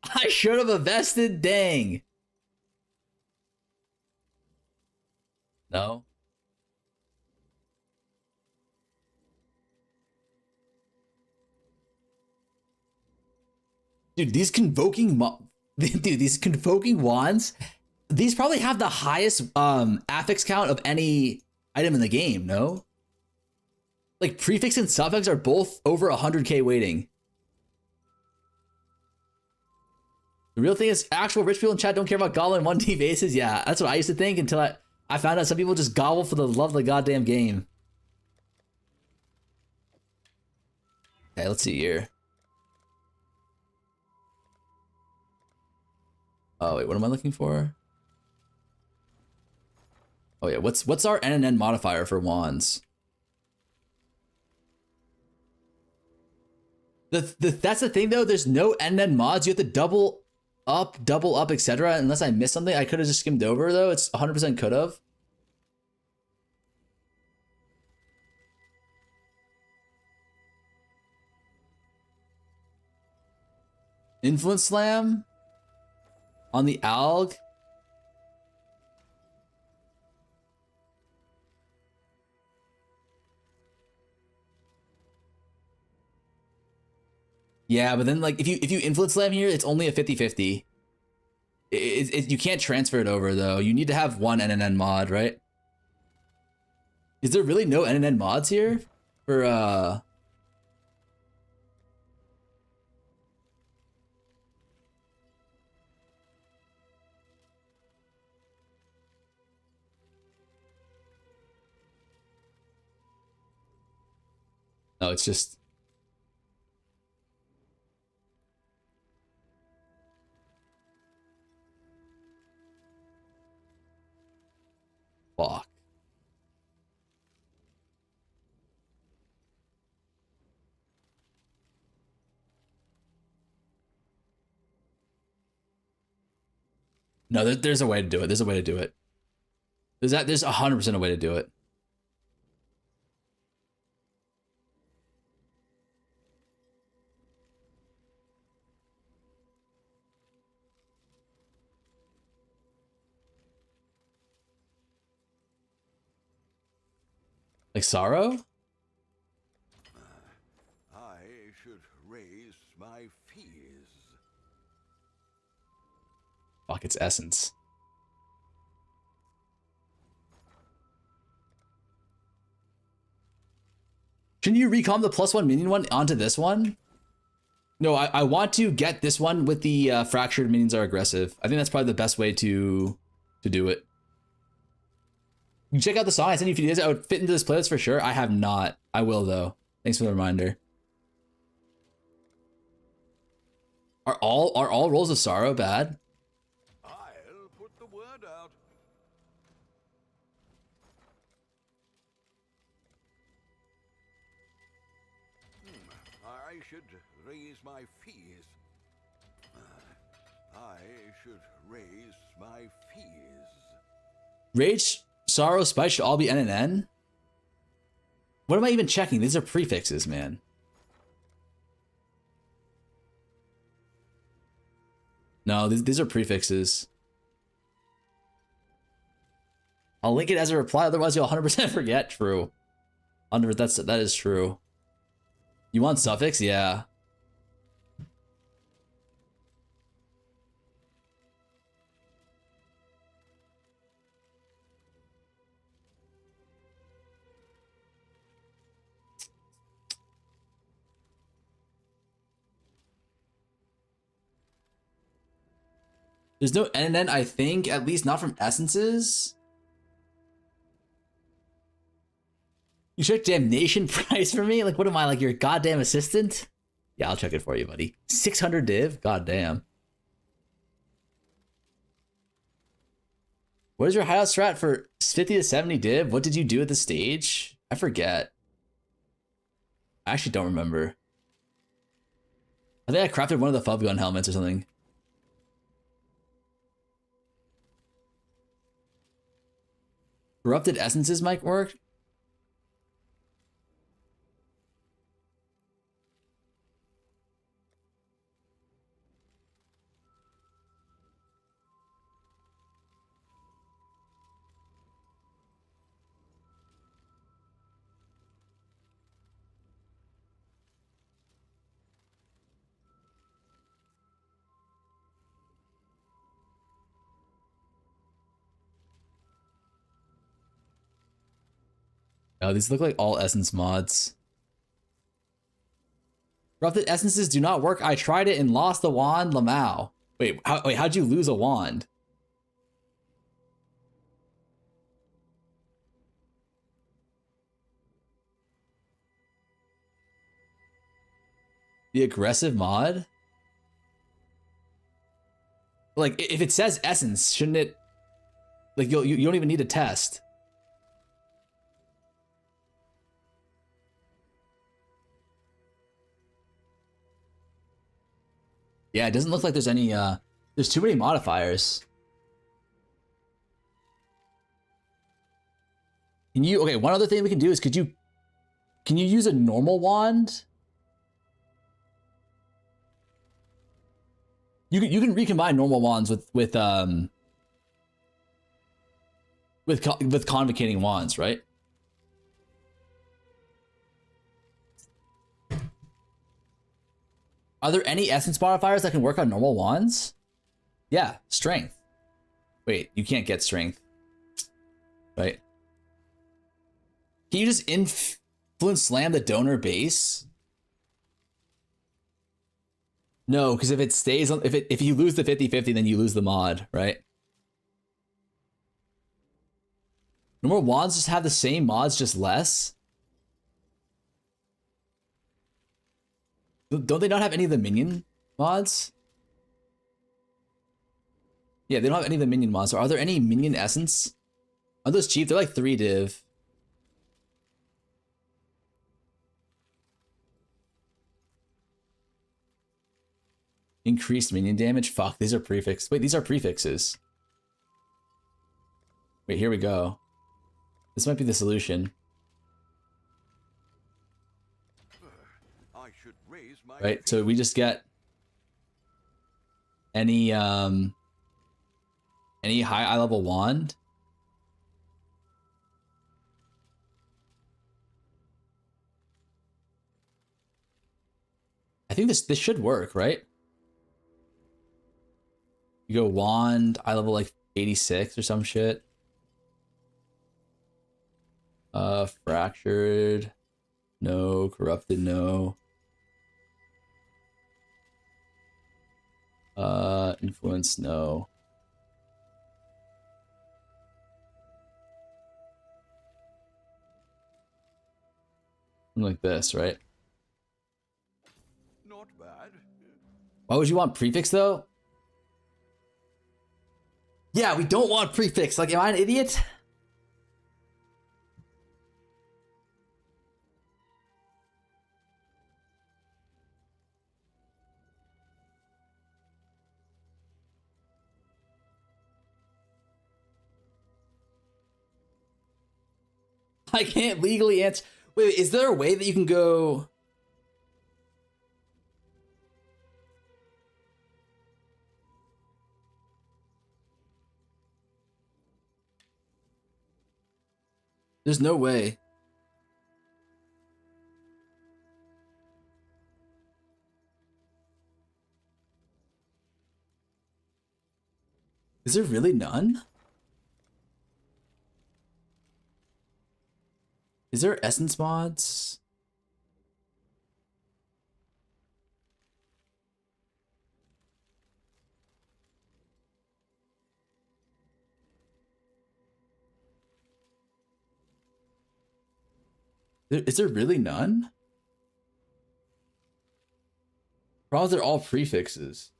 I should have invested, dang. No? Dude, these convoking wands, these probably have the highest affix count of any item in the game, no? Like prefix and suffix are both over 100k weighting. The real thing is actual rich people in chat don't care about gobbling 1D bases. Yeah, that's what I used to think until I found out some people just gobble for the love of the goddamn game. Okay, let's see here. Oh wait, what am I looking for? Oh yeah, what's our NNN modifier for wands? That's the thing though, there's no NNN mods. You have to double up, etc. Unless I missed something, I could have just skimmed over though. It's 100% could have. Influence slam on the alg. Yeah, but then like if you influence slam here, it's only a 50-50. You can't transfer it over though. You need to have one NNN mod, right? Is there really no NNN mods here for No, it's just fuck. No, there's a way to do it. There's a way to do it. There's 100% a way to do it. Like sorrow? I should raise my fees. Fuck, it's essence. Shouldn't you recom the +1 minion one onto this one? No, I want to get this one with the fractured minions are aggressive. I think that's probably the best way to do it. You check out the song I sent you a few days ago. I would fit into this playlist for sure. I have not. I will though. Thanks for the reminder. Are all rolls of sorrow bad? I'll put the word out. I should raise my fees. I should raise my fees. Rage, sorrow, spite should all be NNN? What am I even checking? These are prefixes, man. No, these are prefixes. I'll link it as a reply, otherwise you'll 100% forget. True. That is true. You want suffix? Yeah. There's no NNN, I think, at least not from essences. You check damnation price for me? Like, what am I, like your goddamn assistant? Yeah, I'll check it for you, buddy. 600 div? Goddamn. What is your hideout strat for 50 to 70 div? What did you do at the stage? I forget. I actually don't remember. I think I crafted one of the Fub Gun helmets or something. Corrupted essences might work. Oh, these look like all essence mods. Corrupted essences do not work. I tried it and lost the wand, Lamau. Wait, how'd you lose a wand? The aggressive mod? Like, if it says essence, shouldn't it... Like, you don't even need a test. Yeah, it doesn't look like there's any, there's too many modifiers. Can you... Okay, one other thing we can do is, can you use a normal wand? You can recombine normal wands with convocating wands, right? Are there any essence modifiers that can work on normal wands? Yeah, strength. Wait, you can't get strength, right? Can you just influence slam the donor base? No, because if it stays on, if you lose the 50-50, then you lose the mod, right? Normal wands just have the same mods, just less. Don't they not have any of the minion mods? Yeah, they don't have any of the minion mods. So are there any minion essence? Are those cheap? They're like 3 div. Increased minion damage? Fuck, these are prefixes. Wait, these are prefixes. Wait, here we go. This might be the solution. I should raise my Right, so we just get any high eye level wand. I think this should work, right? You go wand, eye level like 86 or some shit. Fractured. No. Corrupted, no. Influence, no. Something like this, right? Not bad. Why would you want prefix though? Yeah, we don't want prefix. Like, am I an idiot? I can't legally answer. Wait, is there a way that you can go? There's no way. Is there really none? Is there essence mods? Is there really none? Probably they're all prefixes.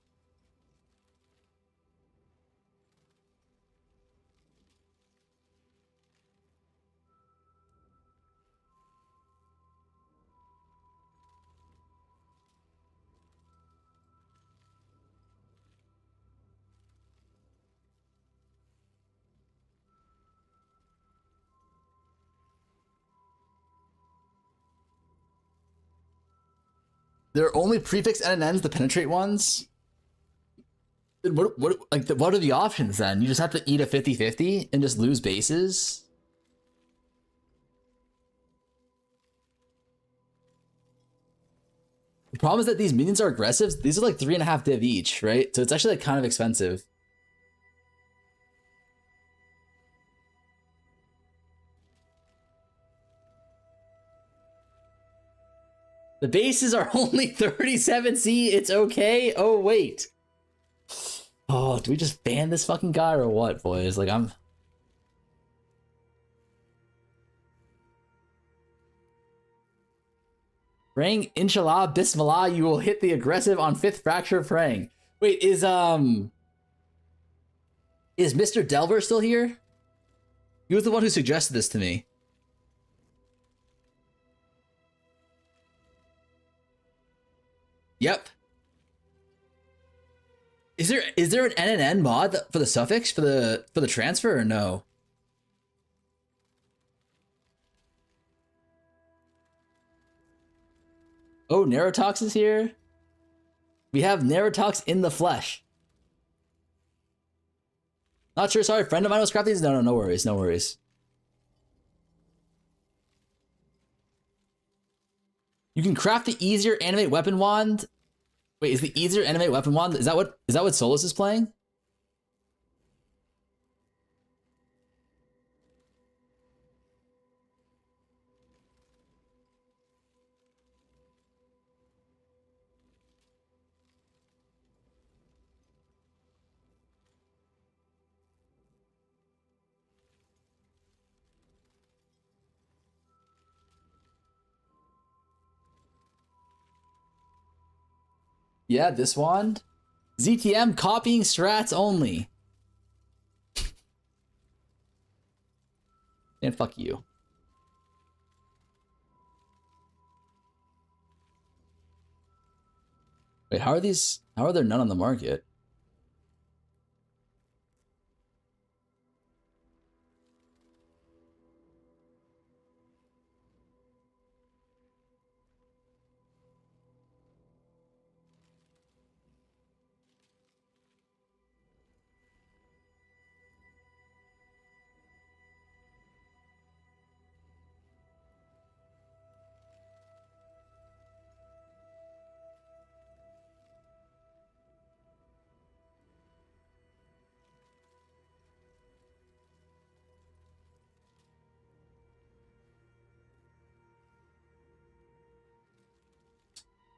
There are only prefix NNNs, the penetrate ones? What are the options then? You just have to eat a 50-50 and just lose bases? The problem is that these minions are aggressive. These are like 3.5 div each, right? So it's actually like kind of expensive. The bases are only 37C. It's okay. Oh, wait. Oh, do we just ban this fucking guy or what, boys? Like, I'm... Praying, inshallah, bismillah, you will hit the aggressive on 5th fracture praying. Wait, is Mr. Delver still here? He was the one who suggested this to me. Yep. Is there an NNN mod for the suffix for the transfer or no? Oh, Nerotox is here. We have Nerotox in the flesh. Not sure. Sorry, friend of mine was crafting these. No worries. No worries. You can craft the easier animate weapon wand. Wait, is the easier animate weapon wand? Is that what Solus is playing? Yeah, this wand. ZtM copying strats only. And fuck you. Wait, how are there none on the market?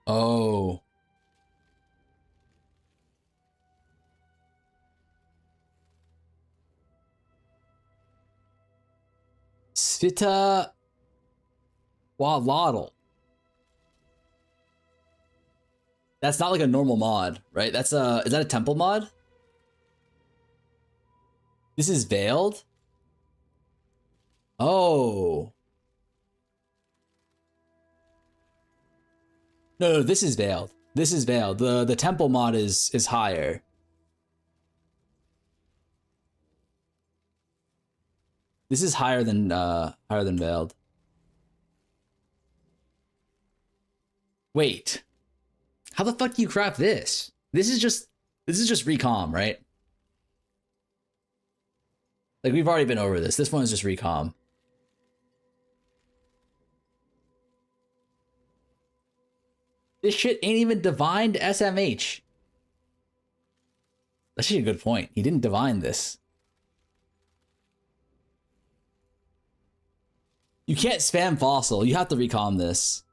Oh. Svita Walotl. That's not like a normal mod, right? That's is that a temple mod? This is veiled? Oh. No, this is veiled. This is veiled. The temple mod is higher. This is higher than veiled. Wait. How the fuck do you craft this? This is just recom, right? Like, we've already been over this. This one is just recom. This shit ain't even divined SMH. That's actually a good point. He didn't divine this. You can't spam fossil. You have to recom this.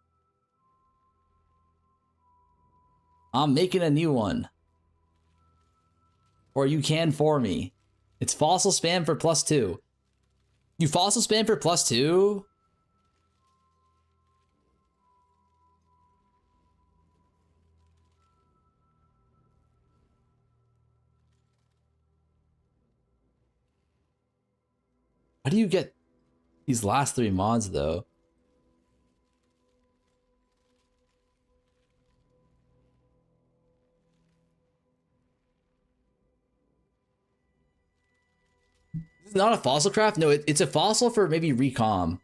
I'm making a new one. Or you can for me. It's fossil spam for +2. You fossil spam for +2? How do you get these last 3 mods though? This is not a fossil craft? No, it's a fossil for maybe recom.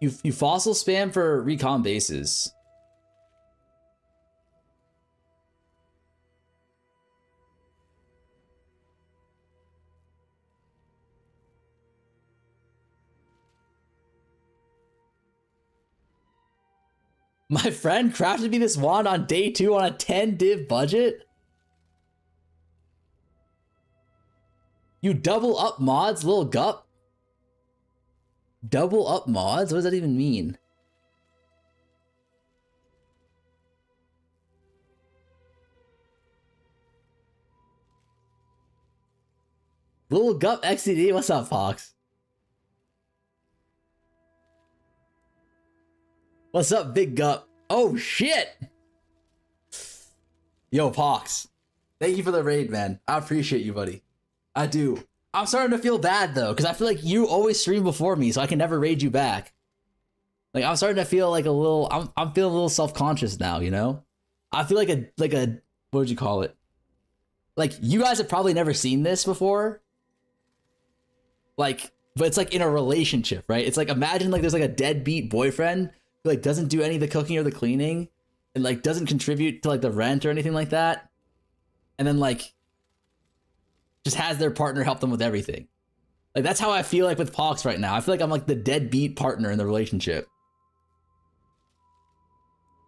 You fossil spam for recom bases. My friend crafted me this wand on day 2 on a 10 div budget? You double up mods, little gup? Double up mods? What does that even mean? Little Gup XCD, what's up, Fox? What's up, Big Gup? Oh, shit! Yo, Pox. Thank you for the raid, man. I appreciate you, buddy. I do. I'm starting to feel bad, though, because I feel like you always stream before me, so I can never raid you back. Like, I'm starting to feel like a little... I'm feeling a little self-conscious now, you know? I feel like a... What would you call it? Like, you guys have probably never seen this before. Like, but it's like in a relationship, right? It's like, imagine like there's like a deadbeat boyfriend who like doesn't do any of the cooking or the cleaning and like doesn't contribute to like the rent or anything like that. And then like just has their partner help them with everything. Like that's how I feel like with Pox right now. I feel like I'm like the deadbeat partner in the relationship.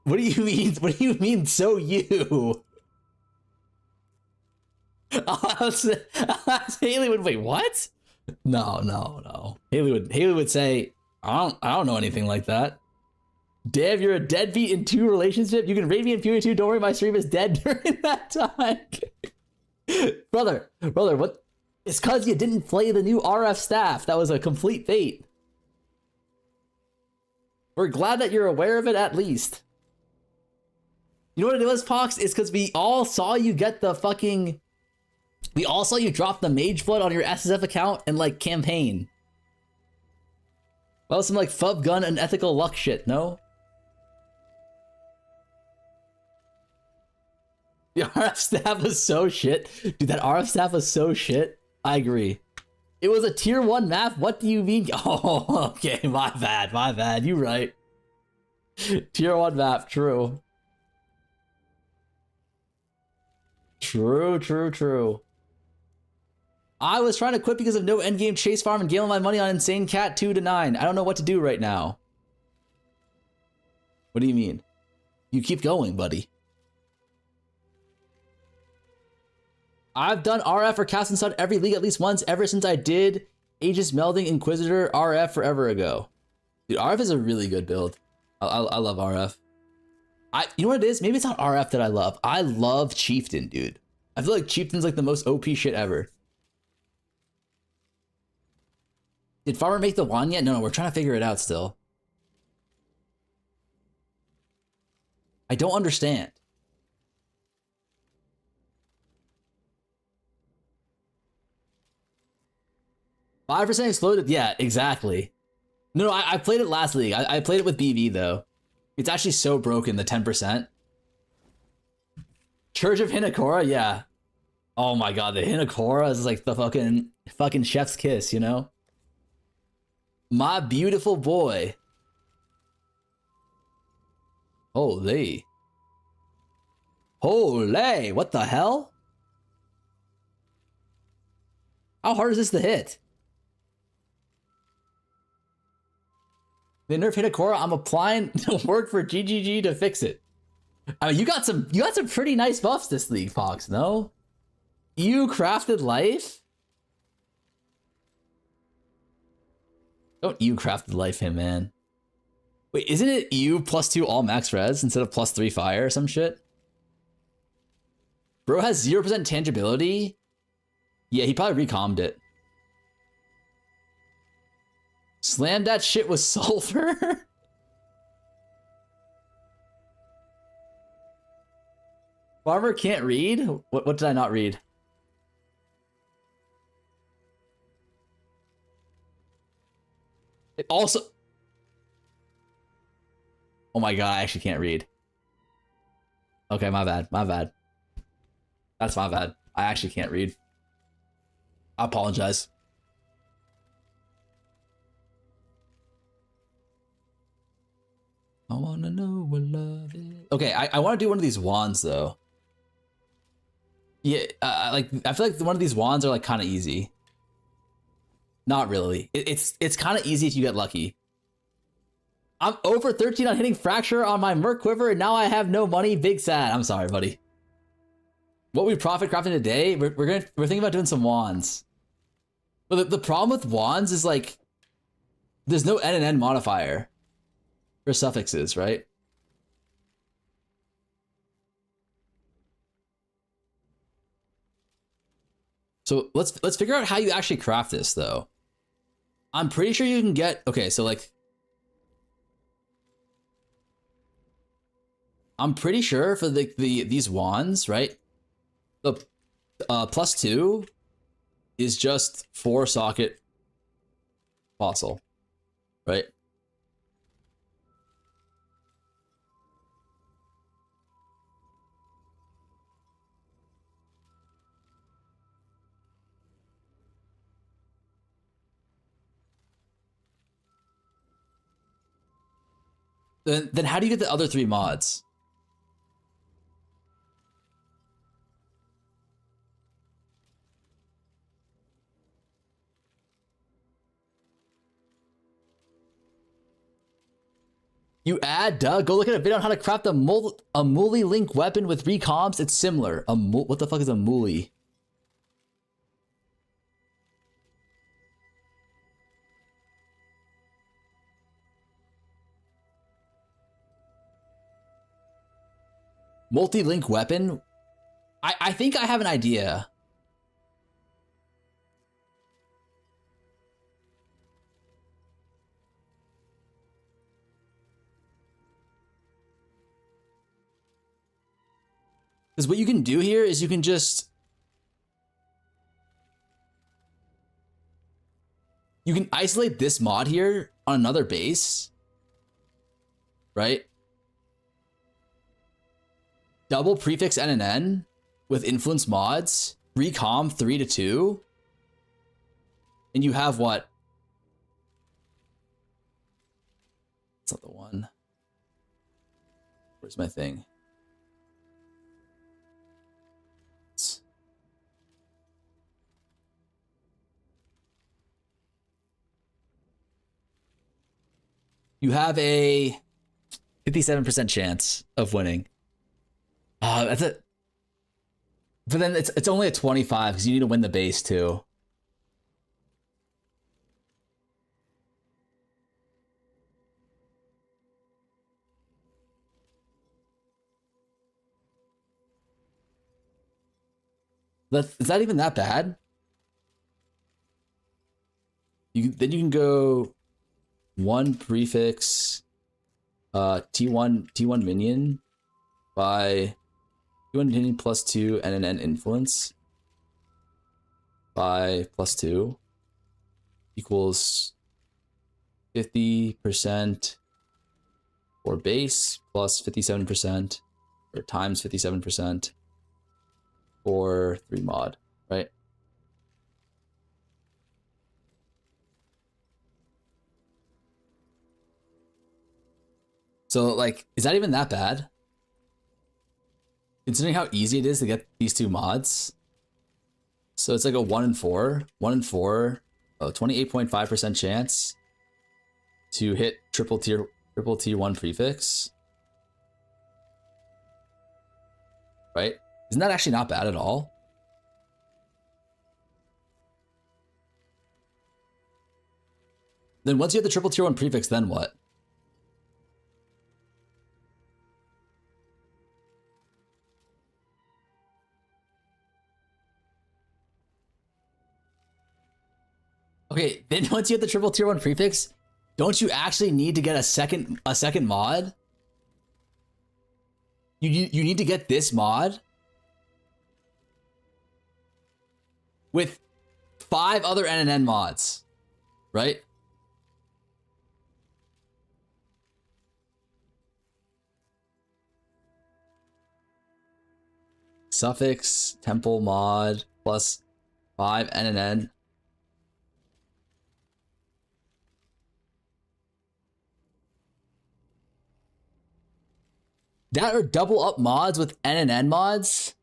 What do you mean? What do you mean? So you? Haley would wait. What? No. Haley would say, I don't know anything like that. Dev, you're a deadbeat in 2 relationship. You can raid me in POE2. Don't worry, my stream is dead during that time. brother, what? It's cause you didn't play the new RF staff. That was a complete fate. We're glad that you're aware of it at least. You know what it was, Pox? It's because we all saw you get the fucking... We all saw you drop the Mage Flood on your SSF account and, like, campaign. Well, some, like, Fub Gun and Ethical Luck shit, no? The RF staff was so shit. Dude, that RF staff was so shit. I agree. It was a tier 1 map? What do you mean? Oh, okay, my bad. You right. Tier 1 map, true. True. I was trying to quit because of no endgame chase farm and gambling my money on Insane Cat 2 to 9. I don't know what to do right now. What do you mean? You keep going, buddy. I've done RF or Cast and Sun every league at least once ever since I did Aegis Melding Inquisitor RF forever ago. Dude, RF is a really good build. I love RF. You know what it is? Maybe it's not RF that I love. I love Chieftain, dude. I feel like Chieftain's like the most OP shit ever. Did Farmer make the wand yet? No, we're trying to figure it out still. I don't understand. 5% exploded? Yeah, exactly. No, I played it last league. I played it with BV, though. It's actually so broken, the 10%. Church of Hinakora? Yeah. Oh my god, the Hinakora is like the fucking chef's kiss, you know? My beautiful boy. Holy. What the hell? How hard is this to hit? They nerf Hinakora. I'm applying work for GGG to fix it. I mean, you got some pretty nice buffs this league, Fox, no? You crafted life? Don't you crafted life him, man. Wait, isn't it you +2 all max res instead of +3 fire or some shit? Bro has 0% tangibility? Yeah, he probably recommed it. Slam that shit with sulfur? Farmer can't read? What did I not read? It also... Oh my god, I actually can't read. Okay, my bad. That's my bad. I actually can't read. I apologize. I wanna know what love is. Okay, I want to do one of these wands though. Yeah, I feel like one of these wands are like kind of easy. Not really. It's kind of easy if you get lucky. I'm over 13 on hitting Fracture on my Merc Quiver, and now I have no money. Big sad. I'm sorry, buddy. What we profit crafting today? We're thinking about doing some wands. But the problem with wands is like, there's no N and N modifier for suffixes, right? So let's figure out how you actually craft this though. I'm pretty sure you can get, okay, so like, I'm pretty sure for these wands, right? The +2 is just 4-socket fossil, right? Then how do you get the other 3 mods? You add, duh. Go look at a video on how to craft a multi-link weapon with recomps. It's similar. What the fuck is a multi? Multi-link weapon? I think I have an idea. Because what you can do here is you can just... You can isolate this mod here on another base. Right? Double prefix N and N with influence mods. Recom 3 to 2. And you have what? It's not the one. Where's my thing? You have a 57% chance of winning. That's it. But then it's only a 25 because you need to win the base too. Is that even that bad? Then you can go 1 prefix T1 minion by T1 minion +2 and an N influence by +2 equals 50% for base plus 57% or times 57% for 3 mod, right? So like, is that even that bad? Considering how easy it is to get these 2 mods. So it's like a 1 in 4, 28.5% chance to hit triple tier 1 prefix. Right? Isn't that actually not bad at all? Then once you have the triple tier 1 prefix, then what? Okay, then once you have the triple tier 1 prefix, don't you actually need to get a second mod? You need to get this mod with 5 other N and N mods, right? Suffix temple mod plus 5 N and N. That are double up mods with N and N mods?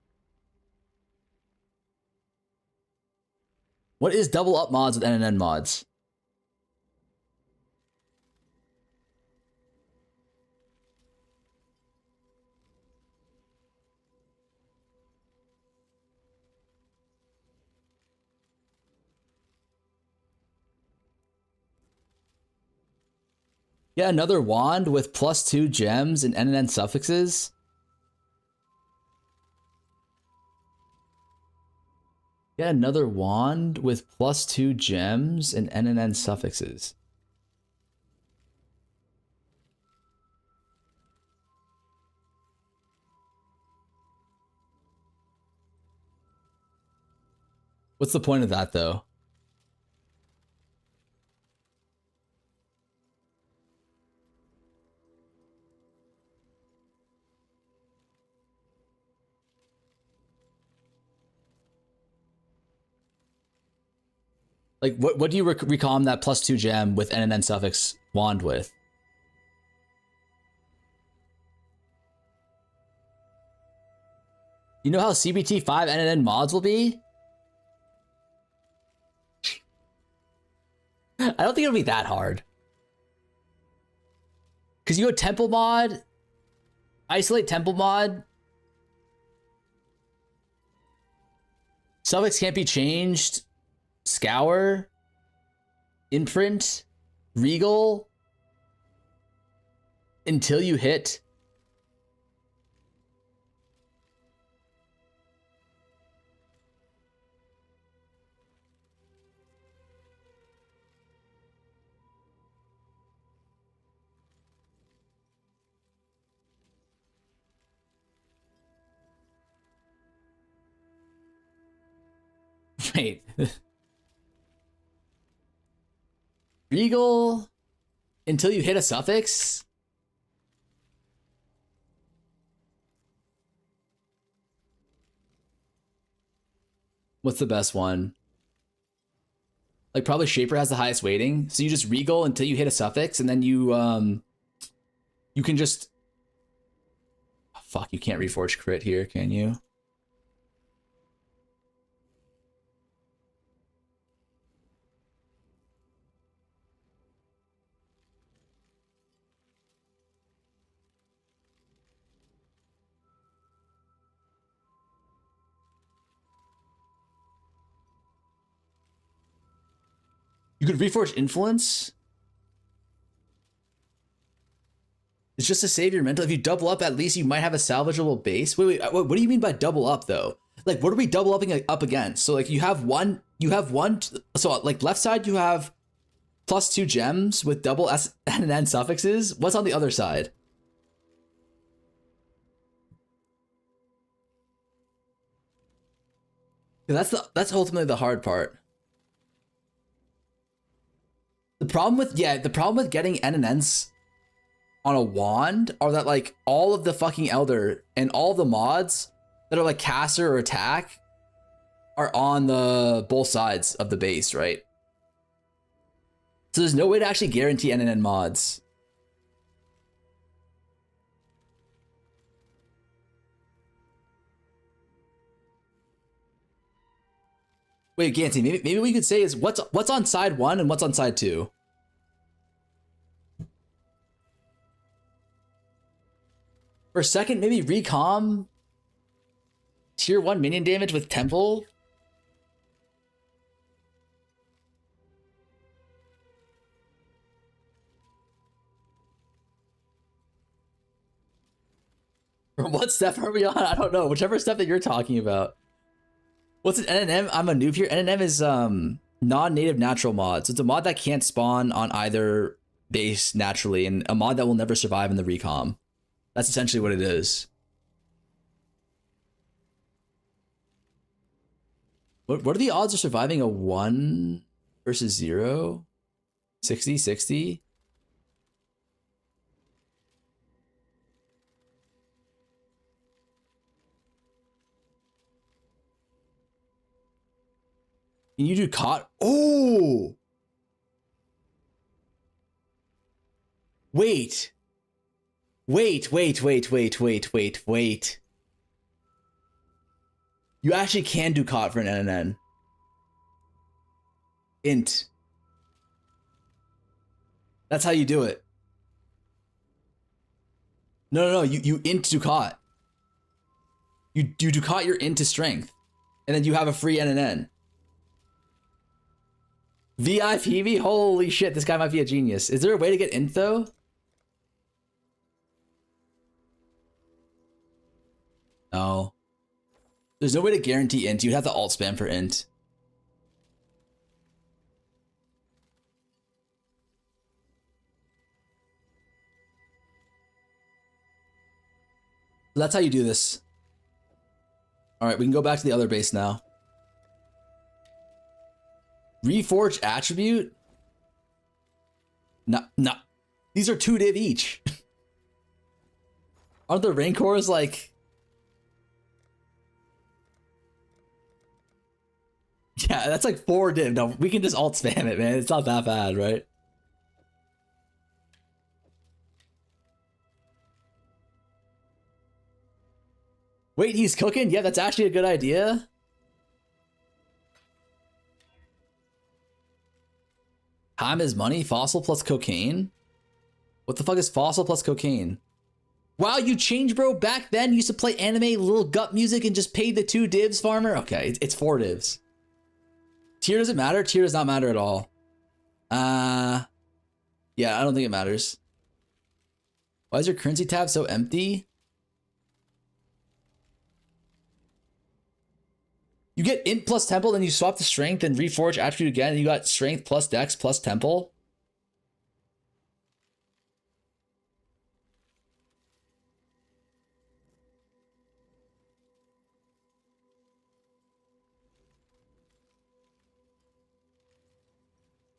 What is double up mods with N and N mods? Yeah, another wand with +2 gems and NNN suffixes. Yeah, another wand with +2 gems and NNN suffixes. What's the point of that, though? Like, what do you recall him that +2 gem with NNN suffix wand with? You know how CBT 5 NNN mods will be? I don't think it'll be that hard. Because you go temple mod, isolate temple mod, suffix can't be changed, scour, imprint, regal, until you hit. Wait. Regal until you hit a suffix? What's the best one? Like, probably Shaper has the highest weighting. So you just regal until you hit a suffix, and then you can just... Oh, fuck, you can't reforge crit here, can you? You could reforge influence. It's just to save your mental. If you double up, at least you might have a salvageable base. Wait, what do you mean by double up though? Like, what are we double upping up against? So like you have one, so like left side you have +2 gems with double S and N suffixes. What's on the other side? That's ultimately the hard part. The problem with getting N and N's on a wand are that like all of the fucking Elder and all the mods that are like caster or attack are on the both sides of the base, right? So there's no way to actually guarantee N and N mods. Wait, Ganty, maybe we could say is what's on side 1 and what's on side 2? For a second, maybe recom tier 1 minion damage with temple. What step are we on? I don't know. Whichever step that you're talking about. What's an NNM? I'm a noob here. NNM is non-native natural mod. So it's a mod that can't spawn on either base naturally, and a mod that will never survive in the recom. That's essentially what it is. What are the odds of surviving a 1 versus 0? 60, 60? Can you do caught? Oh! Wait. Wait. You actually can do caught for an NNN. Int. That's how you do it. No, you int Ducat. You Ducat your int to strength. And then you have a free NNN. VI PV? Holy shit, this guy might be a genius. Is there a way to get int though? No. There's no way to guarantee int. You'd have to alt spam for int. That's how you do this. All right, we can go back to the other base now. Reforge attribute? No. These are 2 div each. Aren't the Rancors like... Yeah, that's like 4 div. No, we can just alt spam it, man. It's not that bad, right? Wait, he's cooking? Yeah, that's actually a good idea. Time is money? Fossil plus cocaine? What the fuck is fossil plus cocaine? Wow, you changed, bro. Back then, you used to play anime, little gut music, and just paid the 2 divs, farmer? Okay, it's 4 divs. Tier doesn't matter? Tier does not matter at all. Yeah, I don't think it matters. Why is your currency tab so empty? You get int plus temple, then you swap to strength and reforge attribute again, and you got strength plus dex plus temple.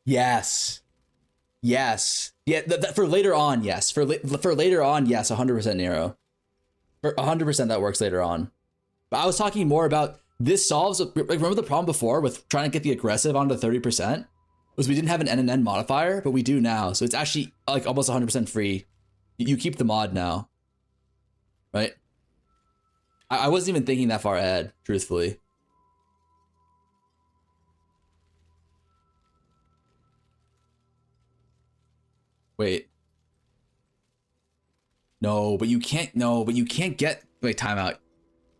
Yes. Yes. Yeah, for later on, yes. For later on, yes, 100% Nero. For 100% that works later on. But I was talking more about this solves, like, remember the problem before with trying to get the aggressive onto 30%? Was we didn't have an NNN modifier, but we do now. So it's actually like almost 100% free. You keep the mod now. Right? I wasn't even thinking that far ahead, truthfully. Wait. No, but you can't get, wait, timeout.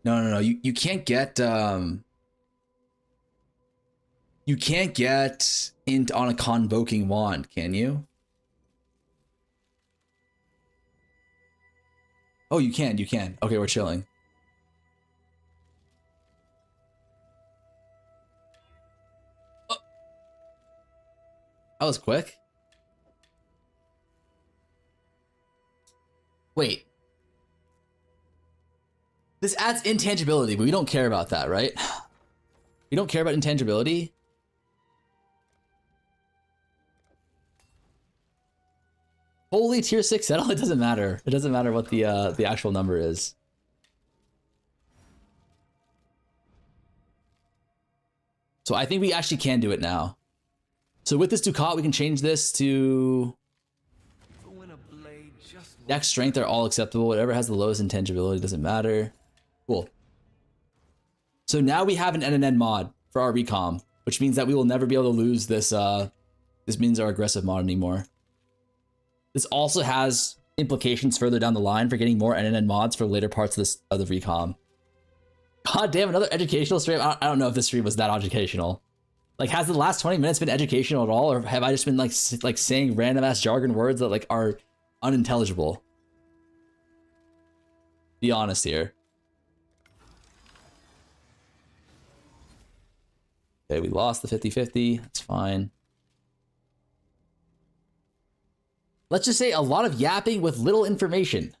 No. You can't get int on a convoking wand, can you? Oh, you can. Okay, we're chilling. Oh. That was quick. Wait. This adds intangibility, but we don't care about that, right? We don't care about intangibility. Holy tier 6 settle, it doesn't matter. It doesn't matter what the actual number is. So I think we actually can do it now. So with this Ducat, we can change this to... Dex strength are all acceptable. Whatever has the lowest intangibility doesn't matter. Cool. So now we have an NNN mod for our recom, which means that we will never be able to lose this. This means our aggressive mod anymore. This also has implications further down the line for getting more NNN mods for later parts of the recom. God damn, another educational stream. I don't know if this stream was that educational. Like, has the last 20 minutes been educational at all, or have I just been like saying random ass jargon words that like are unintelligible? Be honest here. Okay, we lost the 50-50. That's fine. Let's just say a lot of yapping with little information.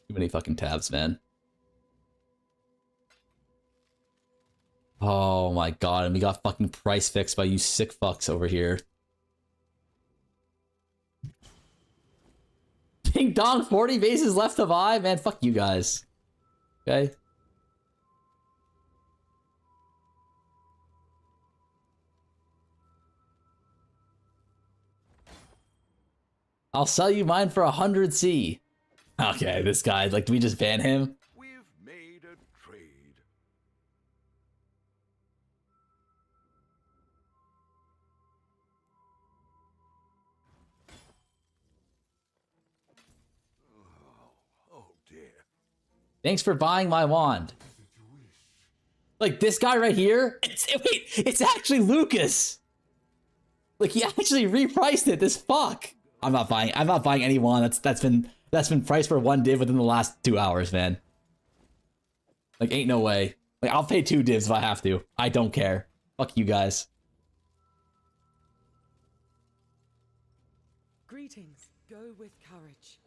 Too many fucking tabs, man. Oh my god, and we got fucking price fixed by you sick fucks over here. Ding dong, 40 bases left to buy? Man, fuck you guys. Okay? I'll sell you mine for 100C. Okay, this guy, like, do we just ban him? We've made a trade. Oh dear. Thanks for buying my wand. Like, this guy right here? Wait, it's actually Lucas. Like he actually repriced it. This fuck. I'm not buying any one that's been priced for 1 div within the last 2 hours, man. Like ain't no way. Like I'll pay 2 divs if I have to. I don't care. Fuck you guys. Greetings. Go with courage.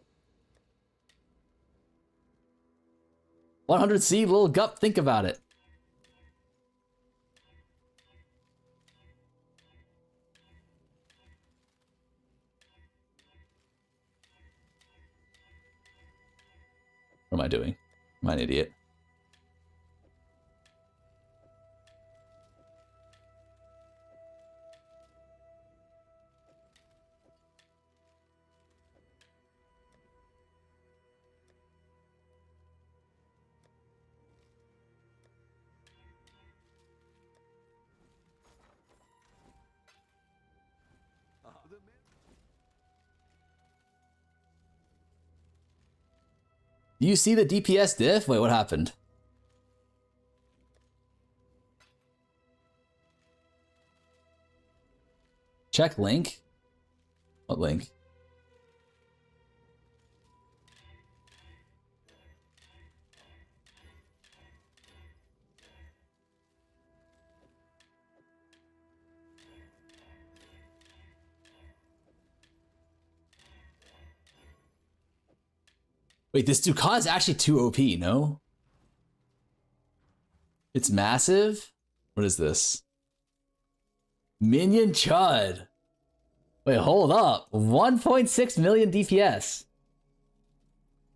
100C, little gup, think about it. What am I doing? Am I an idiot? Do you see the DPS diff? Wait, what happened? Check link? What link? Wait, this Ducat is actually too OP, no? It's massive? What is this? Minion Chud. Wait, hold up. 1.6 million DPS.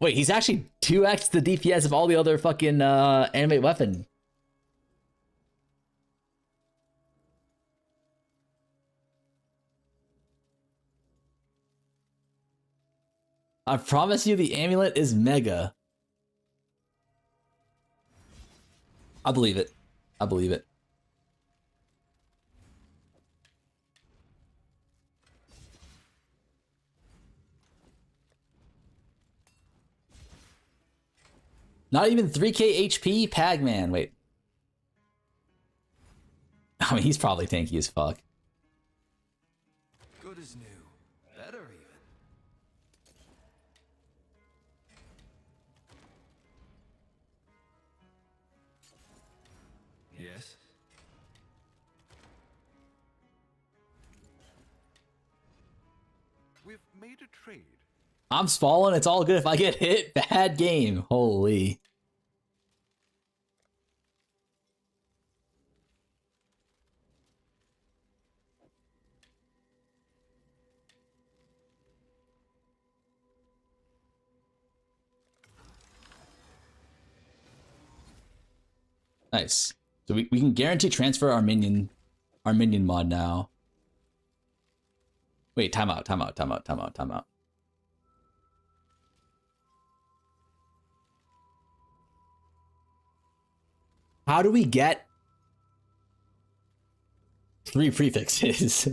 Wait, he's actually 2x the DPS of all the other fucking animate weapon. I promise you the amulet is mega. I believe it. I believe it. Not even 3k HP, Pagman. Wait. I mean, he's probably tanky as fuck. Good as new. Better even. Yes. We've made a trade. I'm falling. It's all good if I get hit. Bad game. Holy. Nice. So we can guarantee transfer our minion mod now. Wait, timeout. How do we get 3 prefixes?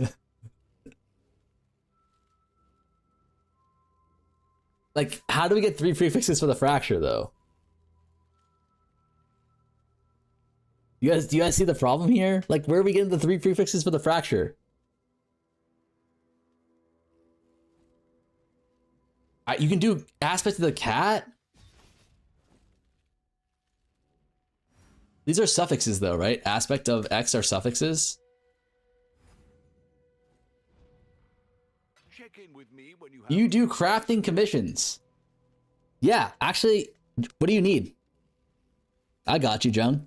Like, how do we get 3 prefixes for the fracture though? Do you guys see the problem here? Like, where are we getting the 3 prefixes for the fracture? You can do aspect of the cat? These are suffixes though, right? Aspect of X are suffixes? Check in with me when you have You do crafting commissions. Yeah, actually, what do you need? I got you, Jung.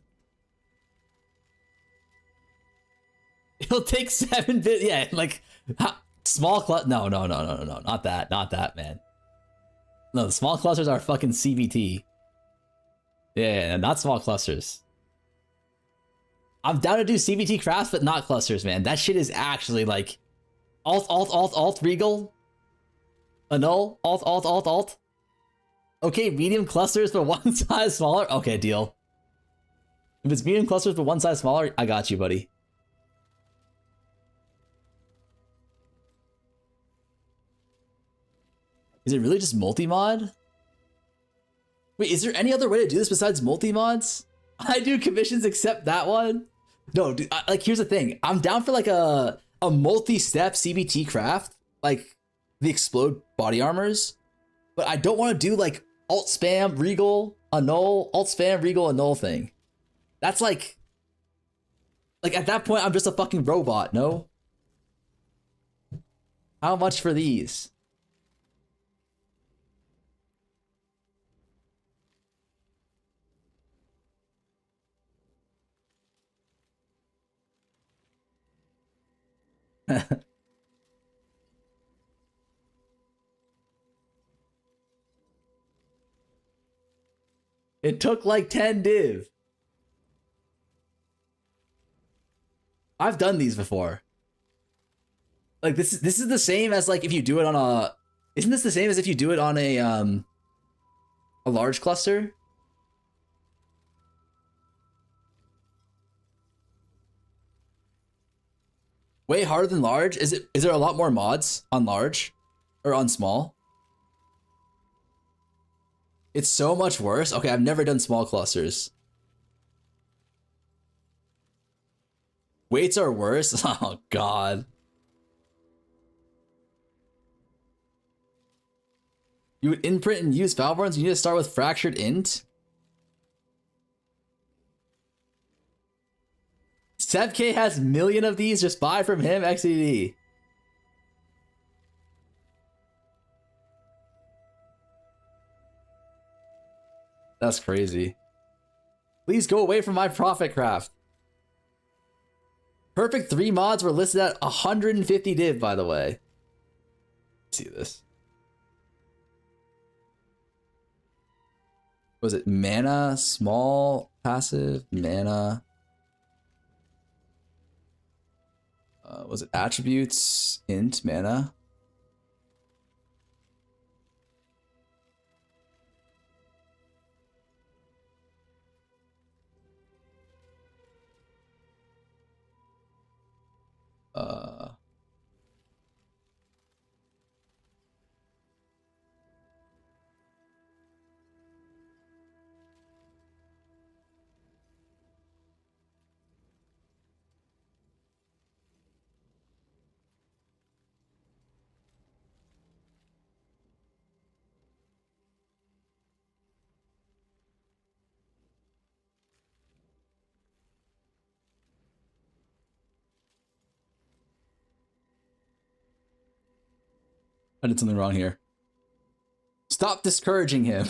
It'll take 7 bit. Yeah, like small no, not that, man. No, the small clusters are fucking CBT. Yeah, not small clusters. I'm down to do CBT crafts, but not clusters, man. That shit is actually like alt regal. Annul alt. Okay, medium clusters but 1 size smaller. Okay, deal. If it's medium clusters but 1 size smaller, I got you, buddy. Is it really just multi-mod? Wait, is there any other way to do this besides multi-mods? I do commissions except that one? No, dude, like, here's the thing. I'm down for like a a multi-step CBT craft, like the explode body armors, but I don't want to do like alt spam regal annul, alt spam regal annul thing. That's like at that point I'm just a fucking robot, no? How much for these? It took like 10 div. I've done these before. Like this is the same as like if you do it on a, isn't this the same as if you do it on a large cluster? Way harder than large? Is there a lot more mods on large or on small? It's so much worse. Okay, I've never done small clusters. Weights are worse? Oh god. You would imprint and use Valborns, you need to start with fractured int? Sevk has million of these, just buy from him, XED. That's crazy. Please go away from my profit craft. Perfect 3 mods were listed at 150 div, by the way. Let's see this. Was it mana, small, passive, mana? Was it attributes, int, mana? I did something wrong here. Stop discouraging him.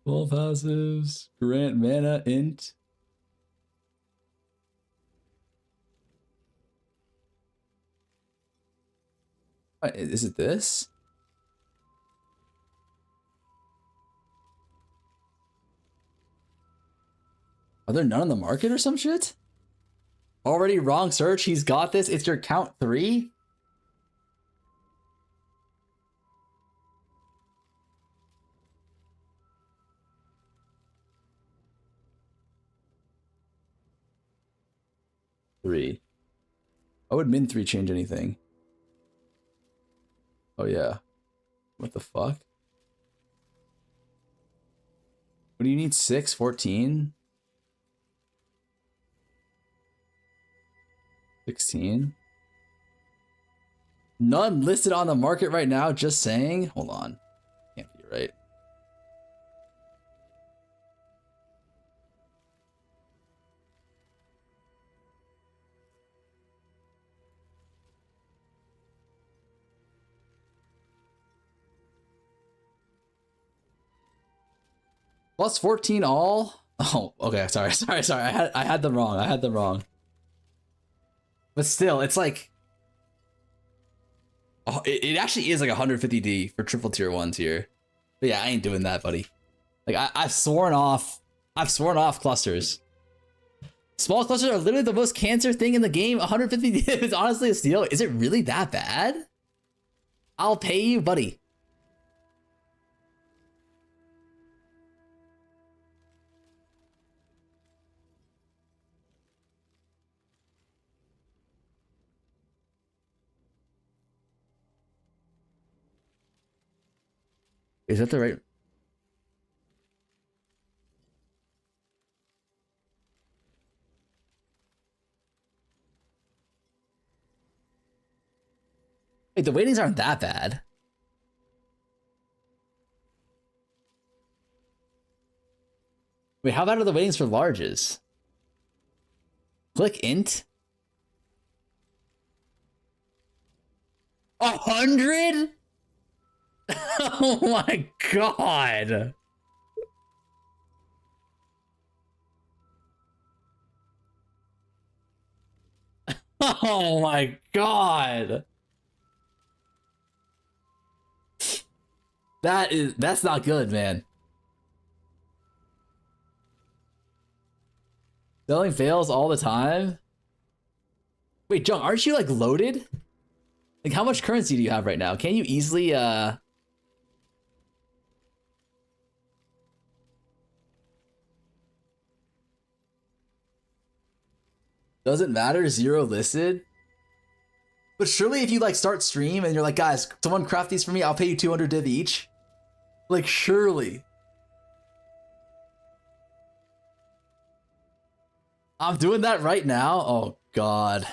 12 passives, grant mana, int. What, is it this? Are there none on the market or some shit? Already wrong search, he's got this, it's your count 3? Three. Why would min 3 change anything? Oh yeah. What the fuck? What do you need? 6? 14? 16? None listed on the market right now, just saying. Hold on. Can't be right. Plus 14 all? Oh, okay. Sorry. I had them wrong. But still, it's like, oh, it actually is like 150D for triple tier 1s here. But yeah, I ain't doing that, buddy. Like I've sworn off clusters. Small clusters are literally the most cancer thing in the game. 150D is honestly a steal. Is it really that bad? I'll pay you, buddy. Is that the right? Like, the weightings aren't that bad. Wait, how bad are the weightings for larges? Click int. 100? Oh my god. Oh my god. That's not good, man. Selling fails all the time? Wait, Jung, aren't you like loaded? Like, how much currency do you have right now? Can you easily doesn't matter, 0 listed? But surely if you like start stream and you're like, guys, someone craft these for me, I'll pay you 200 div each. Like, surely. I'm doing that right now? Oh, God.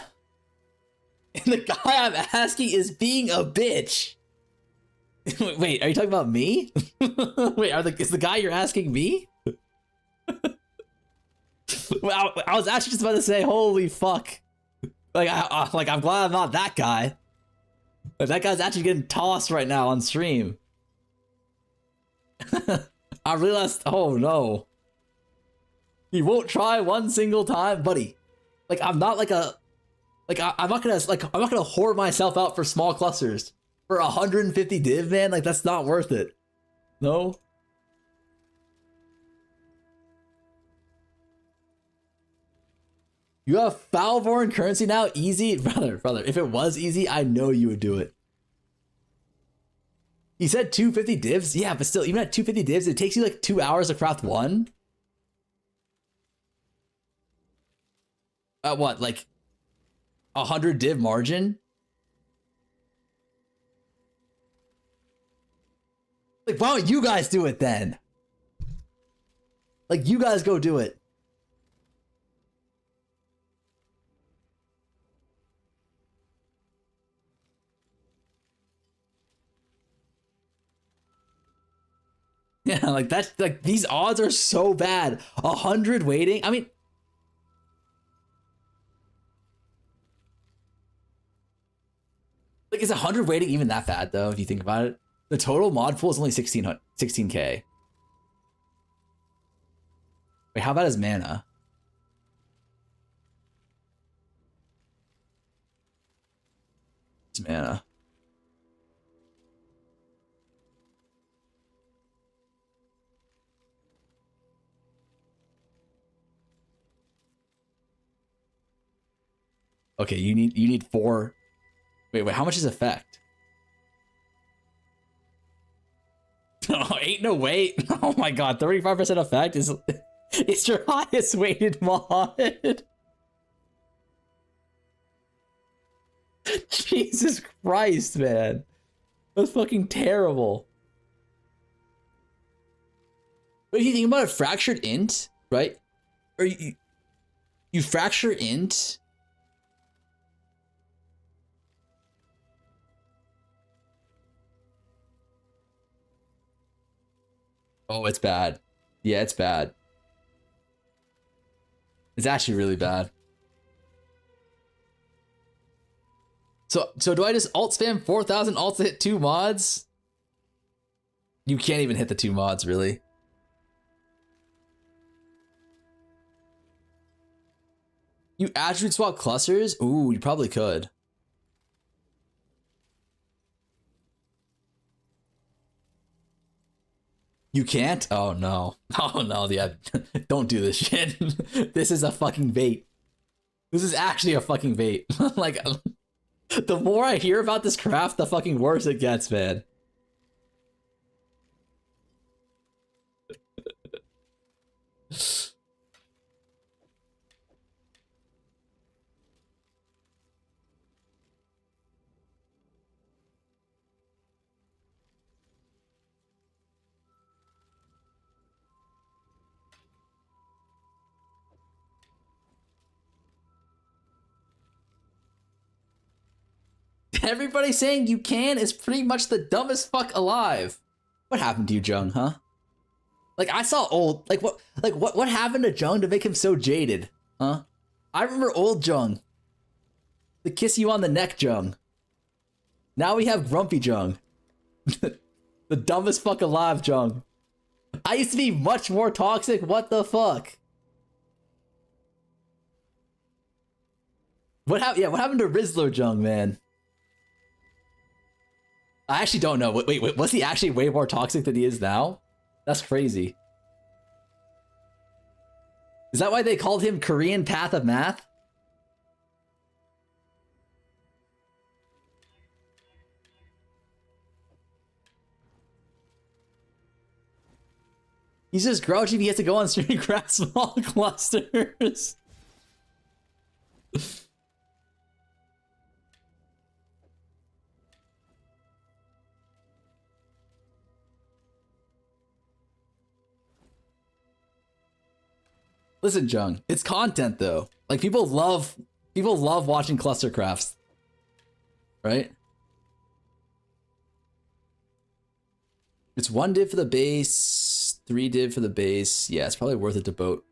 And the guy I'm asking is being a bitch. Wait, are you talking about me? Wait, is the guy you're asking me? Well, I was actually just about to say, holy fuck. Like, I'm glad I'm not that guy. But that guy's actually getting tossed right now on stream. I realized, oh no. He won't try one single time, buddy. Like, I'm not like a, like, I'm not gonna hoard myself out for small clusters for 150 div, man. Like, that's not worth it. No. You have foul-born currency now? Easy? Brother, if it was easy, I know you would do it. He said 250 divs? Yeah, but still, even at 250 divs, it takes you like 2 hours to craft one? At what, like 100 div margin? Like, why don't you guys do it then? Like, you guys go do it. Yeah, like that's like these odds are so bad. 100 waiting. I mean, like, is 100 waiting even that bad though? If you think about it, the total mod pool is only 16k. Wait, how about his mana? His mana. Okay, you need 4. Wait, how much is effect? Oh, ain't no wait. Oh my god, 35% effect is it's your highest weighted mod. Jesus Christ, man. That's fucking terrible. But if you think about a fractured int, right? Or you fracture int. Oh, it's bad. Yeah, it's bad. It's actually really bad. So do I just alt spam 4,000 alts to hit 2 mods? You can't even hit the 2 mods, really. You attribute swap clusters? Ooh, you probably could. You can't? Oh no. Oh no, yeah. Don't do this shit. This is a fucking bait. This is actually a fucking bait. Like, the more I hear about this craft, the fucking worse it gets, man. Everybody saying you can is pretty much the dumbest fuck alive. What happened to you, Jung, huh? Like, I saw old, what happened to Jung to make him so jaded, huh? I remember old Jung. The kiss you on the neck Jung. Now we have grumpy Jung. The dumbest fuck alive Jung. I used to be much more toxic, what the fuck? What happened to Rizzler Jung, man? I actually don't know. Wait, was he actually way more toxic than he is now? That's crazy. Is that why they called him Korean Path of Math? He's just grouchy if he has to go on stream and craft small clusters. Listen, Jung, it's content though. Like people love watching cluster crafts. Right? It's 1 div for the base, 3 div for the base. Yeah, it's probably worth it to boat.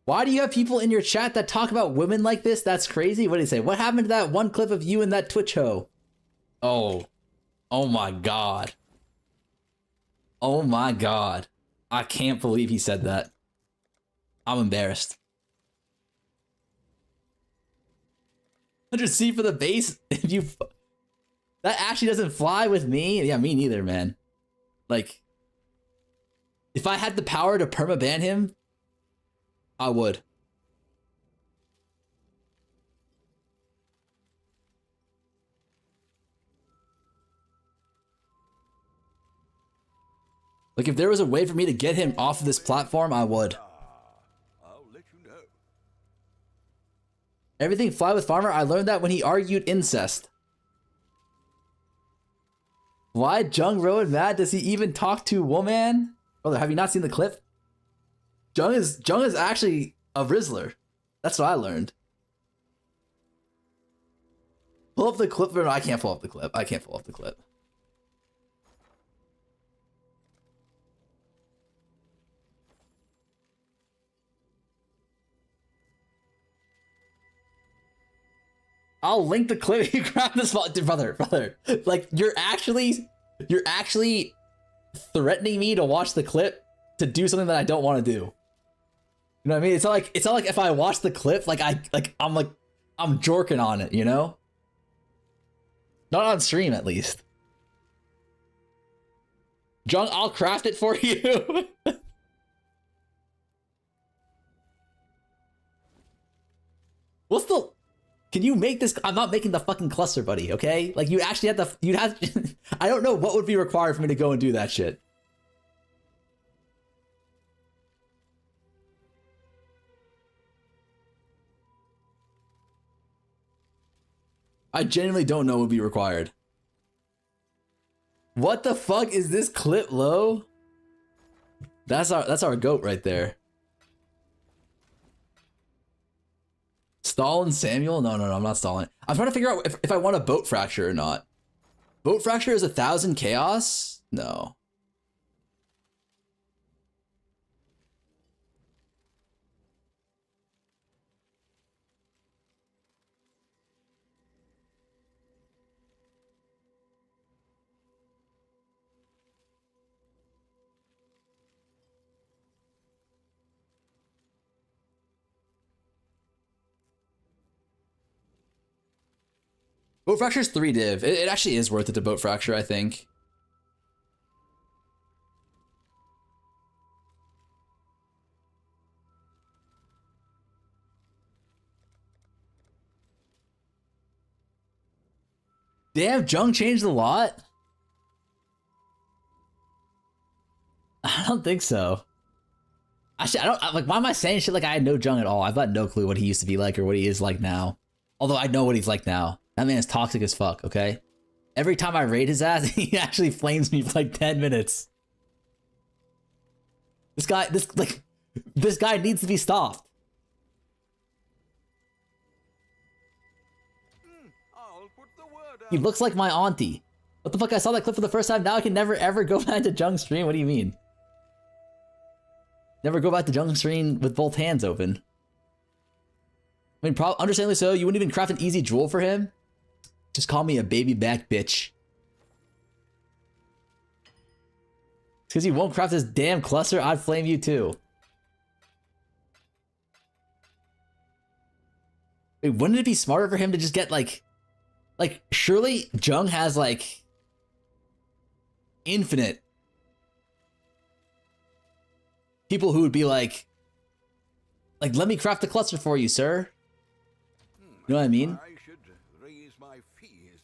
Why do you have people in your chat that talk about women like this? That's crazy. What do you say? What happened to that one clip of you and that Twitch hoe? Oh my god. Oh my god. I can't believe he said that. I'm embarrassed. 100C for the base? If you... That actually doesn't fly with me? Yeah, me neither, man. Like... If I had the power to permaban him, I would. Like, if there was a way for me to get him off of this platform, I would. I'll let you know. Everything fly with Farmer, I learned that when he argued incest. Why Jung Rowan mad? Does he even talk to woman? Brother, have you not seen the clip? Jung is actually a Rizzler. That's what I learned. Pull up the clip. No, I can't pull up the clip. I can't pull up the clip. I'll link the clip. You grab this spot, brother. Like you're actually threatening me to watch the clip to do something that I don't want to do. You know what I mean? It's not like if I watch the clip, I'm jorking on it, you know? Not on stream, at least. Jung, I'll craft it for you. What's the... Can you make this? I'm not making the fucking cluster, buddy, okay? Like, you actually have to... You'd have... I don't know what would be required for me to go and do that shit. I genuinely don't know what would be required. What the fuck is this clip, low? That's our goat right there. Stalin Samuel? No, I'm not stalling. I'm trying to figure out if I want a boat fracture or not. Boat fracture is 1,000 chaos? No. Boat fracture is 3 div. It actually is worth it to boat fracture, I think. Damn, Jung changed a lot? I don't think so. Actually, like, why am I saying shit like I had no Jung at all? I've got no clue what he used to be like or what he is like now. Although I know what he's like now. That man is toxic as fuck, okay? Every time I raid his ass, he actually flames me for like 10 minutes. This guy needs to be stopped. He looks like my auntie. What the fuck? I saw that clip for the first time. Now I can never ever go back to Jung's stream. What do you mean? Never go back to Jung's stream with both hands open. I mean, understandably so. You wouldn't even craft an easy jewel for him. Just call me a baby back bitch. It's because you won't craft this damn cluster. I'd flame you too. Wait, wouldn't it be smarter for him to just get like surely Jung has like infinite people who would be like let me craft the cluster for you, sir. You know what I mean? I should raise my fees.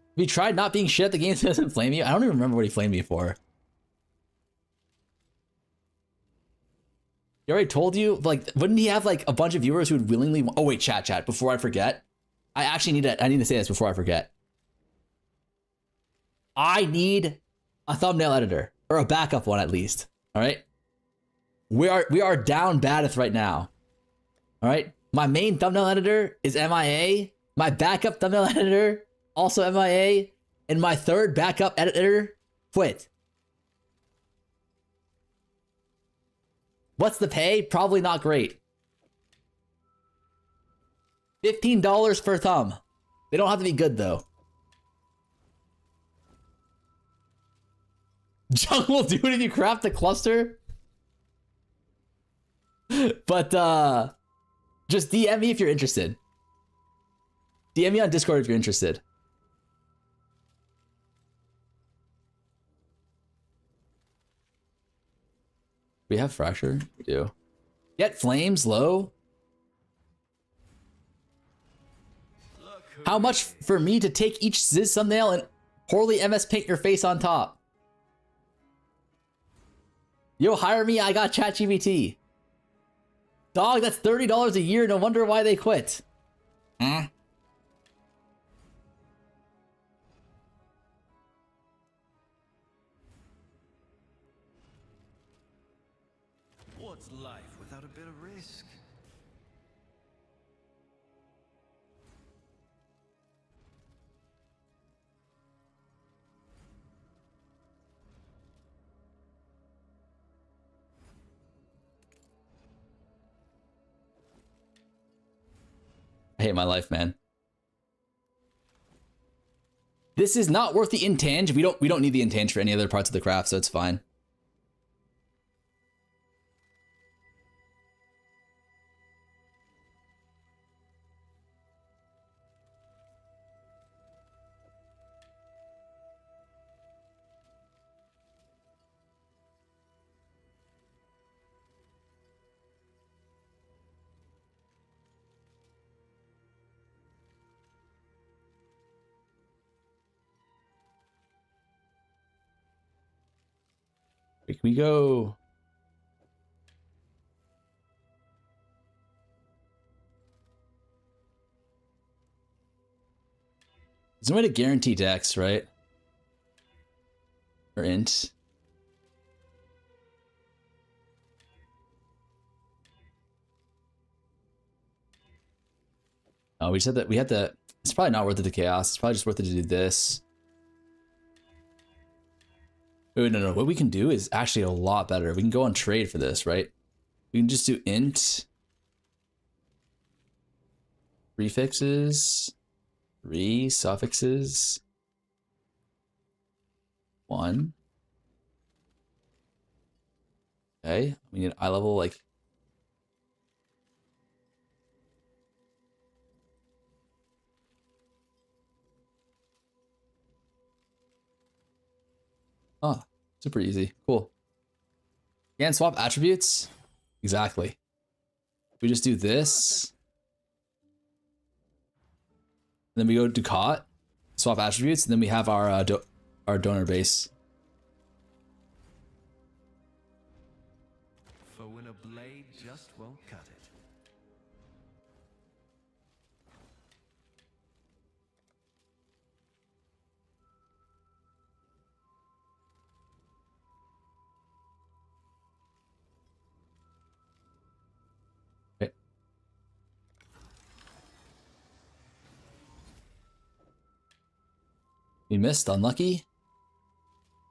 Have you tried not being shit at the game so it doesn't flame you? I don't even remember what he flamed me for. He already told you? Like, wouldn't he have like a bunch of viewers who would willingly... Oh wait, chat. Before I forget. I need to say this before I forget. I need a thumbnail editor. Or a backup one at least. Alright? We are down Badith right now. Alright? My main thumbnail editor is MIA. My backup thumbnail editor, also MIA. And my third backup editor quit. What's the pay? Probably not great. $15 per thumb. They don't have to be good though. Jung will do it if you craft the cluster. But just DM me if you're interested. DM me on Discord if you're interested. We have fracture? We do. Get flames low. How much for me to take each Ziz thumbnail and poorly MS paint your face on top? Yo, hire me, I got ChatGPT. Dog, that's $30 a year, no wonder why they quit. What's life without a bit of risk? I hate my life, man. This is not worth the intange. We don't need the intange for any other parts of the craft, so it's fine. Can we go? There's no way to guarantee dex, right? Or int. Oh, we said that we had to. It's probably not worth it to chaos. It's probably just worth it to do this. Wait, no. What we can do is actually a lot better. We can go on trade for this, right? We can just do int. Prefixes. Suffixes. 1. Okay. We need eye level, like. Oh, super easy. Cool. And swap attributes? Exactly. We just do this. And then we go to caught, swap attributes, and then we have our donor base. For when a blade just won't cut it. We missed, unlucky.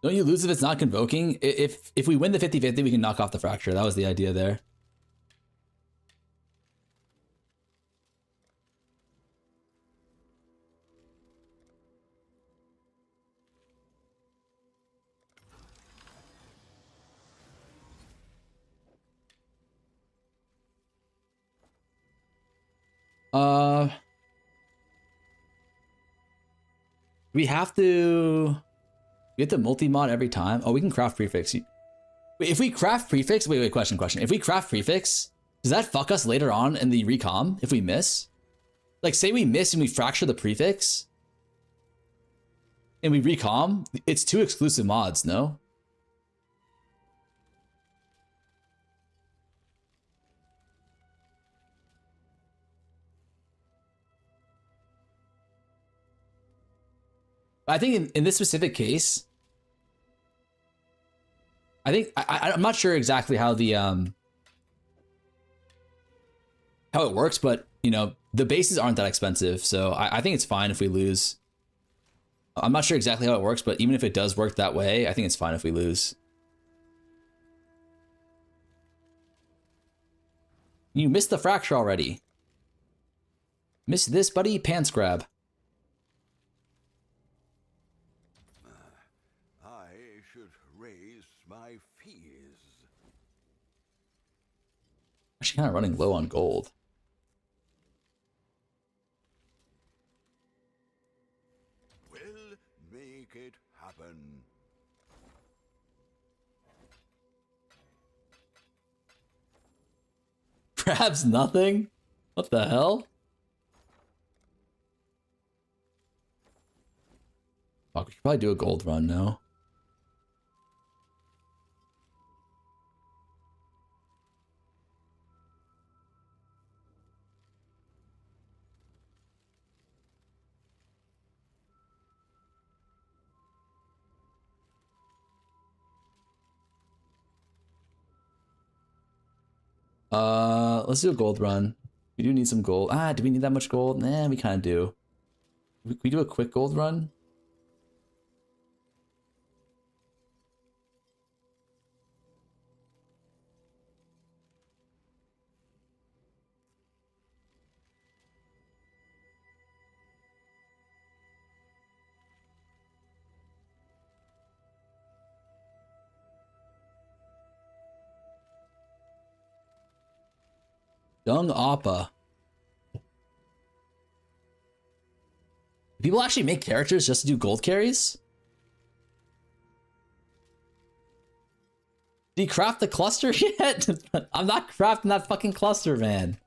Don't you lose if it's not convoking? If we win the 50-50, we can knock off the fracture. That was the idea there. We have to multi-mod every time. Oh, we can craft prefix. Wait, if we craft prefix, wait, question. If we craft prefix, does that fuck us later on in the recom if we miss? Like, say we miss and we fracture the prefix and we recom, it's 2 exclusive mods, no? I think in this specific case, I'm not sure exactly how the how it works, but you know, the bases aren't that expensive, so I think it's fine if we lose. I'm not sure exactly how it works, but even if it does work that way, I think it's fine if we lose. You missed the fracture already. Missed this, buddy? Pants grab. I should raise my fees. Actually, kind of running low on gold. We'll make it happen. Grabs nothing? What the hell? Fuck, we should probably do a gold run now. Let's do a gold run. We do need some gold. Do we need that much gold? Nah, we kind of do. We do a quick gold run? Young Appa. People actually make characters just to do gold carries? Did you craft the cluster yet? I'm not crafting that fucking cluster, man.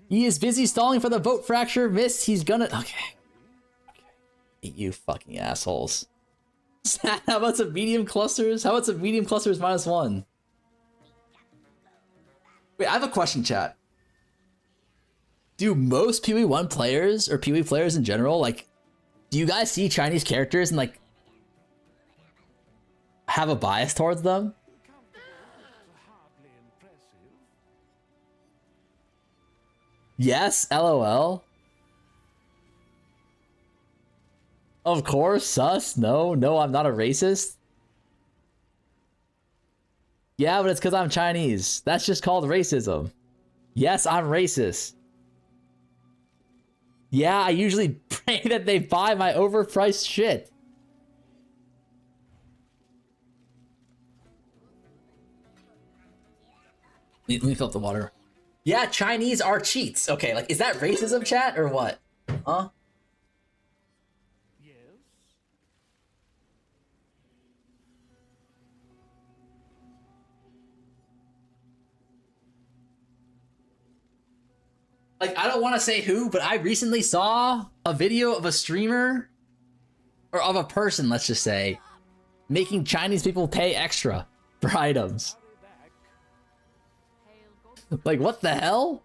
He is busy stalling for the vote fracture. Missed. He's gonna... Okay. You fucking assholes. How about some medium clusters? How about some medium clusters -1? Wait, I have a question, chat. Do most POE1 players, or POE players in general, like, do you guys see Chinese characters and, like, have a bias towards them? Yes, LOL. Of course, sus. No, I'm not a racist. Yeah, but it's because I'm Chinese. That's just called racism. Yes, I'm racist. Yeah, I usually pray that they buy my overpriced shit. Let me fill up the water. Yeah, Chinese are cheats. Okay, like, is that racism, chat, or what? Huh? Yes. Like, I don't want to say who, but I recently saw a video of a streamer, or of a person, let's just say, making Chinese people pay extra for items. Like, what the hell?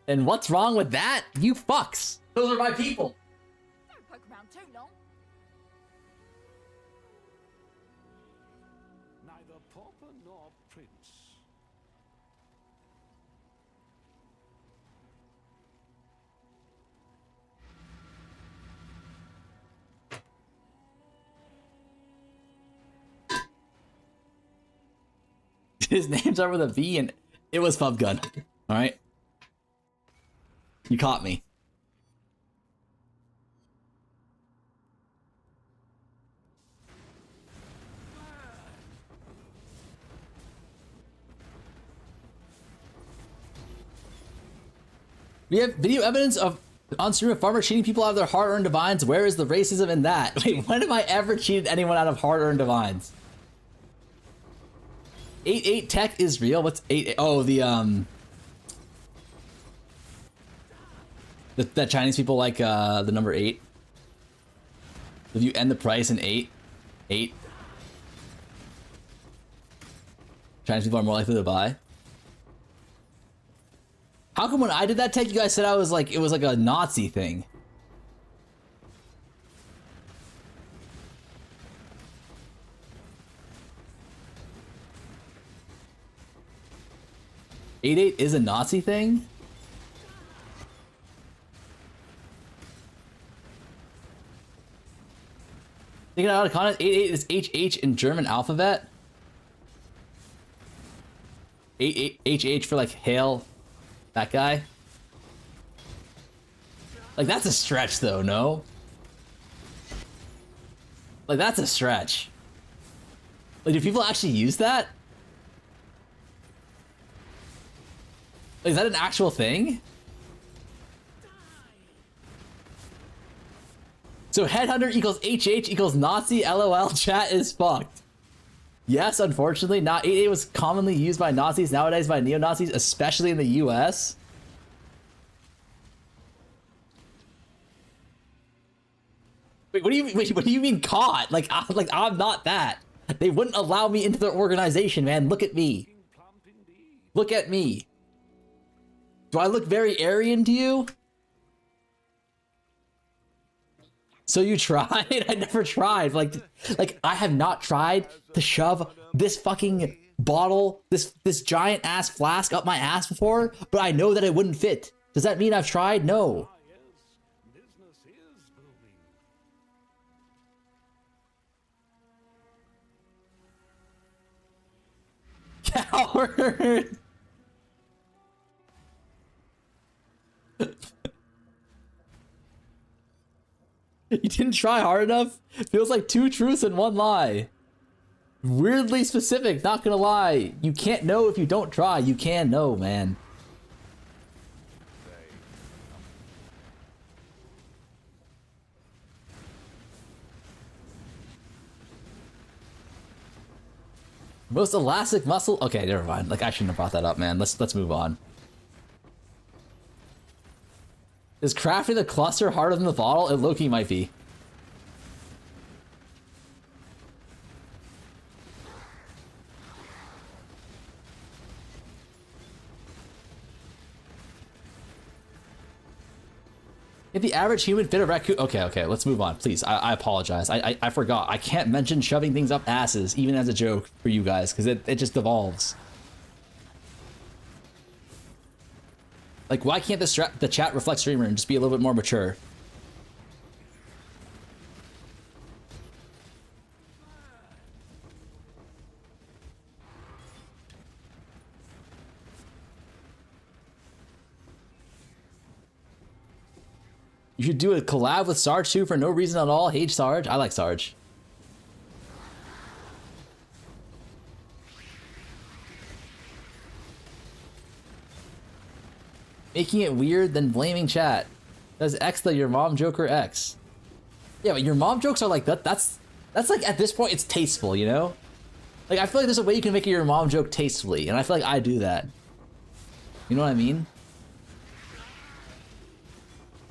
And what's wrong with that? You fucks. Those are my people. Don't poke around too long. Neither pauper nor prince. His names are with a V and it was Pub Gun. Alright? You caught me. We have video evidence of on stream a farmer cheating people out of their hard-earned divines. Where is the racism in that? Wait, when have I ever cheated anyone out of hard-earned divines? 8-8 tech is real. What's 8? Oh, that Chinese people like the number 8. If you end the price in 8, Chinese people are more likely to buy. How come when I did that tech, you guys said I was like, it was like a Nazi thing? Eight is a Nazi thing? Taking it out of context, 8-8 is HH in German alphabet. 8 HH for like hail, that guy. Like that's a stretch though, no? Like that's a stretch. Like do people actually use that? Like, is that an actual thing? So headhunter equals HH equals Nazi, LOL, chat is fucked. Yes, unfortunately, not 8-8 was commonly used by Nazis, nowadays by neo-Nazis, especially in the US. Wait, what do you mean caught? Like I'm not that. They wouldn't allow me into their organization, man. Look at me. Look at me. Do I look very Aryan to you? So you tried? I never tried. Like I have not tried to shove this fucking bottle, this giant ass flask up my ass before, but I know that it wouldn't fit. Does that mean I've tried? No. Business is booming. Coward. You didn't try hard enough? Feels like 2 truths and 1 lie. Weirdly specific, not gonna lie. You can't know if you don't try. You can know, man. Most elastic muscle? Okay, never mind. Like I shouldn't have brought that up, man. Let's move on. Is crafting the cluster harder than the bottle? It low-key might be. If the average human fit a raccoon... Okay, let's move on, please. I apologize. I forgot. I can't mention shoving things up asses, even as a joke for you guys, because it just devolves. Like, why can't the chat reflect streamer and just be a little bit more mature? You should do a collab with Sarge too for no reason at all. Hate Sarge. I like Sarge. Making it weird, then blaming chat. Does X the your mom joke or X? Yeah, but your mom jokes are like that. That's like at this point it's tasteful, you know? Like I feel like there's a way you can make your mom joke tastefully, and I feel like I do that. You know what I mean?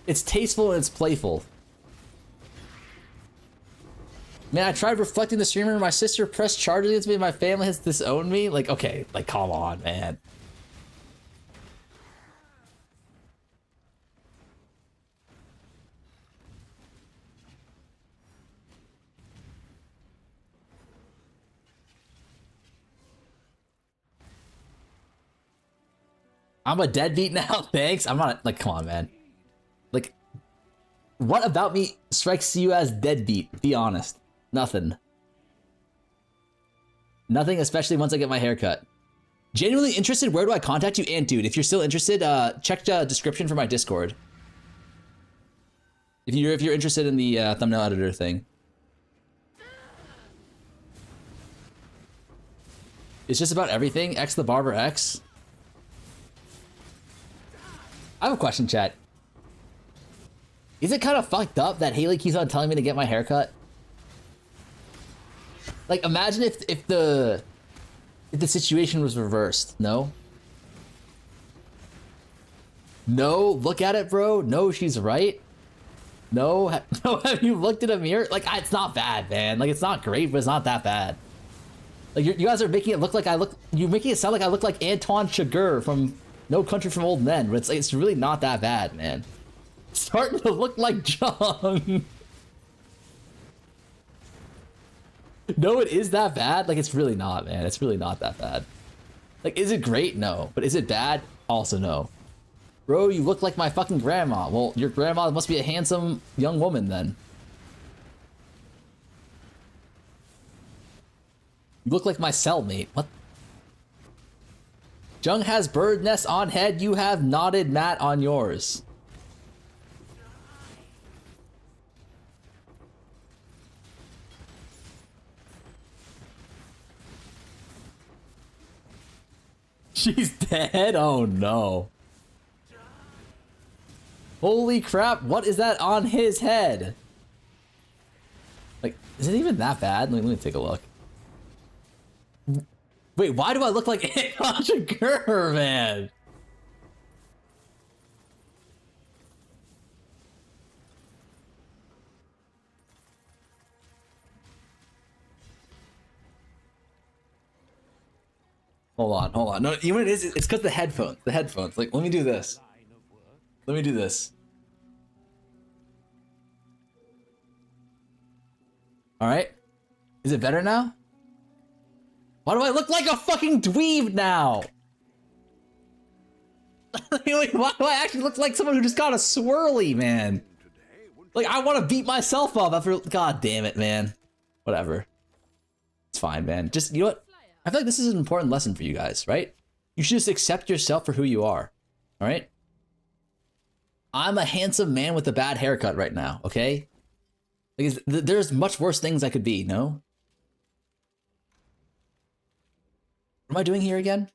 It's tasteful and it's playful. Man, I tried reflecting the streamer. My sister pressed charges against me. My family has disowned me. Like, okay, like, come on, man. I'm a deadbeat now. Thanks. I'm not like, come on, man. Like, what about me strikes you as deadbeat? Be honest. Nothing. Nothing, especially once I get my haircut. Genuinely interested, where do I contact you? And dude, if you're still interested, check the description for my Discord. If you're interested in the thumbnail editor thing. It's just about everything. X the Barber X. I have a question, chat. Is it kind of fucked up that Haley keeps on telling me to get my haircut? Like, imagine if the situation was reversed. No? No? Look at it, bro. No, she's right. No? No, have you looked at a mirror? Like, it's not bad, man. Like, it's not great, but it's not that bad. Like, you guys are making it look like you're making it sound like I look like Antoine Chigurh from No Country for Old Men, but it's like, it's really not that bad, man. It's starting to look like Jung. No, it is that bad? Like, it's really not, man. It's really not that bad. Like, is it great? No. But is it bad? Also no. Bro, you look like my fucking grandma. Well, your grandma must be a handsome young woman then. You look like my cellmate. What? Jung has bird nest on head. You have knotted mat on yours. She's dead? Oh no. Holy crap, what is that on his head? Like, is it even that bad? Let me take a look. Wait, why do I look like Antoine Chigurh, man? Hold on. No, you know what it is? It's because the headphones. The headphones. Like, let me do this. Let me do this. Alright. Is it better now? Why do I look like a fucking dweeb now? Like, why do I actually look like someone who just got a swirly, man? Like, I want to beat myself up after... God damn it, man. Whatever. It's fine, man. Just, you know what? I feel like this is an important lesson for you guys, right? You should just accept yourself for who you are, all right? I'm a handsome man with a bad haircut right now, okay? Like, there's much worse things I could be, no? What am I doing here again?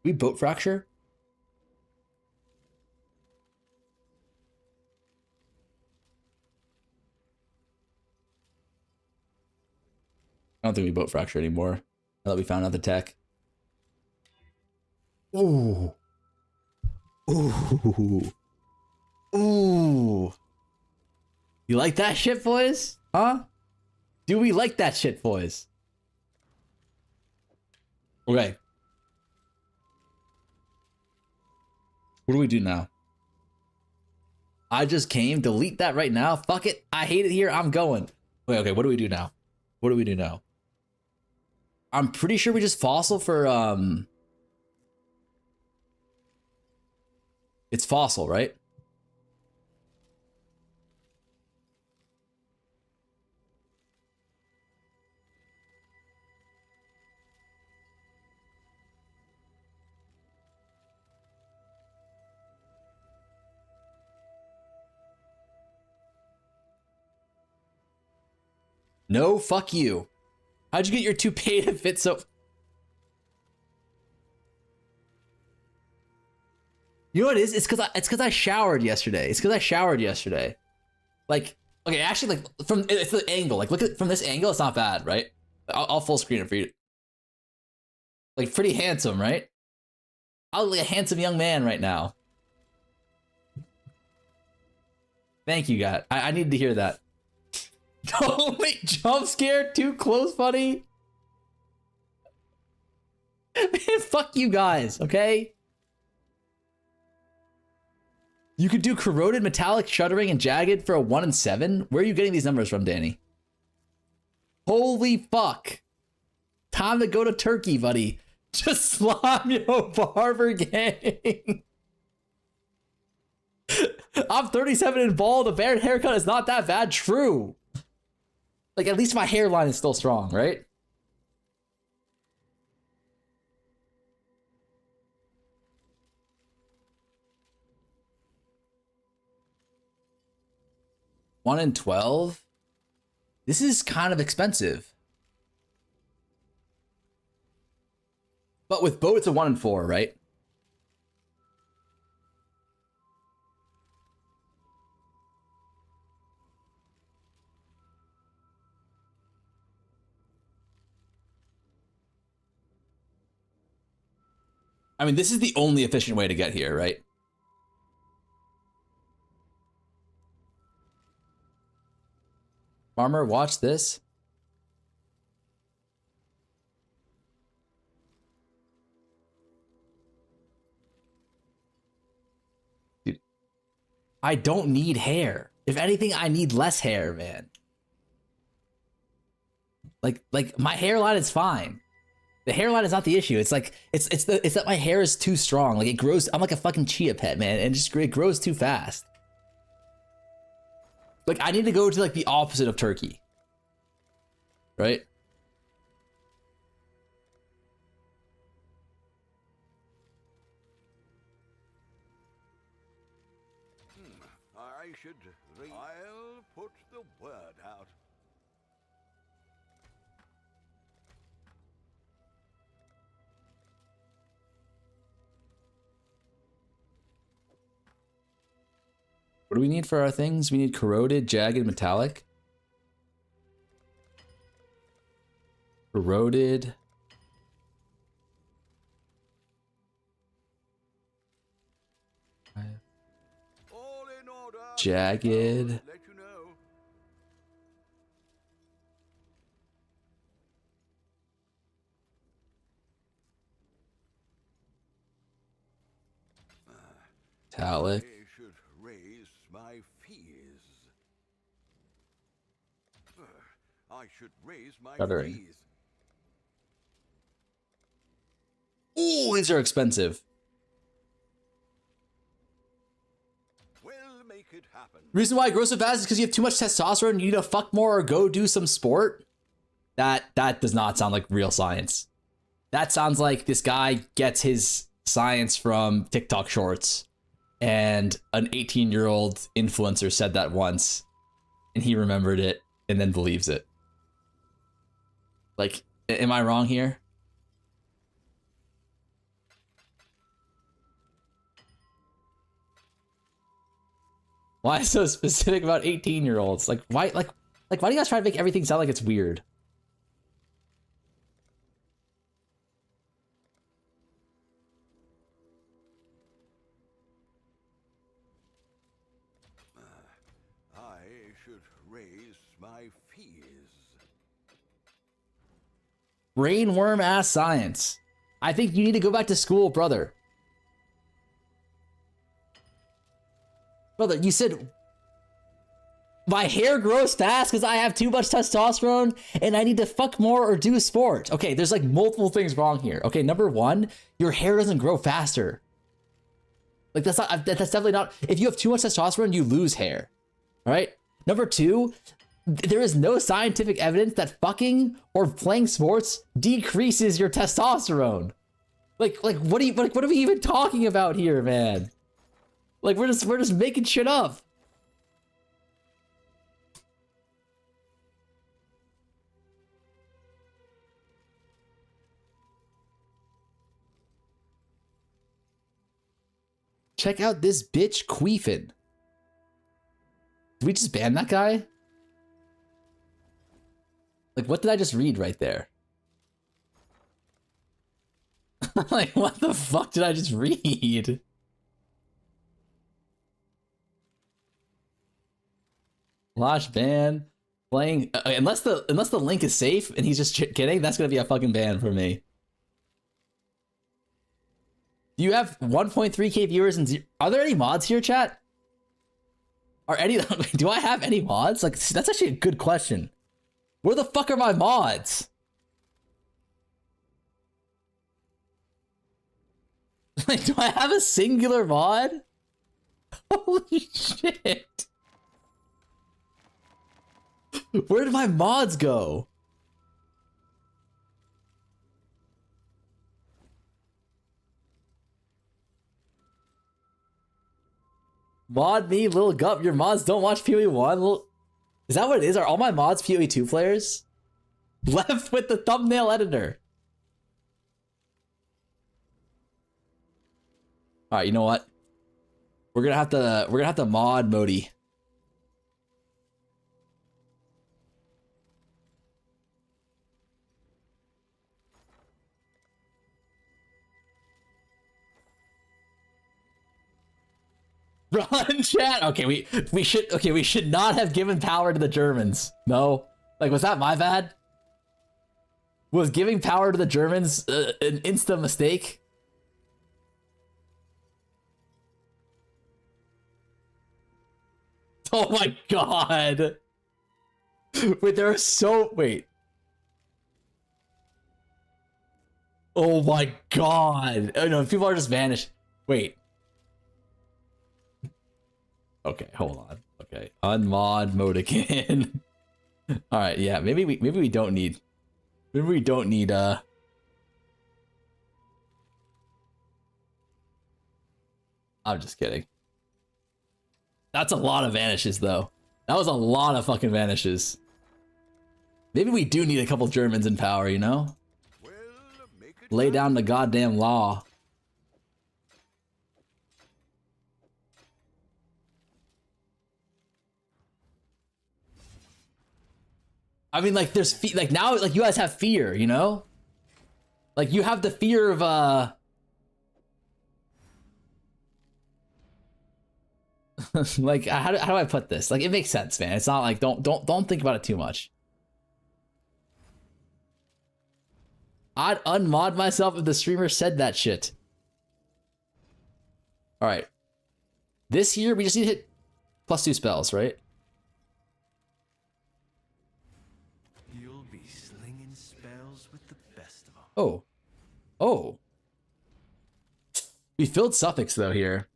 We boat fracture? I don't think we boat fracture anymore. Now that we found out the tech. Ooh. Ooh. Ooh. You like that shit, boys? Huh? Do we like that shit, boys? Okay. What do we do now? I just came. Delete that right now. Fuck it. I hate it here. I'm going. Wait, okay. What do we do now? What do we do now? I'm pretty sure we just fossil for, it's fossil, right? No, fuck you. How'd you get your toupee to fit so... You know what it is? It's because I showered yesterday. It's because I showered yesterday. Like, okay, actually, like, it's the angle. Like, look at from this angle, it's not bad, right? I'll full screen it for you. Like, pretty handsome, right? I look like a handsome young man right now. Thank you, God. I needed to hear that. Don't make jump scare too close, buddy. Man, fuck you guys, okay? You could do corroded, metallic, shuddering, and jagged for a 1 in 7? Where are you getting these numbers from, Danny? Holy fuck. Time to go to Turkey, buddy. Just slime yo barber gang. I'm 37 and bald. A bad haircut is not that bad. True. Like, at least my hairline is still strong, right? One in 12? This is kind of expensive. But with bow, it's a 1 in 4, right? I mean, this is the only efficient way to get here, right? Farmer, watch this. Dude, I don't need hair. If anything, I need less hair, man. Like my hairline is fine. The hairline is not the issue. It's like it's that my hair is too strong. Like it grows. I'm like a fucking chia pet, man, and it grows too fast. Like I need to go to like the opposite of Turkey, right? I should. I'll put the word out. What do we need for our things? We need corroded, jagged, metallic. Corroded. All in order. Jagged. Let you know. Metallic. I should raise my fees. I should raise my Shuddering. fees. Ooh, these are expensive. We'll make it happen. Reason why I grow so fast is because you have too much testosterone and you need to fuck more or go do some sport. That does not sound like real science. That sounds like this guy gets his science from TikTok shorts. And an 18-year-old influencer said that once. And he remembered it and then believes it. Like, am I wrong here? Why so specific about 18-year-olds? Like why do you guys try to make everything sound like it's weird? I should raise my fees. Brainworm ass science. I think you need to go back to school, brother. Brother, you said my hair grows fast because I have too much testosterone and I need to fuck more or do sport. Okay, there's like multiple things wrong here. Okay, number one, your hair doesn't grow faster. Like that's definitely not. If you have too much testosterone, you lose hair. All right. Number two, there is no scientific evidence that fucking or playing sports decreases your testosterone. Like what are we even talking about here, man? Like we're just making shit up. Check out this bitch queefing. Did we just ban that guy? Like, what did I just read right there? Like, what the fuck did I just read? Lash ban. Playing unless the link is safe and he's just kidding, that's gonna be a fucking ban for me. Do you have 1.3k viewers and are there any mods here, chat? Are any do I have any mods? Like that's actually a good question. Where the fuck are my mods? Like, do I have a singular mod? Holy shit. Where did my mods go? Mod me, Lil Gup. Your mods don't watch POE1? Is that what it is? Are all my mods POE2 players? Left with the thumbnail editor. Alright, you know what? We're gonna have to mod Modi. Run, chat. Okay, we should not have given power to the Germans. No, like, was that my bad? Was giving power to the Germans an instant mistake? Oh my god! Wait, there are so wait. Oh my god! Oh no, people are just vanished. Wait. Okay, hold on. Okay, unmod mode again. All right, yeah, maybe we don't need I'm just kidding. That's a lot of vanishes though. That was a lot of fucking vanishes. Maybe we do need a couple Germans in power, you know? Well, make it Lay down the goddamn law. I mean, like, there's like now, like, you guys have fear, you know? Like, you have the fear of like, how do I put this? Like, it makes sense, man. It's not like don't think about it too much. I'd unmod myself if the streamer said that shit. All right. This year we just need to hit +2 spells, right? You'll be slinging spells with the best of them. Oh. Oh. We filled suffix though here.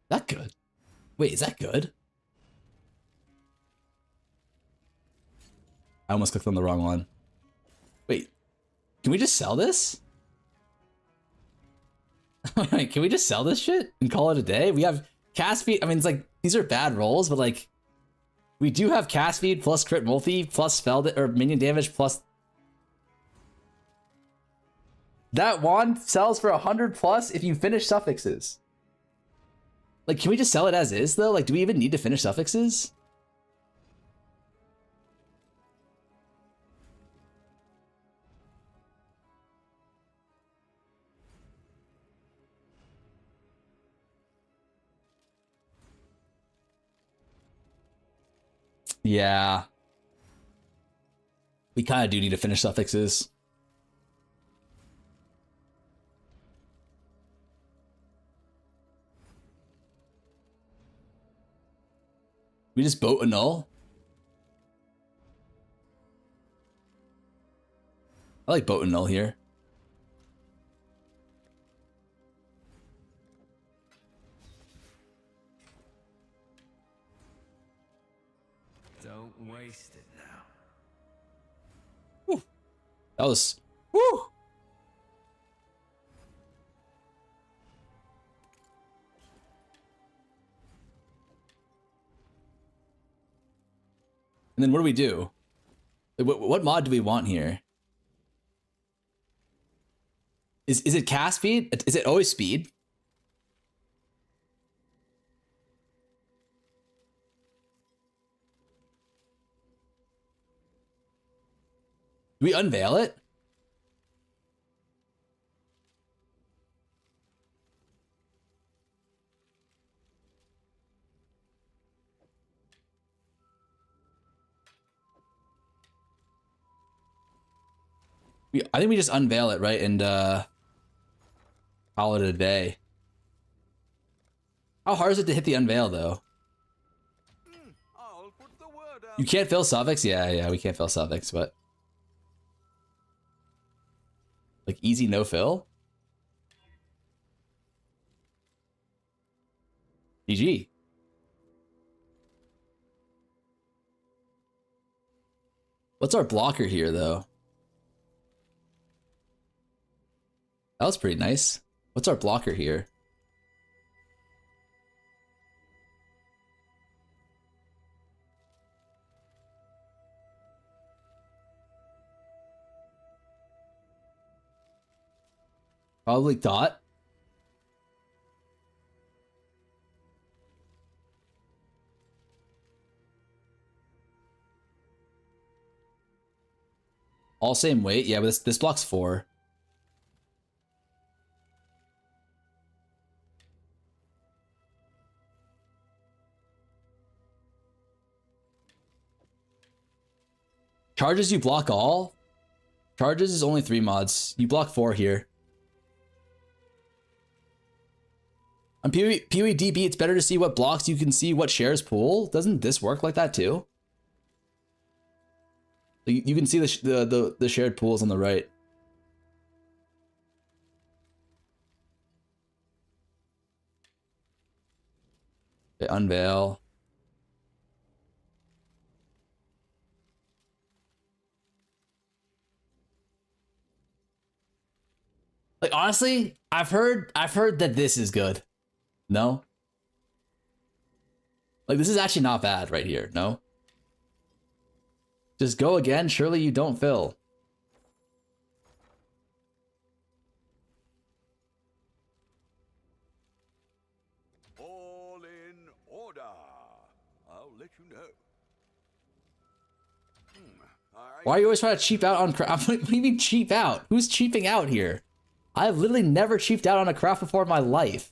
That good? Wait, is that good? I almost clicked on the wrong one. Wait, can we just sell this? Can we just sell this shit and call it a day? We have cast speed. I mean, it's like, these are bad rolls, but like, we do have cast speed plus crit multi plus spell or minion damage plus. That wand sells for 100 plus if you finish suffixes. Like, can we just sell it as is though? Like, do we even need to finish suffixes? Yeah. We kind of do need to finish suffixes. We just boat a null? I like boat and null here. Don't waste it now. Whew. That was... Woo! And then what do we do? What mod do we want here? Is it cast speed? Is it always speed? Do we unveil it? I think we just unveil it, right? And call it a day. How hard is it to hit the unveil, though? I'll put the word out. You can't fill suffix? Yeah, we can't fill suffix, but... Like, easy no fill? GG. What's our blocker here, though? That was pretty nice. What's our blocker here? Probably dot. All same weight? Yeah, but this block's 4. Charges you block all? Charges is only 3 mods. You block 4 here. On POE it's better to see what blocks you can see what shares pool. Doesn't this work like that too? You can see the shared pools on the right. Okay, unveil. Like honestly, I've heard that this is good. No? Like this is actually not bad right here, no? Just go again, surely you don't fill. All in order. I'll let you know. Why are you always trying to cheap out on craft? What do you mean cheap out? Who's cheaping out here? I've literally never cheaped out on a craft before in my life.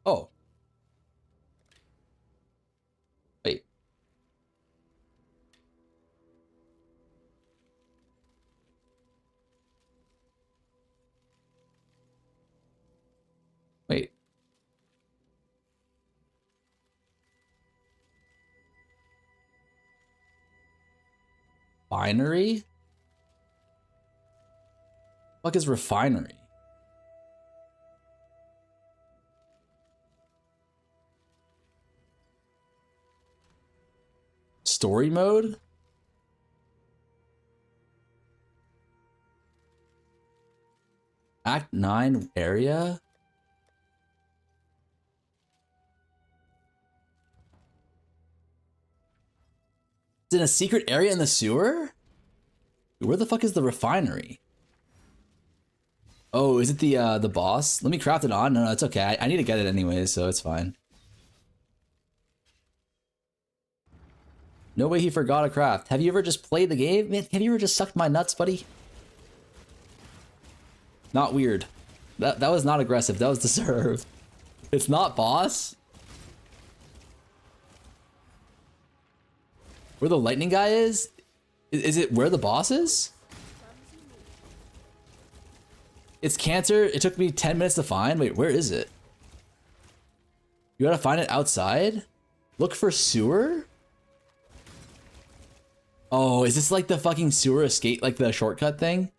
Oh. Wait. Wait. Refinery? What is refinery? Story mode? Act 9 area? It's in a secret area in the sewer? Where the fuck is the refinery? Oh, is it the boss? Let me craft it on. No, it's okay. I need to get it anyways, so it's fine. No way he forgot a craft. Have you ever just played the game? Man, have you ever just sucked my nuts, buddy? Not weird. That was not aggressive. That was deserved. It's not boss? Where the lightning guy is? Is it where the boss is? It's cancer. It took me 10 minutes to find. Wait, where is it? You gotta find it outside? Look for sewer? Oh, is this like the fucking sewer escape, like the shortcut thing?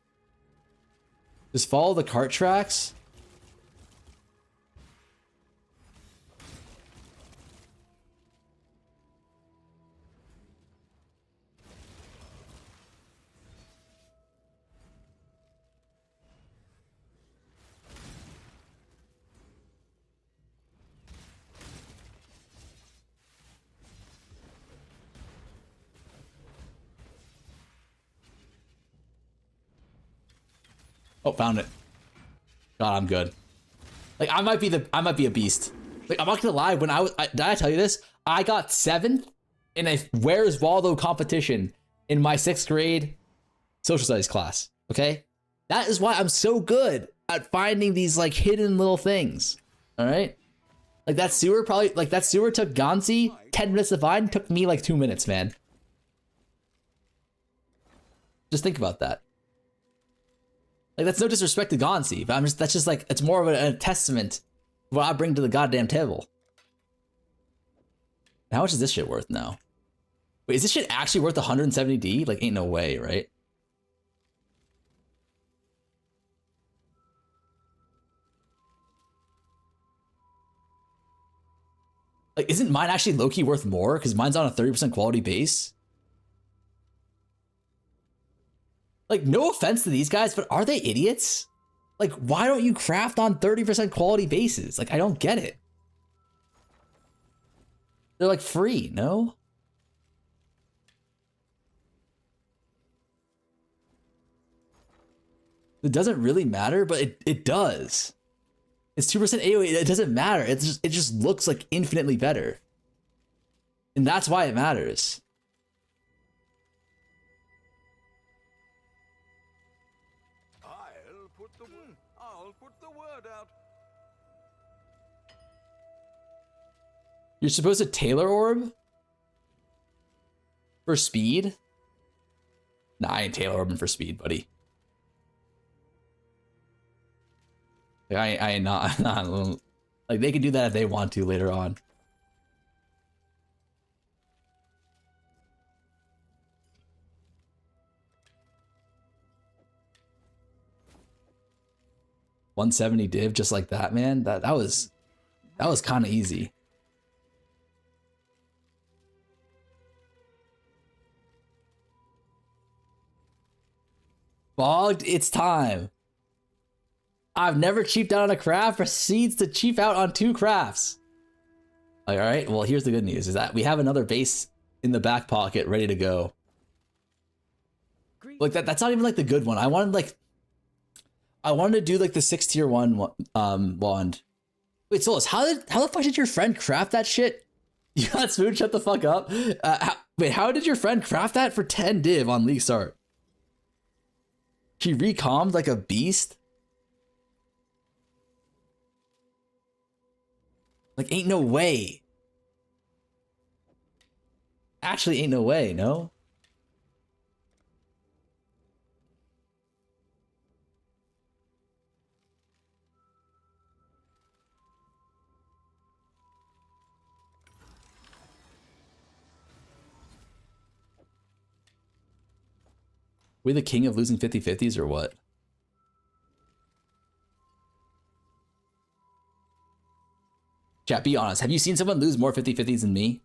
Just follow the cart tracks? Oh, found it. God, I'm good. Like I might be a beast. Like I'm not gonna lie. When did I tell you this? I got 7th in a Where's Waldo competition in my 6th grade social studies class. Okay, that is why I'm so good. at finding these like hidden little things. All right, like that sewer took Ganzi 10 minutes to find. Took me like 2 minutes, man. Just think about that. Like, that's no disrespect to Ganzi, but that's just like, it's more of a testament to what I bring to the goddamn table. How much is this shit worth now? Wait, is this shit actually worth 170D? Like, ain't no way, right? Like, isn't mine actually low-key worth more? Because mine's on a 30% quality base? Like, no offense to these guys, but are they idiots? Like, why don't you craft on 30% quality bases? Like, I don't get it. They're like free, no? It doesn't really matter, but it does. It's 2% AoE, it doesn't matter. It just looks like infinitely better. And that's why it matters. I'll put the word out. You're supposed to tailor orb? For speed? Nah, I ain't tailor orbing for speed, buddy. Like, I ain't not, like, they can do that if they want to later on. $170 div just like that, man. That was kind of easy. Bogged, it's time. I've never cheaped out on a craft. Proceeds to cheap out on 2 crafts. All right, well, here's the good news is that we have another base in the back pocket ready to go. Like that's not even like the good one. I wanted to do like the 6 tier 1 wand. Wait, Solus, how the fuck did your friend craft that shit? You got smooth, shut the fuck up. Wait, how did your friend craft that for 10 div on League Start? She recommed like a beast? Like, ain't no way. Actually, ain't no way, no? We the king of losing 50-50s or what? Chat, be honest. Have you seen someone lose more 50-50s than me?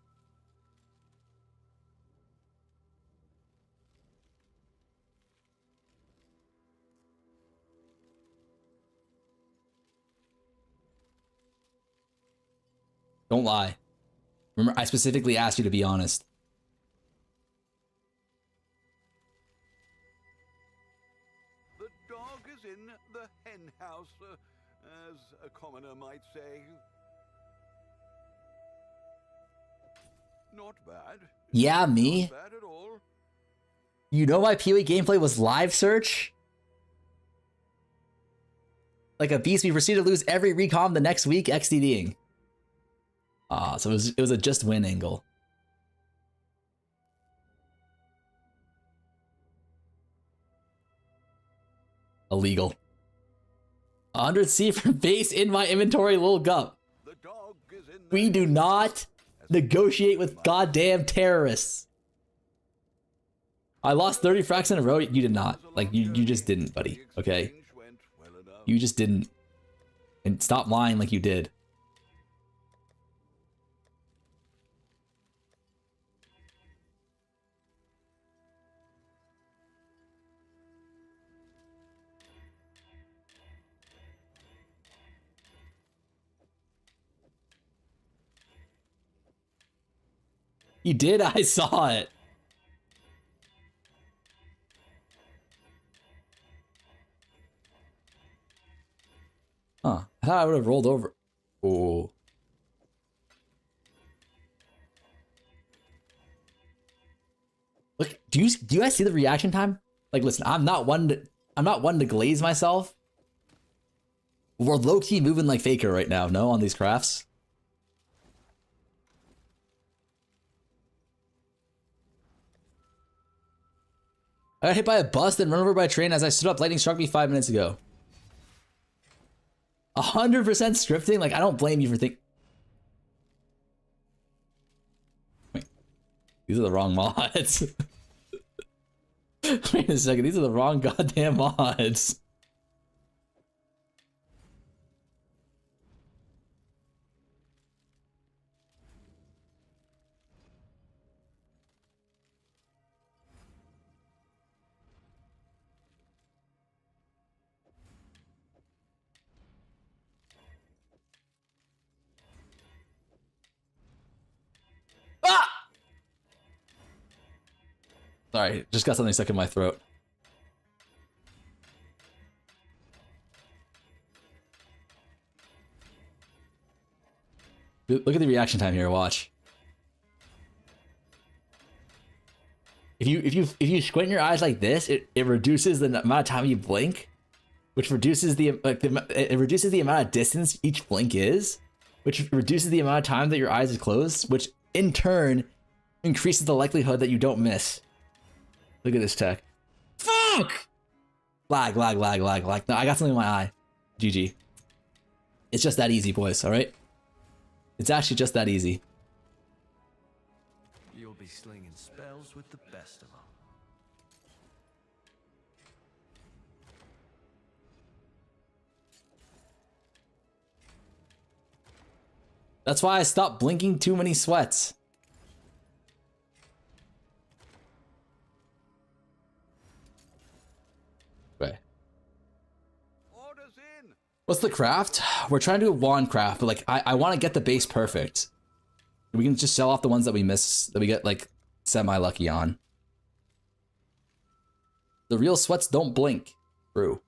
Don't lie. Remember, I specifically asked you to be honest. The dog is in the hen house, as a commoner might say. Not bad. Yeah, me. Not bad at all. You know my PoE gameplay was live search? Like a beast, we proceeded to lose every recom the next week XDDing. Ah, so it was a just win angle. Illegal. 100C for base in my inventory, Lil Gup. The dog is in the We do not negotiate with goddamn terrorists. I lost 30 fracks in a row. You did not. Like, you just didn't, buddy. Okay? You just didn't. And stop lying like you did. You did? I saw it. Huh. I thought I would have rolled over. Oh. Look, do you guys see the reaction time? Like, listen, I'm not one to glaze myself. We're low-key moving like Faker right now, no? On these crafts? I got hit by a bus, then run over by a train as I stood up. Lightning struck me 5 minutes ago. 100% scripting? Like, I don't blame you for thinking... Wait. These are the wrong mods. Wait a second, these are the wrong goddamn mods. Ah! Sorry, just got something stuck in my throat. Look at the reaction time here, watch. If you squint your eyes like this, it reduces the amount of time you blink, which reduces it reduces the amount of distance each blink is, which reduces the amount of time that your eyes are closed, which in turn increases the likelihood that you don't miss. Look at this tech. Fuck! Lag. No, I got something in my eye. GG. It's just that easy, boys, alright? It's actually just that easy. You'll be slinging spells with the best of them. That's why I stopped blinking too many sweats. Okay. Orders in. What's the craft? We're trying to do a wand craft, but like I want to get the base perfect. We can just sell off the ones that we miss, that we get like semi-lucky on. The real sweats don't blink. True.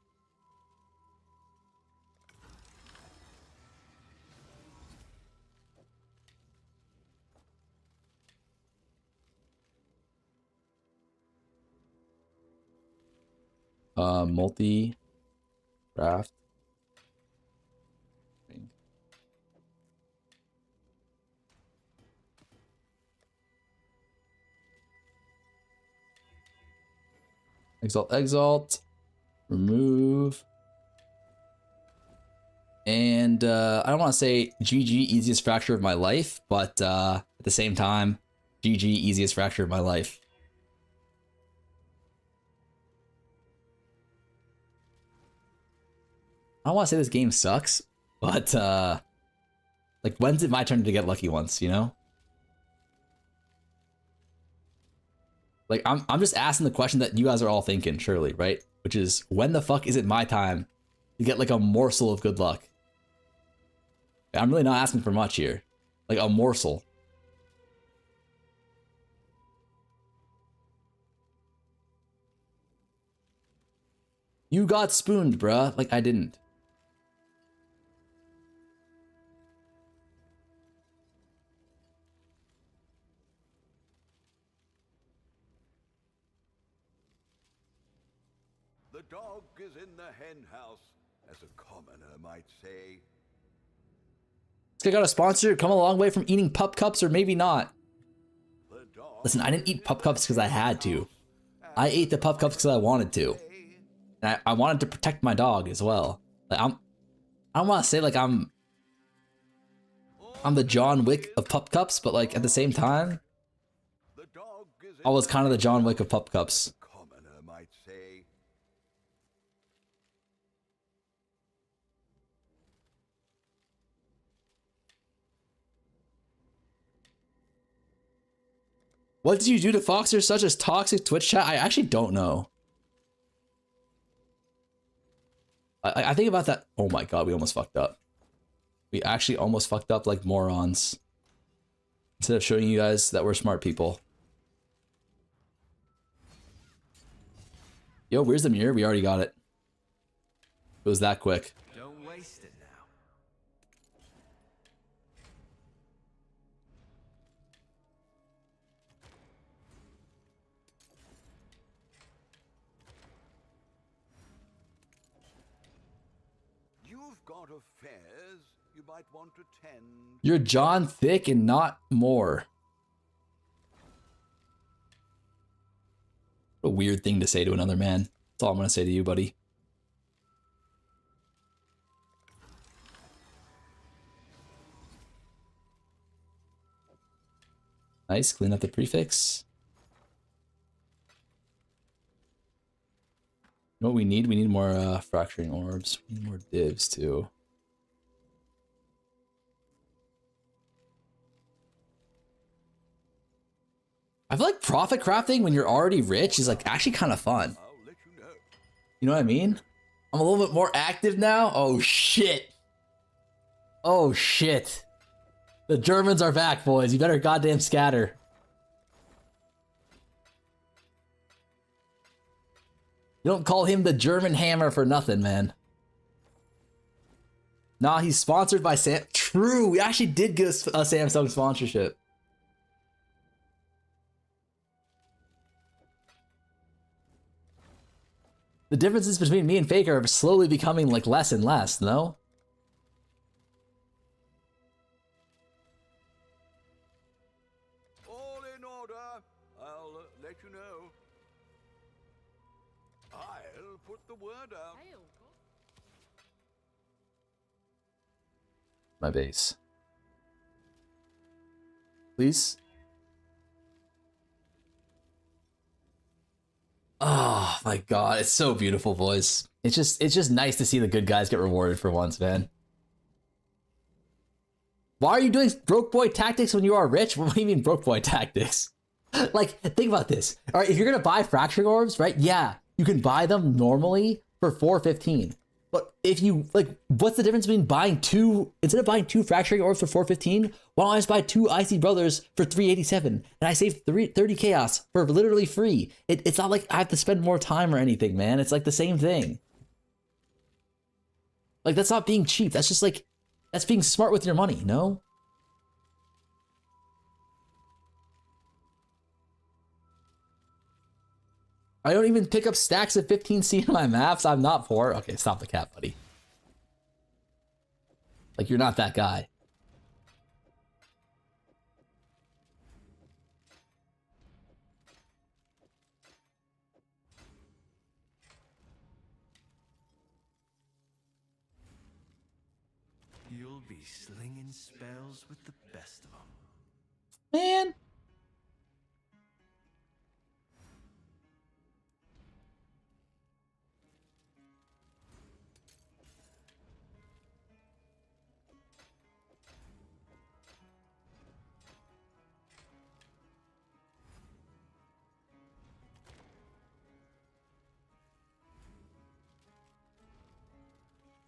Multi craft. Exalt, remove. And I don't want to say GG easiest fracture of my life, but at the same time, GG easiest fracture of my life. I don't want to say this game sucks, but like when's it my turn to get lucky once, you know? Like I'm just asking the question that you guys are all thinking, surely, right? Which is, when the fuck is it my time to get like a morsel of good luck? I'm really not asking for much here. Like a morsel. You got spooned, bruh. Like I didn't. The dog is in the hen house, as a commoner might say. This guy got a sponsor. Come a long way from eating pup cups, or maybe not. The dog Listen, I didn't eat pup cups because I had to. I ate the pup cups because I wanted to. And I wanted to protect my dog as well. Like I don't want to say like I'm the John Wick of pup cups, but like at the same time, The dog is in I was kind of the John Wick of pup cups. commoner might say. What did you do to Foxers such as toxic Twitch chat? I actually don't know. I think about that. Oh my god, we almost fucked up. We actually almost fucked up like morons. Instead of showing you guys that we're smart people. Yo, where's the mirror? We already got it. It was that quick. Don't waste it now. You've you've got affairs you might want to tend. You're John Thick and not more. What a weird thing to say to another man. That's all I'm gonna say to you, buddy. Nice, clean up the prefix. You know what we need? We need more fracturing orbs. We need more divs too. I feel like profit crafting when you're already rich is like actually kind of fun. I'll let you know. You know what I mean? I'm a little bit more active now. Oh shit. Oh shit. The Germans are back, boys. You better goddamn scatter. You don't call him the German hammer for nothing, man. Nah, he's sponsored by Sam. True, we actually did get a Samsung sponsorship. The differences between me and Faker are slowly becoming like less and less, no? All in order. I'll let you know. I'll put the word out. My base. Please? Oh my god, it's so beautiful, boys. It's just nice to see the good guys get rewarded for once, man. Why are you doing broke boy tactics when you are rich? What do you mean broke boy tactics? Like, think about this. All right, if you're gonna buy fracturing orbs, right? Yeah, you can buy them normally for $4.15. But if you, like, what's the difference between buying two, instead of buying two fracturing orbs for $4.15, why don't I just buy two Icy Brothers for $3.87? And I save 30 chaos for literally free. It's not like I have to spend more time or anything, man. It's like the same thing. Like, that's not being cheap. That's just like, that's being smart with your money, no? I don't even pick up stacks of 15C in my maps. I'm not poor. Okay, stop the cat, buddy. Like, you're not that guy. You'll be slinging spells with the best of them. Man.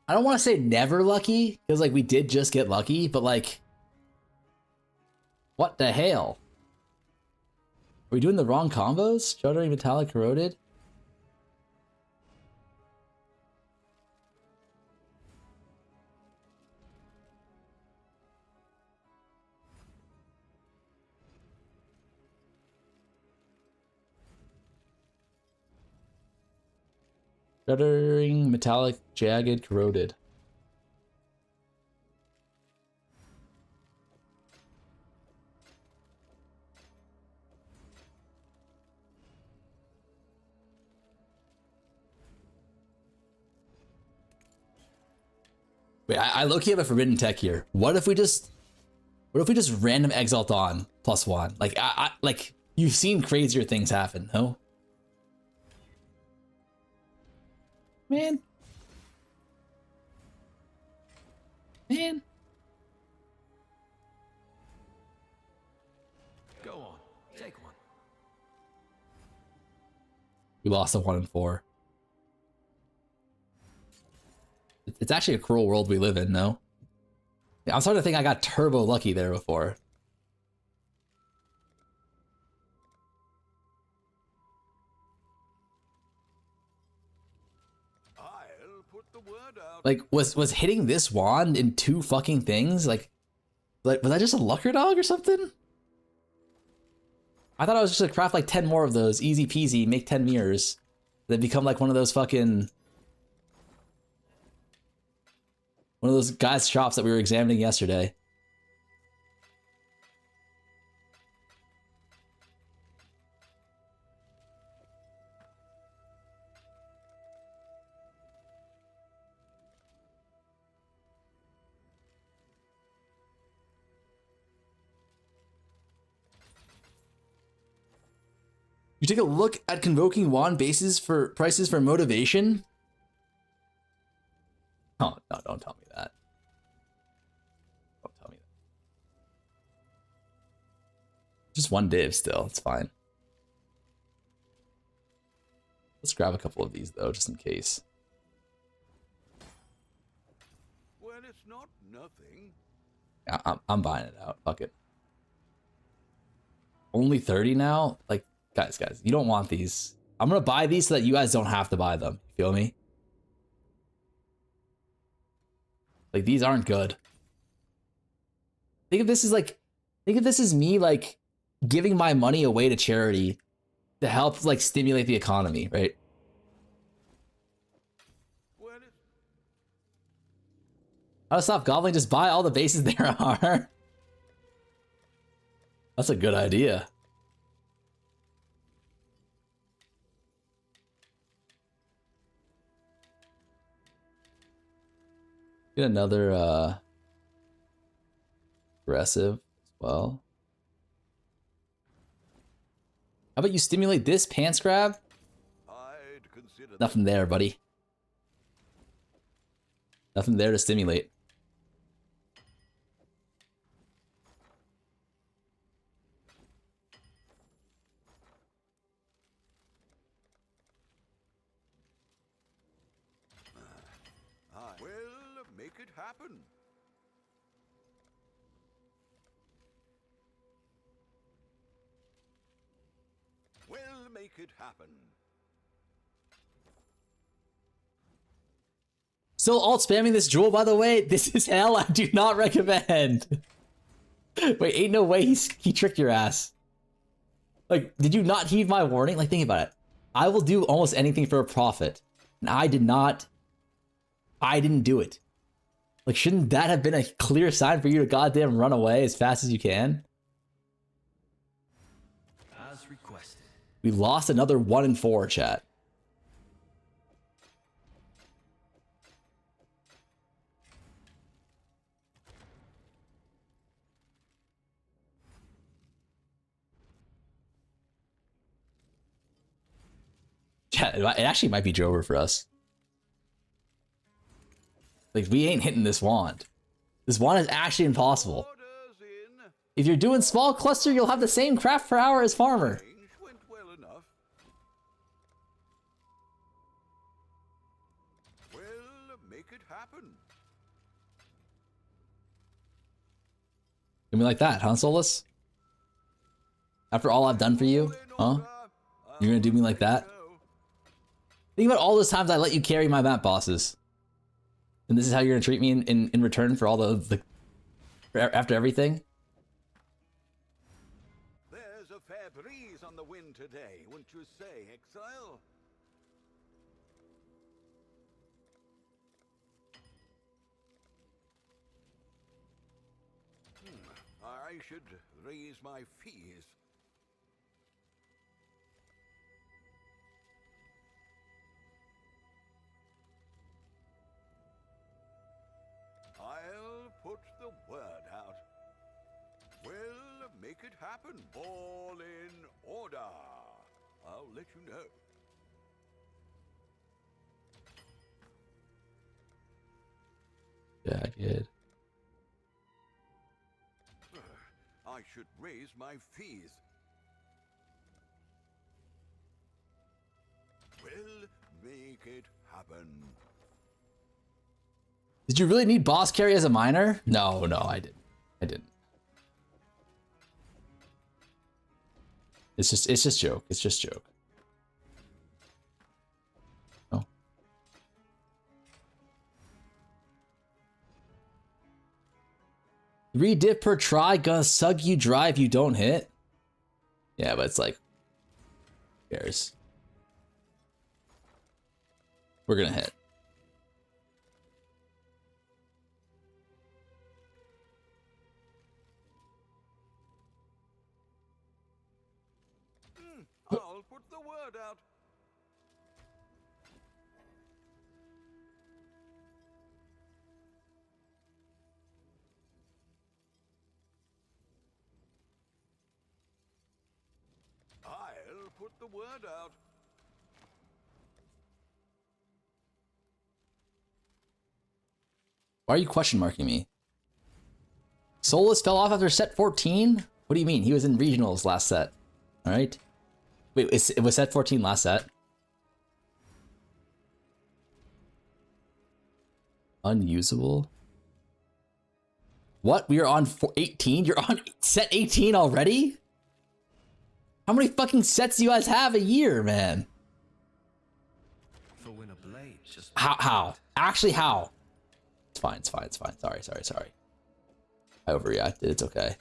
I don't want to say never lucky, because, like, we did just get lucky, but, like, what the hell? Are we doing the wrong combos? Shuddering, Metallic, Corroded? Shuddering, Metallic, Jagged, Corroded. Wait, I low-key have a forbidden tech here. What if we just random Exalt on +1? Like, like, you've seen crazier things happen, no? Man. Man. Go on, take one. We lost a 1 in 4. It's actually a cruel world we live in, no? Yeah, I'm starting to think I got turbo lucky there before. Like, was hitting this wand in 2 fucking things? Like, was that just a lucker dog or something? I thought I was just gonna craft like 10 more of those, easy peasy, make 10 mirrors. Then become like one of those fucking... One of those guys' shops that we were examining yesterday. You take a look at convoking wand bases for prices for motivation? Oh, no, don't tell me that. Don't tell me that. Just one div still, it's fine. Let's grab a couple of these though, just in case. Well, it's not nothing. Yeah, I'm buying it out. Fuck it. Only 30 now? Like, guys, you don't want these. I'm gonna buy these so that you guys don't have to buy them. You feel me? Like, these aren't good. Think of this as me, like, giving my money away to charity to help, like, stimulate the economy, right? Well, How to stop gobbling? Just buy all the bases there are. That's a good idea. Get another aggressive as well. How about you stimulate this pants grab? I'd consider Nothing there, buddy. Nothing there to stimulate. Well, make it happen. Well, make it happen. Still alt spamming this jewel, by the way. This is hell. I do not recommend. Wait, ain't no way he tricked your ass. Like, did you not heed my warning? Like, think about it. I will do almost anything for a profit. And I didn't do it. Like, shouldn't that have been a clear sign for you to goddamn run away as fast as you can? As requested. We lost another 1 in 4, chat. Chat, it actually might be Drover for us. Like, we ain't hitting this wand. This wand is actually impossible. Orders in. If you're doing small cluster, you'll have the same craft per hour as farmer. Range went well enough. Well, make it happen. Do me like that, huh, Solus? After all I've done for you, huh? You're gonna do me like that? Think about all those times I let you carry my map bosses. And this is how you're gonna treat me in return for all after everything? There's a fair breeze on the wind today, wouldn't you say, Exile? I should raise my fees. I'll put the word out. We'll make it happen. All in order. I'll let you know. Jagged. I should raise my fees. We'll make it happen. Did you really need boss carry as a miner? No, I didn't. It's just joke. It's just joke. Oh. 3 diff per try, gonna suck you dry if you don't hit. Yeah, but it's like, who cares? We're gonna hit. put the word out. I'll put the word out. Why are you question marking me? Solus fell off after set 14? What do you mean? He was in regionals last set. Alright. Wait, it was set 14 last set? Unusable? What? We are on 18? You're on set 18 already? How many fucking sets do you guys have a year, man? For when a blade just How? Actually, how? It's fine, it's fine, it's fine. Sorry. I overreacted, it's okay.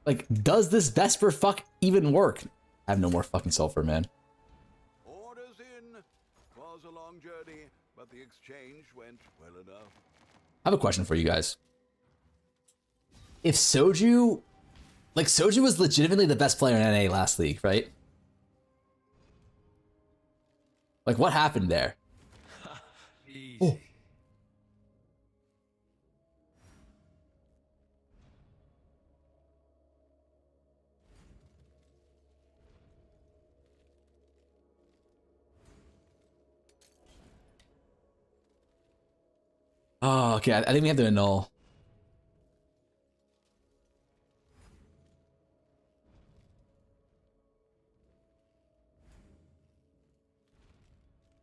Like, does this Vesper fuck even work? I have no more fucking sulfur, man. Orders in. Was a long journey, but the exchange went well enough. I have a question for you guys. If Soju... Like, Soju was legitimately the best player in NA last league, right? Like, what happened there? easy. Oh. Oh, okay. I think we have to annul.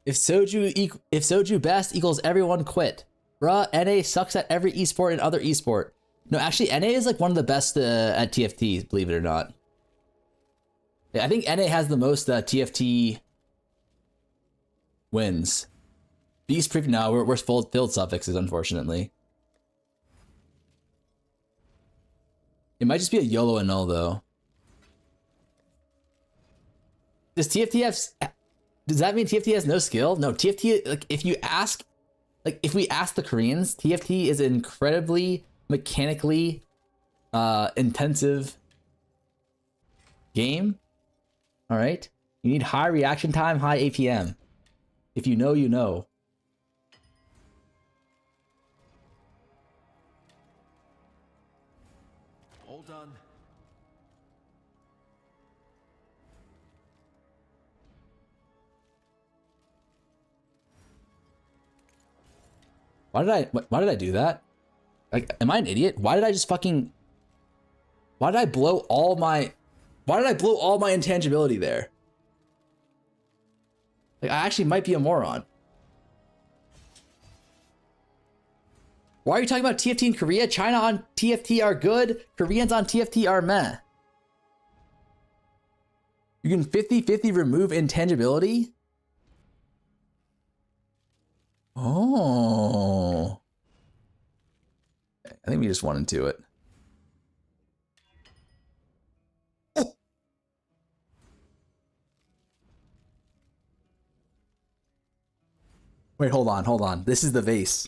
If Soju best equals everyone quit. Bruh, NA sucks at every esport and other esport. No, actually, NA is like one of the best at TFT, believe it or not. Yeah, I think NA has the most TFT wins. Beast Proof, no, we're filled suffixes, unfortunately. It might just be a YOLO and null, though. Does TFT have... Does that mean TFT has no skill? No, TFT, like, if we ask the Koreans, TFT is an incredibly mechanically intensive game. All right? You need high reaction time, high APM. If you know, you know. All done. Why did I do that? Like, am I an idiot? Why did I just fucking... Why did I blow all my intangibility there? Like, I actually might be a moron. Why are you talking about TFT in Korea? China on TFT are good. Koreans on TFT are meh. You can 50-50 remove intangibility? Oh. I think we just went into it. Oh. Wait, hold on. This is the vase.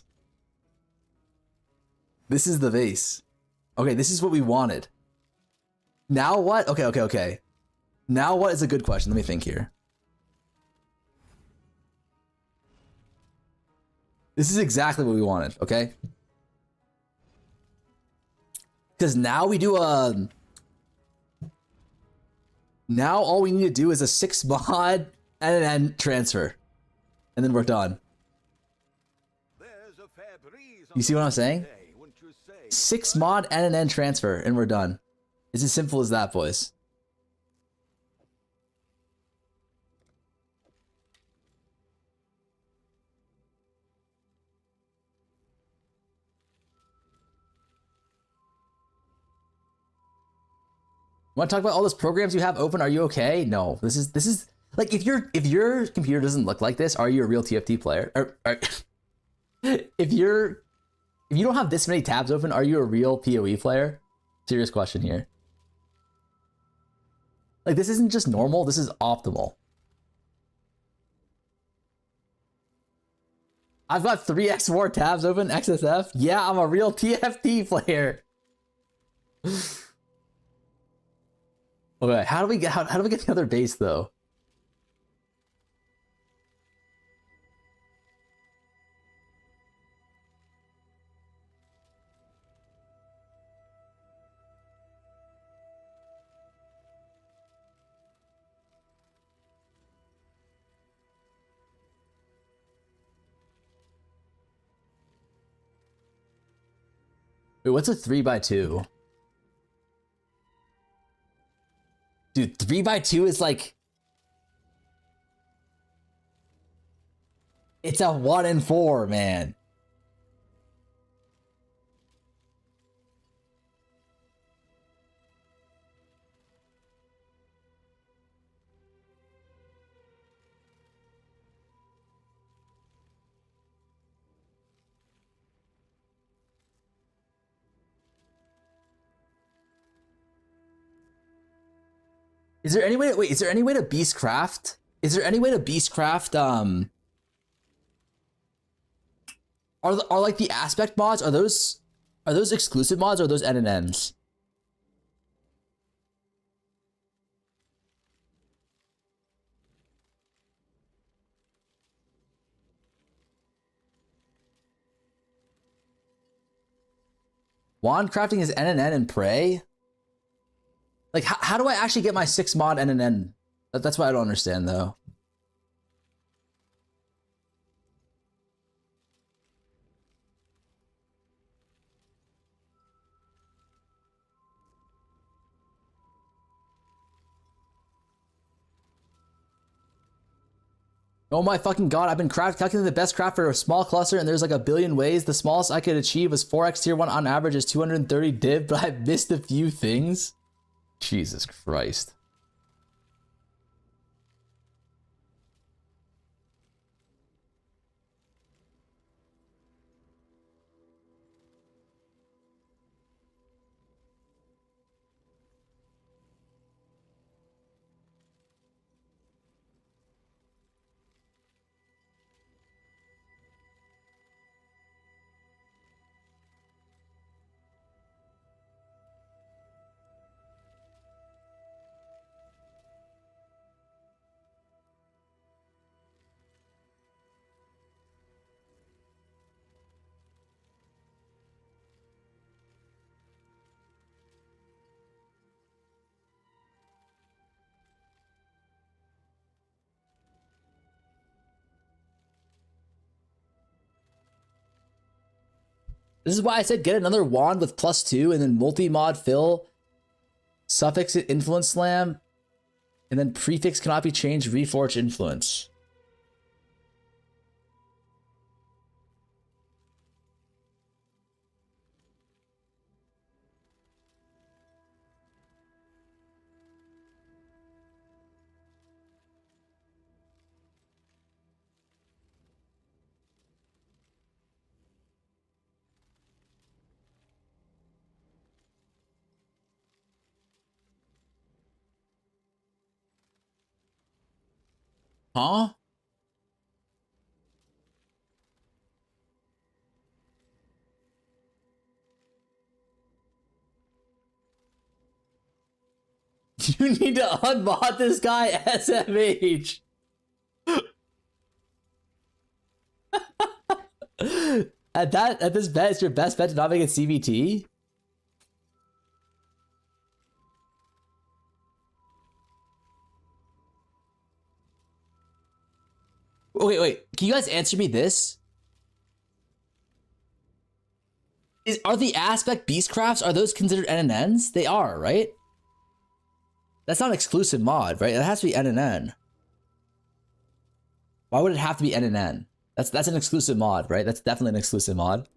This is the vase. Okay, this is what we wanted. Now what? Okay. Now what is a good question? Let me think here. This is exactly what we wanted, okay? Because now we do a... Now all we need to do is a 6 mod and an end transfer. And then we're done. There's a fair breeze on You see what I'm saying? day, wouldn't you say? 6 mod and an end transfer, and we're done. It's as simple as that, boys. Want to talk about all those programs you have open? Are you okay? No, this is like, if your computer doesn't look like this, are you a real TFT player? Or if you don't have this many tabs open, are you a real POE player? Serious question here. Like, this isn't just normal, this is optimal. I've got 3x4 tabs open, XSF. Yeah, I'm a real TFT player. Okay, how do we get the other base though? Wait, what's a 3x2? Dude, 3x2 is like... It's a 1 in 4, man. Is there any way to, wait, is there any way to beastcraft? Is there any way to beastcraft, are like the aspect mods, are those exclusive mods or are those NNNs? Wand crafting is NNN and Prey? Like, how do I actually get my 6 mod NNN? That's what I don't understand, though. Oh my fucking god, I've been calculating the best craft for a small cluster and there's like a billion ways. The smallest I could achieve was 4x tier 1 on average is 230 div, but I've missed a few things. Jesus Christ. This is why I said get another wand with +2 and then multi-mod fill, suffix it influence slam, and then prefix cannot be changed, reforge influence. Huh? You need to unmod this guy, SMH. At this bet, it's your best bet to not make it CVT? Okay, wait. Can you guys answer me this? Are the aspect beastcrafts, are those considered NNNs? They are, right? That's not an exclusive mod, right? It has to be NNN. Why would it have to be NNN? That's an exclusive mod, right? That's definitely an exclusive mod.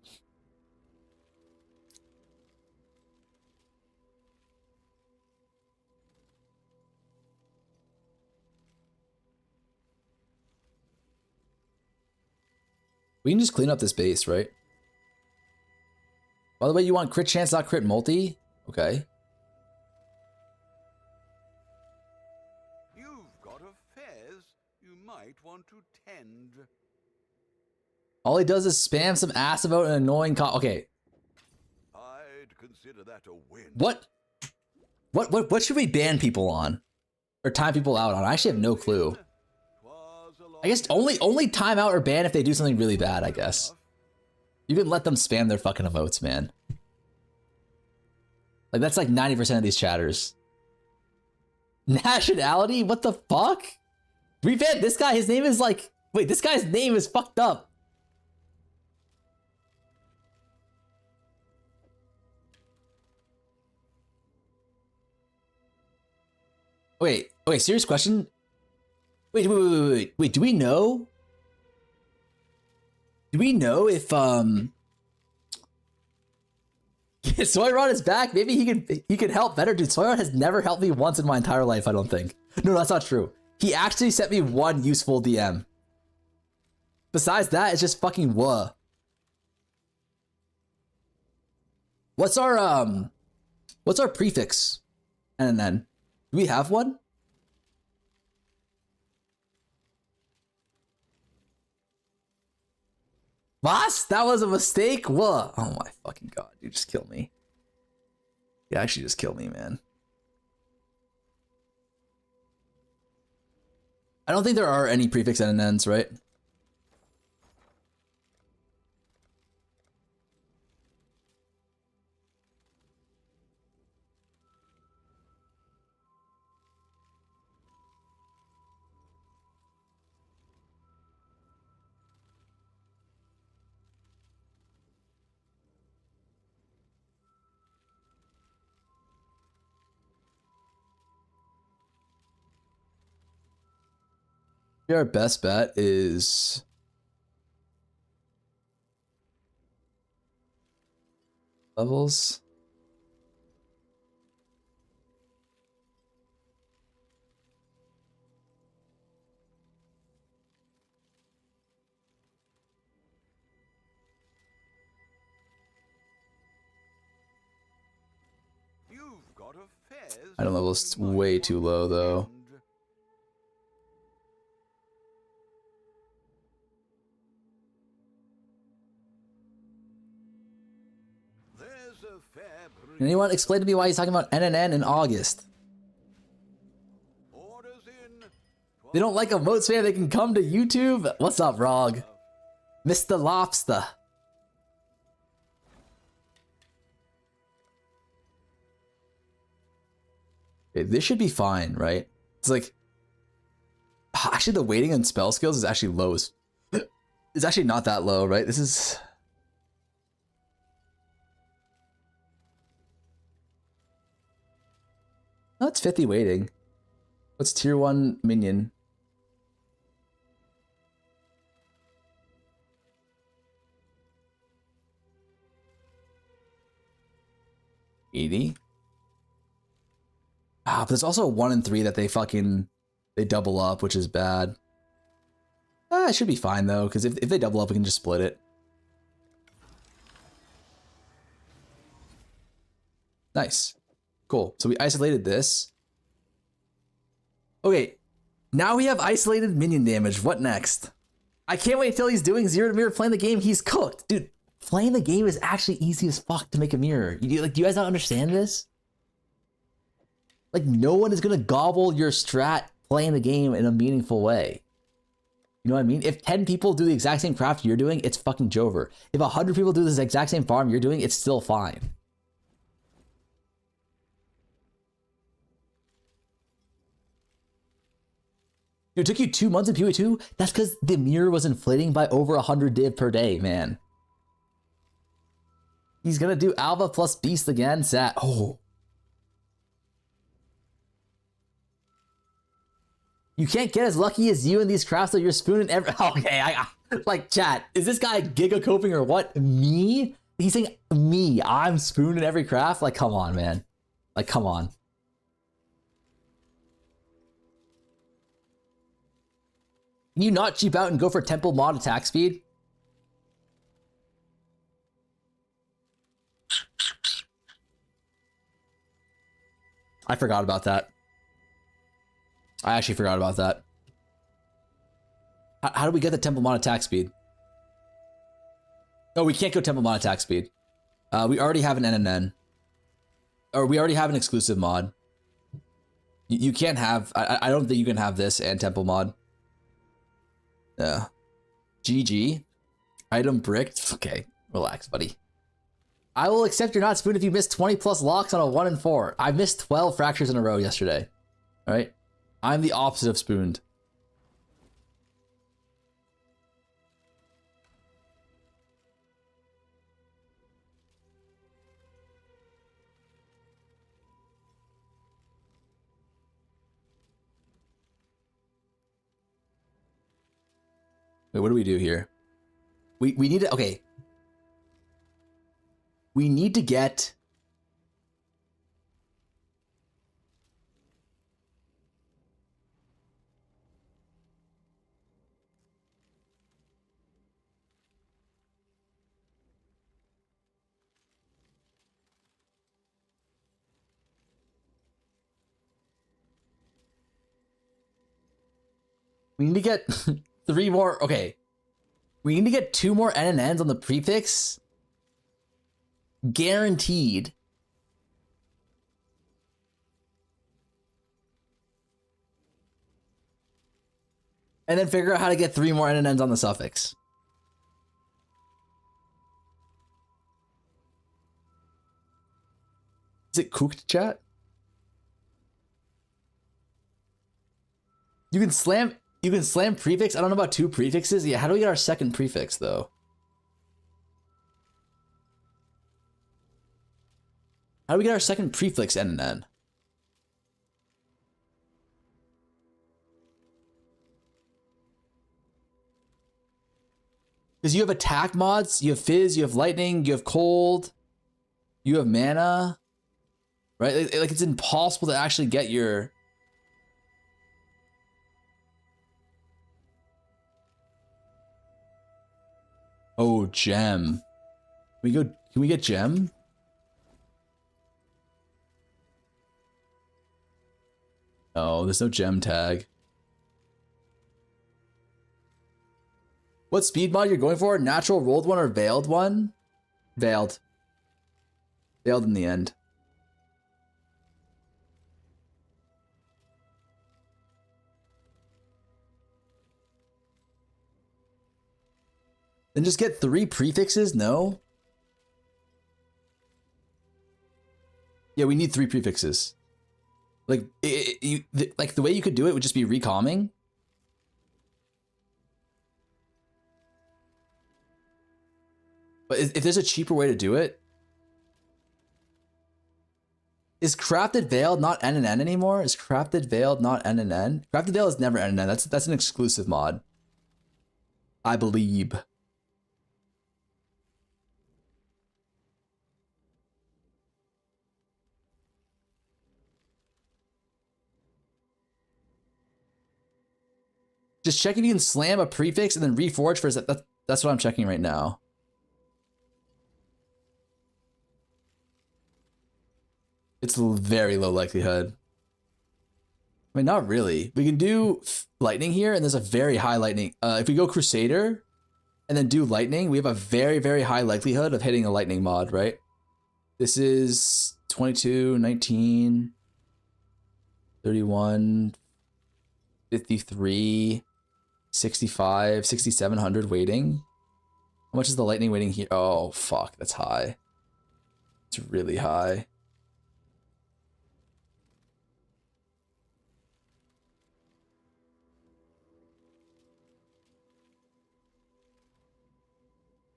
We can just clean up this base, right? By the way, you want crit chance, not crit multi? Okay. want to tend. All he does is spam some ass about an annoying okay. I'd consider that a win. What should we ban people on? Or time people out on? I actually have no clue. I guess only time out or ban if they do something really bad, I guess. You can let them spam their fucking emotes, man. Like, that's like 90% of these chatters. Nationality? What the fuck? We banned this guy, his name is like... Wait, this guy's name is fucked up. Wait, serious question? Wait, do we know? Do we know if Soyrod is back? Maybe he can help better, dude. Soyrod has never helped me once in my entire life, I don't think. No, that's not true. He actually sent me one useful DM. Besides that, it's just fucking wuh. What's our prefix? And then do we have one? Boss, that was a mistake? What? Oh my fucking god, dude, just kill me. Yeah, actually just kill me, man. I don't think there are any prefix NNNs, right? Our best bet is levels. You've got a fez. I don't know, it's way too low though. Can anyone explain to me why he's talking about NNN in August? They don't like emotes, man. They can come to YouTube. What's up, Rog? Mr. Lobster. Okay, this should be fine, right? It's like... Actually, the weighting on spell skills is actually low. It's actually not that low, right? This is... No, it's 50 weighting. What's tier 1 minion? $80? Ah, but there's also a 1 and 3 that they double up, which is bad. Ah, it should be fine though, because if they double up, we can just split it. Nice. Cool. So we isolated this. Okay. Now we have isolated minion damage. What next? I can't wait until he's doing 0 to mirror playing the game. He's cooked. Dude, playing the game is actually easy as fuck to make a mirror. Do you guys not understand this? Like, no one is going to gobble your strat playing the game in a meaningful way. You know what I mean? If 10 people do the exact same craft you're doing, it's fucking Jover. If 100 people do this exact same farm you're doing, it's still fine. It took you 2 months in POE2? That's because the mirror was inflating by over 100 div per day, man. He's gonna do Alpha plus Beast again, Sat. Oh. You can't get as lucky as you in these crafts, so you're spooning every... Okay, like, chat, is this guy giga coping or what? Me? He's saying me. I'm spooning every craft? Like, come on, man. Like, come on. Can you not cheap out and go for temple mod attack speed? I forgot about that. I actually forgot about that. How do we get the temple mod attack speed? Oh, we can't go temple mod attack speed. We already have an NNN. Or we already have an exclusive mod. You can't have... I don't think you can have this and temple mod. Yeah. GG. Item bricked. Okay, relax, buddy. I will accept you're not spoon if you missed 20 plus locks on a 1 and 4. I missed 12 fractures in a row yesterday. All right? I'm the opposite of spooned. Wait, what do we do here? We need to, okay. We need to get... We need to get 3 more, okay. We need to get 2 more NNNs on the prefix. Guaranteed. And then figure out how to get 3 more NNNs on the suffix. Is it cooked, chat? You can slam prefix. I don't know about 2 prefixes. Yeah, how do we get our second prefix though? How do we get our second prefix NNN? Because you have attack mods, you have fizz, you have lightning, you have cold, you have mana, right? Like it's impossible to actually get your... Oh, gem. Can we get gem? No, there's no gem tag. What speed mod you're going for? Natural rolled one or veiled one? Veiled. Veiled in the end. Then just get 3 prefixes? No? Yeah, we need 3 prefixes. Like, like the way you could do it would just be recalming. But if there's a cheaper way to do it... Is Crafted Veiled not NNN anymore? Is Crafted Veiled not NNN? Crafted Veiled is never NNN. That's an exclusive mod. I believe. Just check if you can slam a prefix and then reforge for that. That's what I'm checking right now. It's very low likelihood. I mean, not really. We can do lightning here, and there's a very high lightning. If we go Crusader and then do lightning, we have a very, very high likelihood of hitting a lightning mod, right? This is 22, 19, 31, 53, 65, 6,700 waiting. How much is the lightning waiting here? Oh, fuck, that's high. It's really high.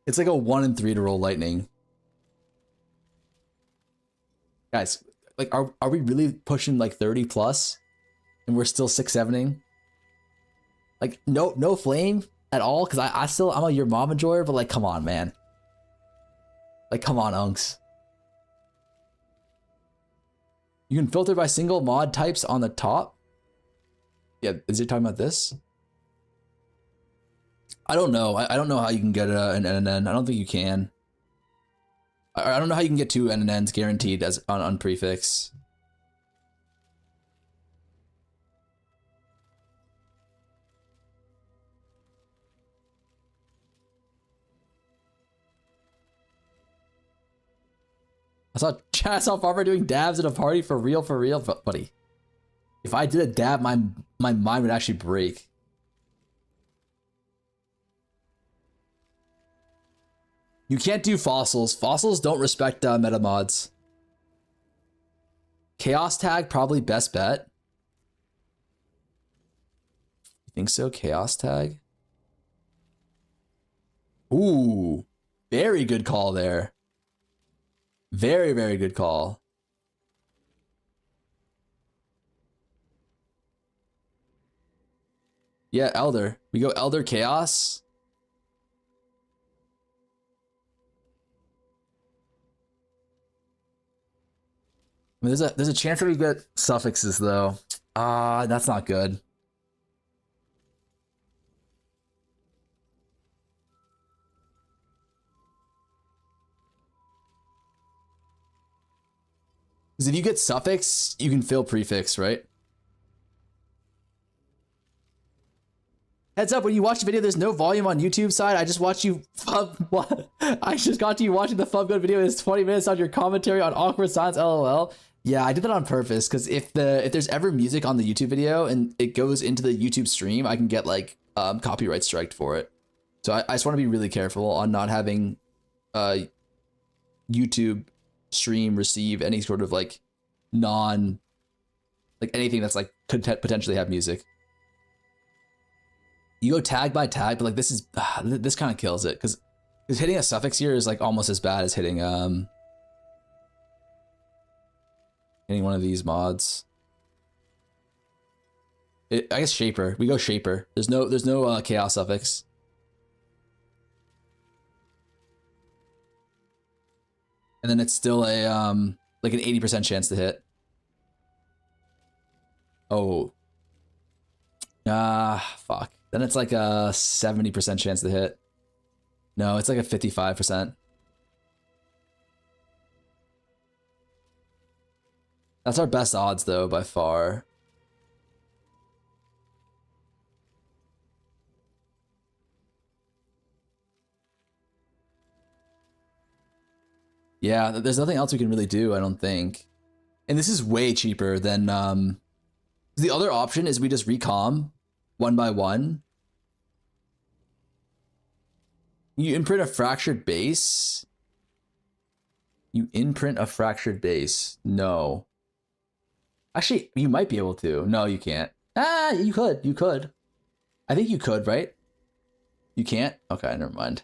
It's like a 1 in 3 to roll lightning. Guys, like, are we really pushing like 30 plus? And we're still 6-7ing? Like, no flame at all? Because I'm a your mom enjoyer, but like, come on, man. Like, come on, unks. You can filter by single mod types on the top. Yeah, is it talking about this? I don't know. I don't know how you can get an NNN. I don't think you can. I don't know how you can get 2 NNNs guaranteed as on prefix. I saw Farmer doing dabs at a party for real, buddy. If I did a dab, my mind would actually break. You can't do fossils. Fossils don't respect meta mods. Chaos tag, probably best bet. You think so? Chaos tag? Ooh, very good call there. Very, very good call. Yeah, Elder. We go Elder Chaos. I mean, there's a chance that we get suffixes though. That's not good. Because if you get suffix, you can fill prefix, right? Heads up, when you watch the video, there's no volume on YouTube side. I just watched you I just got to you watching the Fub Good video. It's 20 minutes on your commentary on awkward silence, LOL. Yeah, I did that on purpose because if there's ever music on the YouTube video and it goes into the YouTube stream, I can get like copyright striked for it. So I just want to be really careful on not having YouTube stream receive any sort of like anything that's like could potentially have music. You go tag by tag, but like this kind of kills it because hitting a suffix here is like almost as bad as hitting one of these mods. I guess Shaper. We go Shaper. There's no chaos suffix. And then it's still a like an 80% chance to hit. Oh. Fuck. Then it's like a 70% chance to hit. No, it's like a 55%. That's our best odds though, by far. Yeah, there's nothing else we can really do, I don't think. And this is way cheaper than the other option is we just recom one by one. You imprint a fractured base. You imprint a fractured base. No. Actually, you might be able to. No, you can't. You could. You could. I think you could, right? You can't? Okay, never mind.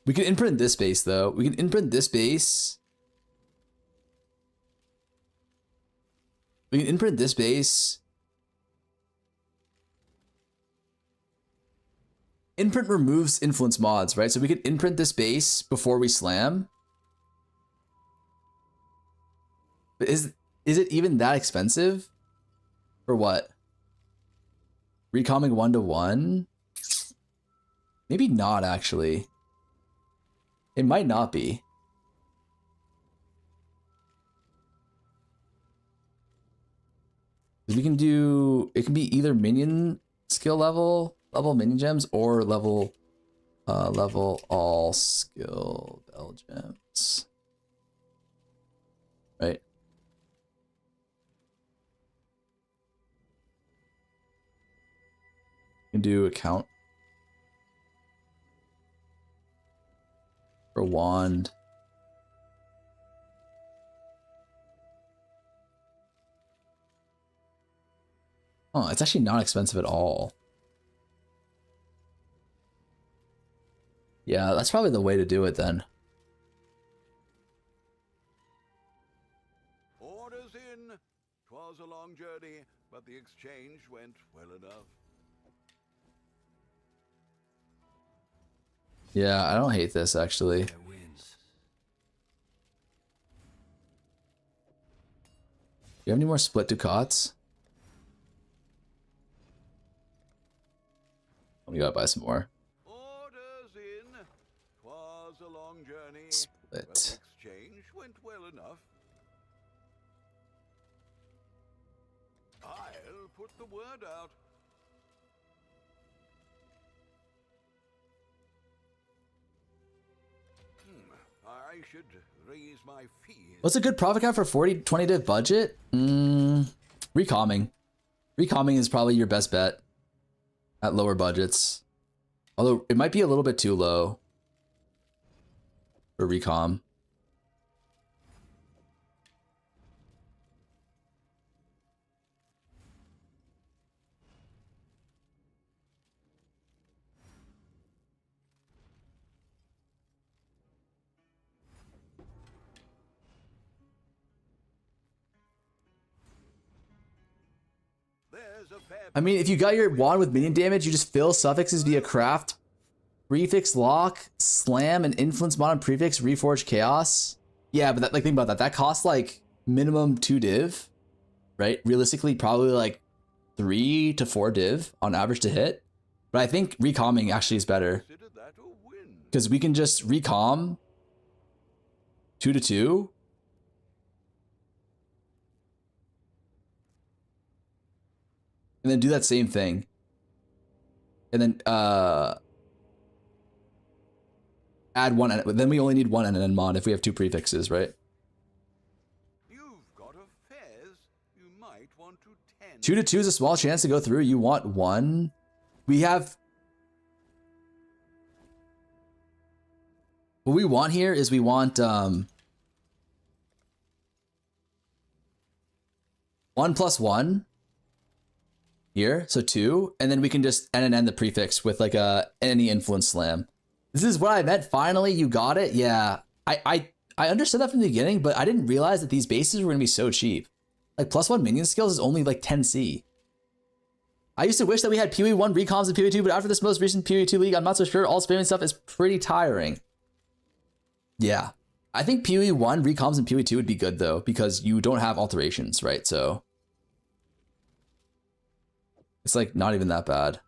We can imprint this base, though. We can imprint this base. We can imprint this base. Imprint removes influence mods, right? So we could imprint this base before we slam. But is it even that expensive? For what? Recomming 1-to-1? Maybe not, actually. It might not be. We can do, it can be either minion skill level minion gems, or level all skill bell gems. Right? You can do a count for wand. Oh, it's actually not expensive at all. Yeah, that's probably the way to do it then. Orders in. 'Twas a long journey, but the exchange went well enough. Yeah, I don't hate this actually. There wins. Do you have any more split ducats? We gotta buy some more. Orders in. 'Twas a long journey, but Split. the exchange went well enough. I'll put the word out. I should raise my fears. What's a good profit count for 20 div budget? Recalming. Recalming is probably your best bet at lower budgets. Although it might be a little bit too low for recom. I mean, if you got your wand with minion damage, you just fill suffixes via craft, prefix lock, slam, and influence mod on prefix, reforge chaos. Yeah, but that, like, think about that. That costs like minimum 2 div, right? Realistically, probably like 3 to 4 div on average to hit. But I think recalming actually is better because we can just recalm 2 to 2. And then do that same thing. And then add one, then we only need one NN mod if we have 2 prefixes, right? You've got affairs you might want to tend. 2 to 2 is a small chance to go through. You want 1. We have... What we want here is we want 1 plus 1. Here, so 2, and then we can just NNN the prefix with like any influence slam. This is what I meant. Finally, you got it. Yeah, I understood that from the beginning, but I didn't realize that these bases were gonna be so cheap. Like +1 minion skills is only like 10C. I used to wish that we had POE1 recoms in POE2, but after this most recent POE2 league, I'm not so sure. All spamming stuff is pretty tiring. Yeah, I think POE1 recoms in POE2 would be good though, because you don't have alterations, right? So it's like not even that bad.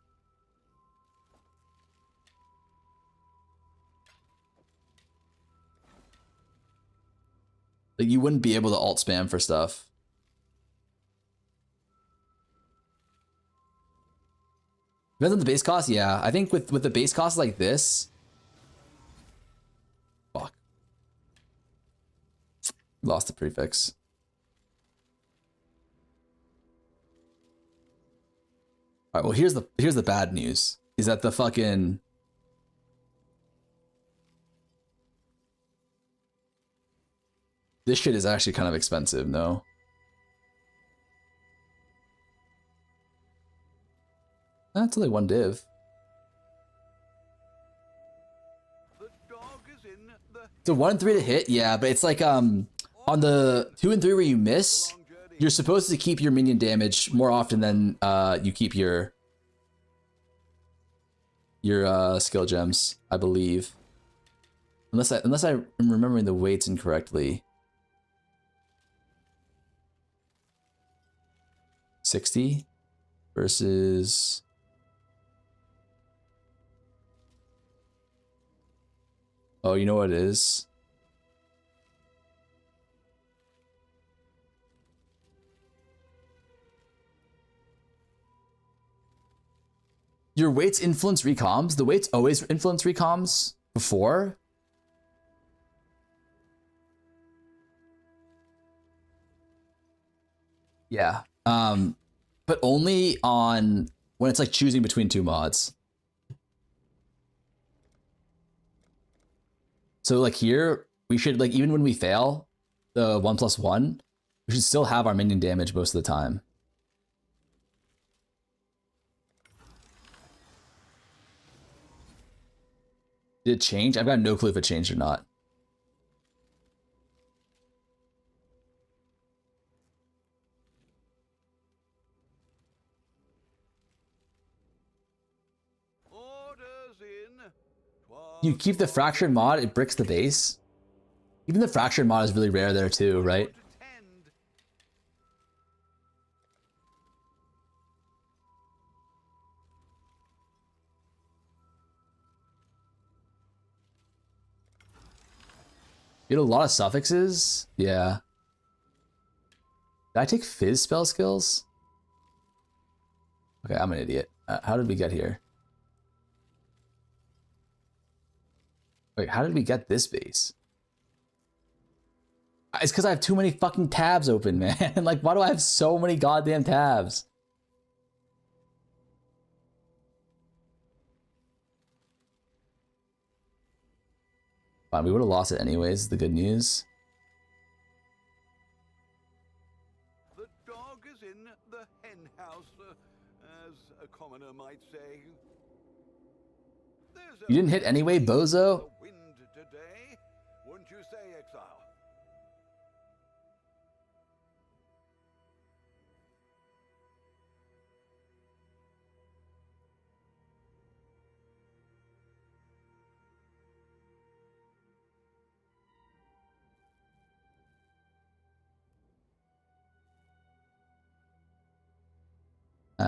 Like you wouldn't be able to alt spam for stuff. Depends on the base cost, yeah. I think with the base cost like this. Fuck. Lost the prefix. All right, well, here's the bad news is that the fucking this shit is actually kind of expensive, no? That's only 1 div. The dog is in the So 1 and 3 to hit, yeah, but it's like on the 2 and 3 where you miss, you're supposed to keep your minion damage more often than you keep your skill gems, I believe. Unless I'm remembering the weights incorrectly. 60 versus oh, you know what it is? Your weights influence recoms. The weights always influence recoms before. Yeah. But only on when it's like choosing between 2 mods. So like here, we should like even when we fail the 1+1, we should still have our minion damage most of the time. Did it change? I've got no clue if it changed or not. orders in. You keep the fractured mod, it bricks the base. Even the fractured mod is really rare there too, right? You had a lot of suffixes? Yeah. Did I take Fizz spell skills? Okay, I'm an idiot. How did we get here? Wait, how did we get this base? It's because I have too many fucking tabs open, man. Like, why do I have so many goddamn tabs? Fine, we would have lost it anyways, the good news. The dog is in the hen house, as a commoner might say. There's You didn't hit anyway, bozo? the wind today, wouldn't you say, Exile?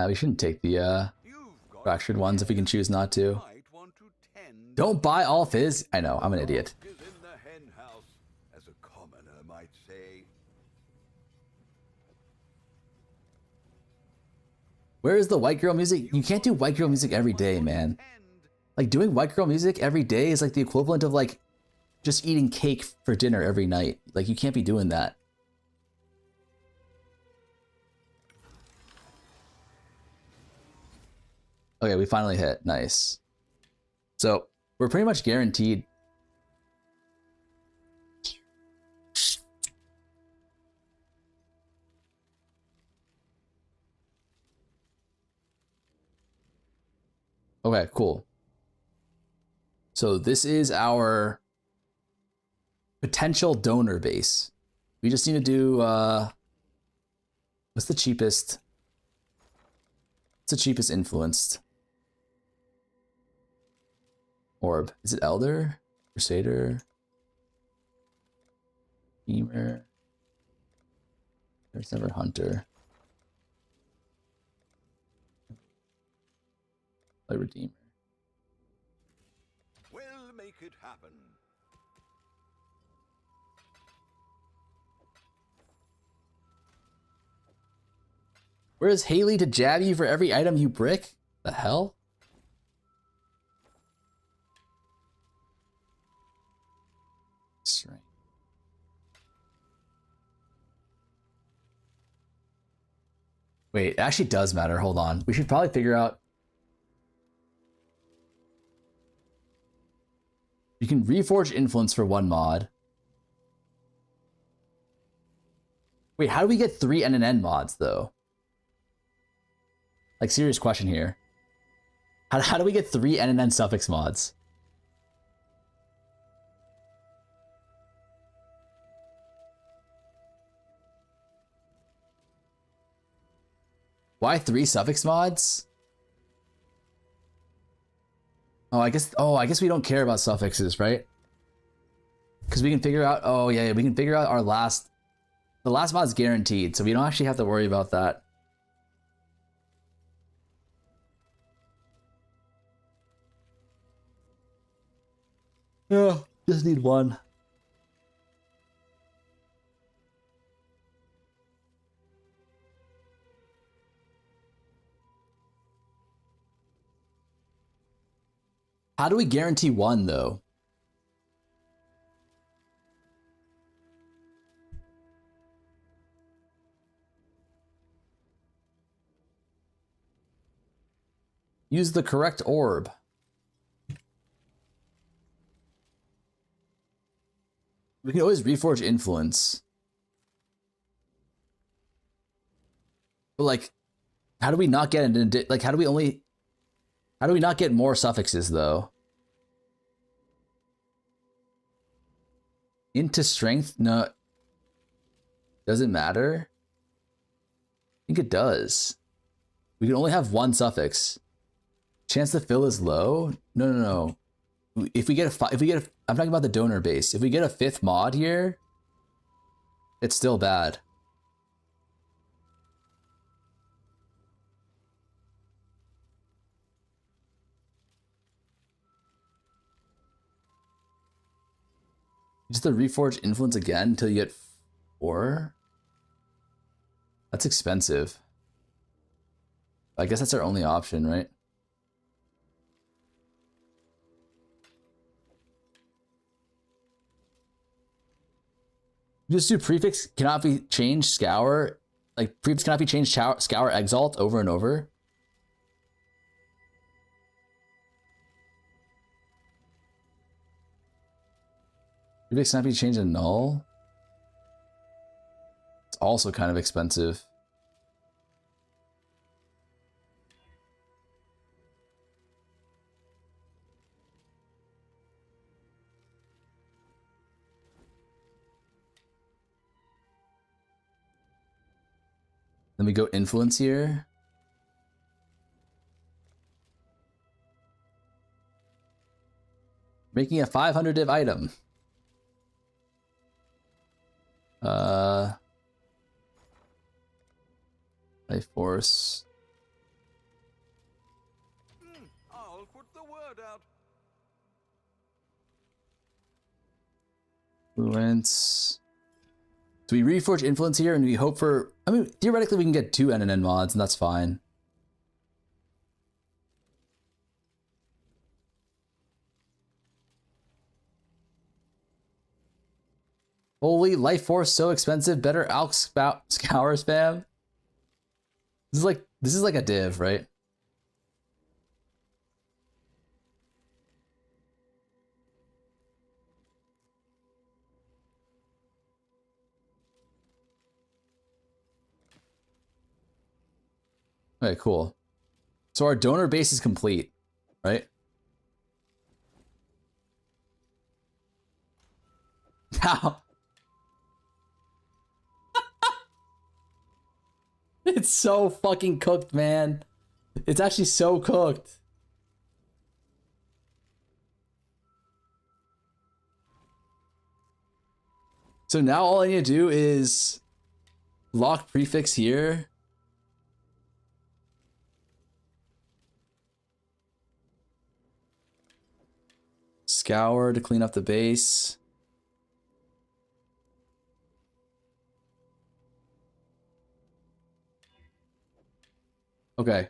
We shouldn't take the You've got fractured ones if we can choose not to. might want to tend. Don't buy all fizz. I know, I'm an idiot. Dog is in the hen house, as a commoner might say. Where is the white girl music? You can't do white girl music every day, man. Like, doing white girl music every day is like the equivalent of like just eating cake for dinner every night. Like, you can't be doing that. Okay, we finally hit. Nice. So, we're pretty much guaranteed. Okay, cool. So this is our potential donor base. We just need to do, what's the cheapest? What's the cheapest influenced orb? Is it Elder? Crusader? Redeemer? There's never Hunter. Play Redeemer. We'll make it happen. Where's Haley to jab you for every item you brick? The hell? Strange. Wait, it actually does matter. Hold on. We should probably figure out. You can reforge influence for one mod. Wait, how do we get 3 NNN mods though? Like, serious question here. How do we get 3 NNN suffix mods? Why 3 suffix mods? Oh, I guess we don't care about suffixes, right? Because we can figure out, oh yeah, we can figure out the last mod's guaranteed, so we don't actually have to worry about that. Yeah, just need one. How do we guarantee one though? Use the correct orb. We can always reforge influence. But like, how do we not get it? Like, how do we not get more suffixes though? Into strength? No. Does it matter? I think it does. We can only have one suffix. Chance to fill is low? No. If we get I'm talking about the donor base. If we get a 5th mod here, it's still bad. Use the reforged influence again until you get 4? That's expensive. I guess that's our only option, right? Just do prefix cannot be changed scour. Like prefix cannot be changed scour exalt over and over. Prefix cannot be changed to null. It's also kind of expensive. Then we go influence here. Making a 500 div item. Life force. I'll put the word out. Influence. So we reforge influence here and we hope for, I mean, theoretically we can get 2 NNN mods and that's fine. Holy life force, so expensive. Better Alk Scour spam. This is like a div, right? Okay, cool. So our donor base is complete, right? Now, it's so fucking cooked, man. It's actually so cooked. So now all I need to do is lock prefix here. Scour to clean up the base. Okay.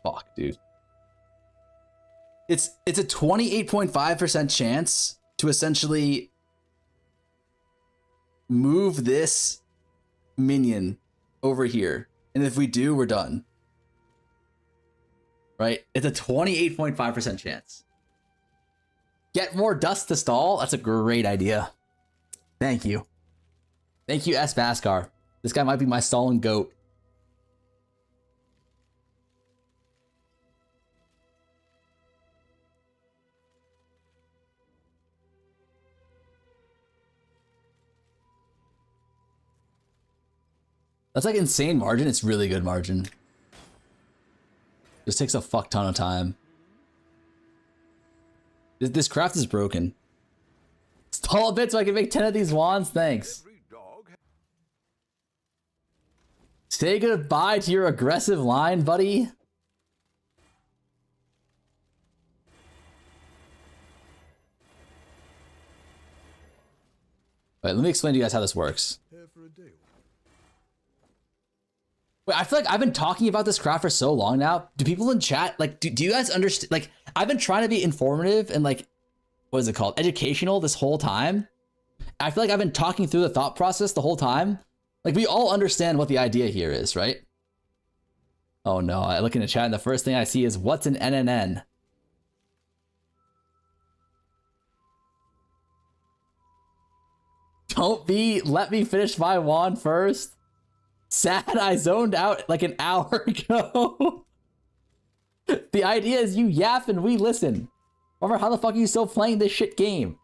Fuck, dude. It's a 28.5% chance to essentially move this minion over here. And if we do, we're done. Right? It's a 28.5% chance. Get more dust to stall? That's a great idea. Thank you. Thank you, S. Vaskar. This guy might be my stalling goat. That's like insane margin. It's really good margin. Just takes a fuck ton of time. This craft is broken. Stall a bit so I can make 10 of these wands. Thanks. Say goodbye to your aggressive line, buddy. Wait, let me explain to you guys how this works. Wait, I feel like I've been talking about this craft for so long now. Do people in chat, like, do you guys understand? Like, I've been trying to be informative and, like, what is it called? Educational this whole time. I feel like I've been talking through the thought process the whole time. Like, we all understand what the idea here is, right? Oh no, I look in the chat and the first thing I see is, what's an NNN? Let me finish my wand first. Sad, I zoned out like an hour ago. The idea is you yap and we listen. Remember, how the fuck are you still playing this shit game?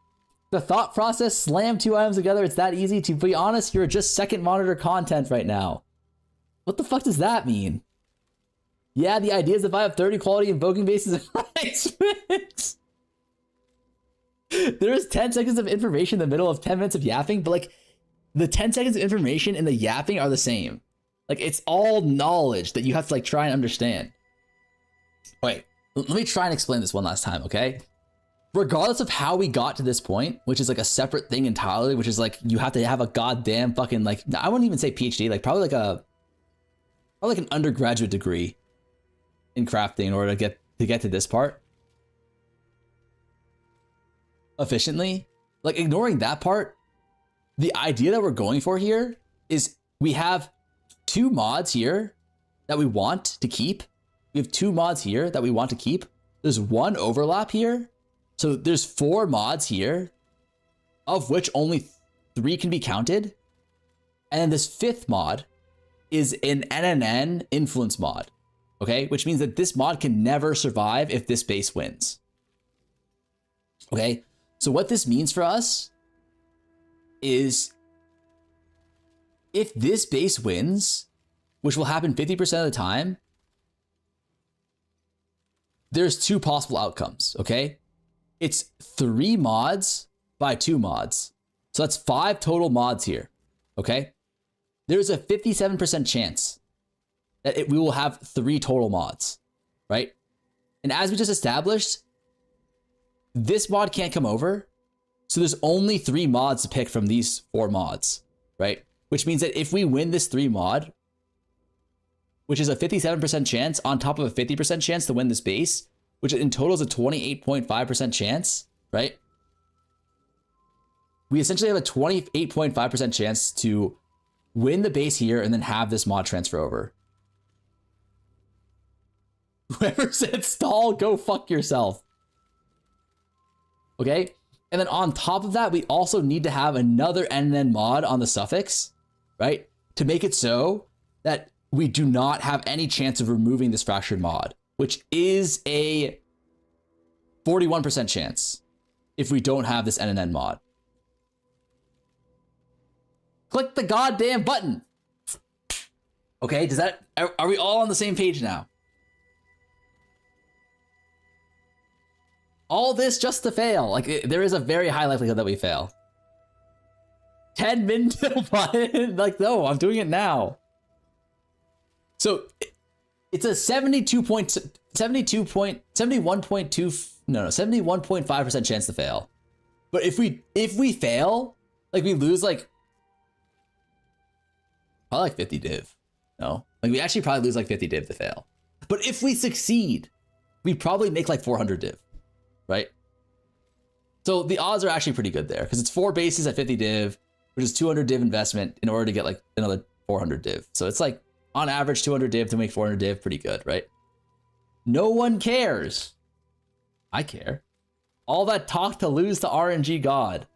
The thought process, slam 2 items together, it's that easy. To be honest, you're just second monitor content right now. What the fuck does that mean? Yeah, the idea is if I have 30 quality invoking bases and X-Mix. There's 10 seconds of information in the middle of 10 minutes of yapping, but like, the 10 seconds of information and the yapping are the same. Like, it's all knowledge that you have to, like, try and understand. Wait, let me try and explain this one last time, okay? Regardless of how we got to this point, which is, like, a separate thing entirely, which is, like, you have to have a goddamn fucking, like, I wouldn't even say PhD, like, probably like an undergraduate degree. in crafting in order to get to this part efficiently. Like, ignoring that part, the idea that we're going for here is we have 2 mods here that we want to keep. We have 2 mods here that we want to keep. There's 1 overlap here. So there's 4 mods here, of which only 3 can be counted. And then this 5th mod is an NNN influence mod. Okay, which means that this mod can never survive if this base wins. Okay, so what this means for us is if this base wins, which will happen 50% of the time, there's 2 possible outcomes, okay? It's 3 mods by 2 mods. So that's 5 total mods here, okay? There's a 57% chance that we will have 3 total mods, right? And as we just established, this mod can't come over. So there's only 3 mods to pick from these 4 mods, right? Which means that if we win this 3 mod, which is a 57% chance on top of a 50% chance to win this base, which in total is a 28.5% chance, right? We essentially have a 28.5% chance to win the base here and then have this mod transfer over. Whoever said stall, go fuck yourself. Okay? And then on top of that, we also need to have another NN mod on the suffix, right? To make it so that we do not have any chance of removing this fractured mod, which is a 41% chance if we don't have this NNN mod. Click the goddamn button. Okay, does that, are we all on the same page now? All this just to fail. Like, there is a very high likelihood that we fail. 10 min button. Like, no, I'm doing it now. So it's a 71.5% chance to fail. But if we fail, like, we lose like probably like 50 div. No, like, we actually probably lose like 50 div to fail. But if we succeed, we probably make like 400 div, right? So the odds are actually pretty good there because it's 4 bases at 50 div, which is 200 div investment in order to get like another 400 div. So it's like on average 200 div to make 400 div, pretty good, right? No one cares. I care. All that talk to lose to RNG God.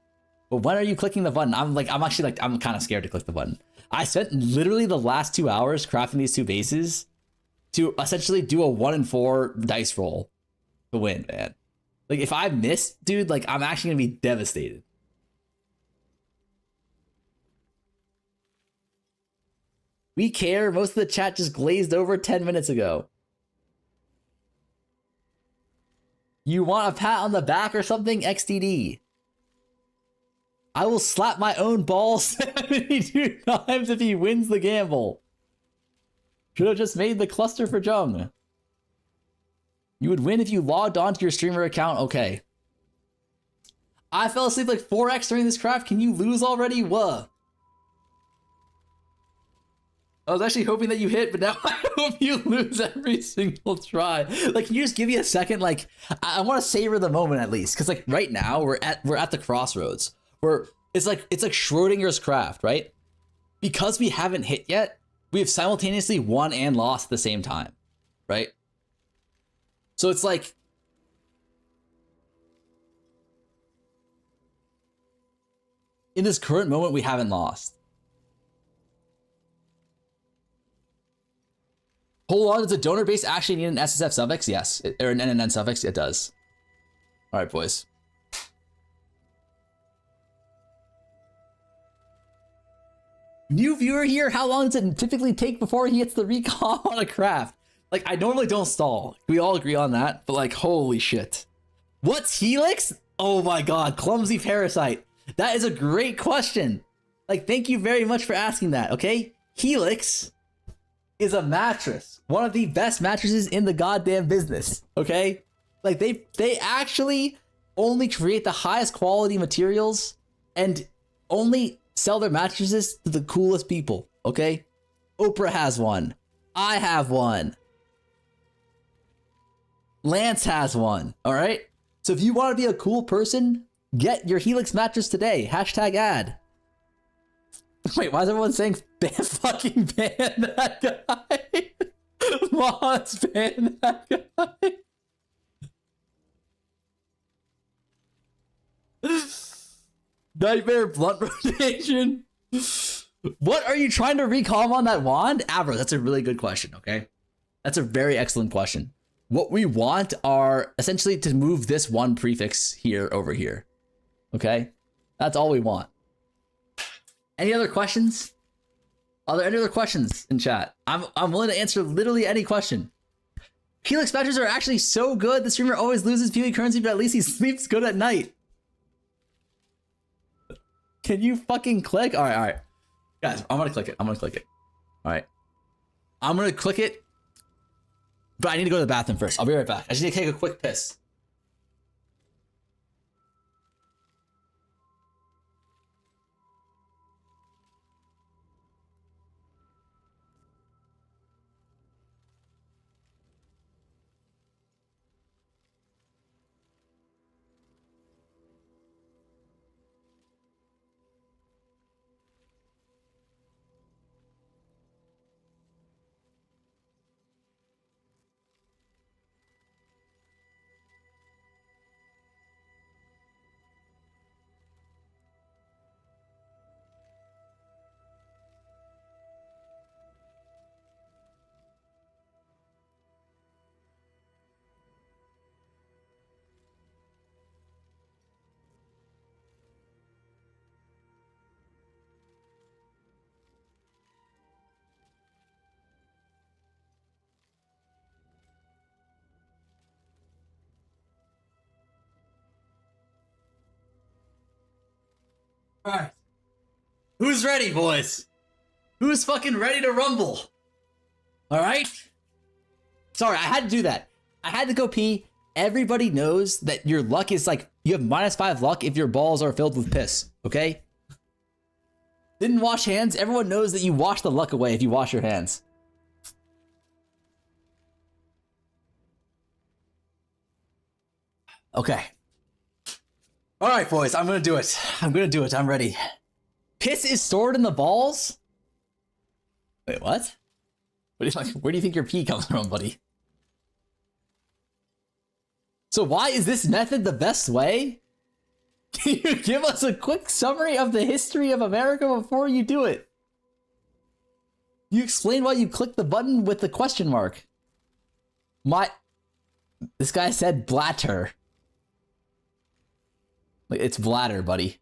But when are you clicking the button? I'm kind of scared to click the button. I spent literally the last 2 hours crafting these 2 bases to essentially do a 1 in 4 dice roll to win, man. Like, if I miss, dude, like, I'm actually gonna be devastated. We care. Most of the chat just glazed over 10 minutes ago. You want a pat on the back or something? XDD. I will slap my own balls 72 times if he wins the gamble. Should have just made the cluster for Jung. You would win if you logged onto your streamer account. Okay. I fell asleep like 4x during this craft. Can you lose already? Whoa. I was actually hoping that you hit, but now I hope you lose every single try. Like, can you just give me a second? Like, I want to savor the moment at least, because like right now we're at the crossroads where it's like Schrodinger's craft, right? Because we haven't hit yet, we have simultaneously won and lost at the same time, right? So it's like, in this current moment, we haven't lost. Hold on, does a donor base actually need an SSF suffix? Yes, or an NNN suffix? It does. All right, boys. New viewer here, how long does it typically take before he hits the recall on a craft? Like, I normally don't stall. We all agree on that, but like, holy shit. What's Helix? Oh my god, clumsy parasite. That is a great question. Like, thank you very much for asking that, okay? Helix is a mattress. One of the best mattresses in the goddamn business, okay? Like, they actually only create the highest quality materials and only sell their mattresses to the coolest people, okay? Oprah has one. I have one. Lance has one. All right. So if you want to be a cool person, get your Helix mattress today. Hashtag ad. Wait, why is everyone saying fucking ban that guy? Mods ban that guy. Nightmare blunt rotation. What are you trying to recall on that wand? Avro, that's a really good question, okay? That's a very excellent question. What we want are essentially to move this one prefix here over here. Okay? That's all we want. Any other questions? Are there any other questions in chat? I'm willing to answer literally any question. Helix matches are actually so good, the streamer always loses POE currency, but at least he sleeps good at night. Can you fucking click? All right. Guys, I'm gonna click it. All right. I'm gonna click it, but I need to go to the bathroom first. I'll be right back. I just need to take a quick piss. All right. Who's ready, boys? Who's fucking ready to rumble? All right. Sorry, I had to do that. I had to go pee. Everybody knows that your luck is like, you have -5 luck if your balls are filled with piss, okay? Didn't wash hands. Everyone knows that you wash the luck away if you wash your hands. Okay. All right, boys, I'm gonna do it. I'm ready. Piss is stored in the balls? Wait, what? Where do you think your pee comes from, buddy? So why is this method the best way? Can you give us a quick summary of the history of America before you do it? You explain why you click the button with the question mark. This guy said blatter. It's bladder, buddy.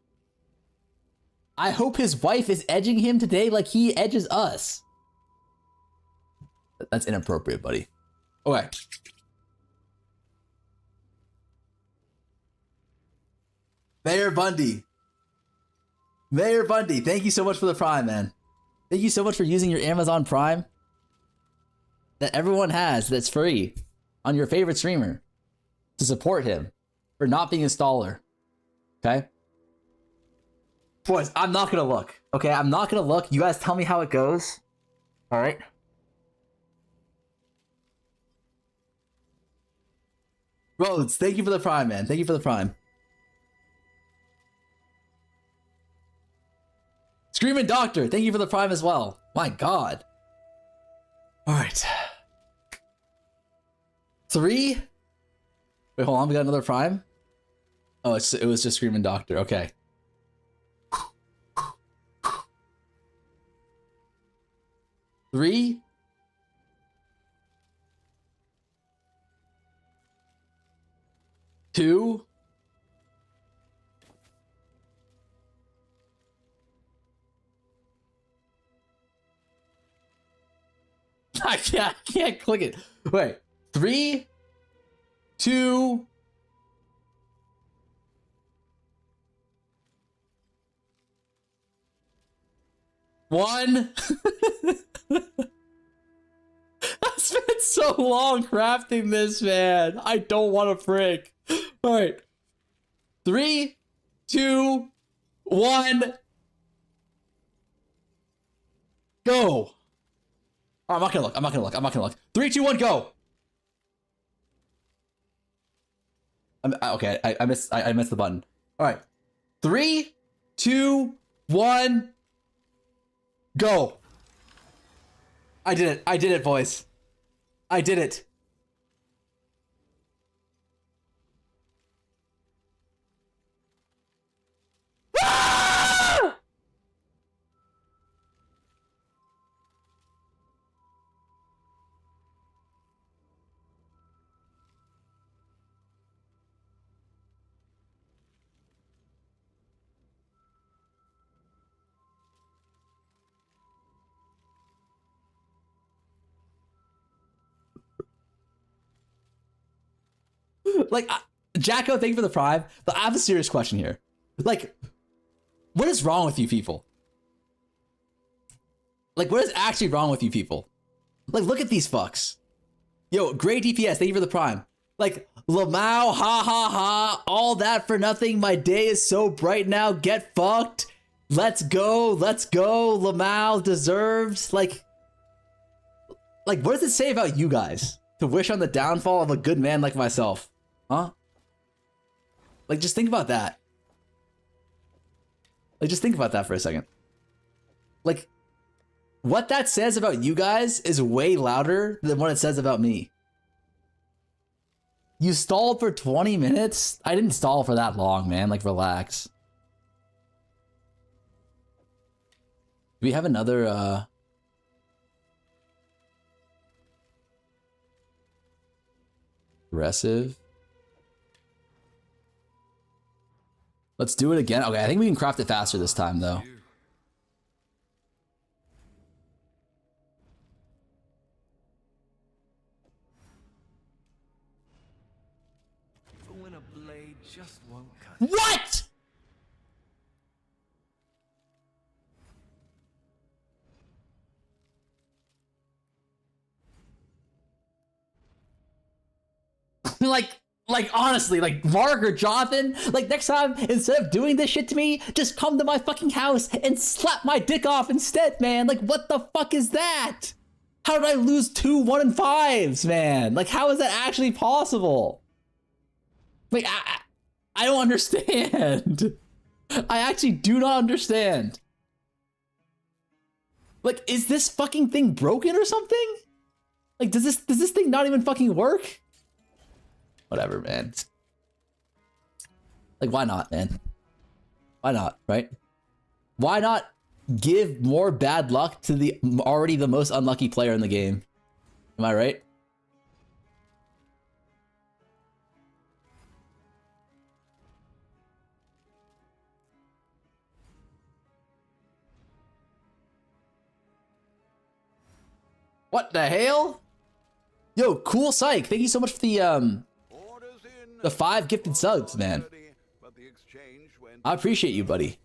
I hope his wife is edging him today like he edges us. That's inappropriate, buddy. Okay. Mayor Bundy, thank you so much for the Prime, man. Thank you so much for using your Amazon Prime that everyone has that's free on your favorite streamer to support him for not being a staller. Okay? Boys, I'm not gonna look. Okay, I'm not gonna look. You guys tell me how it goes. All right? Rhodes, thank you for the Prime, man. Thank you for the Prime. Screaming Doctor, thank you for the Prime as well. My God. All right. 3. Wait, hold on. We got another Prime. Oh, it was just Screaming Doctor. Okay. Three. Two. I can't click it. Wait. 3, 2, 1. I spent so long crafting this, man. I don't want to frick. All right. 3, 2, 1. Go. Oh, I'm not gonna look. 3, 2, 1, go. Okay, I missed the button. All right, 3, 2, 1, go. I did it, boys. I did it. Ah! Like, Jacko, thank you for the prime, but I have a serious question here. Like, what is wrong with you people? Like, what is actually wrong with you people? Like, look at these fucks. Yo, great DPS, thank you for the prime. Like, Lamau, ha ha ha, all that for nothing. My day is so bright now, get fucked. Let's go, Lamau, deserved. Like, what does it say about you guys to wish on the downfall of a good man like myself? Huh? Like, just think about that. Like, just think about that for a second. Like, what that says about you guys is way louder than what it says about me. You stalled for 20 minutes? I didn't stall for that long, man. Like, relax. Do we have another, aggressive? Let's do it again. Okay, I think we can craft it faster this time, though. But when a blade just won't cut. What? like honestly, like Mark or Jonathan, like next time, instead of doing this shit to me, just come to my fucking house and slap my dick off instead, man. Like, what the fuck is that? How did I lose 2 1 and 5s, man? Like, how is that actually possible? Like, I don't understand. I actually do not understand. Like, is this fucking thing broken or something? Like, does this thing not even fucking work? Whatever, man. Like, why not, man? Why not, right? Why not give more bad luck to the already the most unlucky player in the game? Am I right? What the hell? Yo, cool psych. Thank you so much for the 5 gifted subs, man. I appreciate you, buddy.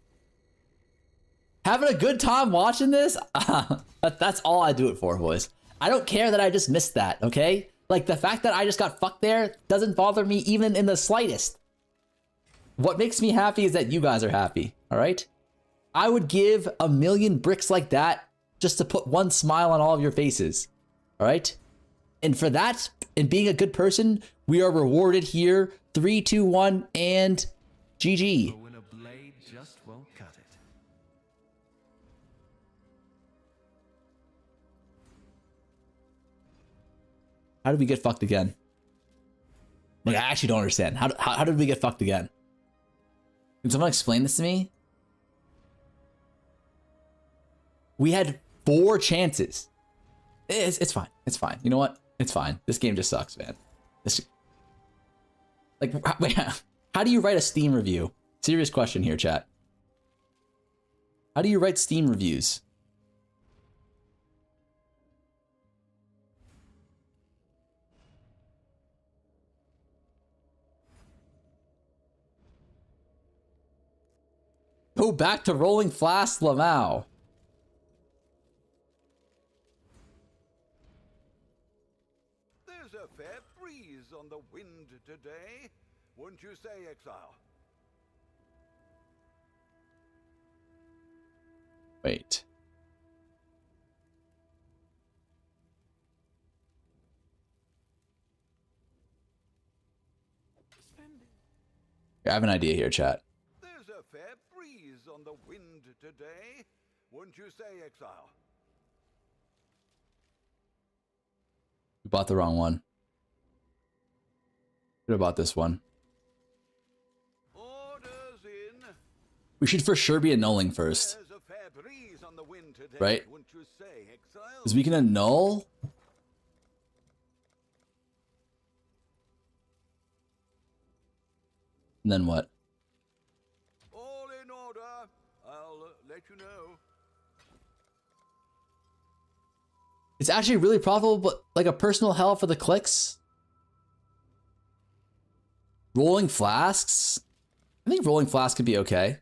Having a good time watching this? That's all I do it for, boys. I don't care that I just missed that, okay? Like, the fact that I just got fucked there doesn't bother me even in the slightest. What makes me happy is that you guys are happy, all right? I would give 1,000,000 bricks like that just to put one smile on all of your faces, all right? And for that, and being a good person, we are rewarded here. 3, 2, 1, and GG. But when a blade just won't cut it. How did we get fucked again? Like, I actually don't understand. How did we get fucked again? Can someone explain this to me? We had 4 chances. It's fine. It's fine. You know what? It's fine. This game just sucks, man. Wait, how do you write a Steam review? Serious question here, chat. How do you write Steam reviews? Go back to Rolling Flask Lamau. There's a fair breeze on the wind today, wouldn't you say, Exile? Wait. I have an idea here, chat. There's a fair breeze on the wind today, wouldn't you say, Exile? We bought the wrong one. Should have bought this one. Orders in. We should for sure be annulling first, There's a fair breeze on the wind today, right? wouldn't you say, Exile? Because we can annul. And then what? All in order. I'll let you know. It's actually really profitable, but like a personal hell for the clicks. Rolling flasks. I think rolling flasks could be okay.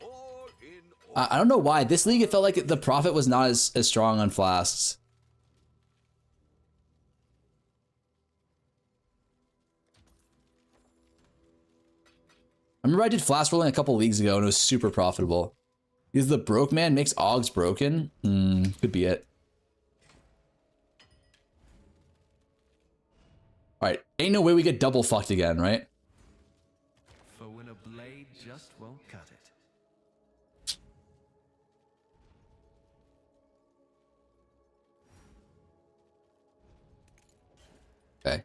All in order. I don't know why. This league, it felt like the profit was not as strong on flasks. I remember I did flask rolling a couple leagues ago and it was super profitable. Because the broke man makes Augs broken? Could be it. Alright, ain't no way we get double fucked again, right? For when a blade just won't cut it. Okay.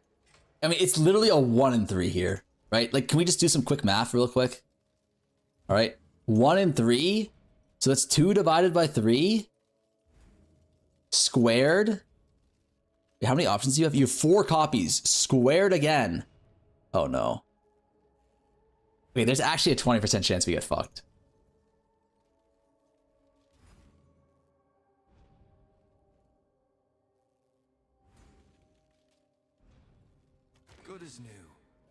I mean, it's literally a 1 in 3 here, right? Like, can we just do some quick math real quick? Alright, 1 in 3. So that's 2 divided by 3. Squared. How many options do you have? You have 4 copies. Squared again. Oh no. Wait, there's actually a 20% chance we get fucked. Good as new.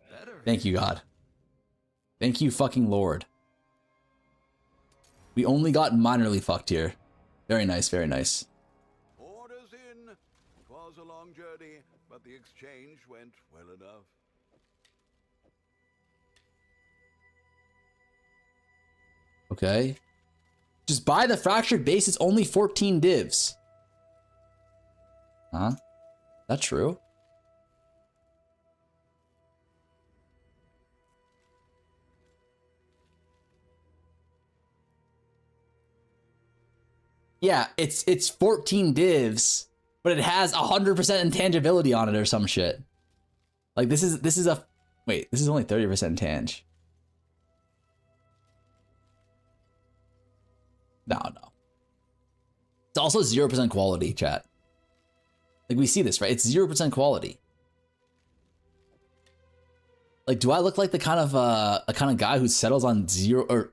Better. Thank you, God. Thank you, fucking Lord. We only got minorly fucked here. Very nice, very nice. Orders in. 'Twas a long journey, but the exchange went well enough. Okay. Just buy the fractured base. It's only 14 divs. Huh? That true? Yeah, it's 14 divs, but it has 100% intangibility on it or some shit. Like this is a wait, this is only 30% tang. No. It's also 0% quality, chat. Like we see this, right? It's 0% quality. Like, do I look like the kind of a kind of guy who settles on 0 or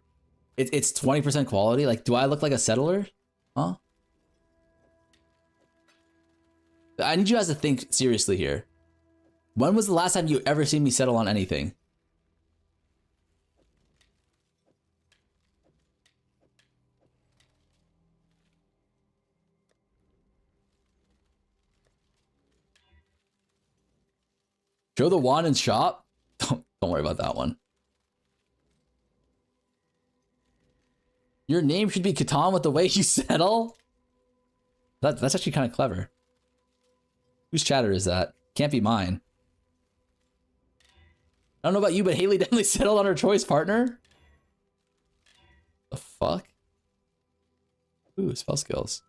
it's 20% quality? Like, do I look like a settler? Huh? I need you guys to think seriously here. When was the last time you ever seen me settle on anything? Show the wand in shop? Don't worry about that one. Your name should be Catan with the way you settle? That's actually kind of clever. Whose chatter is that? Can't be mine. I don't know about you, but Haley definitely settled on her choice partner. The fuck? Ooh, spell skills.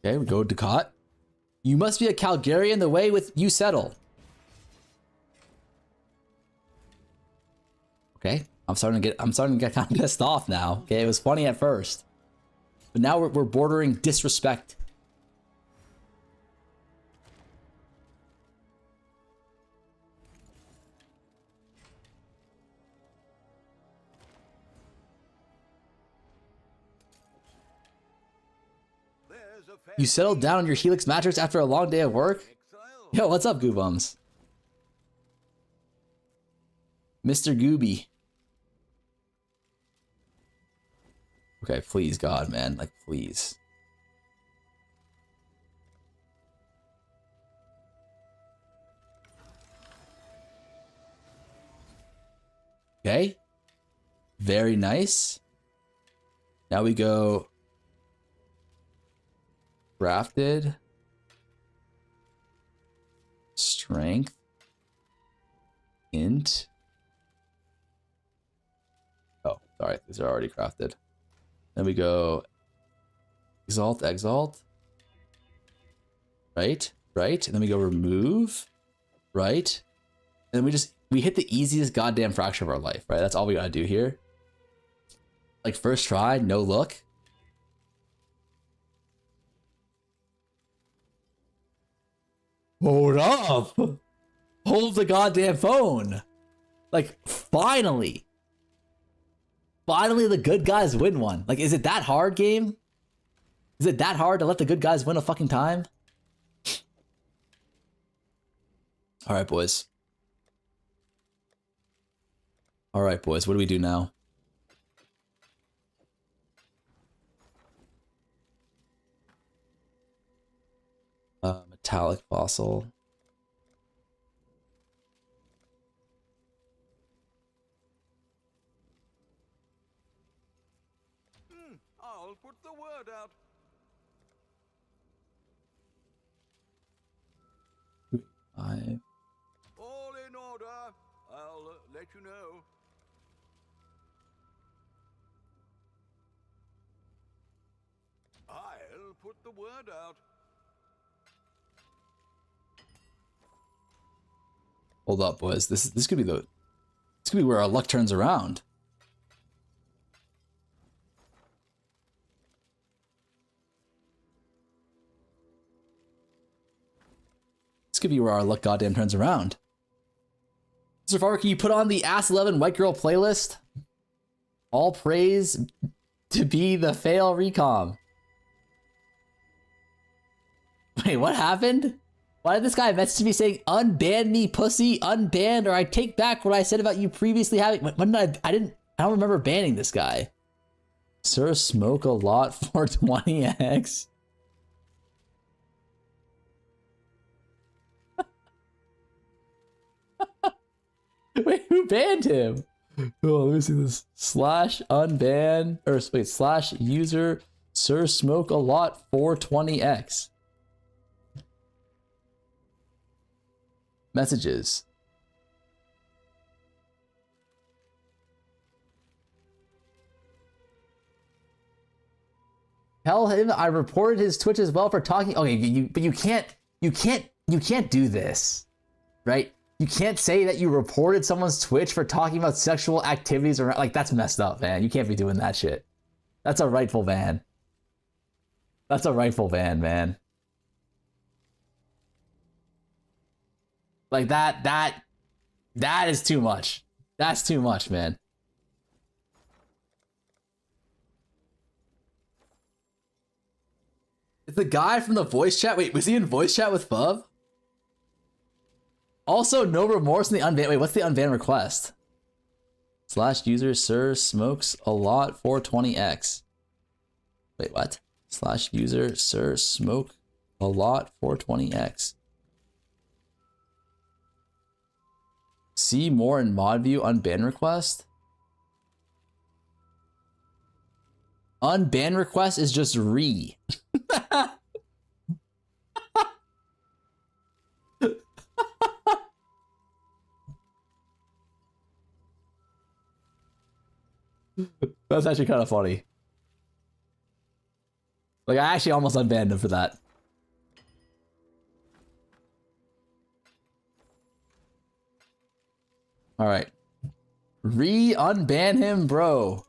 Okay, we go Ducat. You must be a Calgarian the way with you settle. Okay, I'm starting to get kind of pissed off now. Okay, it was funny at first, but now we're bordering disrespect. There's a fair You settled down on your Helix mattress after a long day of work? Exile. Yo, what's up, Goobums? Mr. Gooby. Okay, please, God, man. Like, please. Okay. Very nice. Now we go crafted. Strength. Int. Oh, sorry. These are already crafted. Then we go exalt, exalt. Right? Right? And then we go remove. Right? And then we hit the easiest goddamn fraction of our life, right? That's all we gotta do here. Like, first try, no look. Hold up! Hold the goddamn phone! Like, finally! Finally the good guys win one. Like, is it that hard, game? Is it that hard to let the good guys win a fucking time? Alright, boys. Alright, boys, what do we do now? Metallic fossil. I'll put the word out. All in order. I'll let you know. I'll put the word out. Hold up, boys. This could be where our luck turns around. This could be where our luck goddamn turns around. Mr. Farmer, can you put on the Ass 11 White Girl playlist? All praise to be the fail recom. Wait, what happened? Why did this guy message me saying, unban me, pussy, unbanned, or I take back what I said about you previously having... When did I don't remember banning this guy. Sir, smoke a lot for 20x. Wait, who banned him? Oh, let me see this. Slash unban, or wait, slash user, Sir, smoke a lot for 20x. Messages. Tell him I reported his Twitch as well for talking. Okay, but you can't do this, right? You can't say that you reported someone's Twitch for talking about sexual activities or like that's messed up, man. You can't be doing that shit. That's a rightful ban. That's a rightful ban, man. Like that is too much. That's too much, man. Is the guy from the voice chat? Wait, was he in voice chat with Fub? Also, no remorse in the unban. Wait, what's the unban request? Slash user Sir smokes a lot 420x. Wait, what? Slash user Sir smoke a lot 420x. See more in mod view unban request. Unban request is just re. That's actually kind of funny. Like, I actually almost unbanned him for that. Alright. Re-unban him, bro.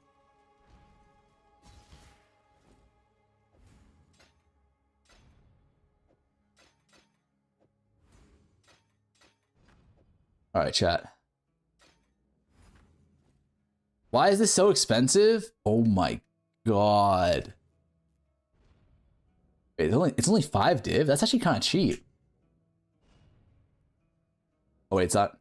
Alright, chat. Why is this so expensive? Oh my god. Wait, it's only 5 div? That's actually kind of cheap. Oh wait, it's not.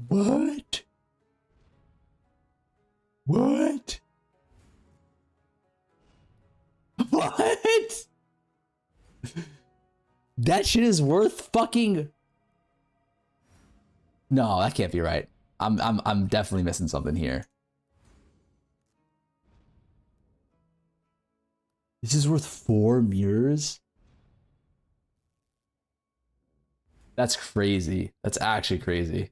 What? What? What? That shit is worth fucking. No, that can't be right. I'm definitely missing something here. This is worth 4 mirrors? That's crazy. That's actually crazy.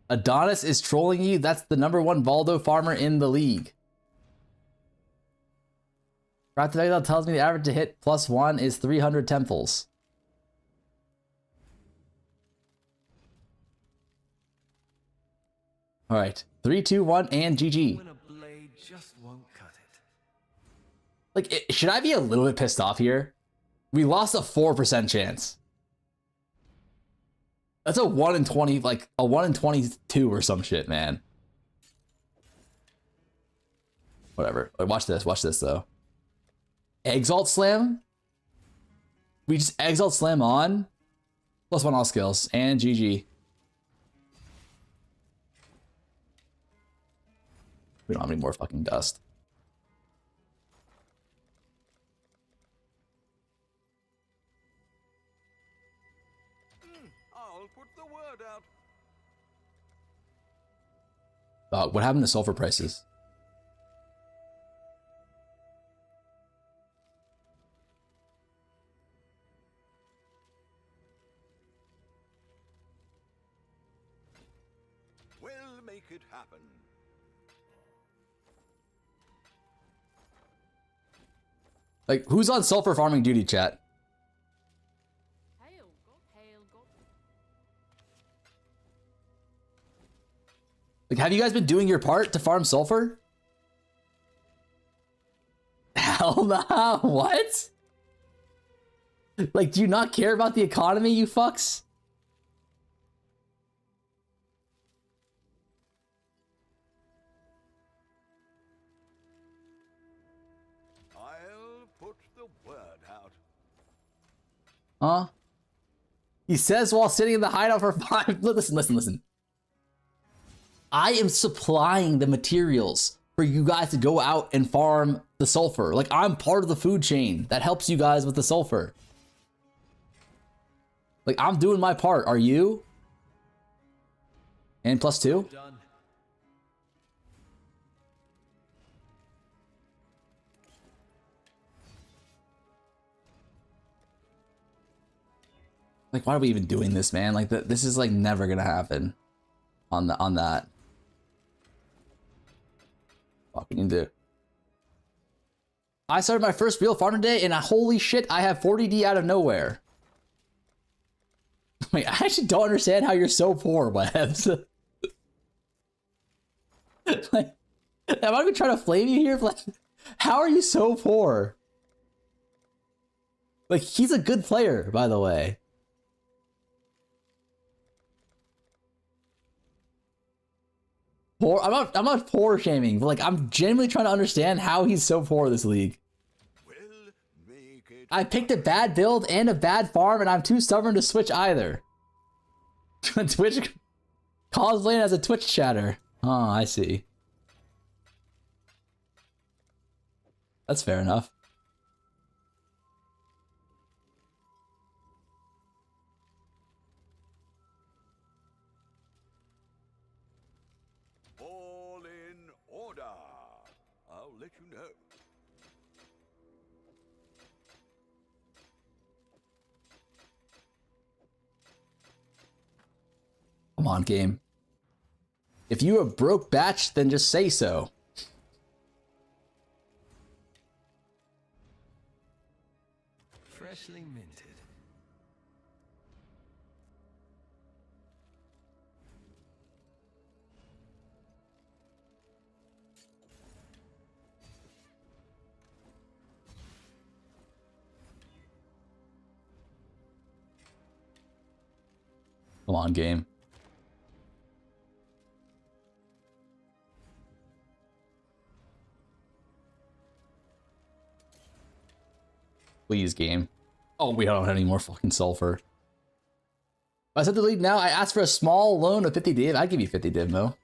Adonis is trolling you. That's the #1 Valdo farmer in the league. That tells me the average to hit +1 is 300 temples. All right, 3, 2, 1, and GG. When a blade just won't cut it. Like, should I be a little bit pissed off here? We lost a 4% chance. That's a 1 in 20, like a 1 in 22 or some shit, man. Whatever. Like, watch this though. Exalt Slam? We just Exalt Slam on? +1 all skills, and GG. We don't have any more fucking dust. I'll put the word out. What happened to sulfur prices? We'll make it happen. Like, who's on sulfur farming duty, chat? Hail, God, hail, God. Like, have you guys been doing your part to farm sulfur? Hell no. What? Like, do you not care about the economy, you fucks? I'll put the word out. Huh? He says while sitting in the hideout for 5. Listen. I am supplying the materials for you guys to go out and farm the sulfur. Like, I'm part of the food chain that helps you guys with the sulfur. Like, I'm doing my part. Are you? And +2? Done. Like, why are we even doing this, man? Like, this is like never gonna happen on that. What can you do? I started my first real farm today, and holy shit, I have 40D out of nowhere. Wait, I actually don't understand how you're so poor, Webs. Like, am I even trying to flame you here? Like, how are you so poor? Like, he's a good player, by the way. Poor, I'm not poor shaming, but like, I'm genuinely trying to understand how he's so poor this league. We'll make it. I picked a bad build and a bad farm, and I'm too stubborn to switch either. Twitch cosplaying as a Twitch chatter. Oh, I see. That's fair enough. All in order. I'll let you know. Come on, game. If you have broke batch, then just say so. Freshly minted. Come on, game. Please, game. Oh, we don't have any more fucking sulfur. I said the lead now. I asked for a small loan of 50 div. I'd give you 50 div, Mo.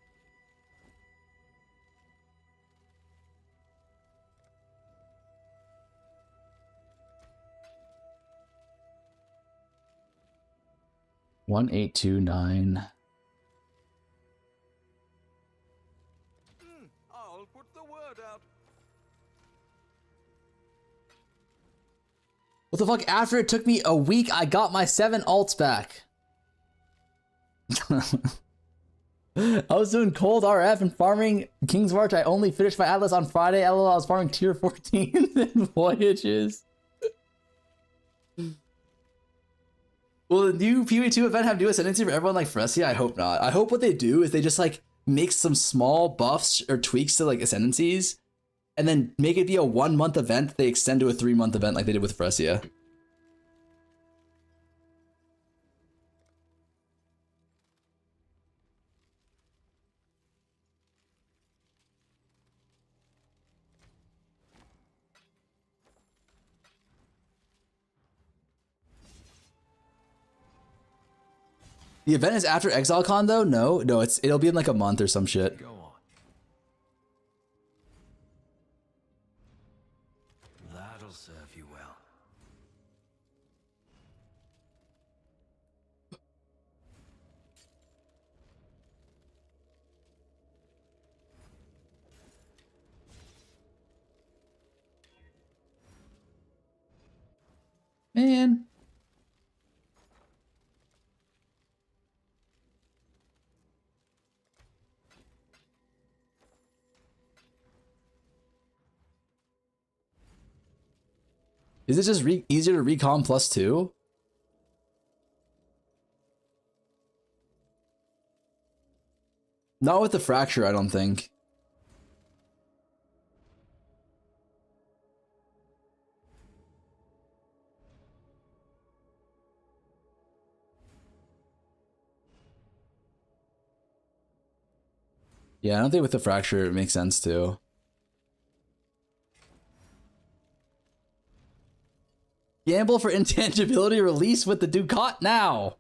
$1,829. I'll put the word out. What the fuck? After it took me a week, I got my 7 alts back. I was doing cold RF and farming King's March. I only finished my Atlas on Friday. LOL, I was farming tier 14 and voyages. Will the new POE2 event have new ascendancy for everyone like Frescia? I hope not. I hope what they do is they just like make some small buffs or tweaks to like ascendancies and then make it be a 1 month event that they extend to a 3 month event like they did with Frescia. The event is after ExileCon though? No, it'll be in like a month or some shit. Go on. That'll serve you well. Man. Is it just easier to recon +2? Not with the fracture, I don't think. Yeah, I don't think with the fracture it makes sense too. Gamble for intangibility release with the Ducat now.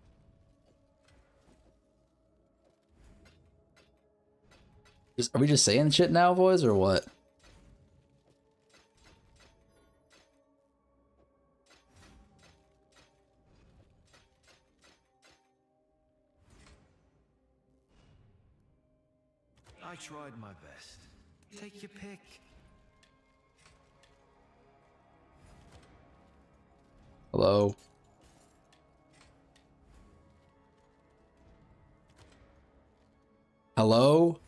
Are we just saying shit now, boys, or what? I tried my best. Take your pick. Hello? Hello?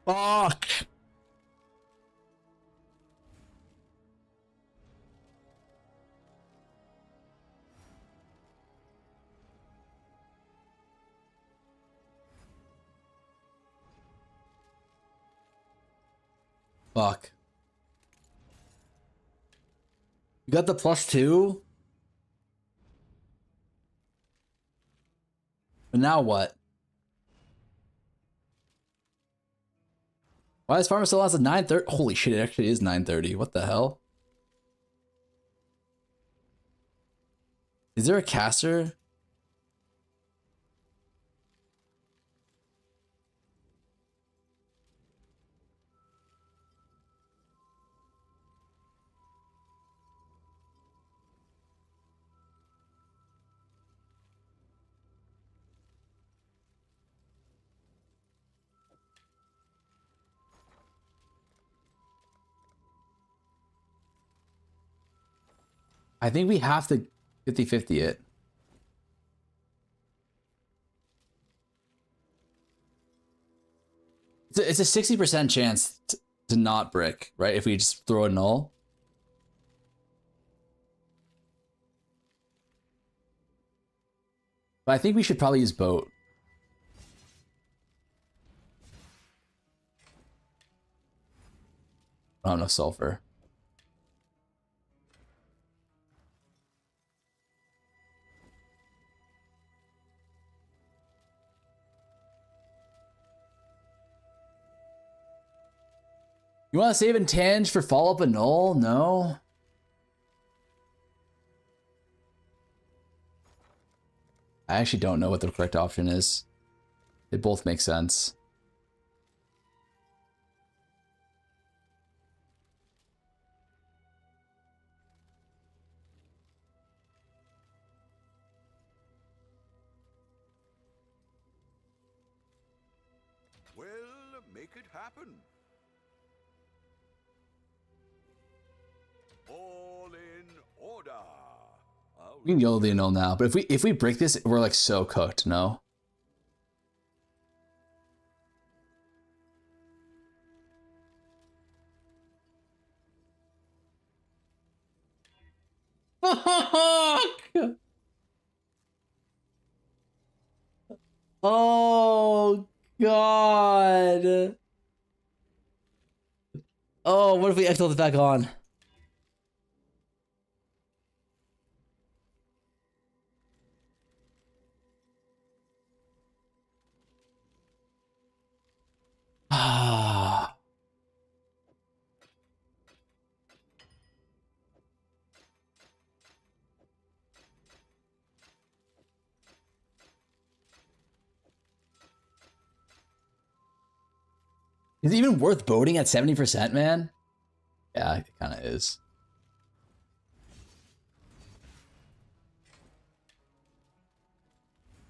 Fuck! Fuck. You got the +2? But now what? Why is Farmer still on at 9:30? Holy shit, it actually is 9:30. What the hell? Is there a caster? I think we have to 50-50 it. It's a 60% chance to not brick, right? If we just throw a null. But I think we should probably use boat. Oh, no sulfur. You want to save Intange for follow-up and null? No. I actually don't know what the correct option is. They both make sense. Well, make it happen. All in order. We can YOLO the null now, but if we break this, we're like so cooked, no? Fuck! Oh God! Oh, what if we exile it back on? Ah. Is it even worth voting at 70%, man? Yeah, it kind of is.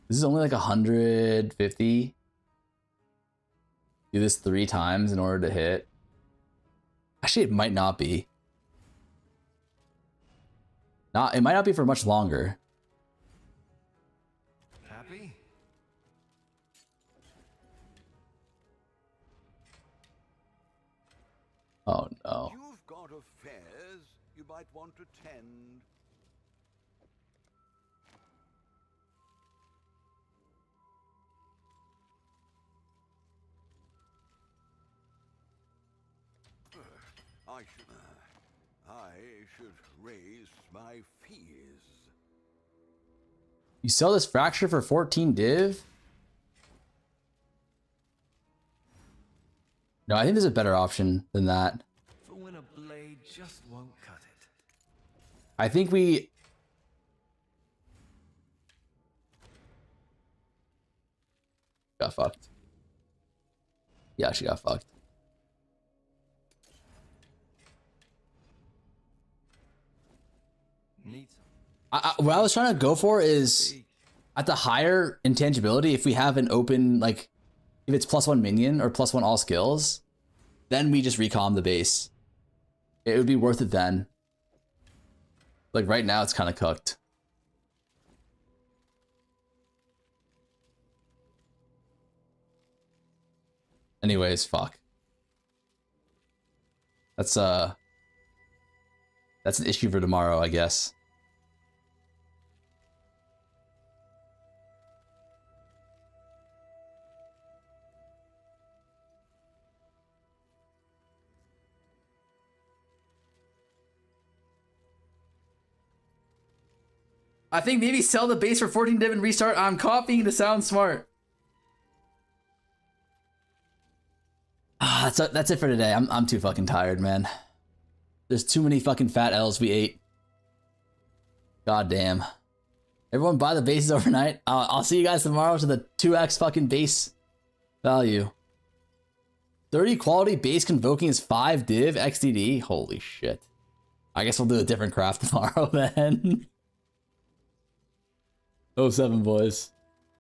This is only like 150. Do this 3 times in order to hit. Actually, it might not be. It might not be for much longer. Happy? Oh no. You've got affairs you might want to tend. I should raise my fees. You sell this fracture for 14 div? No, I think there's a better option than that. For when a blade just won't cut it. I think we... got fucked. Yeah, she got fucked. Needs What I was trying to go for is at the higher intangibility, if we have an open, like, if it's +1 minion or +1 all skills, then we just recom the base. It would be worth it then. Like right now, it's kind of cooked. Anyways, fuck. That's an issue for tomorrow, I guess. I think maybe sell the base for 14 div and restart. I'm copying to sound smart. That's it for today. I'm too fucking tired, man. There's too many fucking fat L's we ate. God damn. Everyone buy the bases overnight. I'll see you guys tomorrow to the 2x fucking base value. 30 quality base convoking is 5 div XDD. Holy shit. I guess we'll do a different craft tomorrow then. 07 boys.